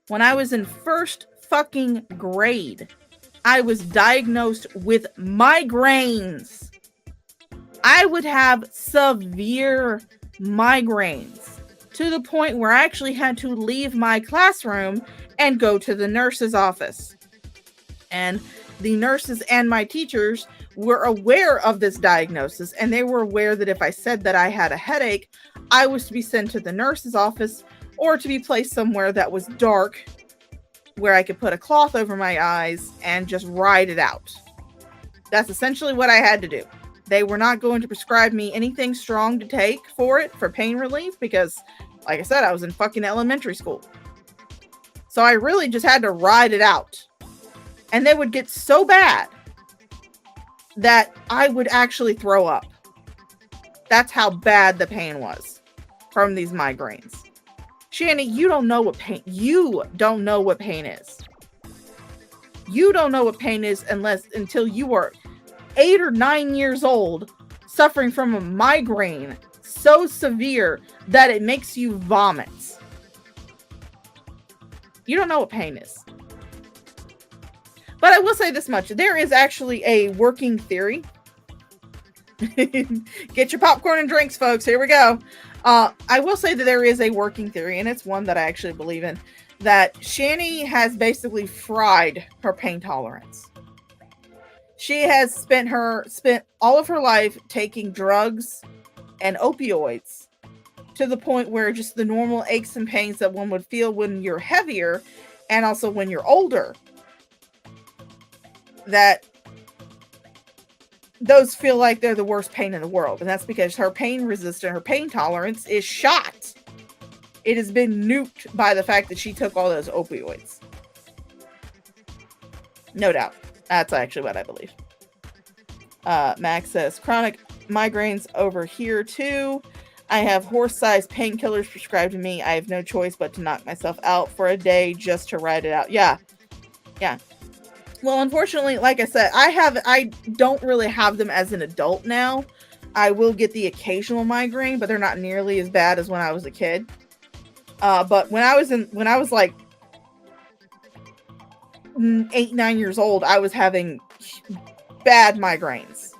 When I was in first fucking grade, I was diagnosed with migraines. I would have severe migraines to the point where I actually had to leave my classroom and go to the nurse's office. And the nurses and my teachers were aware of this diagnosis, and they were aware that if I said that I had a headache, I was to be sent to the nurse's office or to be placed somewhere that was dark where I could put a cloth over my eyes and just ride it out. That's essentially what I had to do. They were not going to prescribe me anything strong to take for it, for pain relief, because, like I said, I was in fucking elementary school. So I really just had to ride it out. And they would get so bad that I would actually throw up. That's how bad the pain was from these migraines. Shani, you don't know what pain is. You don't know what pain is until you are 8 or 9 years old, suffering from a migraine so severe that it makes you vomit. You don't know what pain is. But I will say this much. There is actually a working theory. Get your popcorn and drinks, folks. Here we go. I will say that there is a working theory, and it's one that I actually believe in, that Shani has basically fried her pain tolerance. She has spent all of her life taking drugs and opioids to the point where just the normal aches and pains that one would feel when you're heavier and also when you're older, that those feel like they're the worst pain in the world. And that's because her pain tolerance is shot. It has been nuked by the fact that she took all those opioids. No doubt. That's actually what I believe. Max says, chronic migraines over here too. I have horse-sized painkillers prescribed to me. I have no choice but to knock myself out for a day just to ride it out. Yeah. Well, unfortunately, like I said, I don't really have them as an adult now. I will get the occasional migraine, but they're not nearly as bad as when I was a kid. But when I was like 8, 9 years old, I was having bad migraines.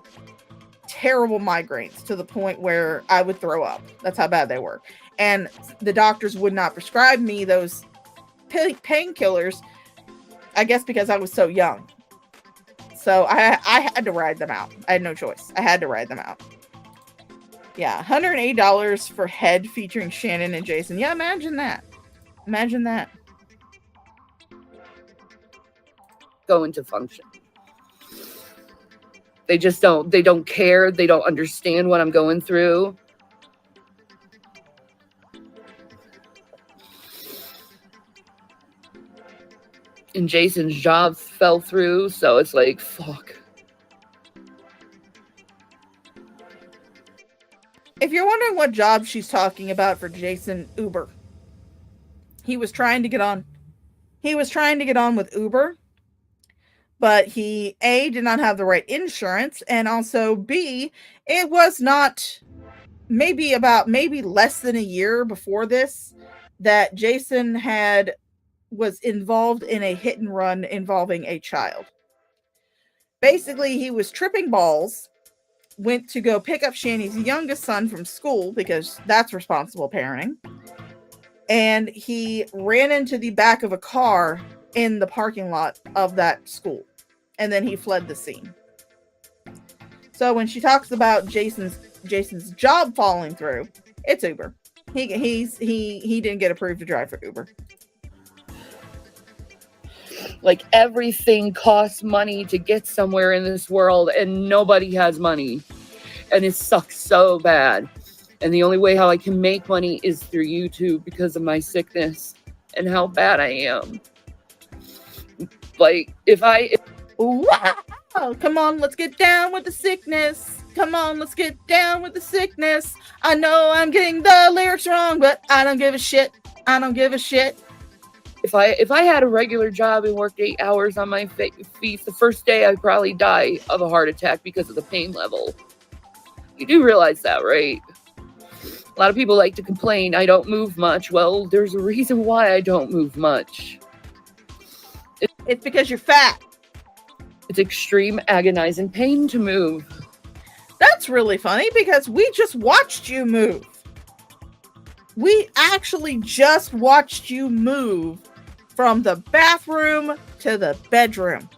Terrible migraines to the point where I would throw up. That's how bad they were. And the doctors would not prescribe me those painkillers, I guess because I was so young. So I had to ride them out. I had no choice. I had to ride them out. Yeah, $108 for Head featuring Shannon and Jason. Yeah, imagine that. Imagine that. Go into function. They just don't. They don't care. They don't understand what I'm going through. And Jason's job fell through, so it's like, fuck. If you're wondering what job she's talking about for Jason, Uber. He was trying to get on. He was trying to get on with Uber, but he A, did not have the right insurance, and also B, it was not maybe less than a year before this that Jason was involved in a hit and run involving a child. Basically, he was tripping balls, went to go pick up Shani's youngest son from school because that's responsible parenting. And he ran into the back of a car in the parking lot of that school. And then he fled the scene. So when she talks about Jason's job falling through, it's Uber. He didn't get approved to drive for Uber. Like, everything costs money to get somewhere in this world, and nobody has money. And it sucks so bad. And the only way how I can make money is through YouTube because of my sickness and how bad I am. Like, wow, come on, let's get down with the sickness. Come on, let's get down with the sickness. I know I'm getting the lyrics wrong, but I don't give a shit. I don't give a shit. If I had a regular job and worked 8 hours on my feet, the first day I'd probably die of a heart attack because of the pain level. You do realize that, right? A lot of people like to complain, I don't move much. Well, there's a reason why I don't move much. It's because you're fat. It's extreme agonizing pain to move. That's really funny because we just watched you move. We actually just watched you move from the bathroom to the bedroom.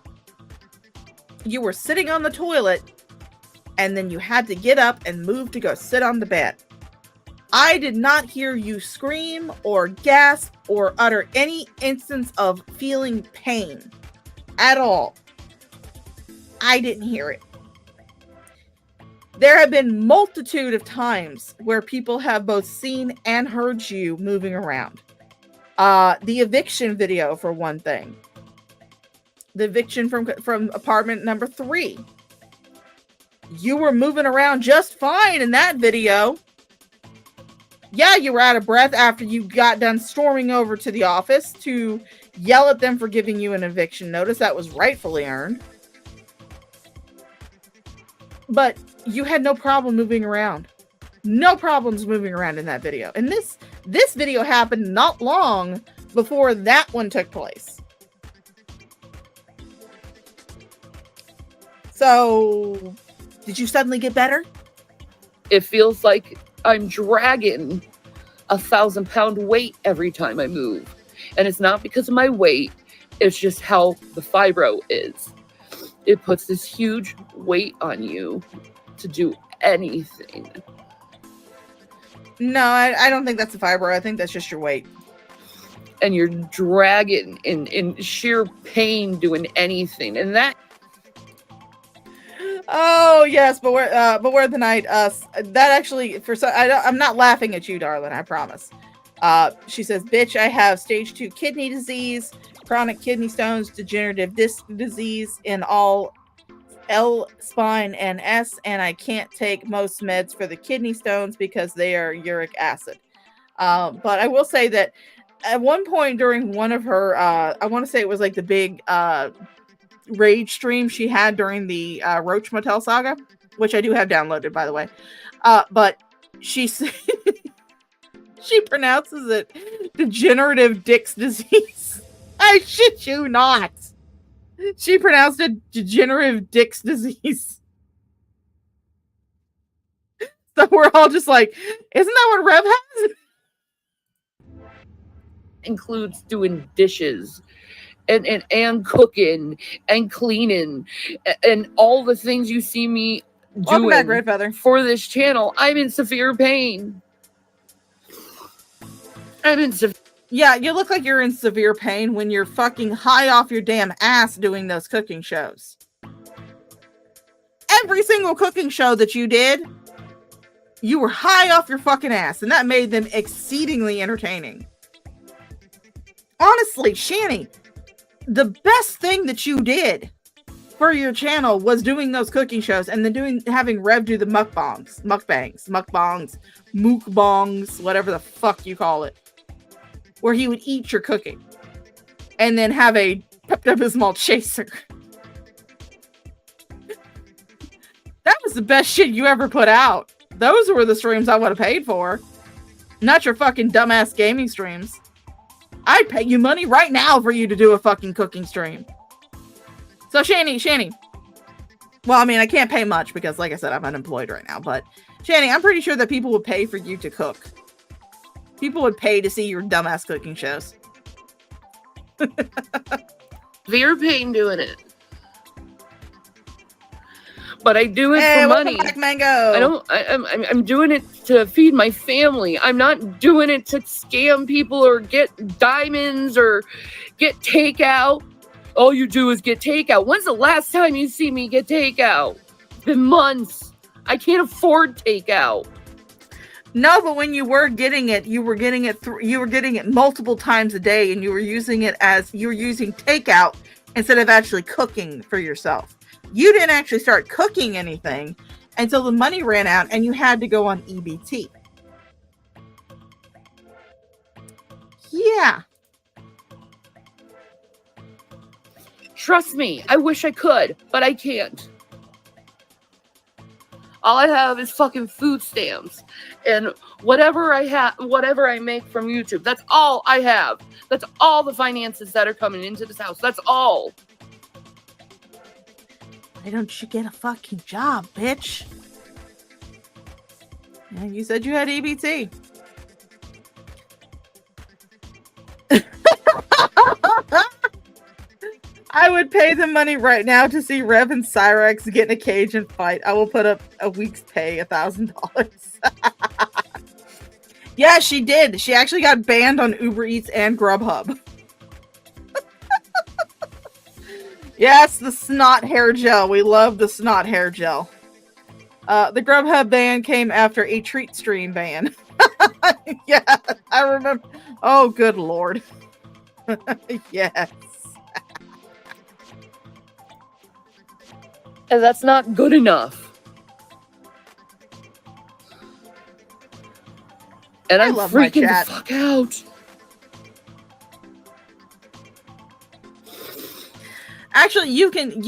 You were sitting on the toilet and then you had to get up and move to go sit on the bed. I did not hear you scream or gasp or utter any instance of feeling pain at all. I didn't hear it. There have been multitude of times where people have both seen and heard you moving around. The eviction video, for one thing. The eviction from apartment number 3. You were moving around just fine in that video. Yeah, you were out of breath after you got done storming over to the office to yell at them for giving you an eviction notice that was rightfully earned. But you had no problem moving around. No problems moving around in that video. And this video happened not long before that one took place. So, did you suddenly get better? It feels like I'm dragging 1,000-pound weight every time I move. And it's not because of my weight. It's just how the fibro is. It puts this huge weight on you to do anything. No, I don't think that's a fibro. I think that's just your weight. And you're dragging in sheer pain doing anything. And that... Oh yes, but we're the night. That actually, I'm not laughing at you, darling. I promise. She says, "Bitch, I have stage 2 kidney disease, chronic kidney stones, degenerative disc disease in all L, spine, and S, and I can't take most meds for the kidney stones because they are uric acid." But I will say that at one point during one of her, I want to say it was like the big rage stream she had during the Roach Motel saga, which I do have downloaded, by the way. But she she pronounces it degenerative disc disease. I shit you not. She pronounced it degenerative disc disease. So we're all just like, isn't that what Rev has? Includes doing dishes and cooking and cleaning and all the things you see me Welcome back, doing Red Feather. for this channel. I'm in severe pain. Yeah, you look like you're in severe pain when you're fucking high off your damn ass doing those cooking shows. Every single cooking show that you did, you were high off your fucking ass, and that made them exceedingly entertaining. Honestly, Shani, the best thing that you did for your channel was doing those cooking shows and then having Rev do the mukbangs, whatever the fuck you call it, where he would eat your cooking and then have a Pepto-Bismol chaser. That was the best shit you ever put out. Those were the streams I would have paid for, not your fucking dumbass gaming streams. I'd pay you money right now for you to do a fucking cooking stream. So Shani. Well, I mean, I can't pay much because, like I said, I'm unemployed right now. But Shani, I'm pretty sure that people would pay for you to cook. People would pay to see your dumbass cooking shows. Severe pain doing it. But I do it Hey, for welcome money. back, Mango. I'm doing it to feed my family. I'm not doing it to scam people or get diamonds or get takeout. All you do is get takeout. When's the last time you see me get takeout? It's been months. I can't afford takeout. No, but when you were getting it, you were getting it multiple times a day, and you were using takeout instead of actually cooking for yourself. You didn't actually start cooking anything until the money ran out and you had to go on EBT. Yeah. Trust me, I wish I could, but I can't. All I have is fucking food stamps and whatever I make from YouTube. That's all I have. That's all the finances that are coming into this house. That's all. Why don't you get a fucking job, bitch? Yeah, you said you had EBT. I would pay the money right now to see Rev and Cyrex get in a cage and fight. I will put up a week's pay, $1,000. Yeah, she did. She actually got banned on Uber Eats and Grubhub. Yes, the snot hair gel. We love the snot hair gel. The Grubhub ban came after a treat stream ban. Yeah, I remember. Oh, good lord. Yes. And that's not good enough. And I'm love my freaking the chat. fuck out. Actually, you can.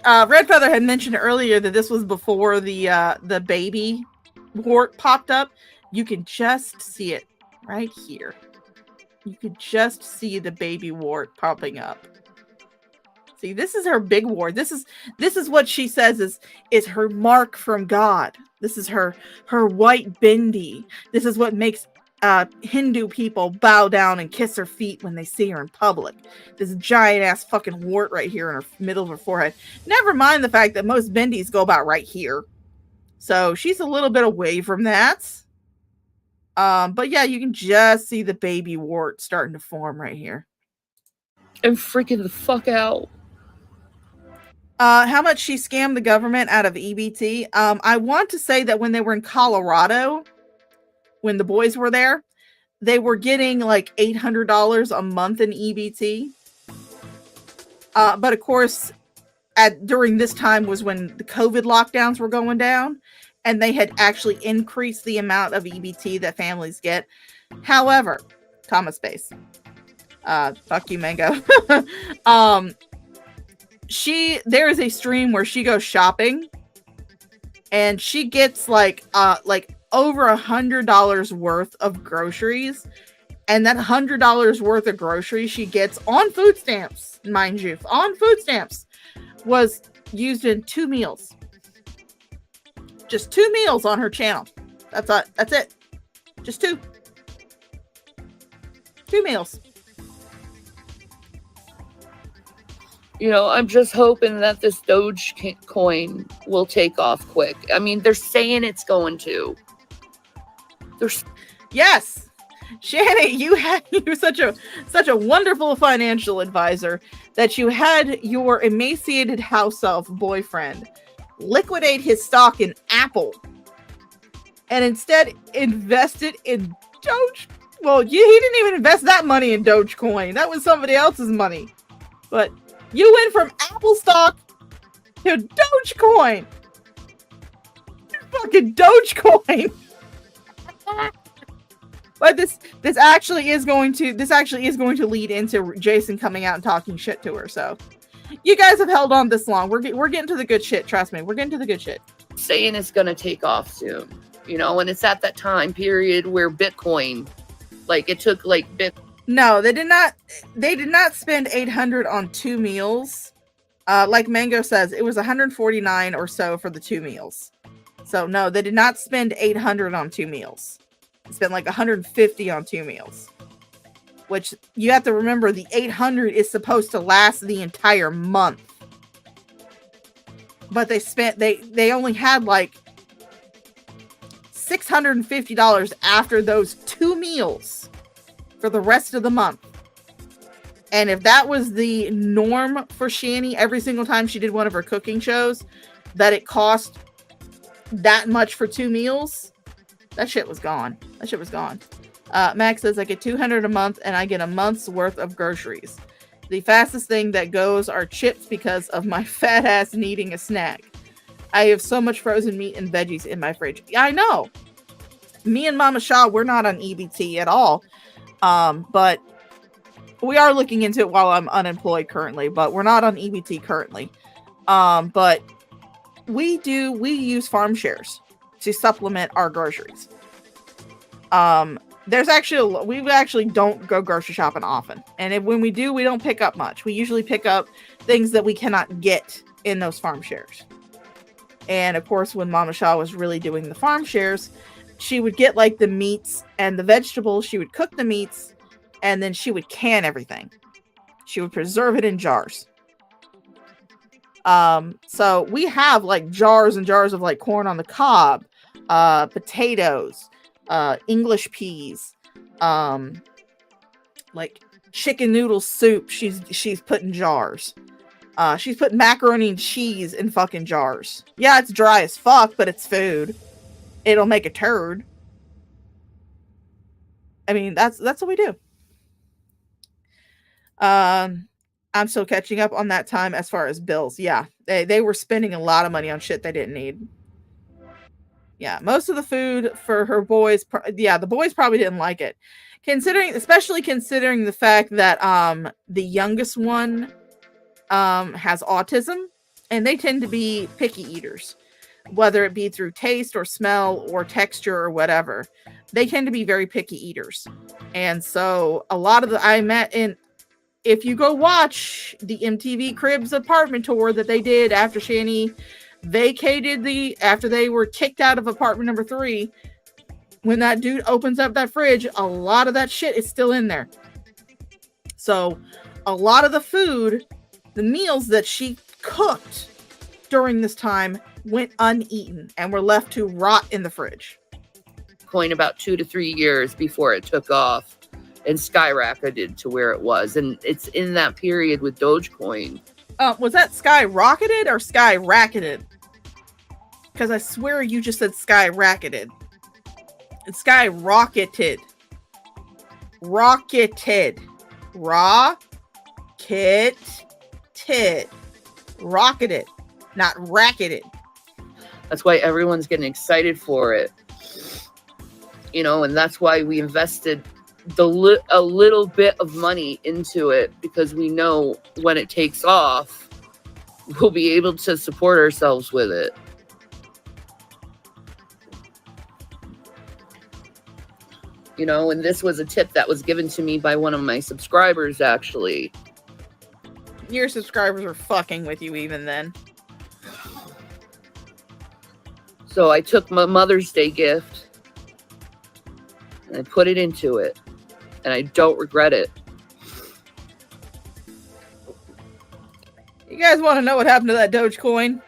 Red Feather had mentioned earlier that this was before the baby wart popped up. You can just see it right here. You could just see the baby wart popping up. See, this is her big wart. This is what she says is her mark from God. This is her white bindi. This is what makes Hindu people bow down and kiss her feet when they see her in public. This giant ass fucking wart right here in her middle of her forehead. Never mind the fact that most bindis go about right here. So she's a little bit away from that. But yeah, you can just see the baby wart starting to form right here. I'm freaking the fuck out. How much she scammed the government out of EBT? I want to say that when they were in Colorado, when the boys were there, they were getting like $800 a month in EBT. But of course, during this time was when the COVID lockdowns were going down, and they had actually increased the amount of EBT that families get. However, comma space. Fuck you, Mango. There is a stream where she goes shopping, and she gets like over $100 worth of groceries, and that $100 worth of groceries she gets on food stamps, mind you, on food stamps, was used in 2 meals. Just 2 meals on her channel. That's it. Just 2 meals. You know, I'm just hoping that this Dogecoin will take off quick. I mean, they're saying it's going to. Yes, Shannon, you're such a wonderful financial advisor that you had your emaciated house elf boyfriend liquidate his stock in Apple and instead invested in Doge. Well, he didn't even invest that money in Dogecoin. That was somebody else's money. But you went from Apple stock to Dogecoin. Fucking Dogecoin. But this actually is going to lead into Jason coming out and talking shit to her. So you guys have held on this long. We're getting to the good shit. Trust me, we're getting to the good shit. Saying it's gonna take off soon, you know, and it's at that time period where Bitcoin, like it took like No, they did not spend $800 on 2 meals. Like Mango says, it was $149 or so for the 2 meals. So no, they did not spend $800 on 2 meals. They spent like $150 on 2 meals. Which you have to remember, the $800 is supposed to last the entire month. But they only had like $650 after those 2 meals for the rest of the month. And if that was the norm for Shani every single time she did one of her cooking shows, that it cost that much for 2 meals, that shit was gone. Max says, I get $200 a month and I get a month's worth of groceries. The fastest thing that goes are chips because of my fat ass needing a snack. I have so much frozen meat and veggies in my fridge. Yeah, I know. Me and Mama Shaw, we're not on EBT at all. But we are looking into it while I'm unemployed currently, but we're not on EBT currently. But we use farm shares to supplement our groceries. We actually don't go grocery shopping often. And when we do, we don't pick up much. We usually pick up things that we cannot get in those farm shares. And of course, when Mama Shaw was really doing the farm shares, she would get like the meats and the vegetables. She would cook the meats and then she would can everything. She would preserve it in jars. So we have like jars and jars of like corn on the cob, potatoes, English peas, like chicken noodle soup. She's put in jars. She's put macaroni and cheese in fucking jars. Yeah, it's dry as fuck, but it's food. It'll make a turd. I mean, that's what we do. I'm still catching up on that time as far as bills. Yeah, they were spending a lot of money on shit they didn't need. Yeah, most of the food for her boys, the boys probably didn't like it. Especially considering the fact that the youngest one has autism, and they tend to be picky eaters, whether it be through taste or smell or texture or whatever. They tend to be very picky eaters. And so a lot of if you go watch the MTV Cribs apartment tour that they did after Shani vacated after they were kicked out of apartment number 3, when that dude opens up that fridge, a lot of that shit is still in there. So a lot of the food, the meals that she cooked during this time went uneaten and were left to rot in the fridge. Coin about 2 to 3 years before it took off and skyrocketed to where it was. And it's in that period with Dogecoin. Was that skyrocketed or skyracketed? Because I swear you just said skyracketed. It's skyrocketed. Rocketed. Rocketed. Not racketed. That's why everyone's getting excited for it. You know, and that's why we invested a little bit of money into it, because we know when it takes off, we'll be able to support ourselves with it. You know, and this was a tip that was given to me by one of my subscribers, actually. Your subscribers were fucking with you even then. So I took my Mother's Day gift and I put it into it. And I don't regret it. You guys want to know what happened to that Dogecoin?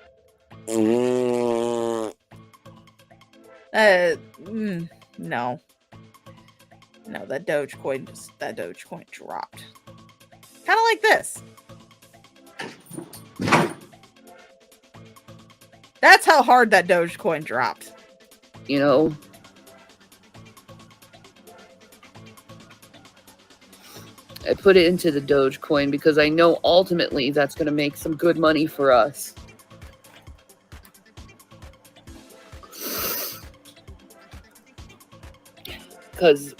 No. No, that Dogecoin dropped. Kind of like this. That's how hard that Dogecoin dropped. You know, I put it into the Dogecoin because I know ultimately that's going to make some good money for us. Because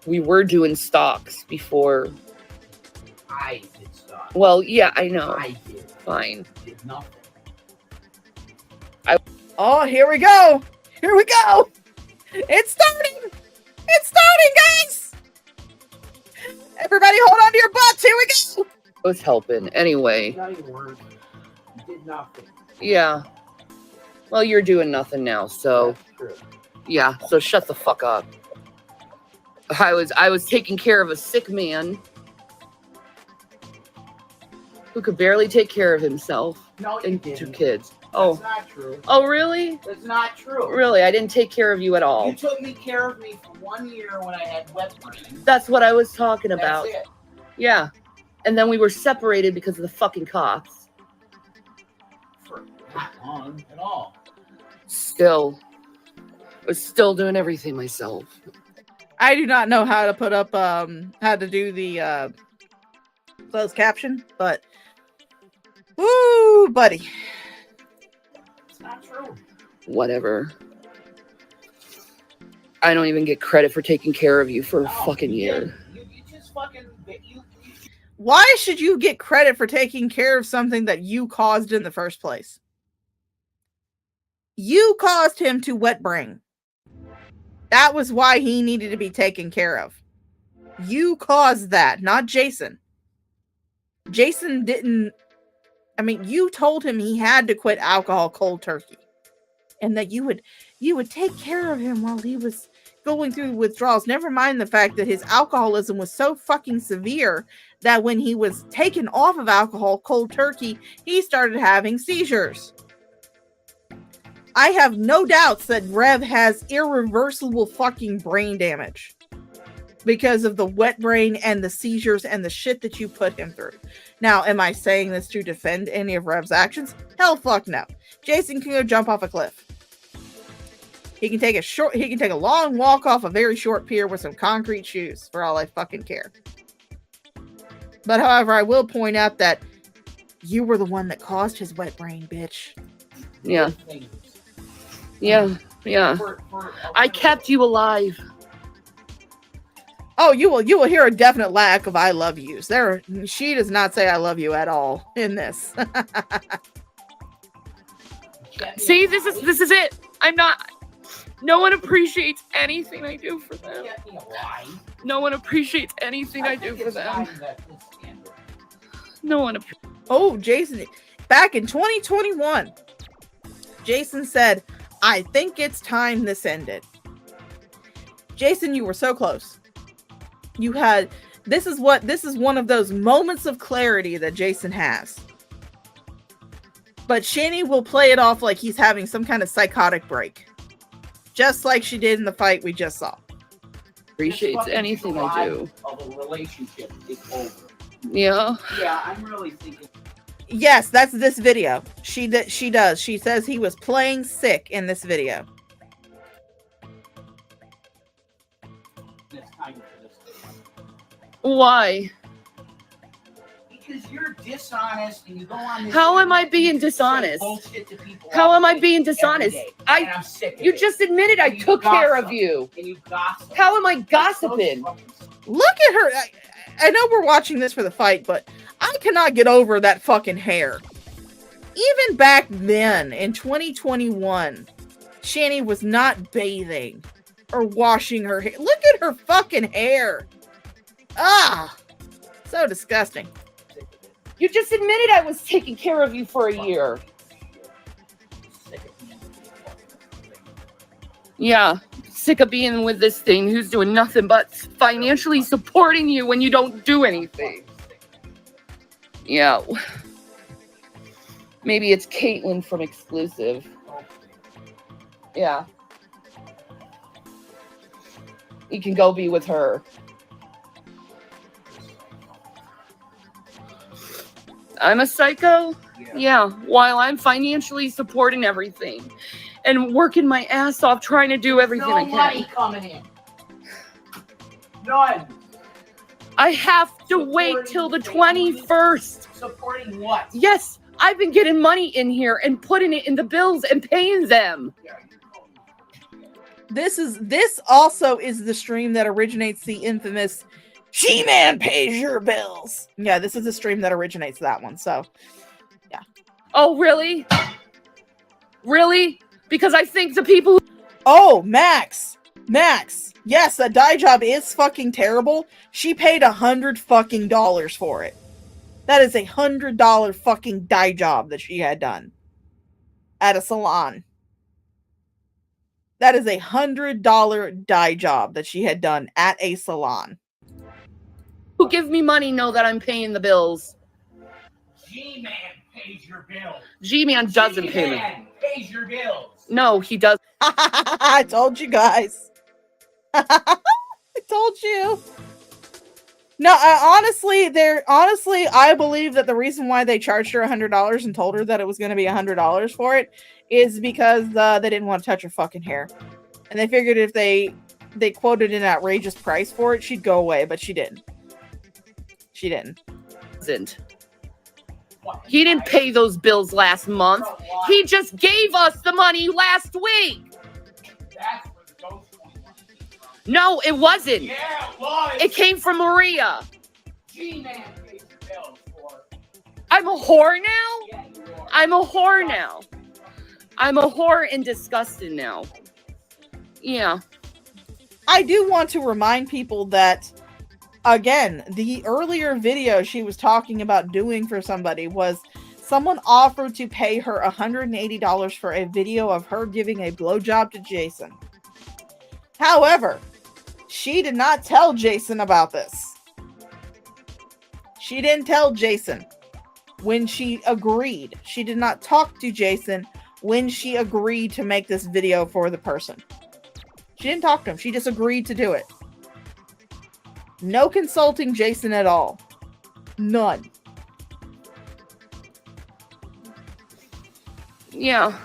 we were doing stocks before. I did stocks. Well, yeah, I know. I did. Fine. Did nothing. Oh, here we go. Here we go. It's starting. It's starting, guys. Everybody hold on to your butts. Here we go. I was helping. Anyway. Not even words. You did nothing. Yeah. Well, you're doing nothing now, so. That's true. Yeah, so shut the fuck up. I was taking care of a sick man who could barely take care of himself. No, you and didn't. 2 kids. That's not true. Oh, really? That's not true. Really? I didn't take care of you at all. You took care of me for 1 year when I had wet brain. That's what I was talking about. That's it. Yeah. And then we were separated because of the fucking cops. For not long at all. Still. I was still doing everything myself. I do not know how to put up how to do the closed caption, but woo, buddy. It's not true. Whatever. I don't even get credit for taking care of you for a fucking year. You just fucking Why should you get credit for taking care of something that you caused in the first place? You caused him to wet brain. That was why he needed to be taken care of. You caused that, not Jason. Jason didn't. I mean, you told him he had to quit alcohol cold turkey, and that you would take care of him while he was going through withdrawals. Never mind the fact that his alcoholism was so fucking severe that when he was taken off of alcohol cold turkey, he started having seizures. I have no doubts that Rev has irreversible fucking brain damage because of the wet brain and the seizures and the shit that you put him through. Now, am I saying this to defend any of Rev's actions? Hell fuck no. Jason can go jump off a cliff. He can take a long walk off a very short pier with some concrete shoes, for all I fucking care. But however, I will point out that you were the one that caused his wet brain, bitch. Yeah. Yeah. Yeah. I kept you alive. Oh, you will hear a definite lack of I love yous. She does not say I love you at all in this. See, this is it. No one appreciates anything I do for them. No one appreciates anything I do for them. No one. Oh, Jason, back in 2021, Jason said, I think it's time this ended. Jason, you were so close. You had, this is one of those moments of clarity that Jason has. But Shani will play it off like he's having some kind of psychotic break. Just like she did in the fight we just saw. Appreciates anything I do. Of a relationship is over. Yeah. Yeah, I'm really thinking. Yes, that's this video. She does. She says he was playing sick in this video. Why? Because you're dishonest and you go on this. How am I being dishonest? How am I being dishonest? You just admitted I took care of you. And you gossip. How am I gossiping? Look at her. I know we're watching this for the fight, but I cannot get over that fucking hair. Even back then, in 2021, Shani was not bathing or washing her hair. Look at her fucking hair. Ah, so disgusting. You just admitted I was taking care of you for a year. Yeah, sick of being with this thing who's doing nothing but financially supporting you when you don't do anything. Yeah. Maybe it's Caitlin from Exclusive. Yeah. You can go be with her. I'm a psycho? Yeah, while I'm financially supporting everything and working my ass off trying to do everything I can. No money coming in. None. I have to wait till the 21st. Supporting what? Yes, I've been getting money in here and putting it in the bills and paying them. This also is the stream that originates the infamous She-Man pays your bills. Yeah, this is the stream that originates that one. So, yeah. Oh, really? Really? Because I think the people who... Oh, Max. Yes, that dye job is fucking terrible. She paid $100 fucking for it. That is $100 fucking dye job that she had done at a salon. That is $100 dye job that she had done at a salon. Who give me money know that I'm paying the bills. G-Man pays your bills. G-Man doesn't pay me. G-Man pays your bills. No, he does. I told you guys. I told you. No, honestly, I believe that the reason why they charged her $100 and told her that it was going to be $100 for it is because they didn't want to touch her fucking hair. And they figured if they quoted an outrageous price for it, she'd go away, but she didn't. She didn't. He didn't pay those bills last month. He just gave us the money last week. No, it wasn't. Yeah, it was. It came from Maria. G-Man pays your bills for. I'm a whore now? Yeah, you are. I'm a whore now. I'm a whore and disgusted now. Yeah. I do want to remind people that, again, the earlier video she was talking about doing for somebody was someone offered to pay her $180 for a video of her giving a blowjob to Jason. However, she did not tell Jason about this. She didn't tell Jason when she agreed. She did not talk to Jason when she agreed to make this video for the person. She didn't talk to him. She just agreed to do it. No consulting Jason at all. None. Yeah.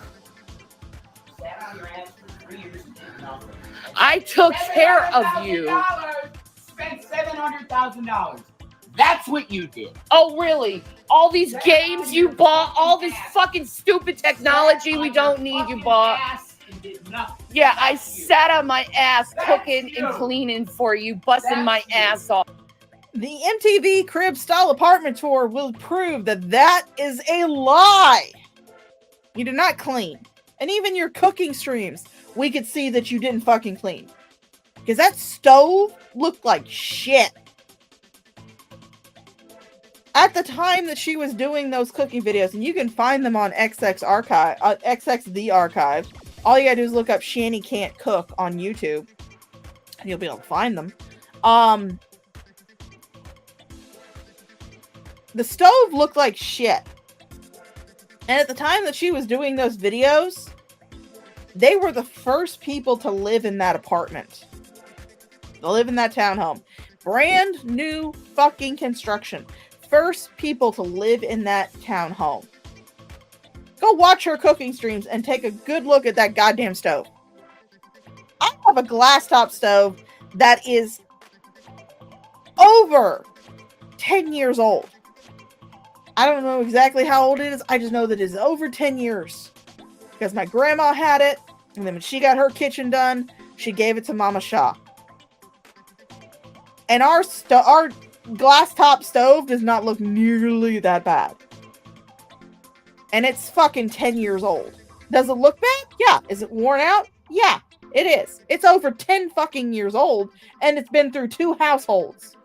I took care of you. Spent $700,000. That's what you did. Oh, really? All these games you bought, all this fucking stupid technology we don't need you bought. Yeah, I sat on my ass cooking and cleaning for you, busting my ass off. The MTV Crib Style Apartment Tour will prove that that is a lie. You did not clean. And even your cooking streams, we could see that you didn't fucking clean. Because that stove looked like shit. At the time that she was doing those cooking videos, and you can find them on XX Archive, XX The Archive. All you gotta do is look up Shanny Can't Cook on YouTube, and you'll be able to find them. The stove looked like shit. And at the time that she was doing those videos, they were the first people to live in that apartment. To live in that townhome. Brand new fucking construction. First people to live in that townhome. Go watch her cooking streams and take a good look at that goddamn stove. I have a glass top stove that is over 10 years old. I don't know exactly how old it is. I just know that it is over 10 years. Because my grandma had it. And then when she got her kitchen done, she gave it to Mama Shaw. And our glass top stove does not look nearly that bad. And it's fucking 10 years old. Does it look bad? Yeah. Is it worn out? Yeah, it is. It's over 10 fucking years old. And it's been through 2 households.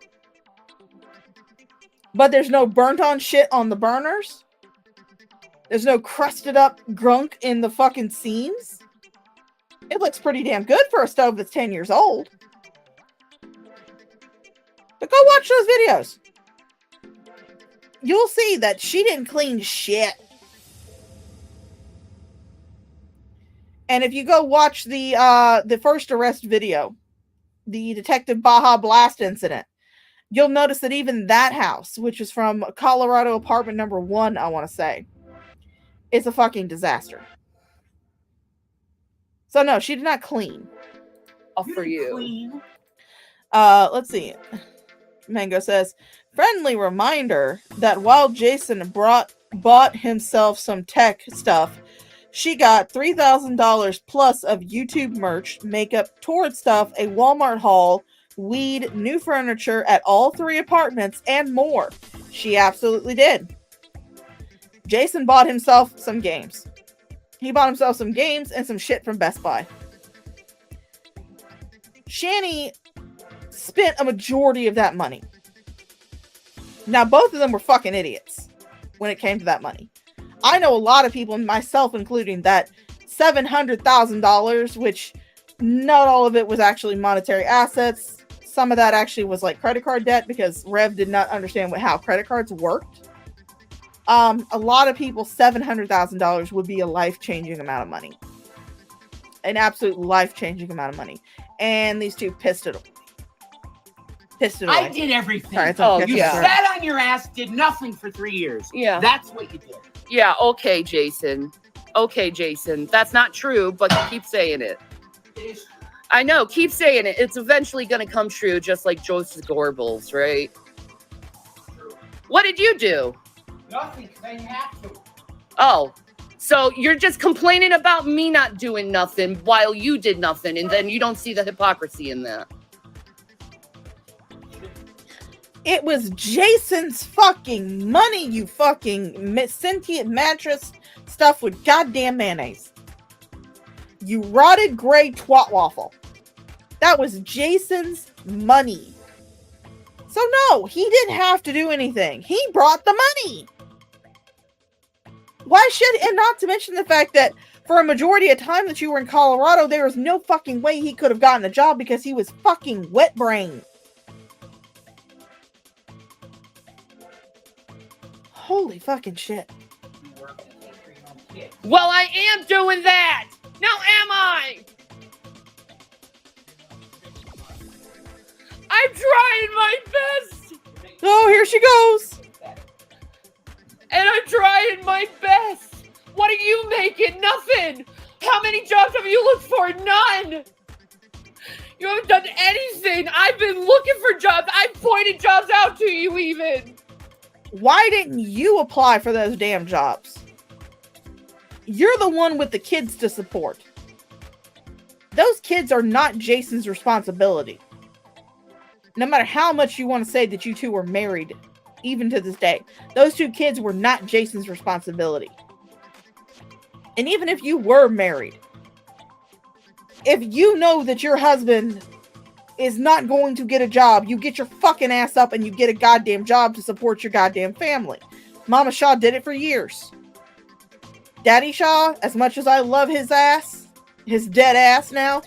But there's no burnt on shit on the burners. There's no crusted up grunk in the fucking seams. It looks pretty damn good for a stove that's 10 years old. But go watch those videos. You'll see that she didn't clean shit. And if you go watch the first arrest video, the Detective Baja Blast incident, you'll notice that even that house, which is from Colorado apartment number 1, I want to say, is a fucking disaster. So no, she did not clean. All for you. Let's see. Mango says, friendly reminder that while Jason bought himself some tech stuff, she got $3,000 plus of YouTube merch, makeup, Torrid stuff, a Walmart haul, weed, new furniture at all 3 apartments, and more. She absolutely did. Jason bought himself some games. He bought himself some games and some shit from Best Buy. Shanny spent a majority of that money. Now, both of them were fucking idiots when it came to that money. I know a lot of people, myself including, that $700,000, which not all of it was actually monetary assets. Some of that actually was like credit card debt because Rev did not understand how credit cards worked. A lot of people, $700,000 would be a life-changing amount of money. An absolute life-changing amount of money. And these two pissed it away. I did everything. Sorry, you sat on your ass, did nothing for 3 years. Yeah. That's what you did. Yeah, okay, Jason. Okay, Jason. That's not true, but keep saying it. I know, keep saying it. It's eventually going to come true, just like Joseph Goebbels, right? What did you do? Nothing, because I didn't have to. Oh, so you're just complaining about me not doing nothing while you did nothing, and then you don't see the hypocrisy in that. It was Jason's fucking money, you fucking sentient mattress stuff with goddamn mayonnaise. You rotted gray twat waffle. That was Jason's money. So no, he didn't have to do anything. He brought the money. Why should, and not to mention the fact that for a majority of time that you were in Colorado, there was no fucking way he could have gotten a job because he was fucking wet brain. Holy fucking shit. Well, I am doing that. Now am I? I'm trying my best. Oh, here she goes. And I'm trying my best. What are you making? Nothing. How many jobs have you looked for? None. You haven't done anything. I've been looking for jobs. I've pointed jobs out to you even. Why didn't you apply for those damn jobs? You're the one with the kids to support. Those kids are not Jason's responsibility. No matter how much you want to say that you two were married, even to this day, those two kids were not Jason's responsibility. And even if you were married, if you know that your husband is not going to get a job, you get your fucking ass up and you get a goddamn job to support your goddamn family. Mama Shaw did it for years. Daddy Shaw, as much as I love his ass, his dead ass now,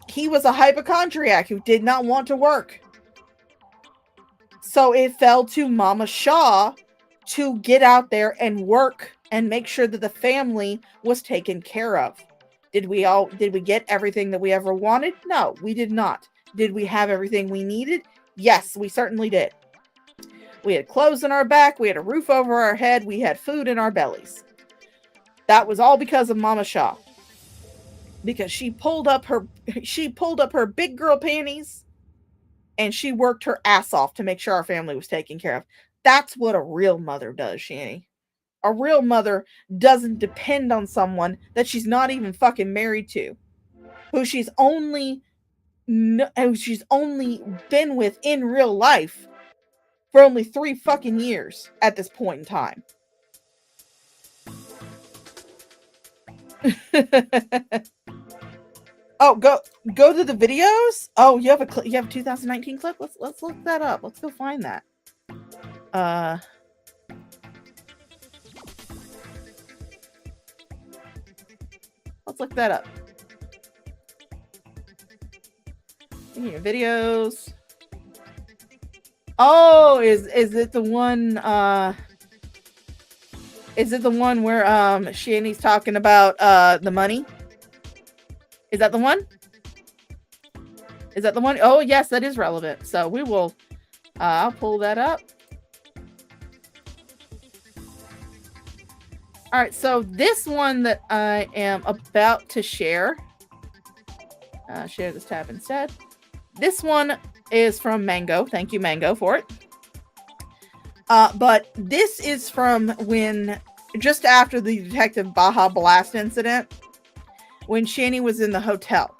he was a hypochondriac who did not want to work. So it fell to Mama Shaw to get out there and work and make sure that the family was taken care of. Did we get everything that we ever wanted? No, we did not. Did we have everything we needed? Yes, we certainly did. We had clothes on our back, we had a roof over our head, we had food in our bellies. That was all because of Mama Shaw. Because she pulled up her big girl panties and she worked her ass off to make sure our family was taken care of. That's what a real mother does, Shani. A real mother doesn't depend on someone that she's not even fucking married to, who she's only been with in real life for only 3 fucking years at this point in time. Oh, go to the videos. Oh, you have a 2019 clip. Let's look that up. Let's go find that. Let's look that up. Here, videos. Oh, is it the one? Is it the one where Shani's talking about the money? Is that the one? Is that the one? Oh, yes, that is relevant. So we will. I'll pull that up. All right, so this one that I am about to share. Share this tab instead. This one is from Mango. Thank you, Mango, for it. But this is from when, just after the Detective Baja Blast incident, when Shani was in the hotel.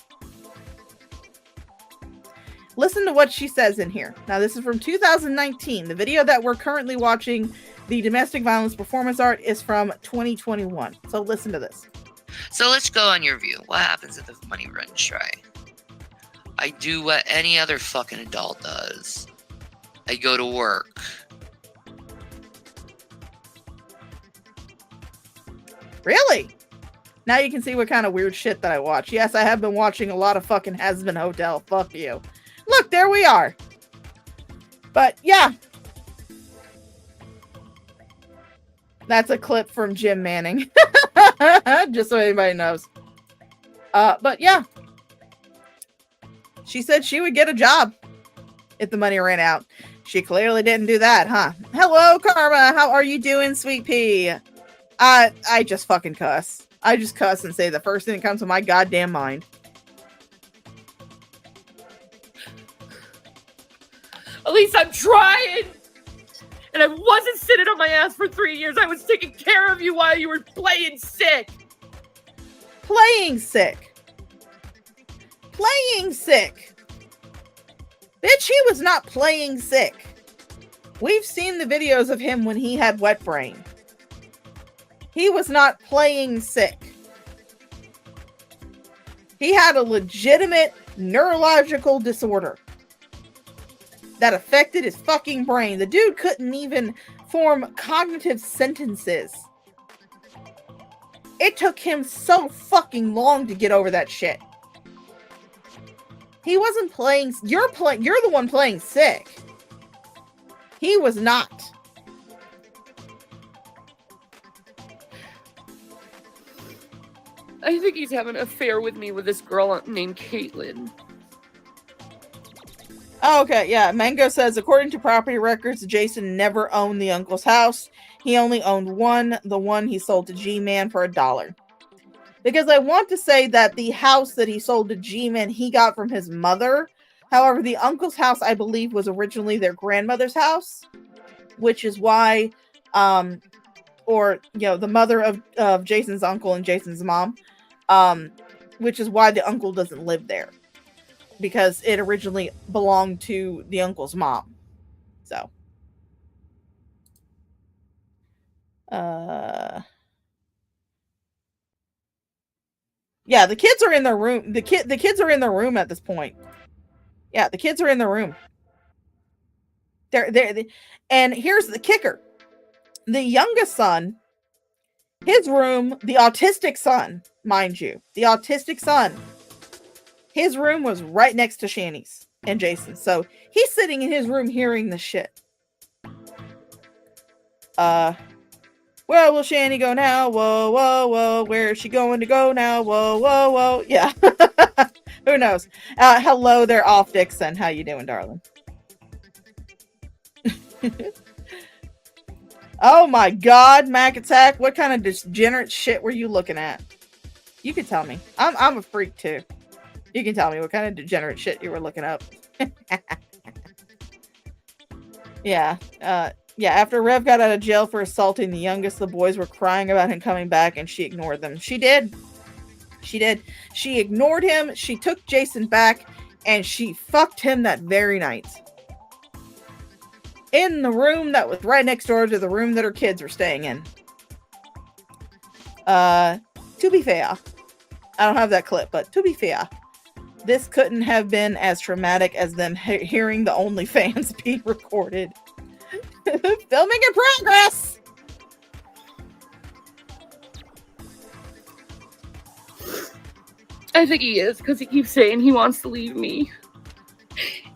Listen to what she says in here. Now, this is from 2019. The video that we're currently watching, the domestic violence performance art, is from 2021. So listen to this. So let's go on your view. What happens if the money runs dry? I do what any other fucking adult does. I go to work. Really? Now you can see what kind of weird shit that I watch. Yes, I have been watching a lot of fucking Has-Been Hotel. Fuck you. Look, there we are. But yeah. That's a clip from Jim Manning. Just so anybody knows. But yeah. She said she would get a job if the money ran out. She clearly didn't do that, huh? Hello, Karma. How are you doing, sweet pea? I just fucking cuss. I just cuss and say the first thing that comes to my goddamn mind. At least I'm trying. And I wasn't sitting on my ass for 3 years. I was taking care of you while you were playing sick. Playing sick. Playing sick. Bitch, he was not playing sick. We've seen the videos of him when he had wet brain. He was not playing sick. He had a legitimate neurological disorder that affected his fucking brain. The dude couldn't even form cognitive sentences. It took him so fucking long to get over that shit. He wasn't playing. You're the one playing sick. He was not. I think he's having an affair with me with this girl named Caitlin. Oh, okay, yeah. Mango says, according to property records, Jason never owned the uncle's house. He only owned one, the one he sold to G-Man for $1. Because I want to say that the house that he sold to G-Man, he got from his mother. However, the uncle's house, I believe, was originally their grandmother's house, which is why, or, you know, the mother of Jason's uncle and Jason's mom, which is why the uncle doesn't live there. Because it originally belonged to the uncle's mom. So. Yeah, the kids are in their room. The kids are in their room at this point. Yeah, the kids are in their room. And here's the kicker. The youngest son, his room, the autistic son, mind you, the autistic son, his room was right next to Shanny's and Jason's. So he's sitting in his room hearing the shit. Where will Shanny go now? Whoa, whoa, whoa. Where is she going to go now? Whoa, whoa, whoa. Yeah. Who knows? Hello there, Off Dixon. How you doing, darling? Oh my god, Mac Attack. What kind of degenerate shit were you looking at? You can tell me. I'm a freak too. You can tell me what kind of degenerate shit you were looking up. Yeah. Yeah, after Rev got out of jail for assaulting the youngest, the boys were crying about him coming back, and she ignored them. She did. She did. She ignored him, she took Jason back, and she fucked him that very night. In the room that was right next door to the room that her kids were staying in. To be fair, I don't have that clip, but to be fair, this couldn't have been as traumatic as them hearing the OnlyFans being recorded. Filming in progress. I think he is, because he keeps saying he wants to leave me.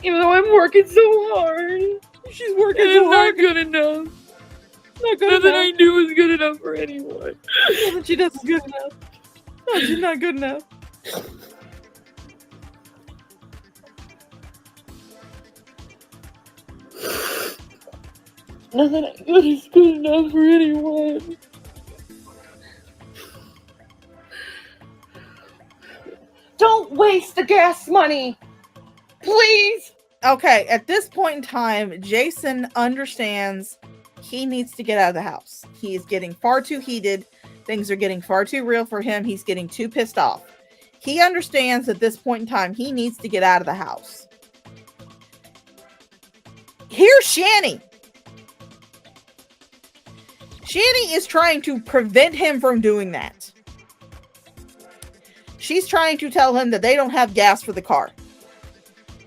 Even though I'm working so hard. She's working so hard. Not good enough. Not good Nothing enough. I do is good enough for anyone. Nothing she does is good enough. No, she's not good enough. Nothing I do is good enough for anyone. Don't waste the gas money. Please. Okay, at this point in time, Jason understands he needs to get out of the house. He is getting far too heated. Things are getting far too real for him. He's getting too pissed off. He understands at this point in time he needs to get out of the house. Here's Shanny. Shanny is trying to prevent him from doing that. She's trying to tell him that they don't have gas for the car.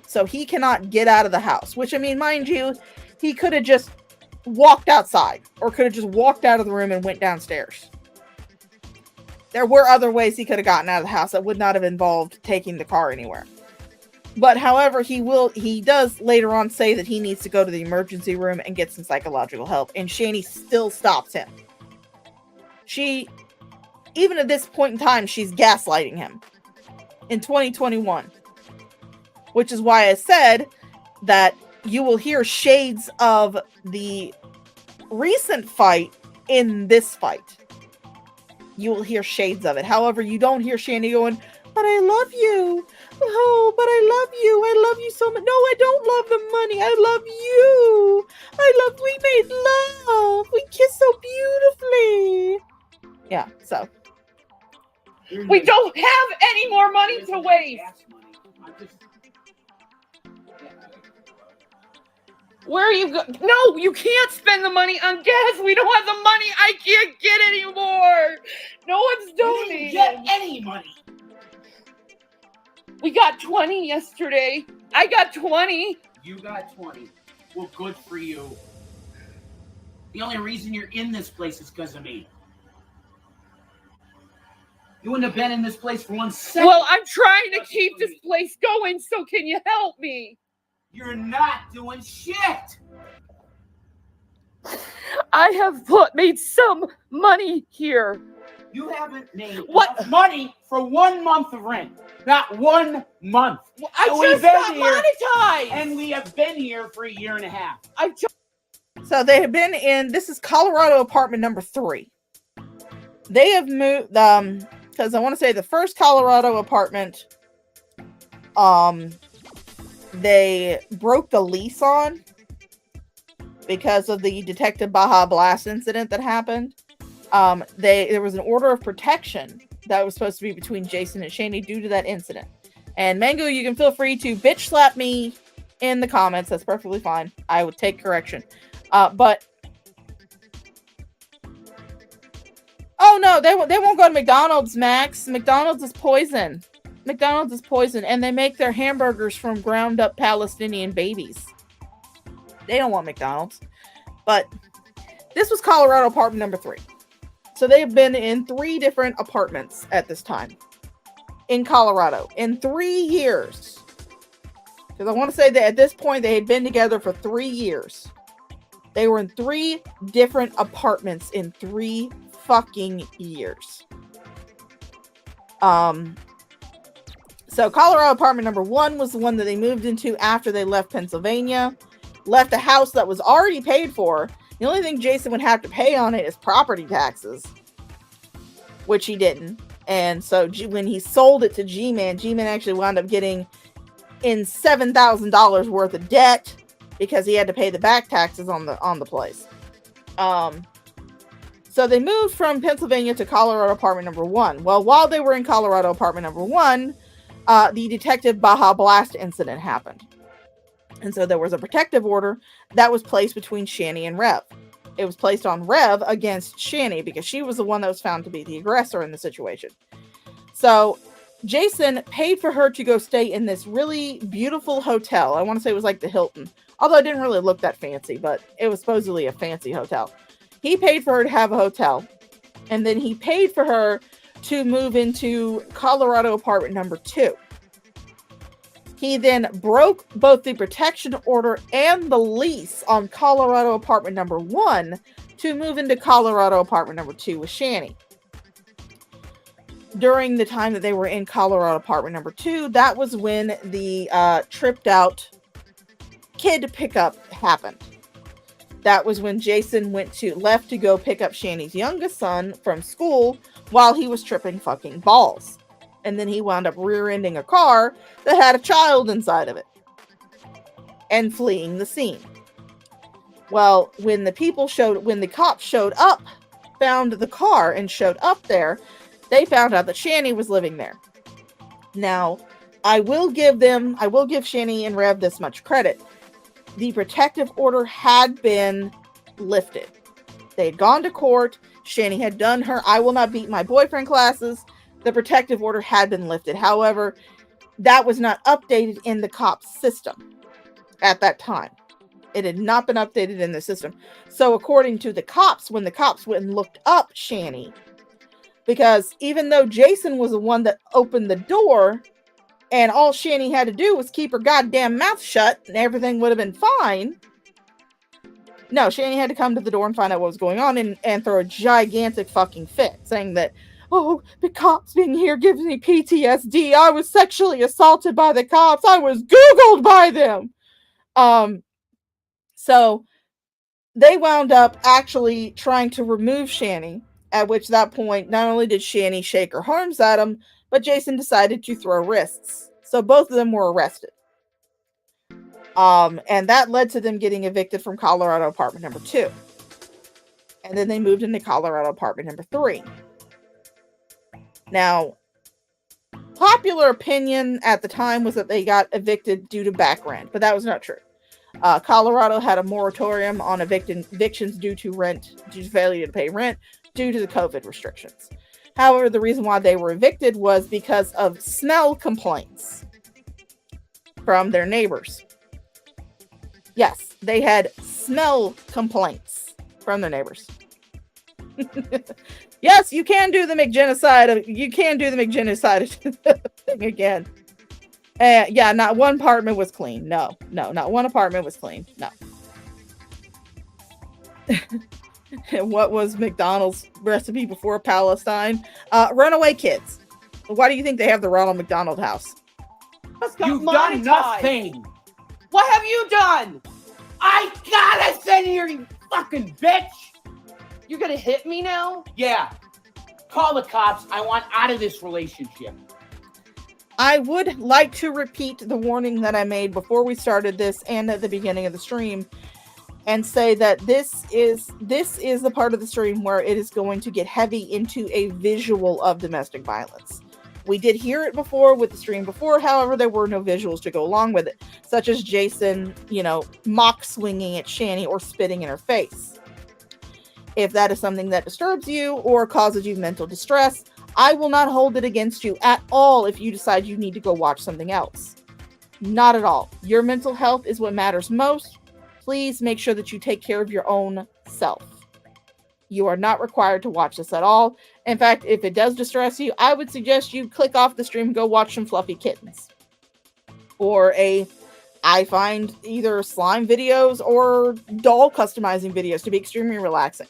So he cannot get out of the house. Which, I mean, mind you, he could have just walked outside. Or could have just walked out of the room and went downstairs. There were other ways he could have gotten out of the house that would not have involved taking the car anywhere. But however, he does later on say that he needs to go to the emergency room and get some psychological help. And Shani still stops him. Even at this point in time, she's gaslighting him. In 2021. Which is why I said that you will hear shades of the recent fight in this fight. You will hear shades of it. However, you don't hear Shani going, but I love you. Oh, but I love you. I love you so much. No, I don't love the money. I love you. We made love. We kissed so beautifully. Yeah, so. We don't have any more money to waste. Where are you going? No, you can't spend the money on gas. We don't have the money. I can't get any more. No one's donating. You didn't get any money. We got 20 yesterday. I got 20. You got 20. Well, good for you. The only reason you're in this place is because of me. You wouldn't have been in this place for 1 second. Well, I'm trying to keep this place going, so can you help me? You're not doing shit. I have made some money here. You haven't made enough money for 1 month of rent. Not 1 month. I And just got monetized. And we have been here for 1.5 years. So they have been in, this is Colorado apartment number 3. They have moved, because I want to say the first Colorado apartment, they broke the lease on because of the Detective Baja Blast incident that happened. There was an order of protection that was supposed to be between Jason and Shani due to that incident. And Mango, you can feel free to bitch slap me in the comments. That's perfectly fine. I would take correction. But oh no, they won't go to McDonald's, Max. McDonald's is poison. McDonald's is poison, and they make their hamburgers from ground up Palestinian babies. They don't want McDonald's. But this was Colorado apartment number 3. So they've been in 3 different apartments at this time in Colorado in 3 years. Because I want to say that at this point they had been together for 3 years. They were in 3 different apartments in 3 fucking years. So Colorado apartment number 1 was the one that they moved into after they left Pennsylvania. Left a house that was already paid for. The only thing Jason would have to pay on it is property taxes, which he didn't. And so when he sold it to G-Man, G-Man actually wound up getting in $7,000 worth of debt because he had to pay the back taxes on the place. So they moved from Pennsylvania to Colorado apartment number 1. Well, while they were in Colorado apartment number 1, the Detective Baja Blast incident happened. And so there was a protective order that was placed between Shani and Rev. It was placed on Rev against Shani because she was the one that was found to be the aggressor in the situation. So Jason paid for her to go stay in this really beautiful hotel. I want to say it was like the Hilton. Although it didn't really look that fancy, but it was supposedly a fancy hotel. He paid for her to have a hotel. And then he paid for her to move into Colorado apartment number 2. He then broke both the protection order and the lease on Colorado apartment number 1 to move into Colorado apartment number 2 with Shani. During the time that they were in Colorado apartment number 2, that was when the tripped out kid pickup happened. That was when Jason left to go pick up Shani's youngest son from school while he was tripping fucking balls. And then he wound up rear-ending a car that had a child inside of it and fleeing the scene. Well, when the cops showed up, found the car and showed up there, they found out that Shani was living there. Now, I will give Shani and Rev this much credit. The protective order had been lifted. They had gone to court. Shani had done her I will not beat my boyfriend classes. The protective order had been lifted. However, that was not updated in the cops' system at that time. It had not been updated in the system. So according to the cops, when the cops went and looked up Shani, because even though Jason was the one that opened the door and all Shani had to do was keep her goddamn mouth shut and everything would have been fine. No, Shani had to come to the door and find out what was going on and throw a gigantic fucking fit, saying that, oh, the cops being here gives me PTSD. I was sexually assaulted by the cops. I was Googled by them. So they wound up actually trying to remove Shani, at which that point, not only did Shani shake her arms at him, but Jason decided to throw wrists. So both of them were arrested. And that led to them getting evicted from Colorado apartment number 2. And then they moved into Colorado apartment number 3. Now, popular opinion at the time was that they got evicted due to back rent, but that was not true. Colorado had a moratorium on evictions due to failure to pay rent due to the COVID restrictions. However, the reason why they were evicted was because of smell complaints from their neighbors. Yes, they had smell complaints from their neighbors. Yes, you can do the McGenocide. You can do the McGenocide thing again. Yeah, not one apartment was clean. No, not one apartment was clean. No. What was McDonald's recipe before Palestine? Runaway kids. Why do you think they have the Ronald McDonald House? You've done nothing. What have you done? I gotta send here, you fucking bitch. You're gonna hit me now? Yeah. Call the cops. I want out of this relationship. I would like to repeat the warning that I made before we started this and at the beginning of the stream, and say that this is the part of the stream where it is going to get heavy into a visual of domestic violence. We did hear it before with the stream before, however, there were no visuals to go along with it, such as Jason, mock swinging at Shani or spitting in her face. If that is something that disturbs you or causes you mental distress, I will not hold it against you at all if you decide you need to go watch something else. Not at all. Your mental health is what matters most. Please make sure that you take care of your own self. You are not required to watch this at all. In fact, if it does distress you, I would suggest you click off the stream and go watch some fluffy kittens. Or I find either slime videos or doll customizing videos to be extremely relaxing.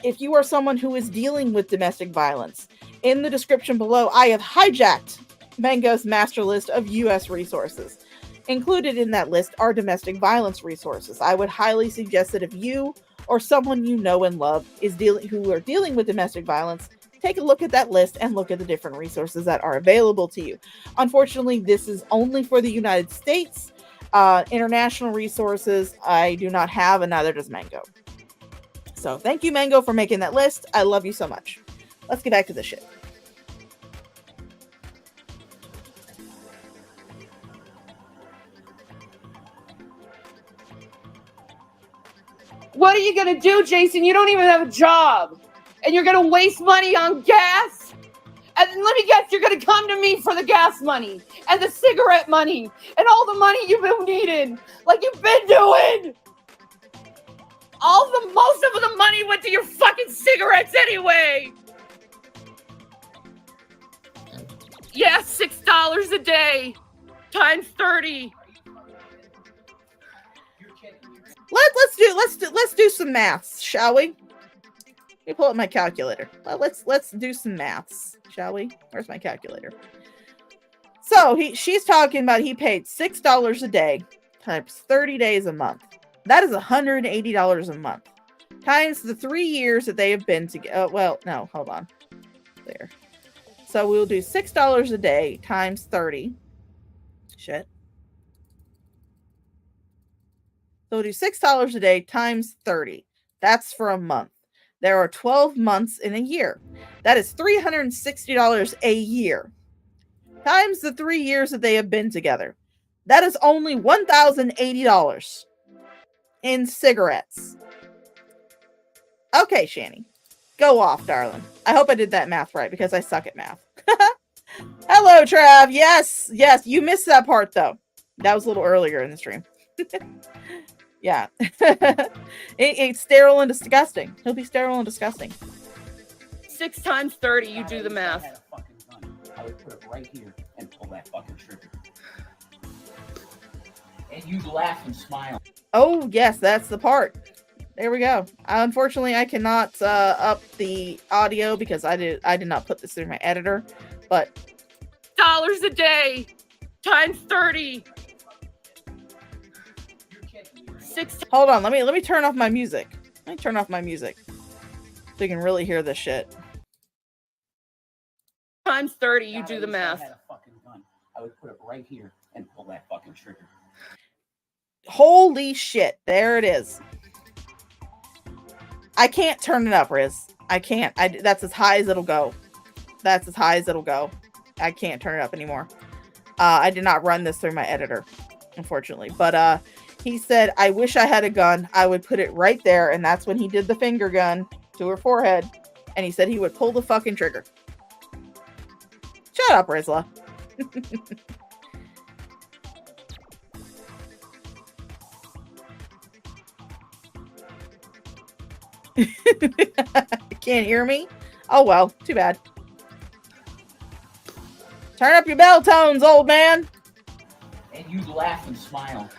If you are someone who is dealing with domestic violence, in the description below, I have hijacked Mango's master list of US resources. Included in that list are domestic violence resources. I would highly suggest that if you or someone you know and love who are dealing with domestic violence, take a look at that list and look at the different resources that are available to you. Unfortunately, this is only for the United States. International resources I do not have, and neither does Mango. So thank you, Mango, for making that list. I love you so much. Let's get back to this shit. What are you gonna do, Jason? You don't even have a job. And you're gonna waste money on gas? And let me guess, you're gonna come to me for the gas money and the cigarette money and all the money you've been needing, like you've been doing. Most of the money went to your fucking cigarettes anyway. Yeah, $6 a day times 30. Let's do some maths, shall we? Let me pull up my calculator. Let's do some maths, shall we? Where's my calculator? So she's talking about he paid $6 a day times 30 days a month. That is $180 a month times the 3 years that they have been together. Well, no, hold on. There. So we'll do $6 a day times 30. Shit. So we'll do $6 a day times 30. That's for a month. There are 12 months in a year. That is $360 a year. Times the 3 years that they have been together. That is only $1,080 in cigarettes. Okay, Shani. Go off, darling. I hope I did that math right because I suck at math. Hello, Trav. Yes, you missed that part, though. That was a little earlier in the stream. Yeah. It's sterile and disgusting. He'll be sterile and disgusting. 6 times 30, you do the math. I would put it right here and pull that fucking trigger. And you'd laugh and smile. Oh, yes, that's the part. There we go. Unfortunately, I cannot up the audio because I did not put this through my editor, but $6 a day times 30. Hold on, let me turn off my music. Let me turn off my music so you can really hear this shit. Times 30, you do the math. I would put it right here and pull that fucking trigger. Holy shit, there it is. I can't turn it up, Riz. I can't. That's as high as it'll go. That's as high as it'll go. I can't turn it up anymore. I did not run this through my editor, unfortunately. But he said, I wish I had a gun. I would put it right there. And that's when he did the finger gun to her forehead. And he said he would pull the fucking trigger. Shut up, Rizla. Can't hear me? Oh well, too bad. Turn up your bell tones, old man. And you'd laugh and smile.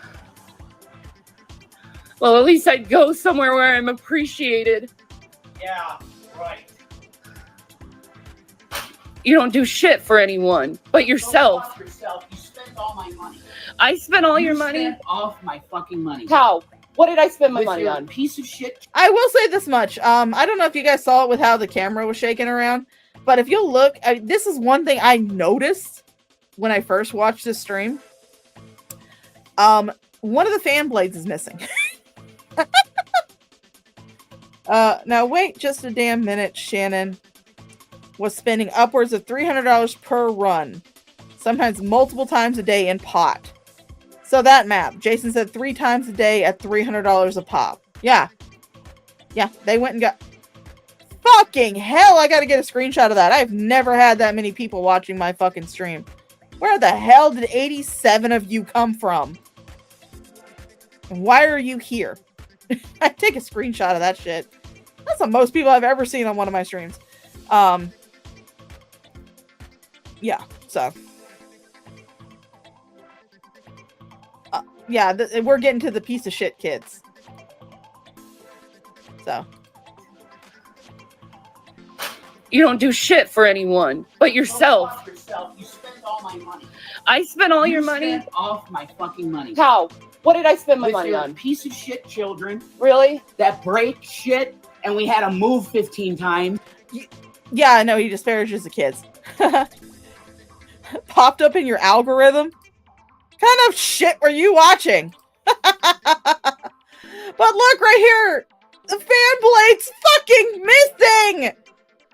Well, at least I'd go somewhere where I'm appreciated. Yeah, right. You don't do shit for anyone but yourself. Don't fuck yourself. You spent all my money. I spent all your money? You spent all my fucking money. How? What did I spend my With money your on? Piece of shit. I will say this much. I don't know if you guys saw it with how the camera was shaking around, but if you'll look, this is one thing I noticed when I first watched this stream. One of the fan blades is missing. Now wait just a damn minute. Shannon was spending upwards of $300 per run, sometimes multiple times a day in pot. So that map, Jason said 3 times a day at $300 a pop. Yeah. Yeah, they went and got... Fucking hell, I gotta get a screenshot of that. I've never had that many people watching my fucking stream. Where the hell did 87 of you come from? And why are you here? I take a screenshot of that shit. That's the most people I've ever seen on one of my streams. Yeah, so... yeah, we're getting to the piece of shit kids. So. You don't do shit for anyone but yourself. Don't fuck yourself. You spent all my money. I spent all your money? You spent all my fucking money. How? What did I spend my With money your on? Piece of shit children. Really? That break shit, and we had to move 15 times. Yeah, I know, he disparages the kids. Popped up in your algorithm? Kind of shit were you watching? But look right here! The fan blade's fucking missing!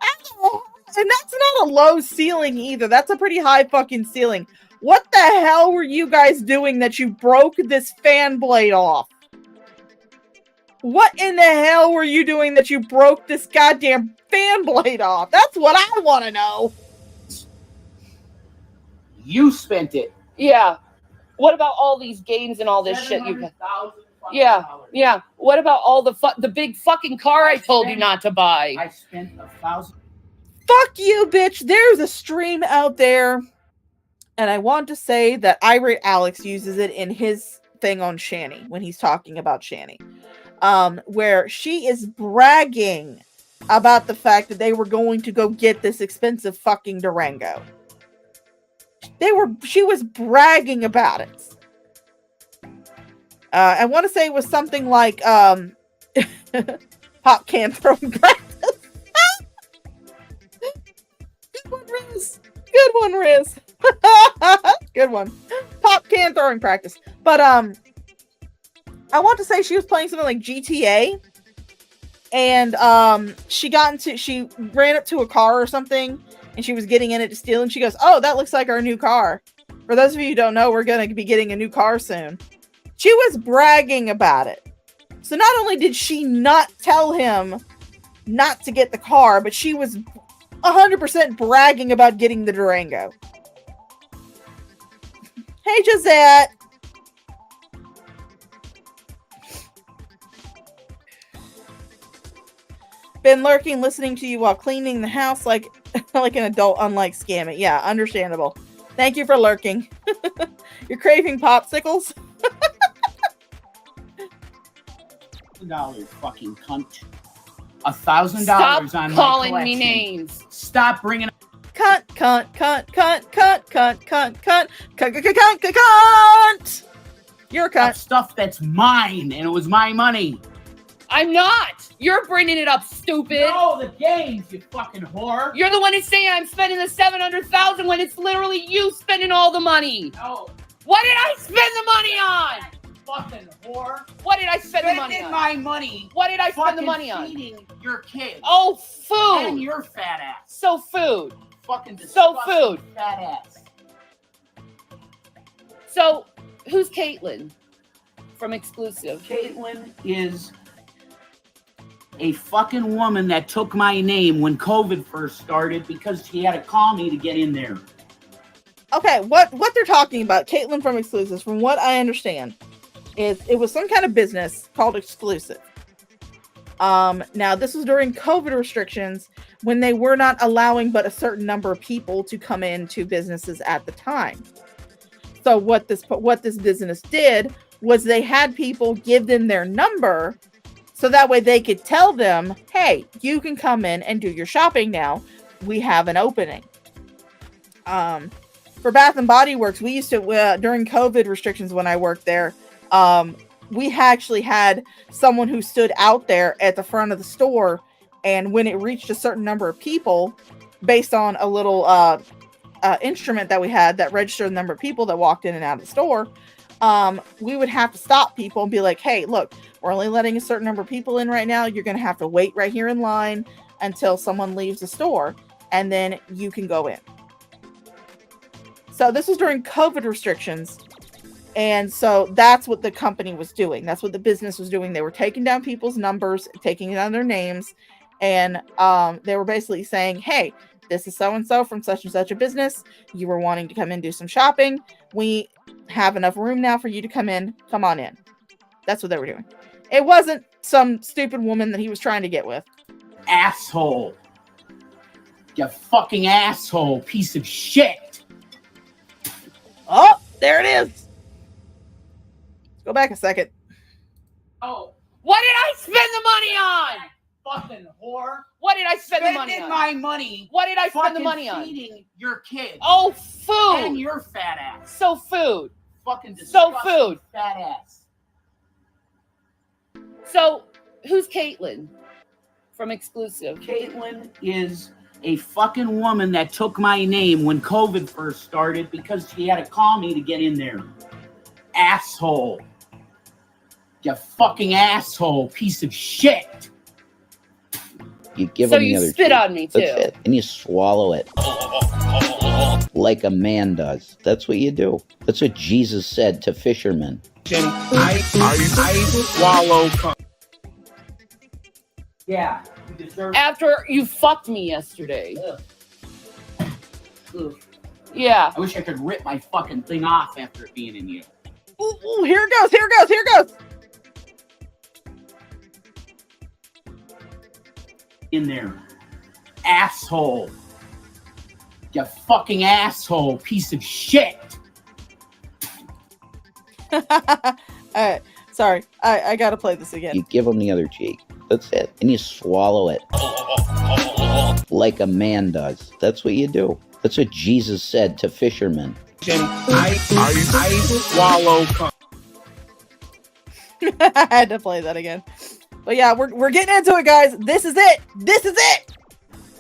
Ow! And that's not a low ceiling either. That's a pretty high fucking ceiling. What the hell were you guys doing that you broke this fan blade off? What in the hell were you doing that you broke this goddamn fan blade off? That's what I want to know. You spent it. Yeah. What about all these games and all this shit you got? Yeah, yeah. What about all the big fucking car I told you not to buy? I spent $1,000. Fuck you, bitch. There's a stream out there, and I want to say that Irate Alex uses it in his thing on Shani when he's talking about Shani, where she is bragging about the fact that they were going to go get this expensive fucking Durango. She was bragging about it. I want to say it was something like pop can throwing practice. Good one, Riz. Good one, Riz. Good one. Pop can throwing practice. But I want to say she was playing something like GTA, and she ran up to a car or something, and she was getting in it to steal, and she goes, "Oh, that looks like our new car." For those of you who don't know, we're going to be getting a new car soon. She was bragging about it. So not only did she not tell him not to get the car, but she was 100% bragging about getting the Durango. Hey, Gisette. Been lurking, listening to you while cleaning the house like an adult, unlike scamming. Yeah, understandable. Thank you for lurking. You're craving popsicles? $1,000 fucking cunt. $1,000 Stop on my calling me collection. names. Stop bringing up Cunt, cunt, cunt, cunt, cunt, cunt, cunt, cunt, cunt, cunt, cunt, cunt. You're a cunt. Stuff that's mine, and it was my money. I'm not. You're bringing it up, stupid. No, the games, you fucking whore. You're the one who's saying I'm spending the $700,000 when it's literally you spending all the money. No. What did I spend the money on? Fucking whore. What did I spend the money Spending on? my money. What did I spend the fucking money on? feeding your kids. Oh, food. And your fat ass. So food. Fucking So disgusting food. fat ass. So who's Caitlin from Exclusive? Caitlin is a fucking woman that took my name when COVID first started because she had to call me to get in there. Okay, what they're talking about, Caitlin from Exclusives, from what I understand, is it was some kind of business called Exclusive. Now this was during COVID restrictions when they were not allowing but a certain number of people to come into businesses at the time. So what this business did was they had people give them their number so that way they could tell them, hey, you can come in and do your shopping now. We have an opening. For Bath and Body Works, we used to, during COVID restrictions when I worked there, we actually had someone who stood out there at the front of the store, and when it reached a certain number of people, based on a little instrument that we had that registered the number of people that walked in and out of the store, we would have to stop people and be like, hey, look, we're only letting a certain number of people in right now. You're going to have to wait right here in line until someone leaves the store, and then you can go in. So this was during COVID restrictions. And so that's what the company was doing. That's what the business was doing. They were taking down people's numbers, taking down their names. And they were basically saying, hey, this is so-and-so from such and such a business. You were wanting to come in and do some shopping. We have enough room now for you to come in. Come on in. That's what they were doing. It wasn't some stupid woman that he was trying to get with. Asshole. You fucking asshole. Piece of shit. Oh, there it is. Go back a second. Oh, what did I spend the money on? Fucking whore. What did I spend the money Spending on? my money. What did I spend the money on? Feeding your kids. Oh, food. And your fat ass. So food. Fucking So disgusting food. Fat ass. So who's Caitlin from Exclusive? Caitlin is a fucking woman that took my name when COVID first started because she had to call me to get in there. Asshole. You fucking asshole. Piece of shit. You give So them the you other spit cheek. on me, too. That's it. And you swallow it. Like a man does. That's what you do. That's what Jesus said to fishermen. I swallow. Yeah. You deserve After you fucked me yesterday. Ugh. Yeah. I wish I could rip my fucking thing off after it being in you. Ooh, here it goes. Here it goes. Here it goes. In there. Asshole. You fucking asshole. Piece of shit. All right. Sorry. I got to play this again. You give them the other cheek. That's it. And you swallow it. Like a man does. That's what you do. That's what Jesus said to fishermen. I swallow. I had to play that again. But yeah, we're getting into it, guys. This is it. This is it.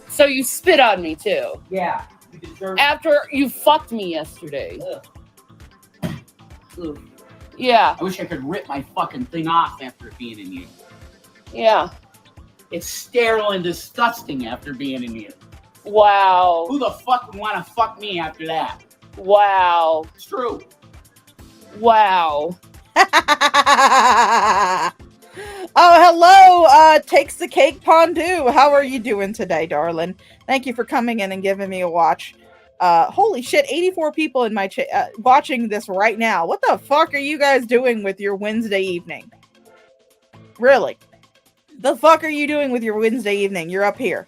So you spit on me too. Yeah. You deserve After you fucked me yesterday. Ugh. Yeah. I wish I could rip my fucking thing off after it being in you. Yeah. It's sterile and disgusting after being in you. Wow. Who the fuck would want to fuck me after that? Wow. It's true. Wow. Oh, hello, Takes the Cake Pondu. How are you doing today, darling? Thank you for coming in and giving me a watch. Holy shit, 84 people in my watching this right now. What the fuck are you guys doing with your Wednesday evening? Really? The fuck are you doing with your Wednesday evening? You're up here.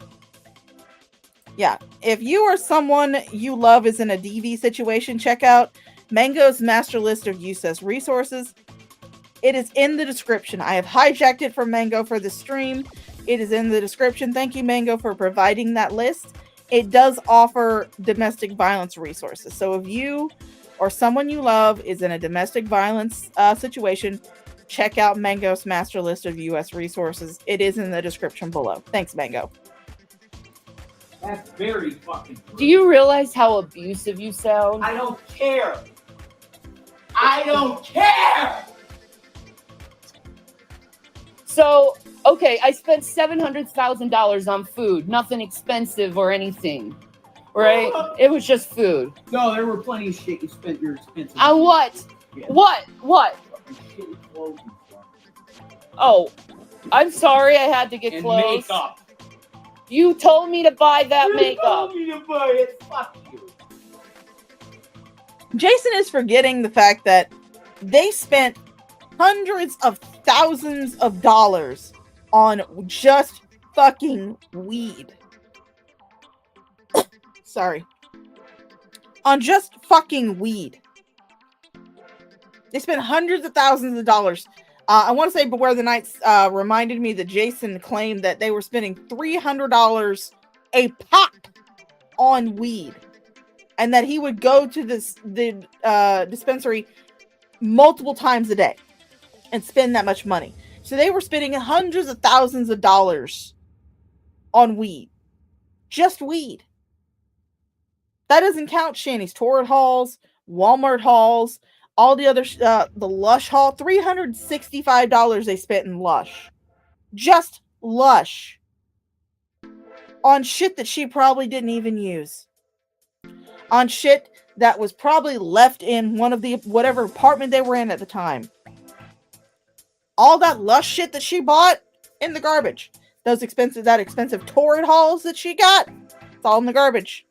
Yeah, if you or someone you love is in a DV situation, check out Mango's master list of use as resources. It is in the description. I have hijacked it from Mango for the stream. It is in the description. Thank you, Mango, for providing that list. It does offer domestic violence resources. So if you or someone you love is in a domestic violence situation, check out Mango's master list of US resources. It is in the description below. Thanks, Mango. That's very fucking true. Do you realize how abusive you sound? I don't care. I don't care. So, okay, I spent $700,000 on food. Nothing expensive or anything. Right? It was just food. No, there were plenty of shit you spent your expensive. On what? Yeah. What? Shitty clothes and stuff. Oh, I'm sorry I had to get And clothes. makeup. You told me to buy that You makeup. told me to buy it. Fuck you. Jason is forgetting the fact that they spent hundreds of thousands of dollars on just fucking weed. Sorry. On just fucking weed. They spent hundreds of thousands of dollars. I want to say Beware the Nights reminded me that Jason claimed that they were spending $300 a pop on weed, and that he would go to the dispensary multiple times a day and spend that much money. So they were spending hundreds of thousands of dollars on weed. Just weed. That doesn't count Shanny's torrid hauls, Walmart hauls, all the other, the Lush haul. $365 they spent in Lush. Just Lush. On shit that she probably didn't even use. On shit that was probably left in one of the, whatever apartment they were in at the time. All that Lush shit that she bought, in the garbage. That expensive torrid hauls that she got, it's all in the garbage.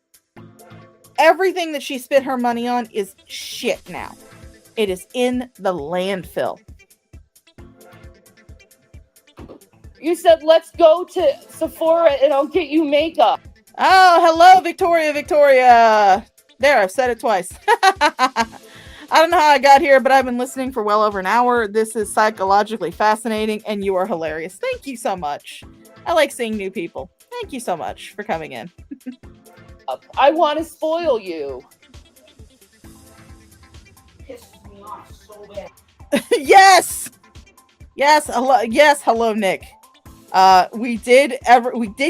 Everything that she spent her money on is shit now. It is in the landfill. You said, let's go to Sephora and I'll get you makeup. Oh, hello, Victoria. There, I've said it twice. I don't know how I got here, but I've been listening for well over an hour. This is psychologically fascinating, and you are hilarious. Thank you so much. I like seeing new people. Thank you so much for coming in. I want to spoil you. Pisses me off so bad. Yes. Hello, Nick. We did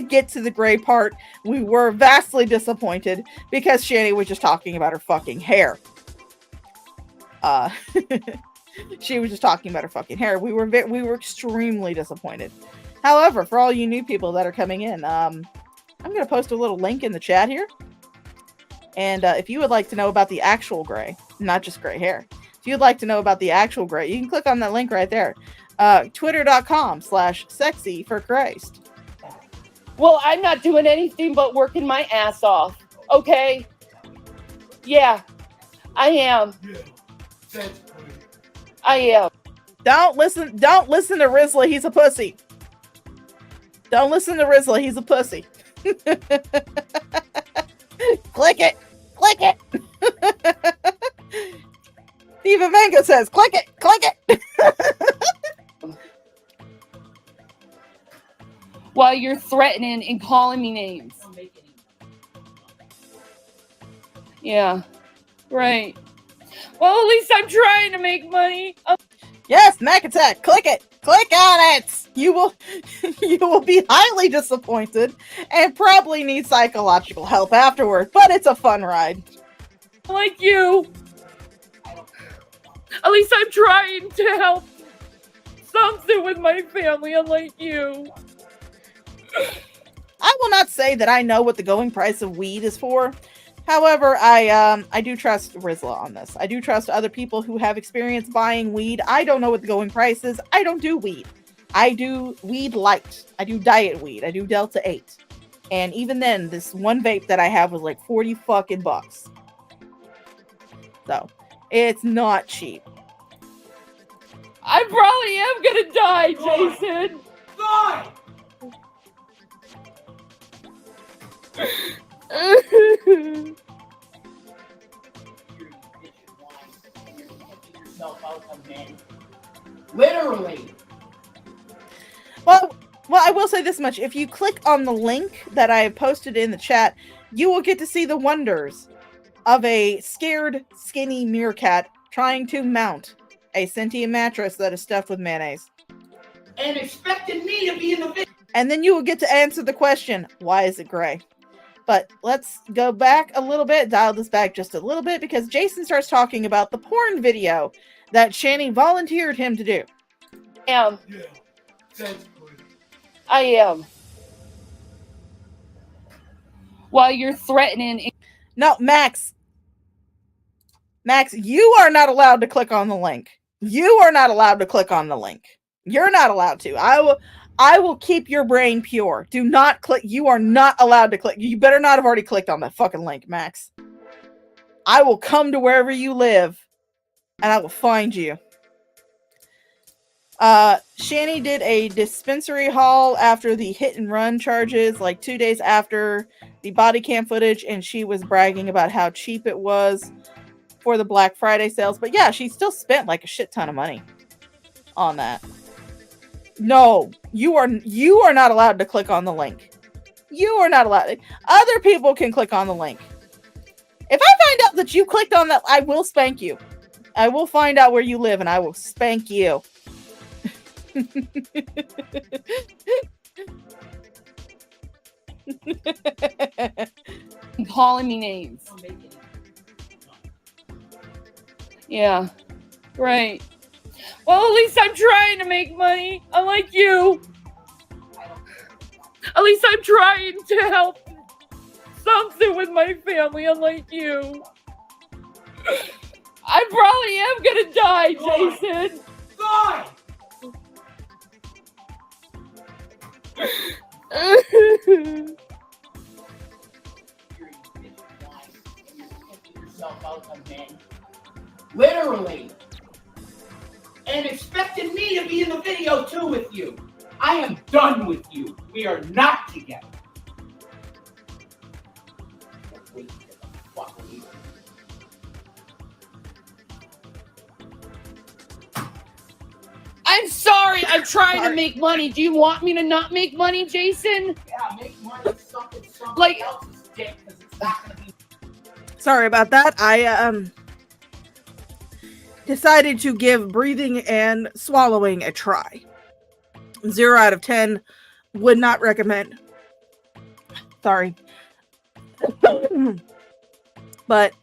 get to the gray part. We were vastly disappointed because Shanny was just talking about her fucking hair. She was just talking about her fucking hair. We were extremely disappointed. However, for all you new people that are coming in, I'm going to post a little link in the chat here. And if you would like to know about the actual gray, not just gray hair, if you'd like to know about the actual gray, you can click on that link right there. Twitter.com/sexy for Christ. Well, I'm not doing anything but working my ass off. Okay? Yeah, I am. I am. Don't listen to Rizla, he's a pussy. Don't listen to Rizla, he's a pussy. Click it. Diva Mango says, click it. While you're threatening and calling me names. Yeah, right. Well, at least I'm trying to make money. Yes, Mac Attack, click it. Click on it. You will be highly disappointed and probably need psychological help afterward, but it's a fun ride. Like you. At least I'm trying to help something with my family, unlike you. I will not say that I know what the going price of weed is for. However, I do trust Rizla on this. I do trust other people who have experience buying weed. I don't know what the going price is. I don't do weed. I do weed light. I do diet weed. I do Delta 8. And even then, this one vape that I have was like 40 fucking bucks. So, it's not cheap. I probably am gonna die, Jason. Die! Literally. Well, I will say this much. If you click on the link that I have posted in the chat, you will get to see the wonders of a scared, skinny meerkat trying to mount a sentient mattress that is stuffed with mayonnaise. And expected me to be in the video. And then you will get to answer the question, why is it gray? But let's go back a little bit, dial this back just a little bit, because Jason starts talking about the porn video that Shanny volunteered him to do. I am. While you're threatening. No, Max, you are not allowed to click on the link. You are not allowed to click on the link. You're not allowed to. I will keep your brain pure. Do not click. You are not allowed to click. You better not have already clicked on that fucking link, Max. I will come to wherever you live and I will find you. Shanny did a dispensary haul after the hit and run charges, like 2 days after the body cam footage, and she was bragging about how cheap it was. for the Black Friday sales. But yeah, she still spent like a shit ton of money on that. No, you are not allowed to click on the link. You are not allowed. Other people can click on the link. If I find out that you clicked on that, I will spank you. I will find out where you live and I will spank you. Calling me names. Yeah, right. Well, at least I'm trying to make money, unlike you. At least I'm trying to help something with my family, unlike you. I probably am gonna die, Jason. God! Yourself out of men. Literally. And expecting me to be in the video too with you. I am done with you. We are not together. Wait, get the fuck away. I'm sorry. I'm trying to make money. Do you want me to not make money, Jason? Yeah, make money something Like- else's dick because it's not gonna be. Sorry about that. I decided to give breathing and swallowing a try. 0 out of 10. Would not recommend. Sorry. But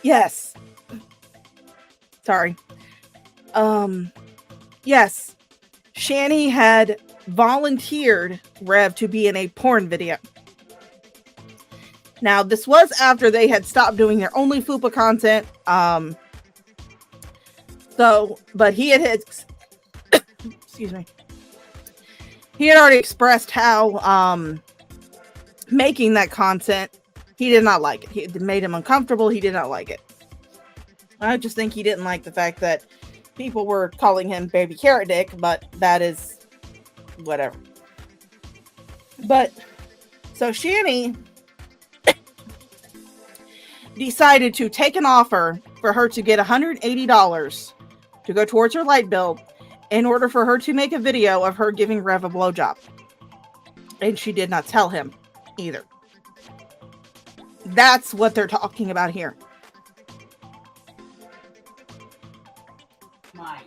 yes. Sorry. Yes. Shani had volunteered Rev to be in a porn video. Now, this was after they had stopped doing their only FUPA content. But he had excuse me. He had already expressed how making that content, he did not like it. It made him uncomfortable. He did not like it. I just think he didn't like the fact that people were calling him baby carrot dick, but that is whatever. But so Shani decided to take an offer for her to get $180 to go towards her light bill in order for her to make a video of her giving Rev a blowjob. And she did not tell him either. That's what they're talking about here. Mine.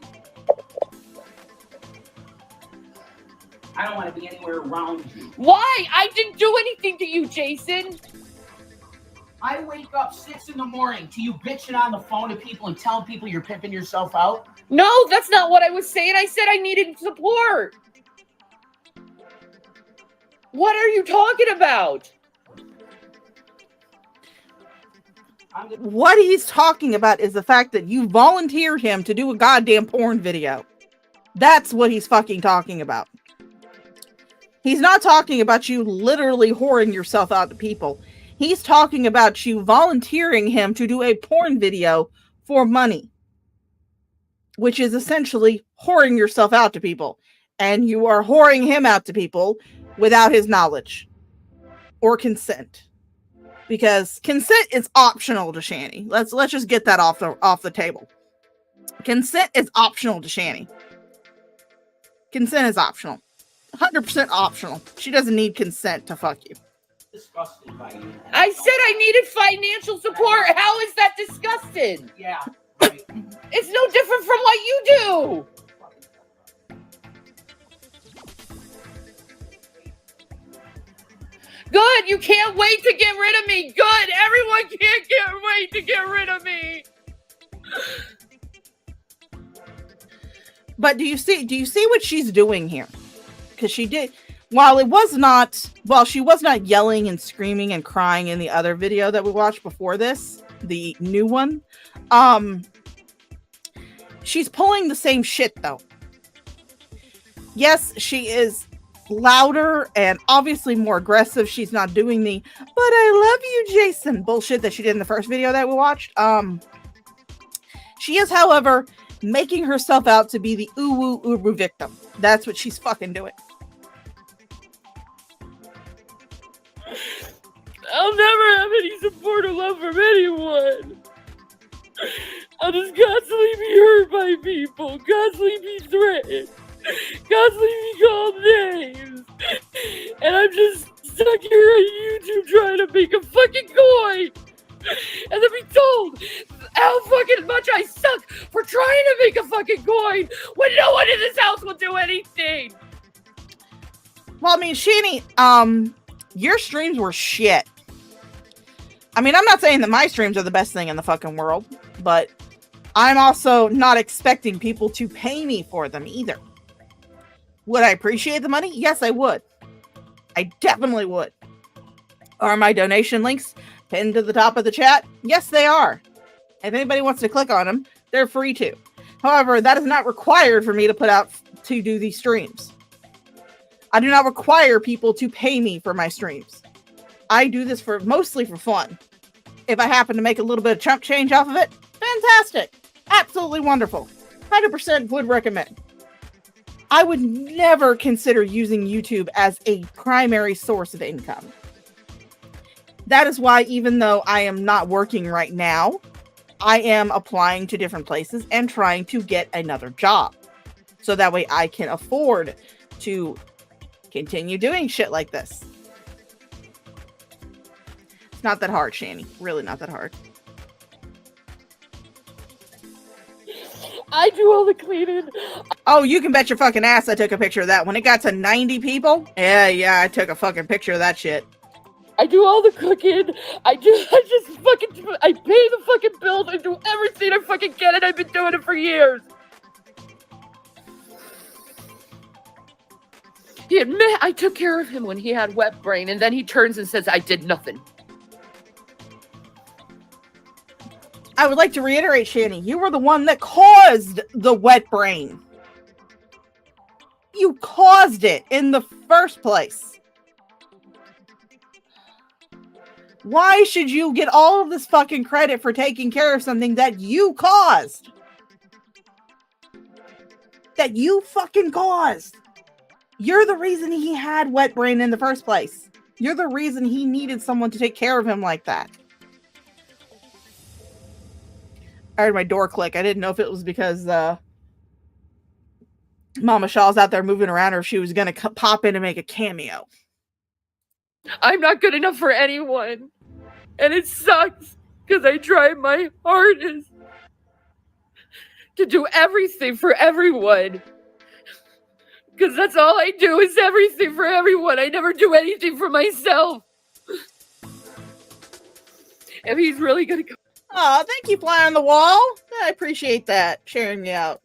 I don't want to be anywhere around you. Why? I didn't do anything to you, Jason. I wake up 6 in the morning to you bitching on the phone to people and telling people you're pimping yourself out. No, that's not what I was saying. I said I needed support. What are you talking about? What he's talking about is the fact that you volunteered him to do a goddamn porn video. That's what he's fucking talking about. He's not talking about you literally whoring yourself out to people. He's talking about you volunteering him to do a porn video for money, which is essentially whoring yourself out to people. And you are whoring him out to people without his knowledge or consent. Because consent is optional to Shani. Let's just get that off the table. Consent is optional to Shani. Consent is optional. 100% optional. She doesn't need consent to fuck you. Disgusted by you. I said I needed financial support. How is that disgusting? Yeah. Right. It's no different from what you do. Good. You can't wait to get rid of me. Good. Everyone can't wait to get rid of me. But do you see what she's doing here? Because she did, while she was not yelling and screaming and crying in the other video that we watched before this, the new one, she's pulling the same shit though. Yes, she is louder and obviously more aggressive. She's not doing the "but I love you, Jason" bullshit that she did in the first video that we watched. She is, however, making herself out to be the uwu ubu victim. That's what she's fucking doing. I'll never have any support or love from anyone. I'll just constantly be hurt by people, constantly be threatened, constantly be called names. And I'm just stuck here on YouTube trying to make a fucking coin. And then be told how fucking much I suck for trying to make a fucking coin when no one in this house will do anything. Well, I mean, Shanny, your streams were shit. I mean, I'm not saying that my streams are the best thing in the fucking world, but I'm also not expecting people to pay me for them either. Would I appreciate the money? Yes, I would. I definitely would. Are my donation links pinned to the top of the chat? Yes, they are. If anybody wants to click on them, they're free to. However, that is not required for me to put out to do these streams. I do not require people to pay me for my streams. I do this mostly for fun. If I happen to make a little bit of chump change off of it, fantastic. Absolutely wonderful. 100% would recommend. I would never consider using YouTube as a primary source of income. That is why, even though I am not working right now, I am applying to different places and trying to get another job. So that way I can afford to continue doing shit like this. It's not that hard, Shanny. Really not that hard. I do all the cleaning. Oh, you can bet your fucking ass I took a picture of that. When it got to 90 people, yeah, I took a fucking picture of that shit. I do all the cooking. I pay the fucking bills. I do everything I fucking can, and I've been doing it for years. He admit I took care of him when he had wet brain, and then he turns and says I did nothing. I would like to reiterate, Shanny, you were the one that caused the wet brain. You caused it in the first place. Why should you get all of this fucking credit for taking care of something that you caused? That you fucking caused. You're the reason he had wet brain in the first place. You're the reason he needed someone to take care of him like that. I heard my door click. I didn't know if it was because Mama Shaw's out there moving around or if she was going to pop in and make a cameo. I'm not good enough for anyone. And it sucks because I try my hardest to do everything for everyone. Because that's all I do is everything for everyone. I never do anything for myself. If he's really going to go. Oh, thank you, Fly on the Wall. I appreciate that. Sharing me out.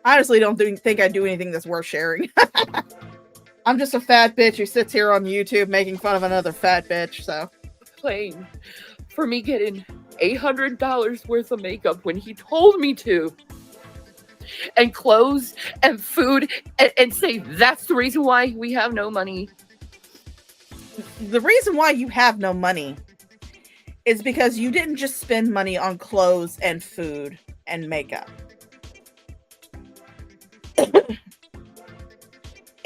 Honestly, don't think I do anything that's worth sharing. I'm just a fat bitch who sits here on YouTube making fun of another fat bitch, so. Playing for me getting $800 worth of makeup when he told me to. And clothes and food and say that's the reason why we have no money. The reason why you have no money is because you didn't just spend money on clothes and food and makeup.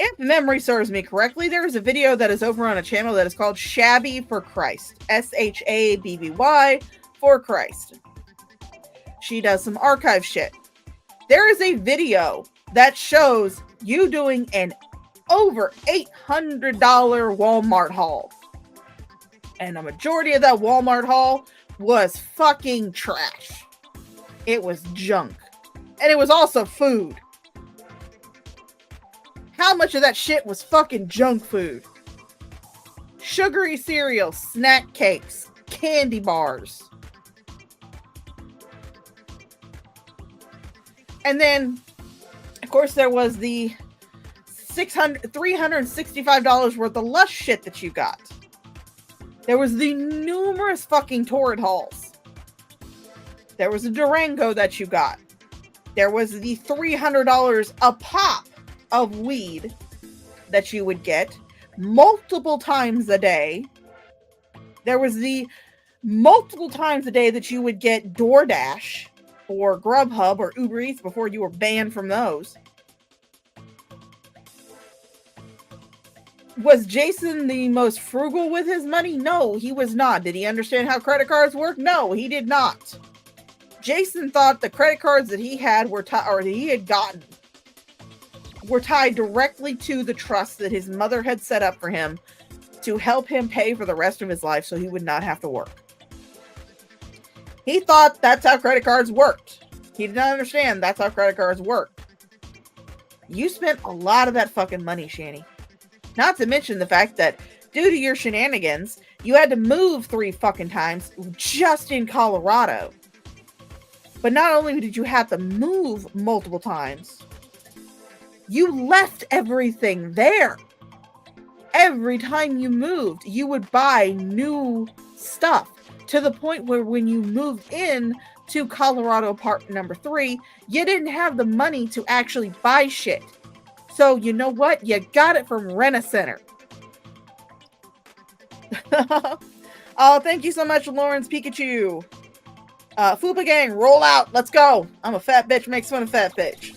If memory serves me correctly, there is a video that is over on a channel that is called Shabby for Christ. SHABBY for Christ. She does some archive shit. There is a video that shows you doing an over $800 Walmart haul. And a majority of that Walmart haul was fucking trash. It was junk. And it was also food. How much of that shit was fucking junk food? Sugary cereal, snack cakes, candy bars. And then, of course, there was the $365 worth of Lush shit that you got. There was the numerous fucking torrid hauls. There was a Durango that you got. There was the $300 a pop of weed that you would get multiple times a day. There was the multiple times a day that you would get DoorDash or Grubhub or Uber Eats before you were banned from those. Was Jason the most frugal with his money? No, he was not. Did he understand how credit cards work? No, he did not. Jason thought the credit cards that he had were or that he had gotten were tied directly to the trust that his mother had set up for him to help him pay for the rest of his life so he would not have to work. He thought that's how credit cards worked. He did not understand that's how credit cards work. You spent a lot of that fucking money, Shanny. Not to mention the fact that due to your shenanigans, you had to move 3 fucking times just in Colorado. But not only did you have to move multiple times, you left everything there. Every time you moved, you would buy new stuff to the point where when you moved in to Colorado apartment number 3, you didn't have the money to actually buy shit. So you know what? You got it from Rent-A-Center. Oh, thank you so much, Lawrence Pikachu. Fupa gang, roll out. Let's go. I'm a fat bitch, makes fun of fat bitch.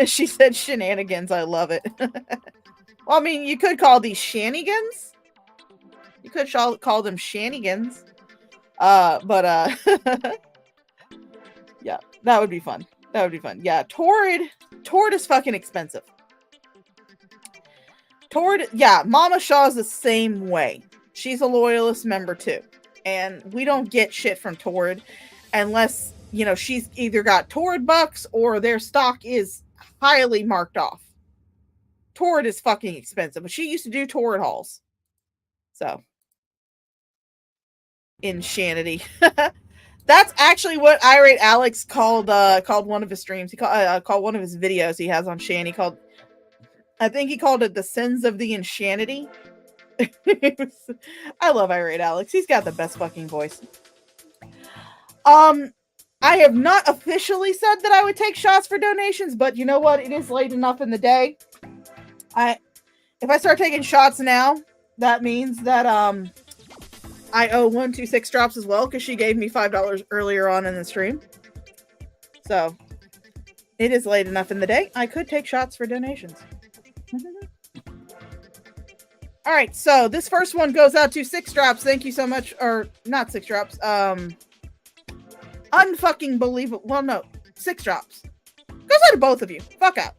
She said shenanigans. I love it. Well, I mean, you could call these shanigans. You could call them shanigans. But yeah, that would be fun. That would be fun. Yeah, Torrid is fucking expensive. Torrid, yeah, Mama Shaw's the same way. She's a loyalist member too. And we don't get shit from Torrid unless, you know, she's either got Torrid bucks or their stock is highly marked off. Torrid is fucking expensive, but she used to do Torrid hauls. So, insanity. That's actually what Irate Alex called one of his streams. He called one of his videos he has on Shan. I think he called it The Sins of the Insanity. I love Irate Alex. He's got the best fucking voice. I have not officially said that I would take shots for donations, but you know what? It is late enough in the day. If I start taking shots now, that means that I owe 126 drops as well because she gave me $5 earlier on in the stream. So it is late enough in the day. I could take shots for donations. All right, so this first one goes out to 6 drops. Thank you so much. Or not 6 drops. Unfucking believable. Well, no, 6 drops. Goes out to both of you. Fuck out.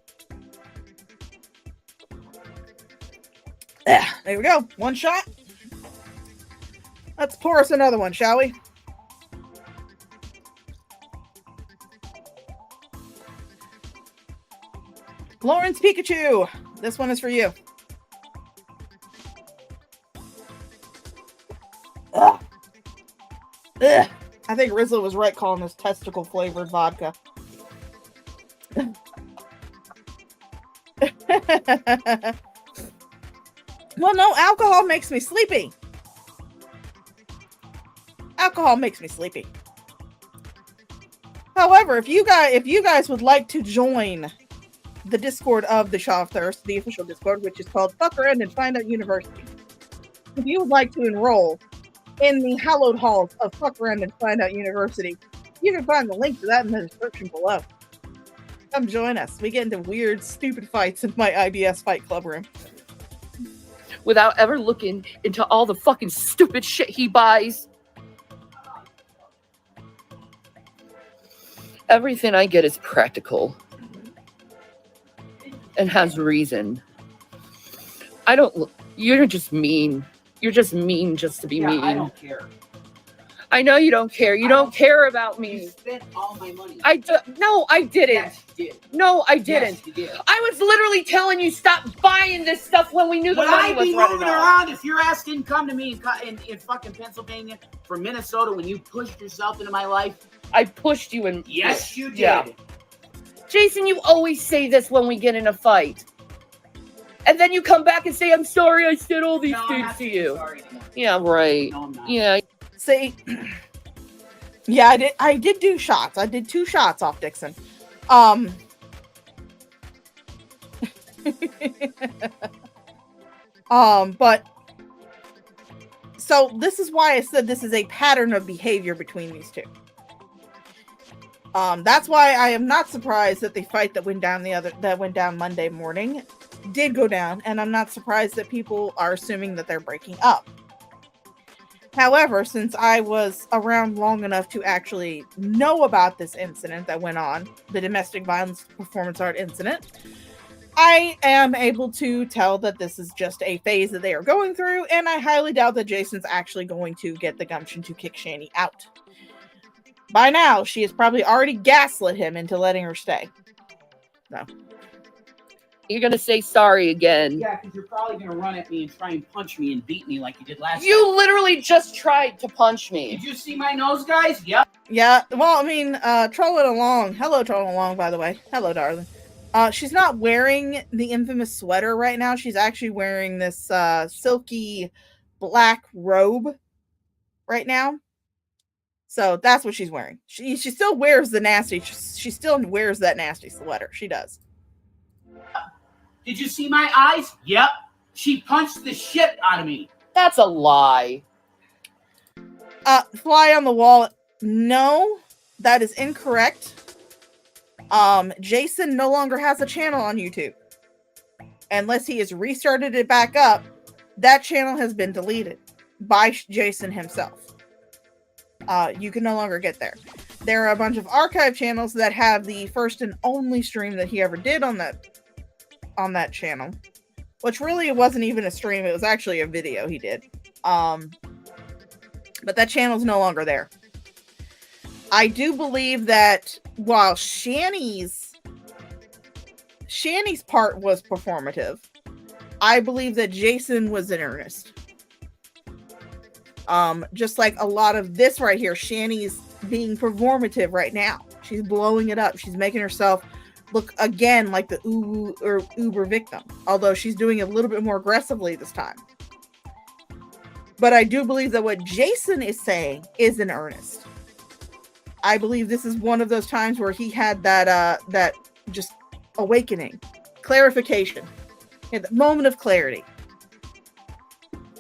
There we go. 1 shot. Let's pour us another one, shall we? Lawrence Pikachu. This one is for you. Ugh. Ugh. I think Rizla was right calling this testicle flavored vodka. Well, no, alcohol makes me sleepy. Alcohol makes me sleepy. However, if you guys would like to join the Discord of the Shaw of Thirst, the official Discord, which is called Fuck Around and Find Out University, if you would like to enroll in the hallowed halls of Fuck Around and Find Out University, you can find the link to that in the description below. Come join us. We get into weird, stupid fights in my IBS Fight Club room. Without ever looking into all the fucking stupid shit he buys. Everything I get is practical and has reason. You're just mean. You're just mean just to be mean. I don't care. I know you don't care. You don't care about me. You spent all my money. No, I didn't. Yes, you did. No, I didn't. Yes, you did. I was literally telling you stop buying this stuff when we knew the Would money I was be running moving out. around if your ass didn't come to me in fucking Pennsylvania from Minnesota when you pushed yourself into my life? I pushed you in. Yes, you did. Yeah. Jason, you always say this when we get in a fight. And then you come back and say, I'm sorry I said all these things to you. Sorry. Yeah, right. No, I'm not. Yeah. See, yeah, I did do shots. I did 2 shots off Dixon. But so this is why I said this is a pattern of behavior between these two. That's why I am not surprised that the fight that went down Monday morning did go down, and I'm not surprised that people are assuming that they're breaking up. However, since I was around long enough to actually know about this incident that went on, the domestic violence performance art incident, I am able to tell that this is just a phase that they are going through, and I highly doubt that Jason's actually going to get the gumption to kick Shani out. By now, she has probably already gaslit him into letting her stay. No. You're gonna say sorry again. Yeah, because you're probably gonna run at me and try and punch me and beat me like you did last time. You literally just tried to punch me. Did you see my nose, guys? Yep. Yeah, well, I mean, trolling along. Hello, trolling along, by the way. Hello, darling. She's not wearing the infamous sweater right now. She's actually wearing this silky black robe right now. So that's what she's wearing. She still wears the nasty. She still wears that nasty sweater. She does. Did you see my eyes? Yep. She punched the shit out of me. That's a lie. Fly on the wall. No, that is incorrect. Jason no longer has a channel on YouTube. Unless he has restarted it back up, that channel has been deleted by Jason himself. You can no longer get there. There are a bunch of archive channels that have the first and only stream that he ever did on that channel, which really wasn't even a stream. It was actually a video he did. But that channel's no longer there. I do believe that while Shani's part was performative, I believe that Jason was in earnest. Just like a lot of this right here, Shani's being performative right now. She's blowing it up. She's making herself look again like the Uber victim, although she's doing it a little bit more aggressively this time. But I do believe that what Jason is saying is in earnest. I believe this is one of those times where he had that just awakening, clarification, and the moment of clarity.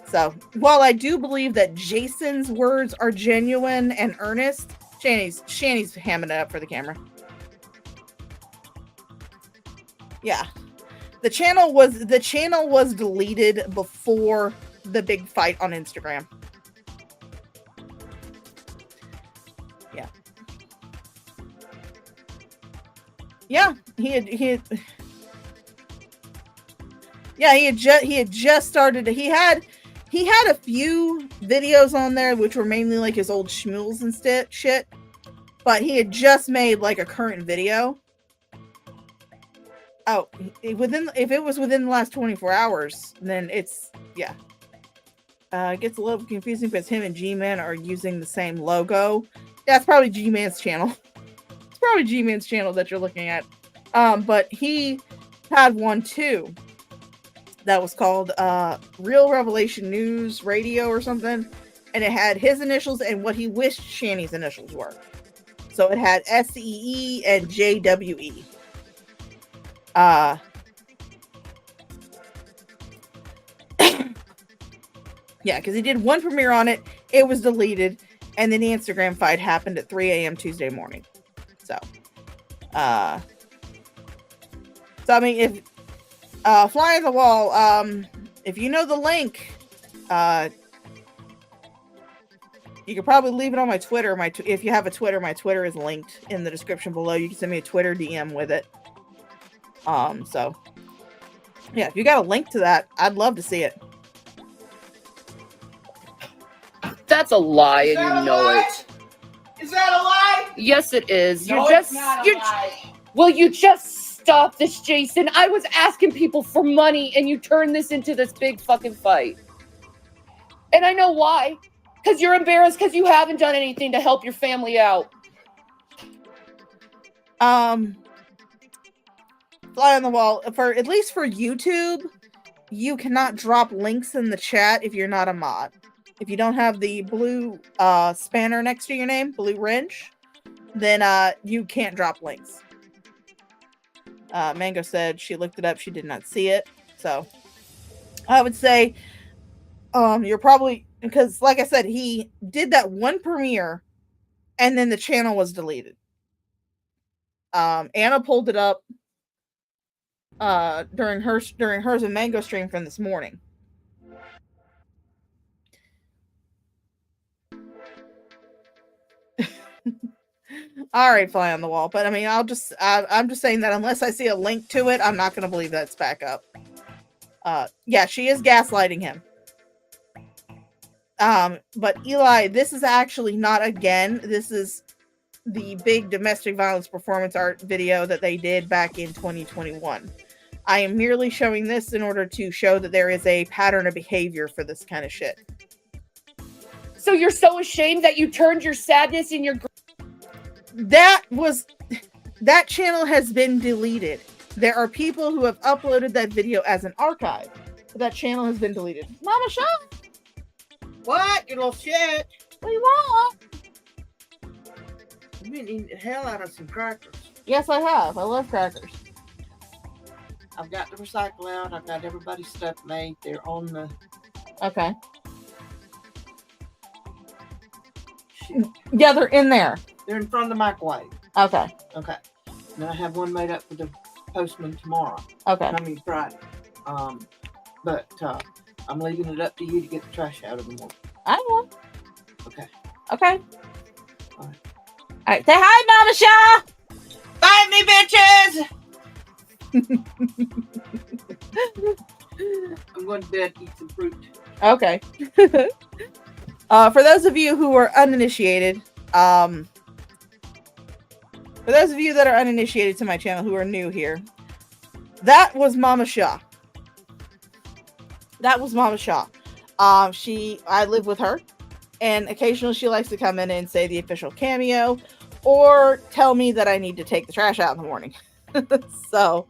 So while I do believe that Jason's words are genuine and earnest, Shani's hamming it up for the camera. Yeah, the channel was deleted before the big fight on Instagram. Yeah, he had just started. He had a few videos on there which were mainly like his old schmules and shit, but he had just made like a current video. Oh, if it was within the last 24 hours, then it's yeah. It gets a little confusing because him and G-Man are using the same logo. That's probably G-Man's channel. It's probably G-Man's channel that you're looking at. But he had one too that was called Real Revelation News Radio or something, and it had his initials and what he wished Shani's initials were. So it had SEE and JWE. Yeah, because he did one premiere on it, it was deleted, and then the Instagram fight happened at 3 a.m. Tuesday morning. So I mean, if Fly on the Wall, if you know the link, you could probably leave it on my Twitter. If you have a Twitter, my Twitter is linked in the description below. You can send me a Twitter DM with it. So yeah, if you got a link to that, I'd love to see it. That's a lie, and you know it. Is that a lie? Yes, it is. No, it's not a lie. Will you just stop this, Jason? I was asking people for money, and you turned this into this big fucking fight. And I know why. Because you're embarrassed because you haven't done anything to help your family out. Fly on the Wall, at least for YouTube, you cannot drop links in the chat if you're not a mod. If you don't have the blue spanner next to your name, blue wrench, then you can't drop links. Mango said she looked it up, she did not see it. So I would say you're probably, because like I said, he did that one premiere and then the channel was deleted. Anna pulled it up. during hers and Mango stream from this morning. All right, fly on the wall. But I mean, I'm just saying that unless I see a link to it, I'm not going to believe that's back up. Yeah, she is gaslighting him. But Eli, this is actually not again. This is the big domestic violence performance art video that they did back in 2021. I am merely showing this in order to show that there is a pattern of behavior for this kind of shit. So you're so ashamed that you turned your sadness in your... That channel has been deleted. There are people who have uploaded that video as an archive. But that channel has been deleted. Mama Shaw! What? You little shit. What do you want? You've been eating the hell out of some crackers. Yes, I have. I love crackers. I've got the recycle out. I've got everybody's stuff made. They're on the... Okay. Shit. Yeah, they're in there. They're in front of the microwave. Okay. Okay. And then I have one made up for the postman tomorrow. Okay. I mean Friday. But I'm leaving it up to you to get the trash out of the morning. I will. Okay. Okay. All right. Say hi, Mama Shaw! Bite me, bitches! I'm going to bed, eat some fruit. Okay. For those of you who are uninitiated, for those of you that are uninitiated to my channel who are new here, that was Mama Shaw. That was Mama Shaw. I live with her, and occasionally she likes to come in and say the official cameo, or tell me that I need to take the trash out in the morning. So,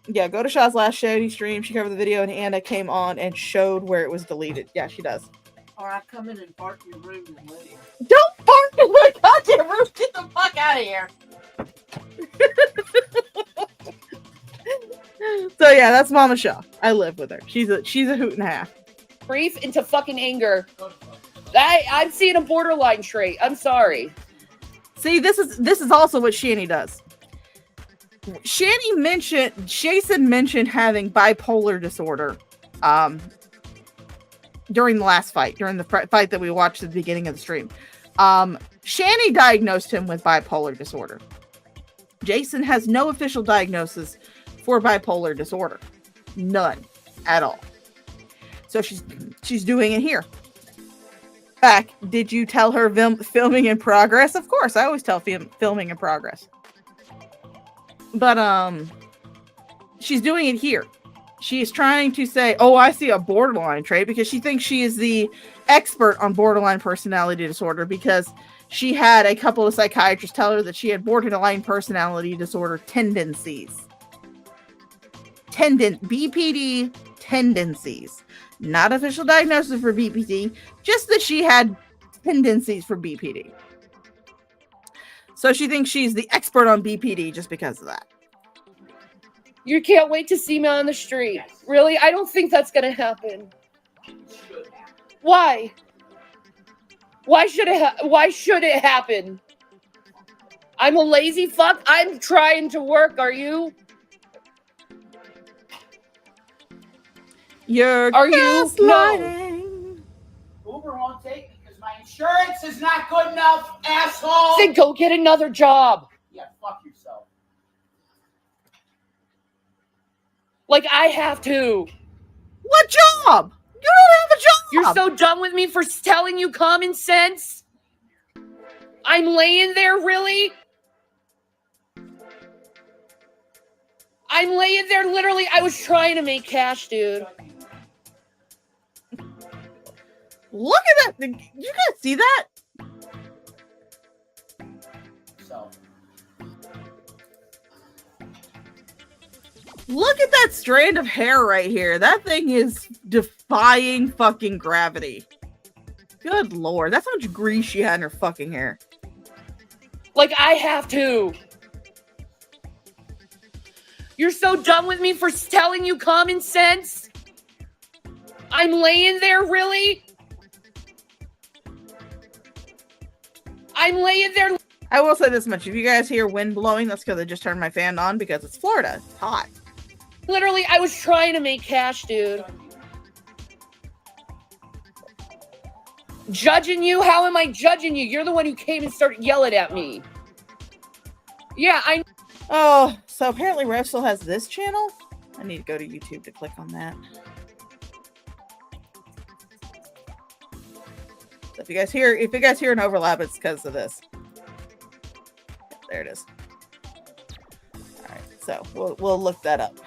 yeah, go to Shaw's last Shady stream. She covered the video, and Anna came on and showed where it was deleted. Yeah, she does. Or I come in and park in your room and let you. Don't park in my goddamn room. Get the fuck out of here. So yeah, that's Mama Shaw. I live with her. She's a hoot and a half. Grief into fucking anger. I'm seeing a borderline trait. I'm sorry. See, this is also what Shani does. Jason mentioned having bipolar disorder during the last fight, during the fight that we watched at the beginning of the stream. Shani diagnosed him with bipolar disorder. Jason has no official diagnosis for bipolar disorder. None at all. So she's doing it here. Back, did you tell her filming in progress? Of course, I always tell filming in progress. But she's doing it here. She's trying to say, oh, I see a borderline trait, because she thinks she is the expert on borderline personality disorder, because she had a couple of psychiatrists tell her that she had borderline personality disorder tendencies. BPD tendencies. Not official diagnosis for BPD, just that she had tendencies for BPD. So she thinks she's the expert on BPD just because of that. You can't wait to see me on the street. Really? I don't think that's gonna happen. Why? Why should it happen? I'm a lazy fuck. I'm trying to work. Are you? Are you? No. Uber won't take me because my insurance is not good enough, asshole. Then go get another job. Yeah, fuck yourself. Like I have to. What job? You don't have a job. You're so done with me for telling you common sense. I'm laying there, really? I'm laying there, literally. I was trying to make cash, dude. Look at that. You guys see that? So. Look at that strand of hair right here. That thing is defying fucking gravity. Good lord. That's how much grease she had in her fucking hair. Like, I have to. You're so done with me for telling you common sense. I'm laying there, really? I'm laying there. I will say this much. If you guys hear wind blowing, that's because I just turned my fan on because it's Florida. It's hot. Literally, I was trying to make cash, dude. Judging you? How am I judging you? You're the one who came and started yelling at me. Yeah, I... Oh, so apparently Rev still has this channel? I need to go to YouTube to click on that. So if you guys hear an overlap, it's because of this. There it is. Alright, so we'll look that up.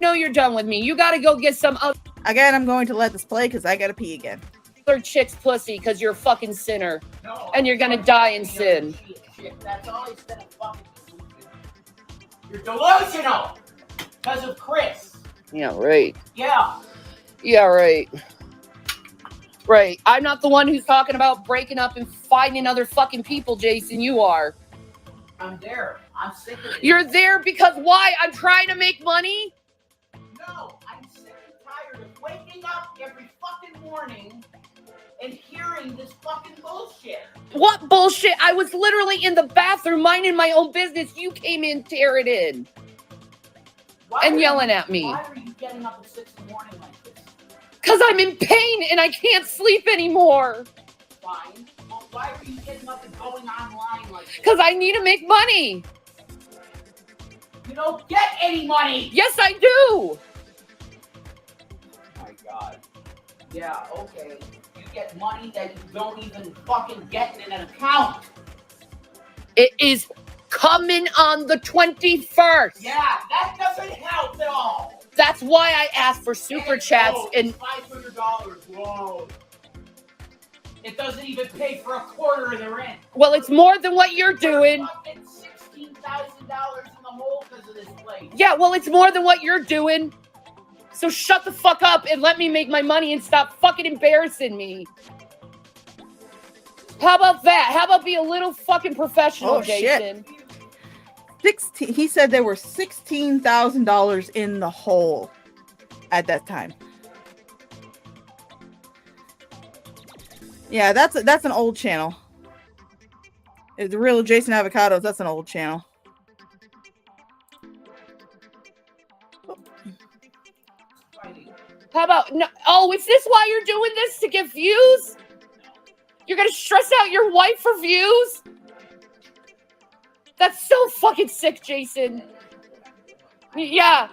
No, you're done with me. You gotta go get some other... Again, I'm going to let this play because I gotta pee again. Other chick's pussy because you're a fucking sinner. No, and you're gonna die in sin. That's always been a fucking delusion. You're delusional because of Chris. Yeah, right. Yeah. Yeah, right. Right. I'm not the one who's talking about breaking up and finding other fucking people, Jason. You are. I'm there. I'm sick of it. You're there because why? I'm trying to make money? No, I'm sick and tired of waking up every fucking morning and hearing this fucking bullshit. What bullshit? I was literally in the bathroom minding my own business. You came in, tear it in. And yelling at me. Why are you getting up at 6 in the morning like this? Because I'm in pain and I can't sleep anymore. Fine. Well, why are you getting up and going online like this? Because I need to make money. You don't get any money. Yes, I do. Oh my God. Yeah, okay. You get money that you don't even fucking get in an account. It is coming on the 21st. Yeah, that doesn't help at all. That's why I asked for super chats and $500. Whoa. It doesn't even pay for a quarter of the rent. well, it's more than what you're doing. Fucking $16,000 in the hole because of this place. Yeah, well, it's more than what you're doing. So shut the fuck up and let me make my money and stop fucking embarrassing me. How about that? How about be a little fucking professional, Jason? Shit. 16. He said there were $16,000 in the hole at that time. Yeah, that's an old channel. It's the real Jason Avocados. That's an old channel. How about no? Oh, is this why you're doing this, to get views? You're gonna stress out your wife for views? That's so fucking sick, Jason. Yeah.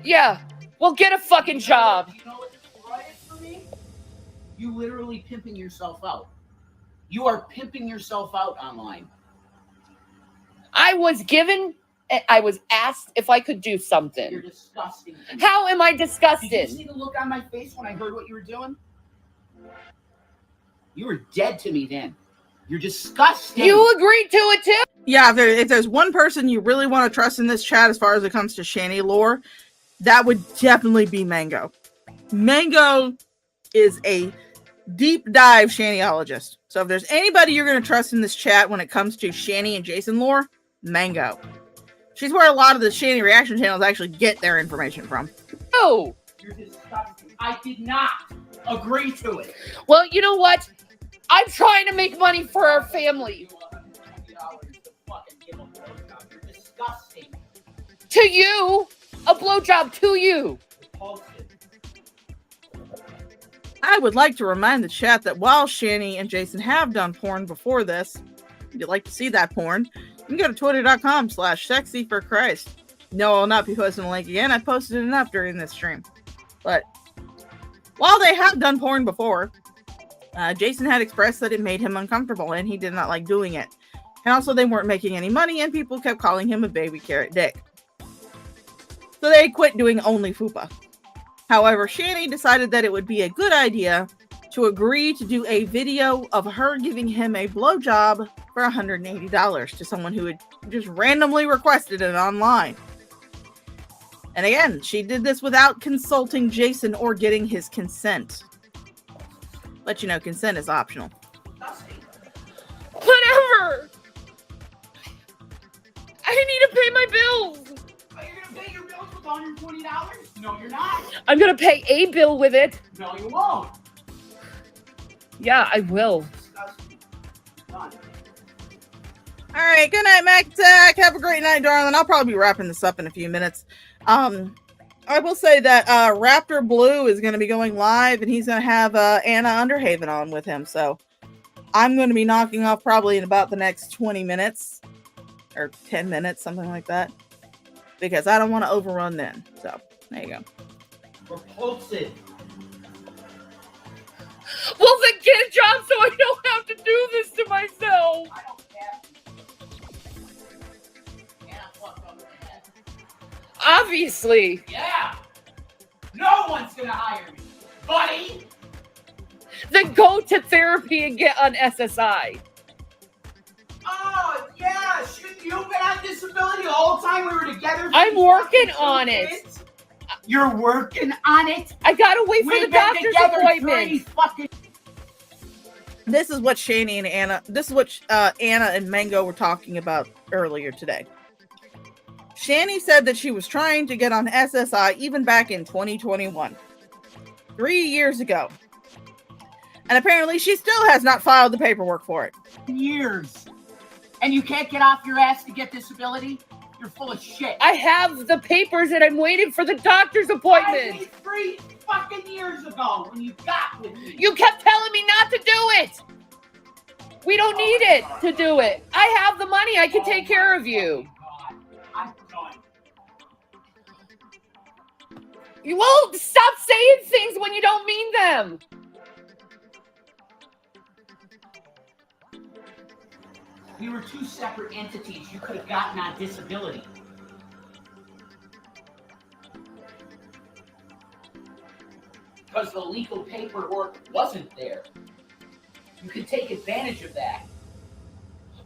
Yeah. Well, get a fucking job. You know what's right for me? You literally pimping yourself out. You are pimping yourself out online. I was asked if I could do something. You're disgusting. How am I disgusted? Did you see the look on my face when I heard what you were doing? You were dead to me then. You're disgusting. You agreed to it too? Yeah, if there's one person you really want to trust in this chat as far as it comes to Shanny lore, that would definitely be Mango. Mango is a deep dive Shannyologist. So if there's anybody you're going to trust in this chat when it comes to Shanny and Jason lore, Mango. She's where a lot of the Shanny reaction channels actually get their information from. Oh! You're disgusting. I did not agree to it. Well, you know what? I'm trying to make money for our family. You're disgusting. To you, a blowjob to you. I would like to remind the chat that while Shanny and Jason have done porn before this, if you'd like to see that porn, you can go to twitter.com/sexyforchrist. No, I'll not be posting the link again. I posted enough during this stream. But while they have done porn before, Jason had expressed that it made him uncomfortable and he did not like doing it. And also they weren't making any money and people kept calling him a baby carrot dick. So they quit doing only fupa. However, Shanny decided that it would be a good idea to agree to do a video of her giving him a blowjob for $180 to someone who had just randomly requested it online. And again, she did this without consulting Jason or getting his consent. Let you know, consent is optional. Whatever! I need to pay my bills! Are you going to pay your bills with $120? No, you're not. I'm gonna pay a bill with it. No, you won't. Yeah, I will. All right, good night, Mac Attack. Have a great night, darling. I'll probably be wrapping this up in a few minutes. I will say that Raptor Blue is going to be going live, and he's going to have Anna Underhaven on with him. So I'm going to be knocking off probably in about the next 20 minutes or 10 minutes, something like that, because I don't want to overrun then. So there you go. Repulsive. Well, then get a job so I don't have to do this to myself. I don't have to. And I fucked up in the head. Obviously. Yeah. No one's gonna hire me, buddy. Then go to therapy and get on SSI. Oh, yeah. Shouldn't you have been on disability the whole time we were together? I'm working on it. Kids? You're working on it? I gotta wait for the doctor's appointment. This is what Shani and Anna, this is what Anna and Mango were talking about earlier today. Shani said that she was trying to get on SSI even back in 2021, 3 years ago. And apparently she still has not filed the paperwork for it. Years. And you can't get off your ass to get disability? You're full of shit. I have the papers and I'm waiting for the doctor's appointment. I paid 3 fucking years ago when you got with me. You kept telling me not to do it. We don't need it to do it. I have the money. I can take care of you. I'm done. You won't stop saying things when you don't mean them. We were 2 separate entities you could have gotten on disability. Because the legal paperwork wasn't there. You could take advantage of that.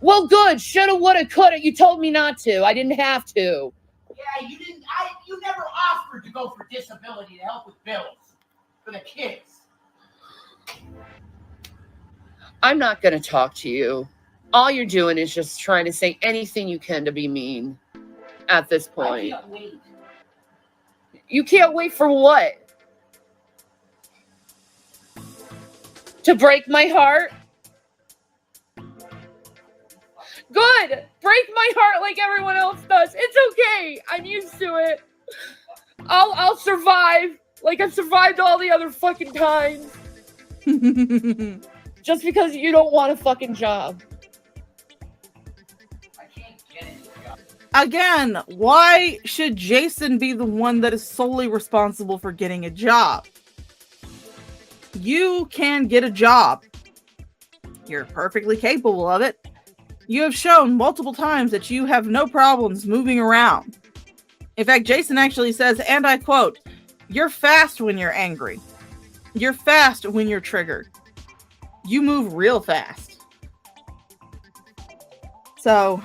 Well, good. Shoulda, woulda, coulda. You told me not to. I didn't have to. Yeah, you didn't. You never offered to go for disability to help with bills for the kids. I'm not going to talk to you. All you're doing is just trying to say anything you can to be mean at this point. I can't wait. You can't wait for what? To break my heart? Good. Break my heart like everyone else does. It's okay. I'm used to it. I'll survive like I've survived all the other fucking times. Just because you don't want a fucking job. I can't get any job. Again, why should Jason be the one that is solely responsible for getting a job? You can get a job. You're perfectly capable of it. You have shown multiple times that you have no problems moving around. In fact, Jason actually says, and I quote, "You're fast when you're angry. You're fast when you're triggered. You move real fast." So,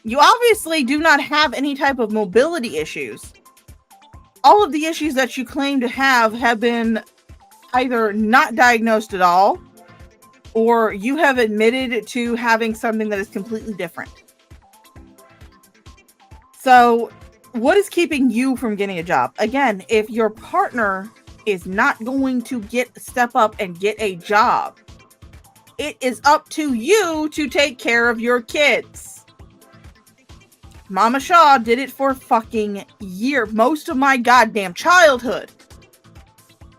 you obviously do not have any type of mobility issues. All of the issues that you claim to have been either not diagnosed at all, or you have admitted to having something that is completely different. So, what is keeping you from getting a job? Again, if your partner is not going to step up and get a job, it is up to you to take care of your kids. Mama Shaw did it for fucking most of my goddamn childhood.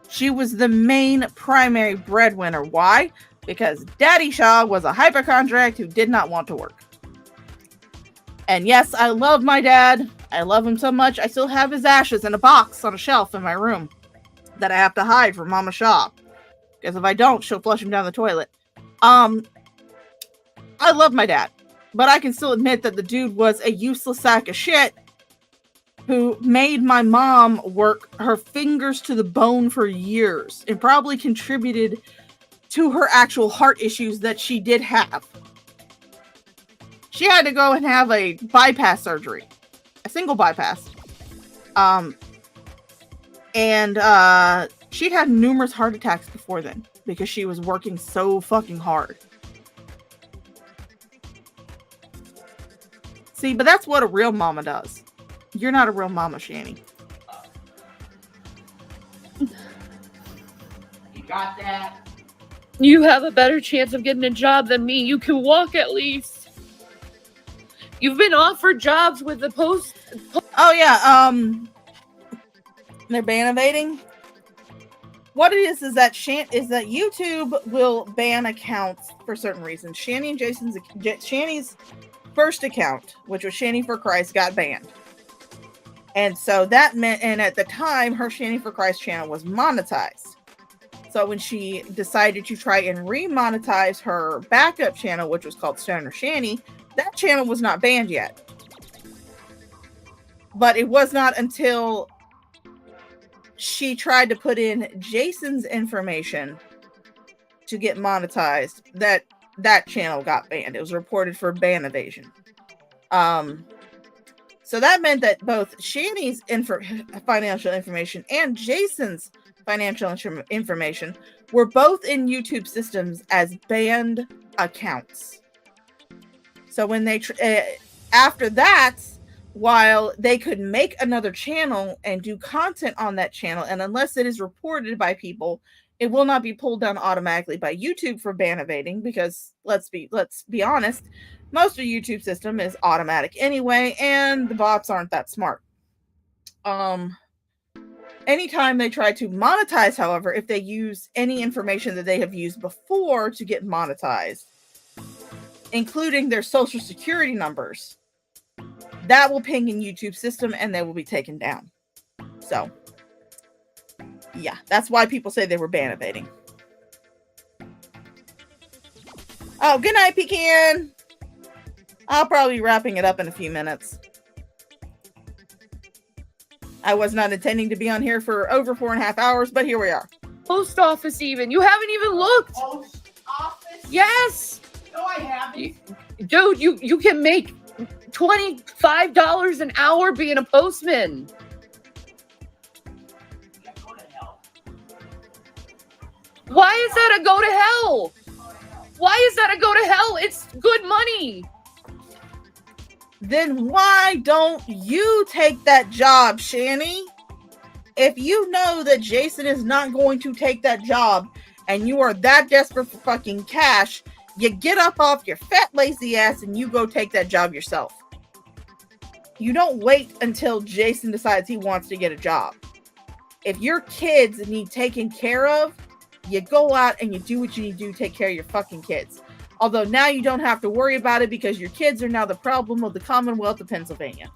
She was the main primary breadwinner. Why? Because Daddy Shaw was a hypochondriac who did not want to work. And yes, I love my dad. I love him so much. I still have his ashes in a box on a shelf in my room that I have to hide from Mama Shaw. Because if I don't, she'll flush him down the toilet. I love my dad. But I can still admit that the dude was a useless sack of shit who made my mom work her fingers to the bone for years and probably contributed to her actual heart issues that she did have. She had to go and have a bypass surgery, a single bypass. And she'd had numerous heart attacks before then because she was working so fucking hard. See, but that's what a real mama does. You're not a real mama, Shani. You got that? You have a better chance of getting a job than me. You can walk at least. You've been offered jobs with the post. Oh yeah, they're ban evading. What it is that YouTube will ban accounts for certain reasons. Shanny's first account, which was Shanny for Christ, got banned. And so that meant, and at the time, her Shanny for Christ channel was monetized. So when she decided to try and remonetize her backup channel, which was called Stoner Shanny, that channel was not banned yet. But it was not until she tried to put in Jason's information to get monetized that that channel got banned. It was reported for ban evasion. So that meant that both Shanny's financial information and Jason's financial information were both in YouTube systems as banned accounts. So when they after that, while they could make another channel and do content on that channel, and unless it is reported by people, it will not be pulled down automatically by YouTube for ban evading, because let's be honest, most of the YouTube system is automatic anyway, and the bots aren't that smart. Anytime they try to monetize, however, if they use any information that they have used before to get monetized, including their social security numbers, that will ping in YouTube system and they will be taken down. So, yeah, that's why people say they were ban evading. Oh, good night, Pecan. I'll probably be wrapping it up in a few minutes. I was not intending to be on here for over 4.5 hours, but here we are. Post office even. You haven't even looked. Post office? Yes. No, I haven't. Dude, you can make $25 an hour being a postman. Yeah, go to hell. Why is that a go to hell? Why is that a go to hell? It's good money. Then why don't you take that job, Shanny? If you know that Jason is not going to take that job and you are that desperate for fucking cash, you get up off your fat lazy ass and you go take that job yourself. You don't wait until Jason decides he wants to get a job. If your kids need taken care of, you go out and you do what you need to do to take care of your fucking kids. Although now you don't have to worry about it because your kids are now the problem of the Commonwealth of Pennsylvania.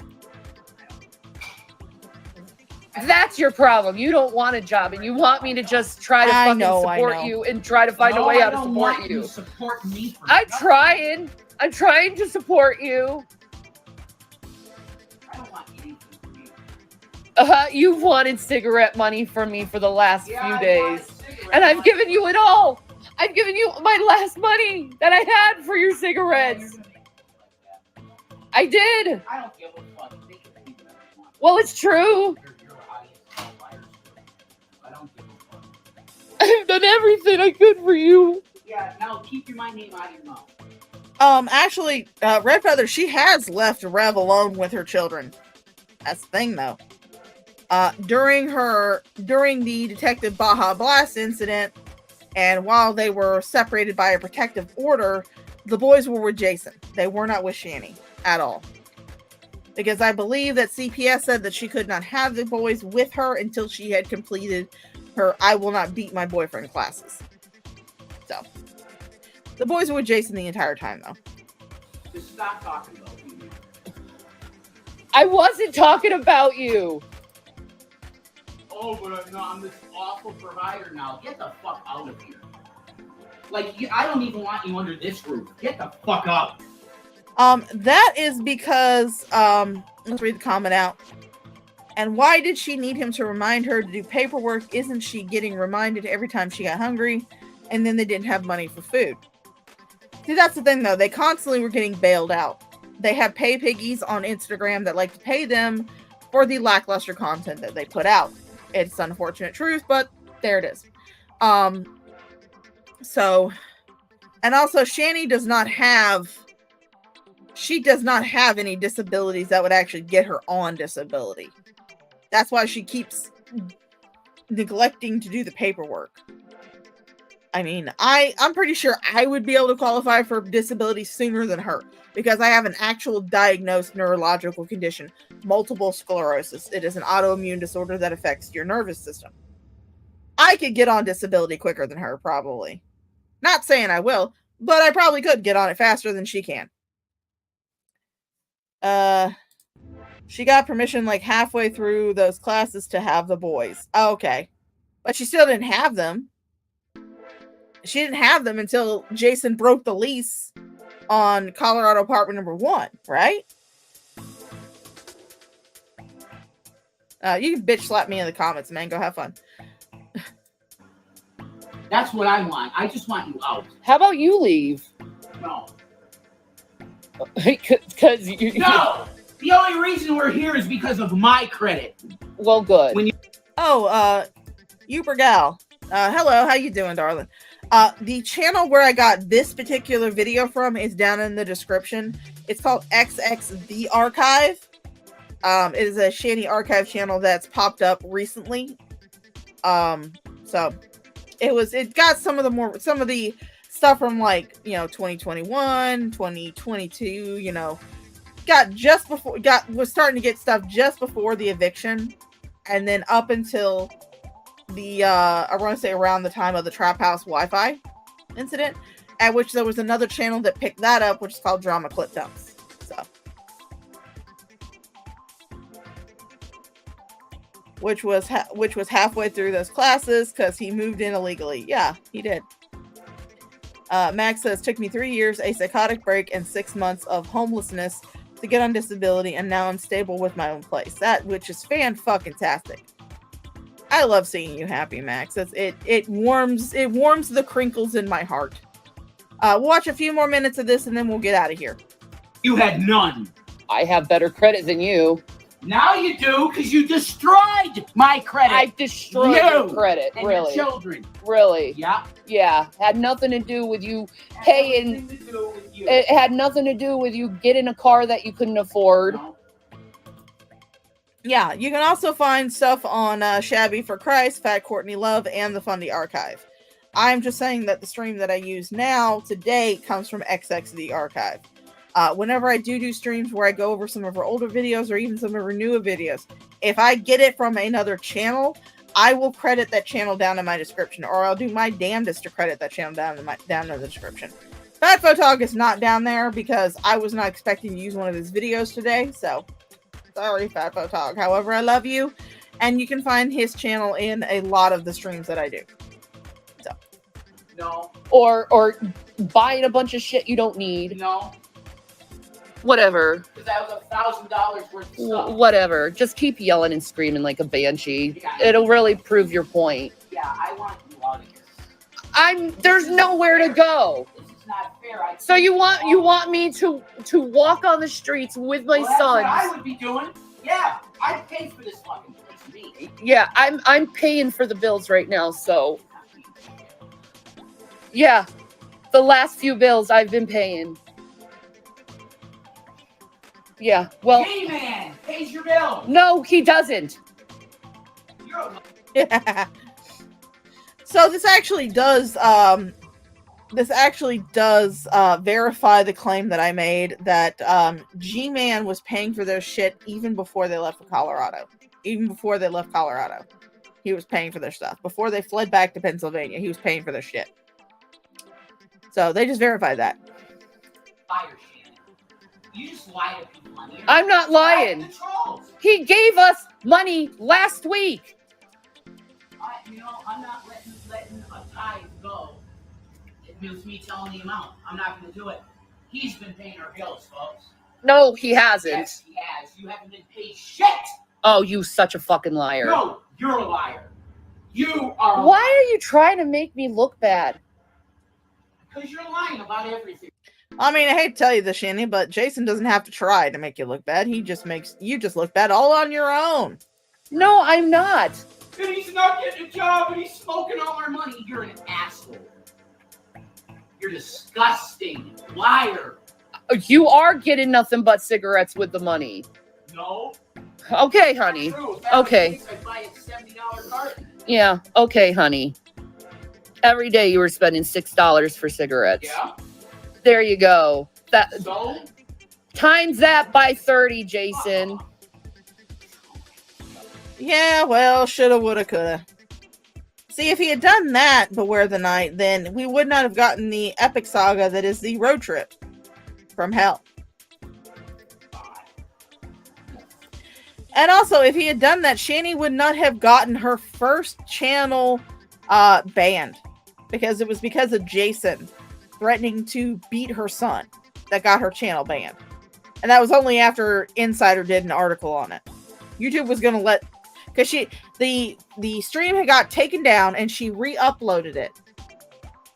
That's your problem. You don't want a job and you want me to just try to fucking support you and try to find a way out to support you. Support me. I'm trying to support you. I don't want anything from you. You've wanted cigarette money from me for the last few days. And I've given you it all. I've given you my last money that I had for your cigarettes. I did. I don't give a fuck. Well, it's true. I don't give a fuck. I've done everything I could for you. Yeah, now keep my name out of your mouth. Actually, Red Feather, she has left Rev alone with her children. That's the thing, though. During the Detective Baja Blast incident, and while they were separated by a protective order, the boys were with Jason. They were not with Shanny at all. Because I believe that CPS said that she could not have the boys with her until she had completed her I will not beat my boyfriend classes. So, the boys were with Jason the entire time, though. Just stop talking about me. I wasn't talking about you. Oh, but I'm this awful provider now. Get the fuck out of here. Like, I don't even want you under this roof. Get the fuck out. That is because, let's read the comment out. And why did she need him to remind her to do paperwork? Isn't she getting reminded every time she got hungry? And then they didn't have money for food. See, that's the thing, though. They constantly were getting bailed out. They have pay piggies on Instagram that like to pay them for the lackluster content that they put out. It's unfortunate truth, but there it is. So, and also Shanny does not have any disabilities that would actually get her on disability. That's why she keeps neglecting to do the paperwork. I mean, I'm pretty sure I would be able to qualify for disability sooner than her because I have an actual diagnosed neurological condition, multiple sclerosis. It is an autoimmune disorder that affects your nervous system. I could get on disability quicker than her, probably. Not saying I will, but I probably could get on it faster than she can. She got permission like halfway through those classes to have the boys. Oh, okay. But she still didn't have them. She didn't have them until Jason broke the lease on Colorado apartment number 1, right? You can bitch slap me in the comments, man. Go have fun. That's what I want. I just want you out. How about you leave? No. Because you. No! The only reason we're here is because of my credit. Well, good. When you. Uber gal. Hello, how you doing, darling? The channel where I got this particular video from is down in the description. It's called XX The Archive. It is a Shanny archive channel that's popped up recently. So it got some of the stuff from like, 2021, 2022, was starting to get stuff just before the eviction, and then up until the I want to say around the time of the Trap House Wi-Fi incident, at which there was another channel that picked that up, which is called Drama Clip Dumps. So, which was halfway through those classes because he moved in illegally. Yeah, he did. Max says, took me 3 years, a psychotic break, and 6 months of homelessness to get on disability, and now I'm stable with my own place. Which is fan-fucking-tastic. I love seeing you happy, Max. It warms the crinkles in my heart. We'll watch a few more minutes of this and then we'll get out of here. You had none. I have better credit than you. Now you do, because you destroyed my credit. I destroyed your credit, and really. Your children. Really? Yeah. Yeah. Had nothing to do with you paying. It had nothing to do with you getting a car that you couldn't afford. No. Yeah, you can also find stuff on Shabby for Christ, Fat Courtney Love, and the Fundy Archive. I'm just saying that the stream that I use now today comes from XX The Archive. Whenever I do streams where I go over some of her older videos or even some of her newer videos, if I get it from another channel, I will credit that channel down in my description, or I'll do my damnedest to credit that channel down in the description. Fat Photog is not down there because I was not expecting to use one of his videos today, so sorry, Fat Photog. However, I love you, and you can find his channel in a lot of the streams that I do. So, no, or buying a bunch of shit you don't need. No. Whatever. Because that was $1,000 worth of stuff. Whatever. Just keep yelling and screaming like a banshee. Yeah. It'll really prove your point. Yeah, I want you out of here. There's nowhere to go. This is not fair. So you want me to walk on the streets with my that's sons? What I would be doing. Yeah, I'd pay for this fucking place. Yeah, I'm paying for the bills right now, so yeah. The last few bills I've been paying. Yeah, well. G-Man pays your bill. No, he doesn't. Yeah. So this actually does verify the claim that I made that G-Man was paying for their shit even before they left for Colorado. Even before they left Colorado, he was paying for their stuff. Before they fled back to Pennsylvania, he was paying for their shit. So they just verified that. Fire shit. You just lie to people on here. I'm not lying. He gave us money last week. I'm not letting a tithe go. It means me telling the amount. I'm not going to do it. He's been paying our bills, folks. No, he hasn't. Yes, he has. You haven't been paid shit. Oh, you such a fucking liar. No, you're a liar. You are. Why are you trying to make me look bad? Because you're lying about everything. I mean, I hate to tell you this, Shanny, but Jason doesn't have to try to make you look bad. He just makes you just look bad all on your own. No, I'm not. And he's not getting a job and he's smoking all our money. You're an asshole. You're disgusting. Liar. You are getting nothing but cigarettes with the money. No. Okay, honey. Okay. I buy a $70 carton. Yeah, okay, honey. Every day you were spending $6 for cigarettes. Yeah. There you go. That So times that by 30, Jason. Yeah, well, shoulda, woulda, coulda. See, if he had done that, Beware the Night, then we would not have gotten the epic saga that is the road trip from hell. And also, if he had done that, Shani would not have gotten her first channel banned. Because it was because of Jason threatening to beat her son that got her channel banned. And that was only after Insider did an article on it. YouTube was going to let... Because the stream had got taken down and she re-uploaded it.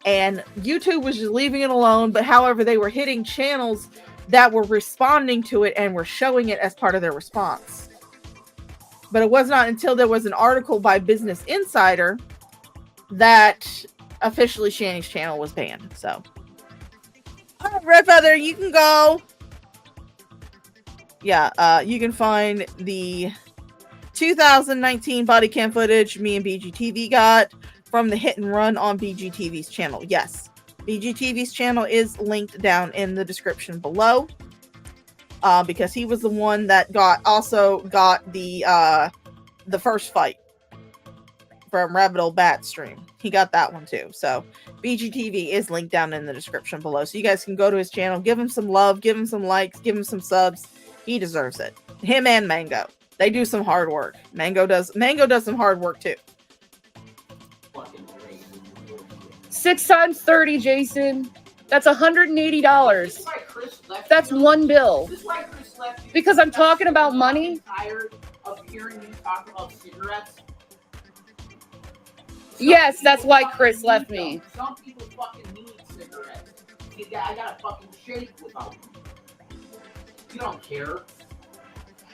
And YouTube was just leaving it alone. But however, they were hitting channels that were responding to it and were showing it as part of their response. But it was not until there was an article by Business Insider that officially Shani's channel was banned. So, all right, Red Feather, you can go. Yeah, you can find the 2019 body cam footage me and BGTV got from the hit and run on BGTV's channel. Yes, BGTV's channel is linked down in the description below. Because he was the one that also got the first fight from Rabbit Old Bat stream. He got that one too. So BGTV is linked down in the description below. So you guys can go to his channel, give him some love, give him some likes, give him some subs. He deserves it. Him and Mango. They do some hard work. Mango does some hard work too. 6 times 30, Jason. That's $180. That's one bill. This is why Chris left you. Because I'm talking about money. Tired of hearing you talk about cigarettes. Yes, that's why Chris left me. Some people fucking need cigarettes. I gotta fucking shake without them. You don't care.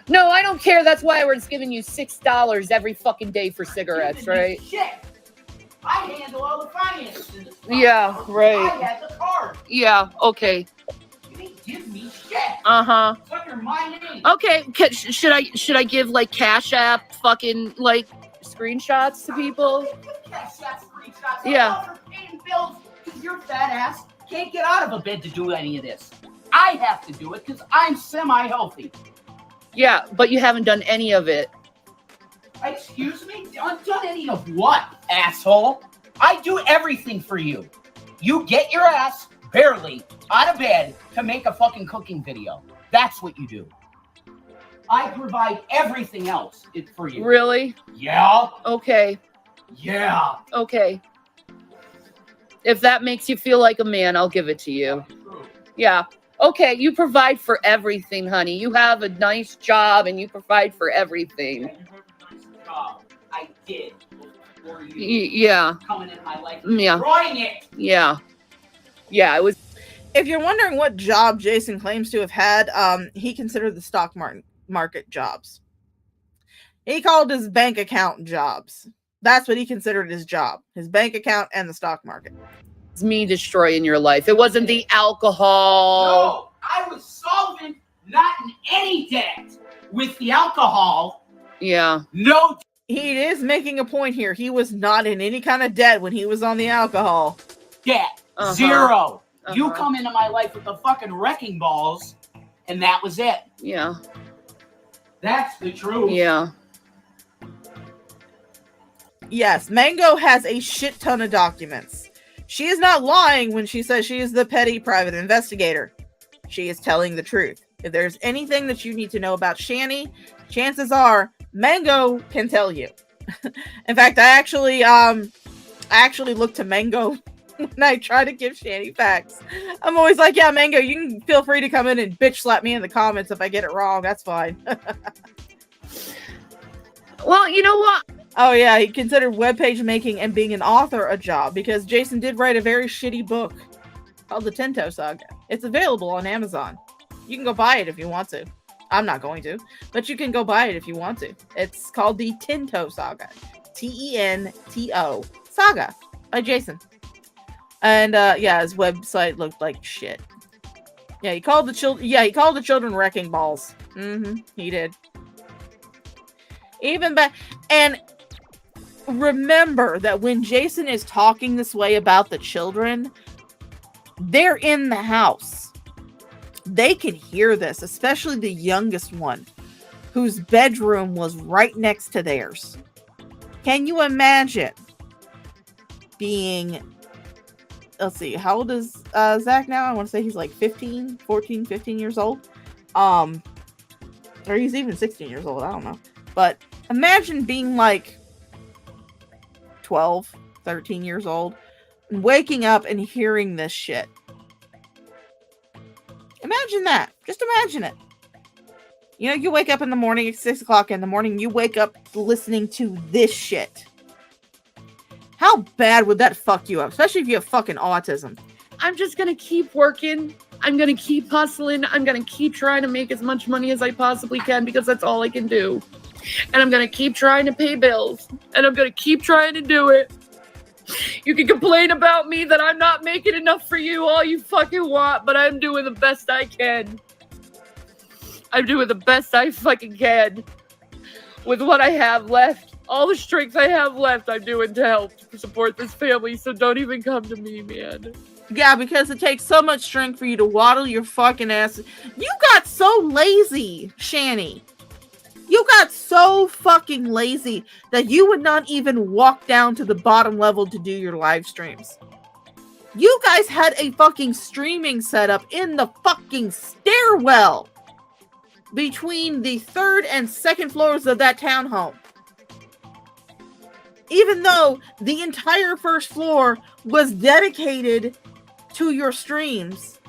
No, I don't care. That's why we're just giving you $6 every fucking day for cigarettes, right? Shit. I handle all the finances in this. Yeah, right. I had the card. Yeah, okay. You didn't give me shit. Uh-huh. It's under my name. Okay, should I give like Cash App fucking like screenshots to people? Cash App screenshots. Yeah. You're paying bills because your fat ass can't get out of a bed to do any of this. I have to do it because I'm semi-healthy. Yeah, but you haven't done any of it. Excuse me? Done any of what, asshole? I do everything for you. You get your ass barely out of bed to make a fucking cooking video. That's what you do. I provide everything else for you. Really? Yeah. Okay. Yeah. Okay. If that makes you feel like a man, I'll give it to you. Yeah. Okay, you provide for everything, honey. You have a nice job and you provide for everything. I did before you yeah. coming in my life. Yeah. Destroying it. Yeah. Yeah, it was. If you're wondering what job Jason claims to have had, he considered the stock market jobs. He called his bank account jobs. That's what he considered his job. His bank account and the stock market. It's me destroying your life. It wasn't the alcohol. No, I was solvent, not in any debt with the alcohol. Yeah. No. He is making a point here. He was not in any kind of debt when he was on the alcohol. Debt. Uh-huh. Zero. Uh-huh. You come into my life with the fucking wrecking balls, and that was it. Yeah. That's the truth. Yeah. Yes, Mango has a shit ton of documents. She is not lying when she says she is the petty private investigator. She is telling the truth. If there's anything that you need to know about Shani, chances are Mango can tell you. In fact, I actually look to Mango when I try to give Shani facts. I'm always like, yeah, Mango, you can feel free to come in and bitch slap me in the comments if I get it wrong. That's fine. Well, you know what? Oh yeah, he considered webpage making and being an author a job because Jason did write a very shitty book called The Tinto Saga. It's available on Amazon. You can go buy it if you want to. I'm not going to, but you can go buy it if you want to. It's called The Tinto Saga. T-E-N-T-O Saga by Jason. And yeah, his website looked like shit. Yeah, he called the children wrecking balls. He did. Even back, and remember that when Jason is talking this way about the children, they're in the house. They can hear this, especially the youngest one, whose bedroom was right next to theirs. Can you imagine being, let's see, how old is Zach now? I want to say he's like 15 years old. Or he's even 16 years old, I don't know. But imagine being like 12, 13 years old, waking up and hearing this shit. Imagine that. Just imagine it. You know, you wake up in the morning at 6 o'clock in the morning, you wake up listening to this shit. How bad would that fuck you up? Especially if you have fucking autism. I'm just gonna keep working. I'm gonna keep hustling. I'm gonna keep trying to make as much money as I possibly can because that's all I can do. And I'm gonna keep trying to pay bills. And I'm gonna keep trying to do it. You can complain about me that I'm not making enough for you all you fucking want, but I'm doing the best I can. I'm doing the best I fucking can with what I have left. All the strength I have left, I'm doing to help support this family, so don't even come to me, man. Yeah, because it takes so much strength for you to waddle your fucking ass. You got so lazy, Shani. You got so fucking lazy that you would not even walk down to the bottom level to do your live streams. You guys had a fucking streaming setup in the fucking stairwell between the 3rd and 2nd floors of that townhome. Even though the entire 1st floor was dedicated to your streams,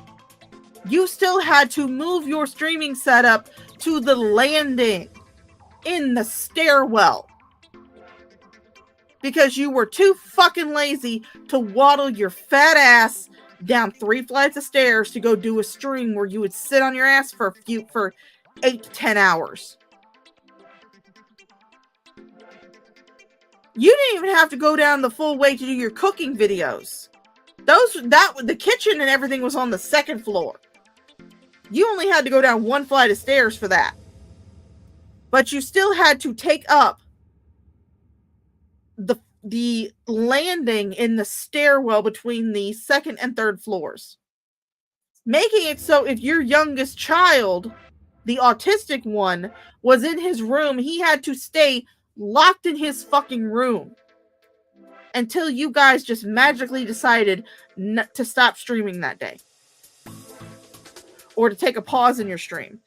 you still had to move your streaming setup to the landing in the stairwell because you were too fucking lazy to waddle your fat ass down 3 flights of stairs to go do a stream where you would sit on your ass for 8 to 10 hours. You didn't even have to go down the full way to do your cooking videos. The kitchen and everything was on the 2nd floor. You only had to go down 1 flight of stairs for that. But you still had to take up the landing in the stairwell between the 2nd and 3rd floors. Making it so if your youngest child, the autistic one, was in his room, he had to stay locked in his fucking room until you guys just magically decided to stop streaming that day. Or to take a pause in your stream.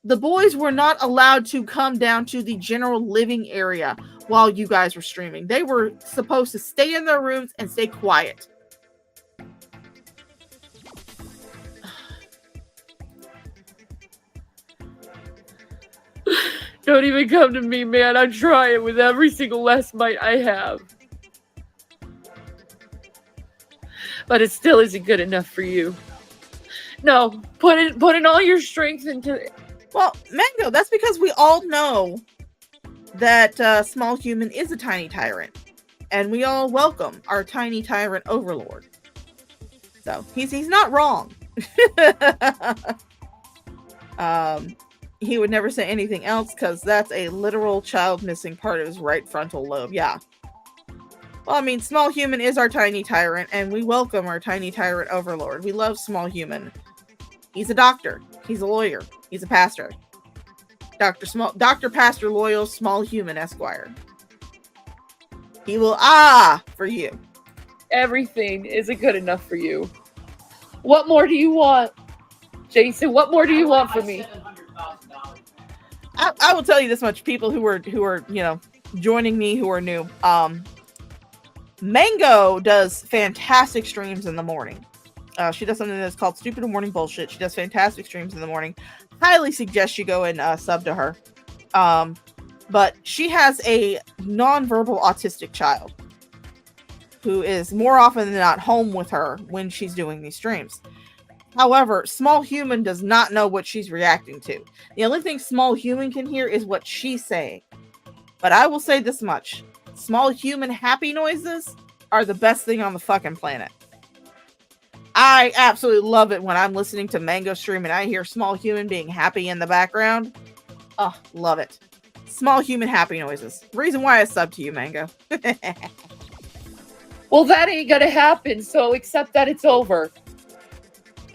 The boys were not allowed to come down to the general living area while you guys were streaming. They were supposed to stay in their rooms and stay quiet. Don't even come to me, man. I'm trying with every single last mite I have. But it still isn't good enough for you. No, put in all your strength into it. Well, Mango, that's because we all know that Small Human is a tiny tyrant. And we all welcome our tiny tyrant overlord. So, he's not wrong. He would never say anything else because that's a literal child missing part of his right frontal lobe. Yeah. Well, I mean, Small Human is our tiny tyrant, and we welcome our tiny tyrant overlord. We love Small Human. He's a doctor. He's a lawyer. He's a pastor. Dr. Pastor Loyal Small Human Esquire. He will for you. Everything isn't good enough for you. What more do you want? Jason, what more do you want from me? I will tell you this much, people who are joining me who are new. Mango does fantastic streams in the morning. She does something that's called Stupid Morning Bullshit. She does fantastic streams in the morning. Highly suggest you go and sub to her. But she has a nonverbal autistic child who is more often than not home with her when she's doing these streams. However, Small Human does not know what she's reacting to. The only thing Small Human can hear is what she's saying. But I will say this much. Small Human happy noises are the best thing on the fucking planet. I absolutely love it when I'm listening to Mango stream and I hear Small Human being happy in the background. Oh, love it. Small human happy noises. Reason why I subbed to you, Mango. Well, that ain't gonna happen, so accept that it's over.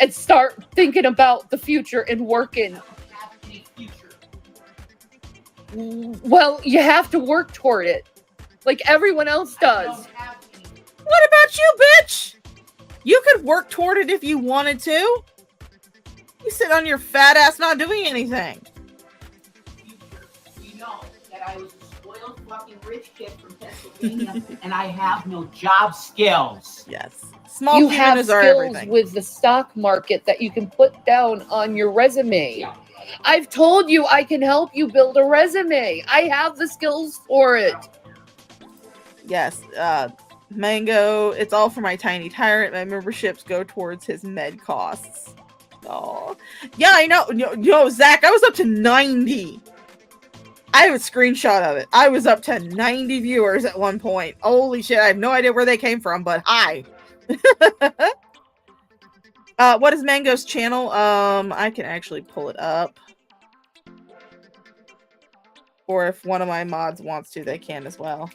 And start thinking about the future and working. Well, you have to work toward it. Like everyone else does. What about you, bitch? You could work toward it if you wanted to. You sit on your fat ass not doing anything. You know that I was a spoiled fucking rich kid from Pennsylvania and I have no job skills. Yes. Small You have humans are skills everything. with the stock market that you can put down on your resume. I've told you I can help you build a resume. I have the skills for it. Yes. Mango, it's all for my tiny tyrant. My memberships go towards his med costs. Oh, yeah, I know. Yo, Zach, I was up to 90. I have a screenshot of it. I was up to 90 viewers at one point. Holy shit, I have no idea where they came from, but hi. What is Mango's channel? I can actually pull it up. Or if one of my mods wants to, they can as well.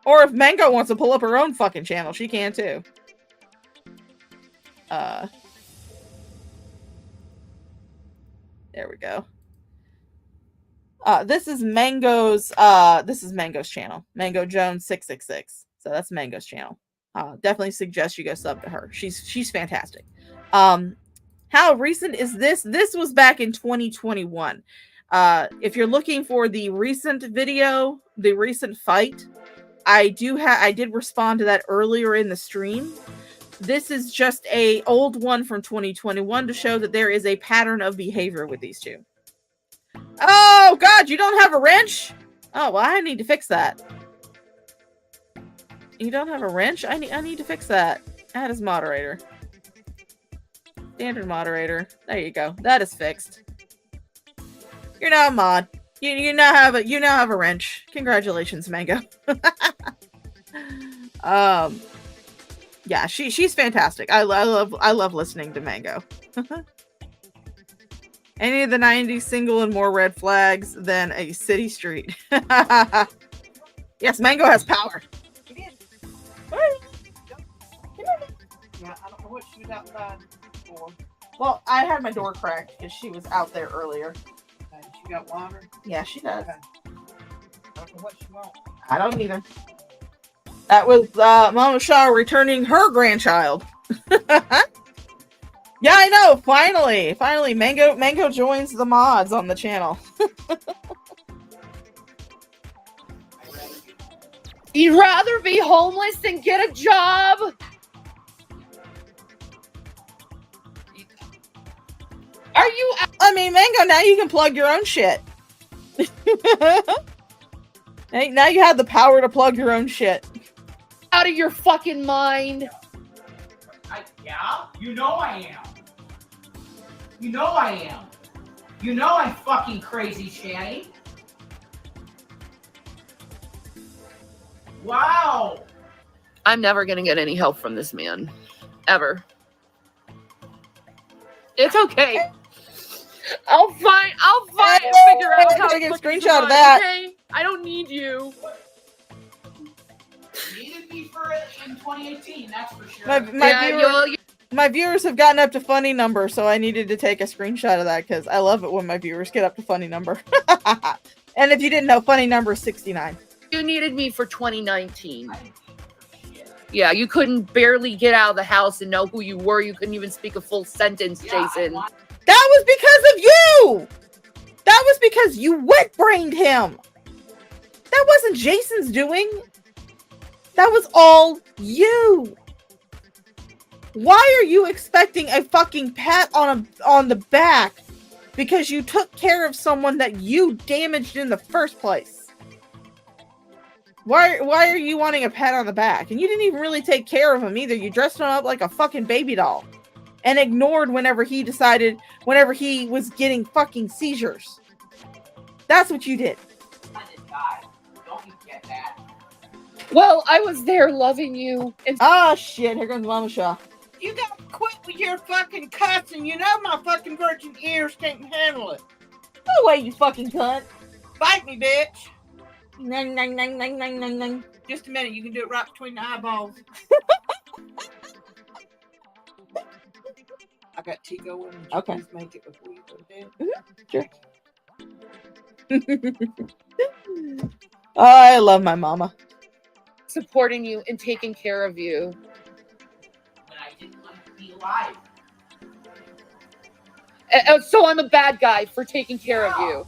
Or if Mango wants to pull up her own fucking channel, she can too. There we go. This is Mango's channel. Mango Jones 666. So that's Mango's channel. Definitely suggest you go sub to her. She's fantastic. How recent is this? This was back in 2021. If you're looking for the recent video, the recent fight, I did respond to that earlier in the stream. This is just a old one from 2021 to show that there is a pattern of behavior with these two. Oh God, you don't have a wrench? Oh well, I need to fix that. You don't have a wrench? I need to fix that. Add as moderator. Standard moderator. There you go. That is fixed. You're now a mod. You now have a wrench. Congratulations, Mango. Yeah, she's fantastic. I love listening to Mango. Any of the 90s single and more red flags than a city street. Yes, Mango has power. Yeah, I don't know what she was outside for. Well, I had my door cracked because she was out there earlier. She got water? Yeah, she does. I don't know what she wants. I don't either. That was Mama Shaw returning her grandchild. Yeah, I know. Finally, Mango joins the mods on the channel. You'd rather be homeless than get a job? Are you? I mean, Mango, now you can plug your own shit. Hey, now you have the power to plug your own shit. Out of your fucking mind. Yeah, you know I am. You know I am. You know I'm fucking crazy, Shanny. Wow. I'm never gonna get any help from this man. Ever. It's okay. I'll find figure out how to get a put screenshot this on, of that. Okay? I don't need you. Needed me for it in 2018, that's for sure. My viewers have gotten up to funny number, so I needed to take a screenshot of that because I love it when my viewers get up to funny number. And if you didn't know, funny number is 69. You needed me for 2019. Yeah, you couldn't barely get out of the house and know who you were. You couldn't even speak a full sentence, Jason. That was because of you! That was because you wet-brained him! That wasn't Jason's doing! That was all you! Why are you expecting a fucking pat on the back because you took care of someone that you damaged in the first place? Why are you wanting a pat on the back? And you didn't even really take care of him either. You dressed him up like a fucking baby doll and ignored whenever he was getting fucking seizures. That's what you did. Don't you get that? Well, I was there loving you. And oh shit, here comes Mama Shaw. You gotta quit with your fucking cussing. You know my fucking virgin ears can't handle it. No way, you fucking cunt. Bite me, bitch. Nang, nang, nang, nang, nang, nang, nang. Just a minute, you can do it right between the eyeballs. I got tea going. Okay. Please make it before you go to bed. Sure. Oh, I love my mama. Supporting you and taking care of you. But I didn't want to be alive. So I'm a bad guy for taking care of you.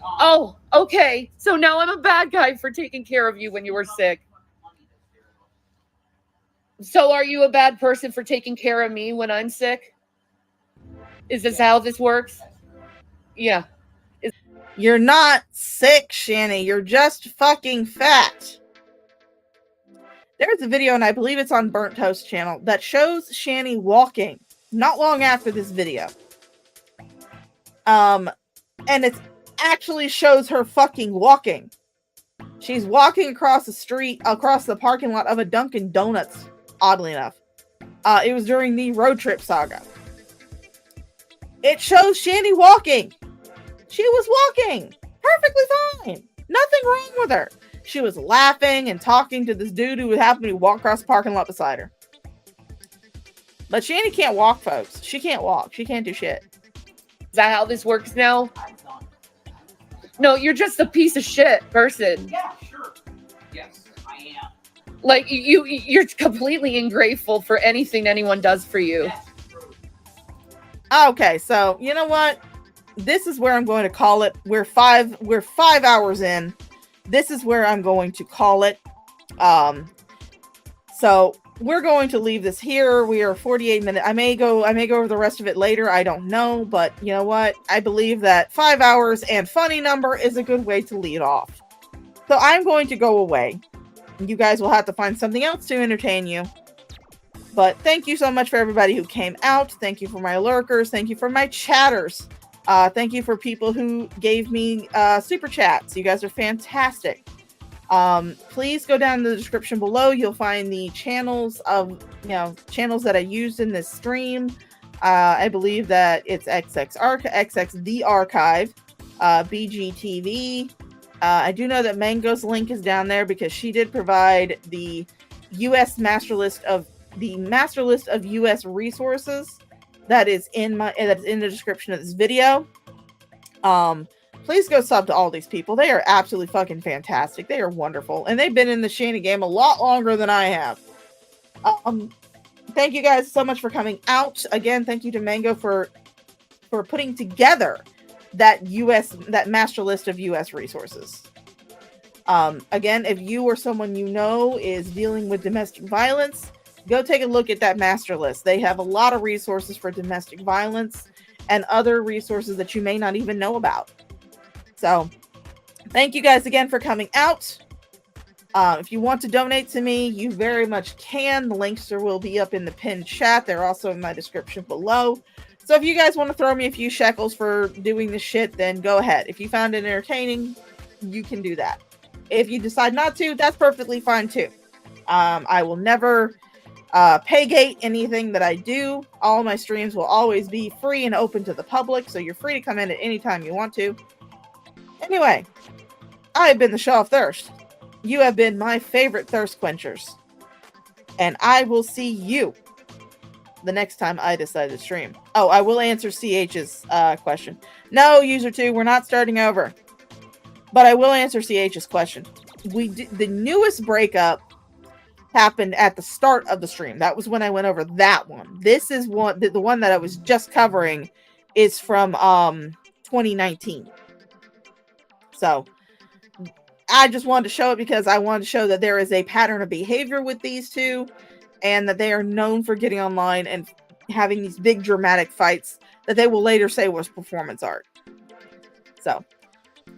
Oh, okay. So now I'm a bad guy for taking care of you when you were sick. So are you a bad person for taking care of me when I'm sick? Is this how this works? Yeah. You're not sick, Shanny. You're just fucking fat. There's a video, and I believe it's on Burnt Toast channel, that shows Shanny walking not long after this video. And it actually shows her fucking walking. She's walking across the street, across the parking lot of a Dunkin' Donuts, oddly enough. It was during the road trip saga. It shows Shanny walking. She was walking perfectly fine. Nothing wrong with her. She was laughing and talking to this dude who happened to walk across the parking lot beside her. But Shanny can't walk, folks. She can't walk. She can't do shit. Is that how this works now? No, you're just a piece of shit person. Yeah, sure. Yes, I am. Like you're completely ungrateful for anything anyone does for you. Yes. Okay, so you know what? This is where I'm going to call it. We're 5 hours in. This is where I'm going to call it. So we're going to leave this here. We are 48 minutes. I may go over the rest of it later. I don't know, but you know what? I believe that 5 hours and funny number is a good way to lead off. So I'm going to go away. You guys will have to find something else to entertain you. But thank you so much for everybody who came out. Thank you for my lurkers. Thank you for my chatters. Thank you for people who gave me super chats. You guys are fantastic. Please go down in the description below. You'll find the channels of channels that I used in this stream. I believe that it's XX The Archive, BGTV. I do know that Mango's link is down there because she did provide the master list of US resources that is in the description of this video. Please go sub to all these people. They are absolutely fucking fantastic. They are wonderful. And they've been in the Shanny game a lot longer than I have. Thank you guys so much for coming out. Again, thank you to Mango for putting together that master list of US resources. Again, if you or someone you know is dealing with domestic violence, go take a look at that master list. They have a lot of resources for domestic violence and other resources that you may not even know about. So, thank you guys again for coming out. If you want to donate to me, you very much can. The links will be up in the pinned chat. They're also in my description below. So if you guys want to throw me a few shekels for doing this shit, then go ahead. If you found it entertaining, you can do that. If you decide not to, that's perfectly fine too. I will never pay gate anything that I do. All my streams will always be free and open to the public, so you're free to come in at any time you want to. Anyway, I have been the Shaw of Thirst. You have been my favorite thirst quenchers. And I will see you the next time I decide to stream. Oh, I will answer CH's question. No, user 2, we're not starting over. But I will answer CH's question. The newest breakup happened at the start of the stream. That was when I went over that one. This is the one that I was just covering is from 2019. So I just wanted to show it because I wanted to show that there is a pattern of behavior with these two and that they are known for getting online and having these big dramatic fights that they will later say was performance art. So,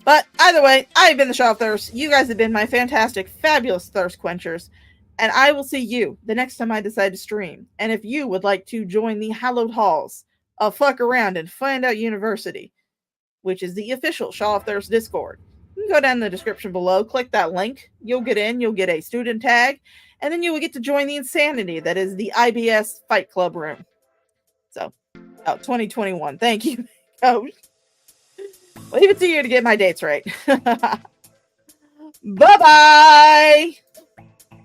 but either way, I've been the Shaw of Thirst. You guys have been my fantastic, fabulous thirst quenchers. And I will see you the next time I decide to stream. And if you would like to join the hallowed halls of Fuck Around and Find Out University, which is the official Shaw of Thirst Discord, You can go down in the description below, click that link. You'll get in, you'll get a student tag, and then you will get to join the insanity that is the IBS Fight Club room. So, 2021. Thank you, Coach. Leave it to you to get my dates right. Bye-bye.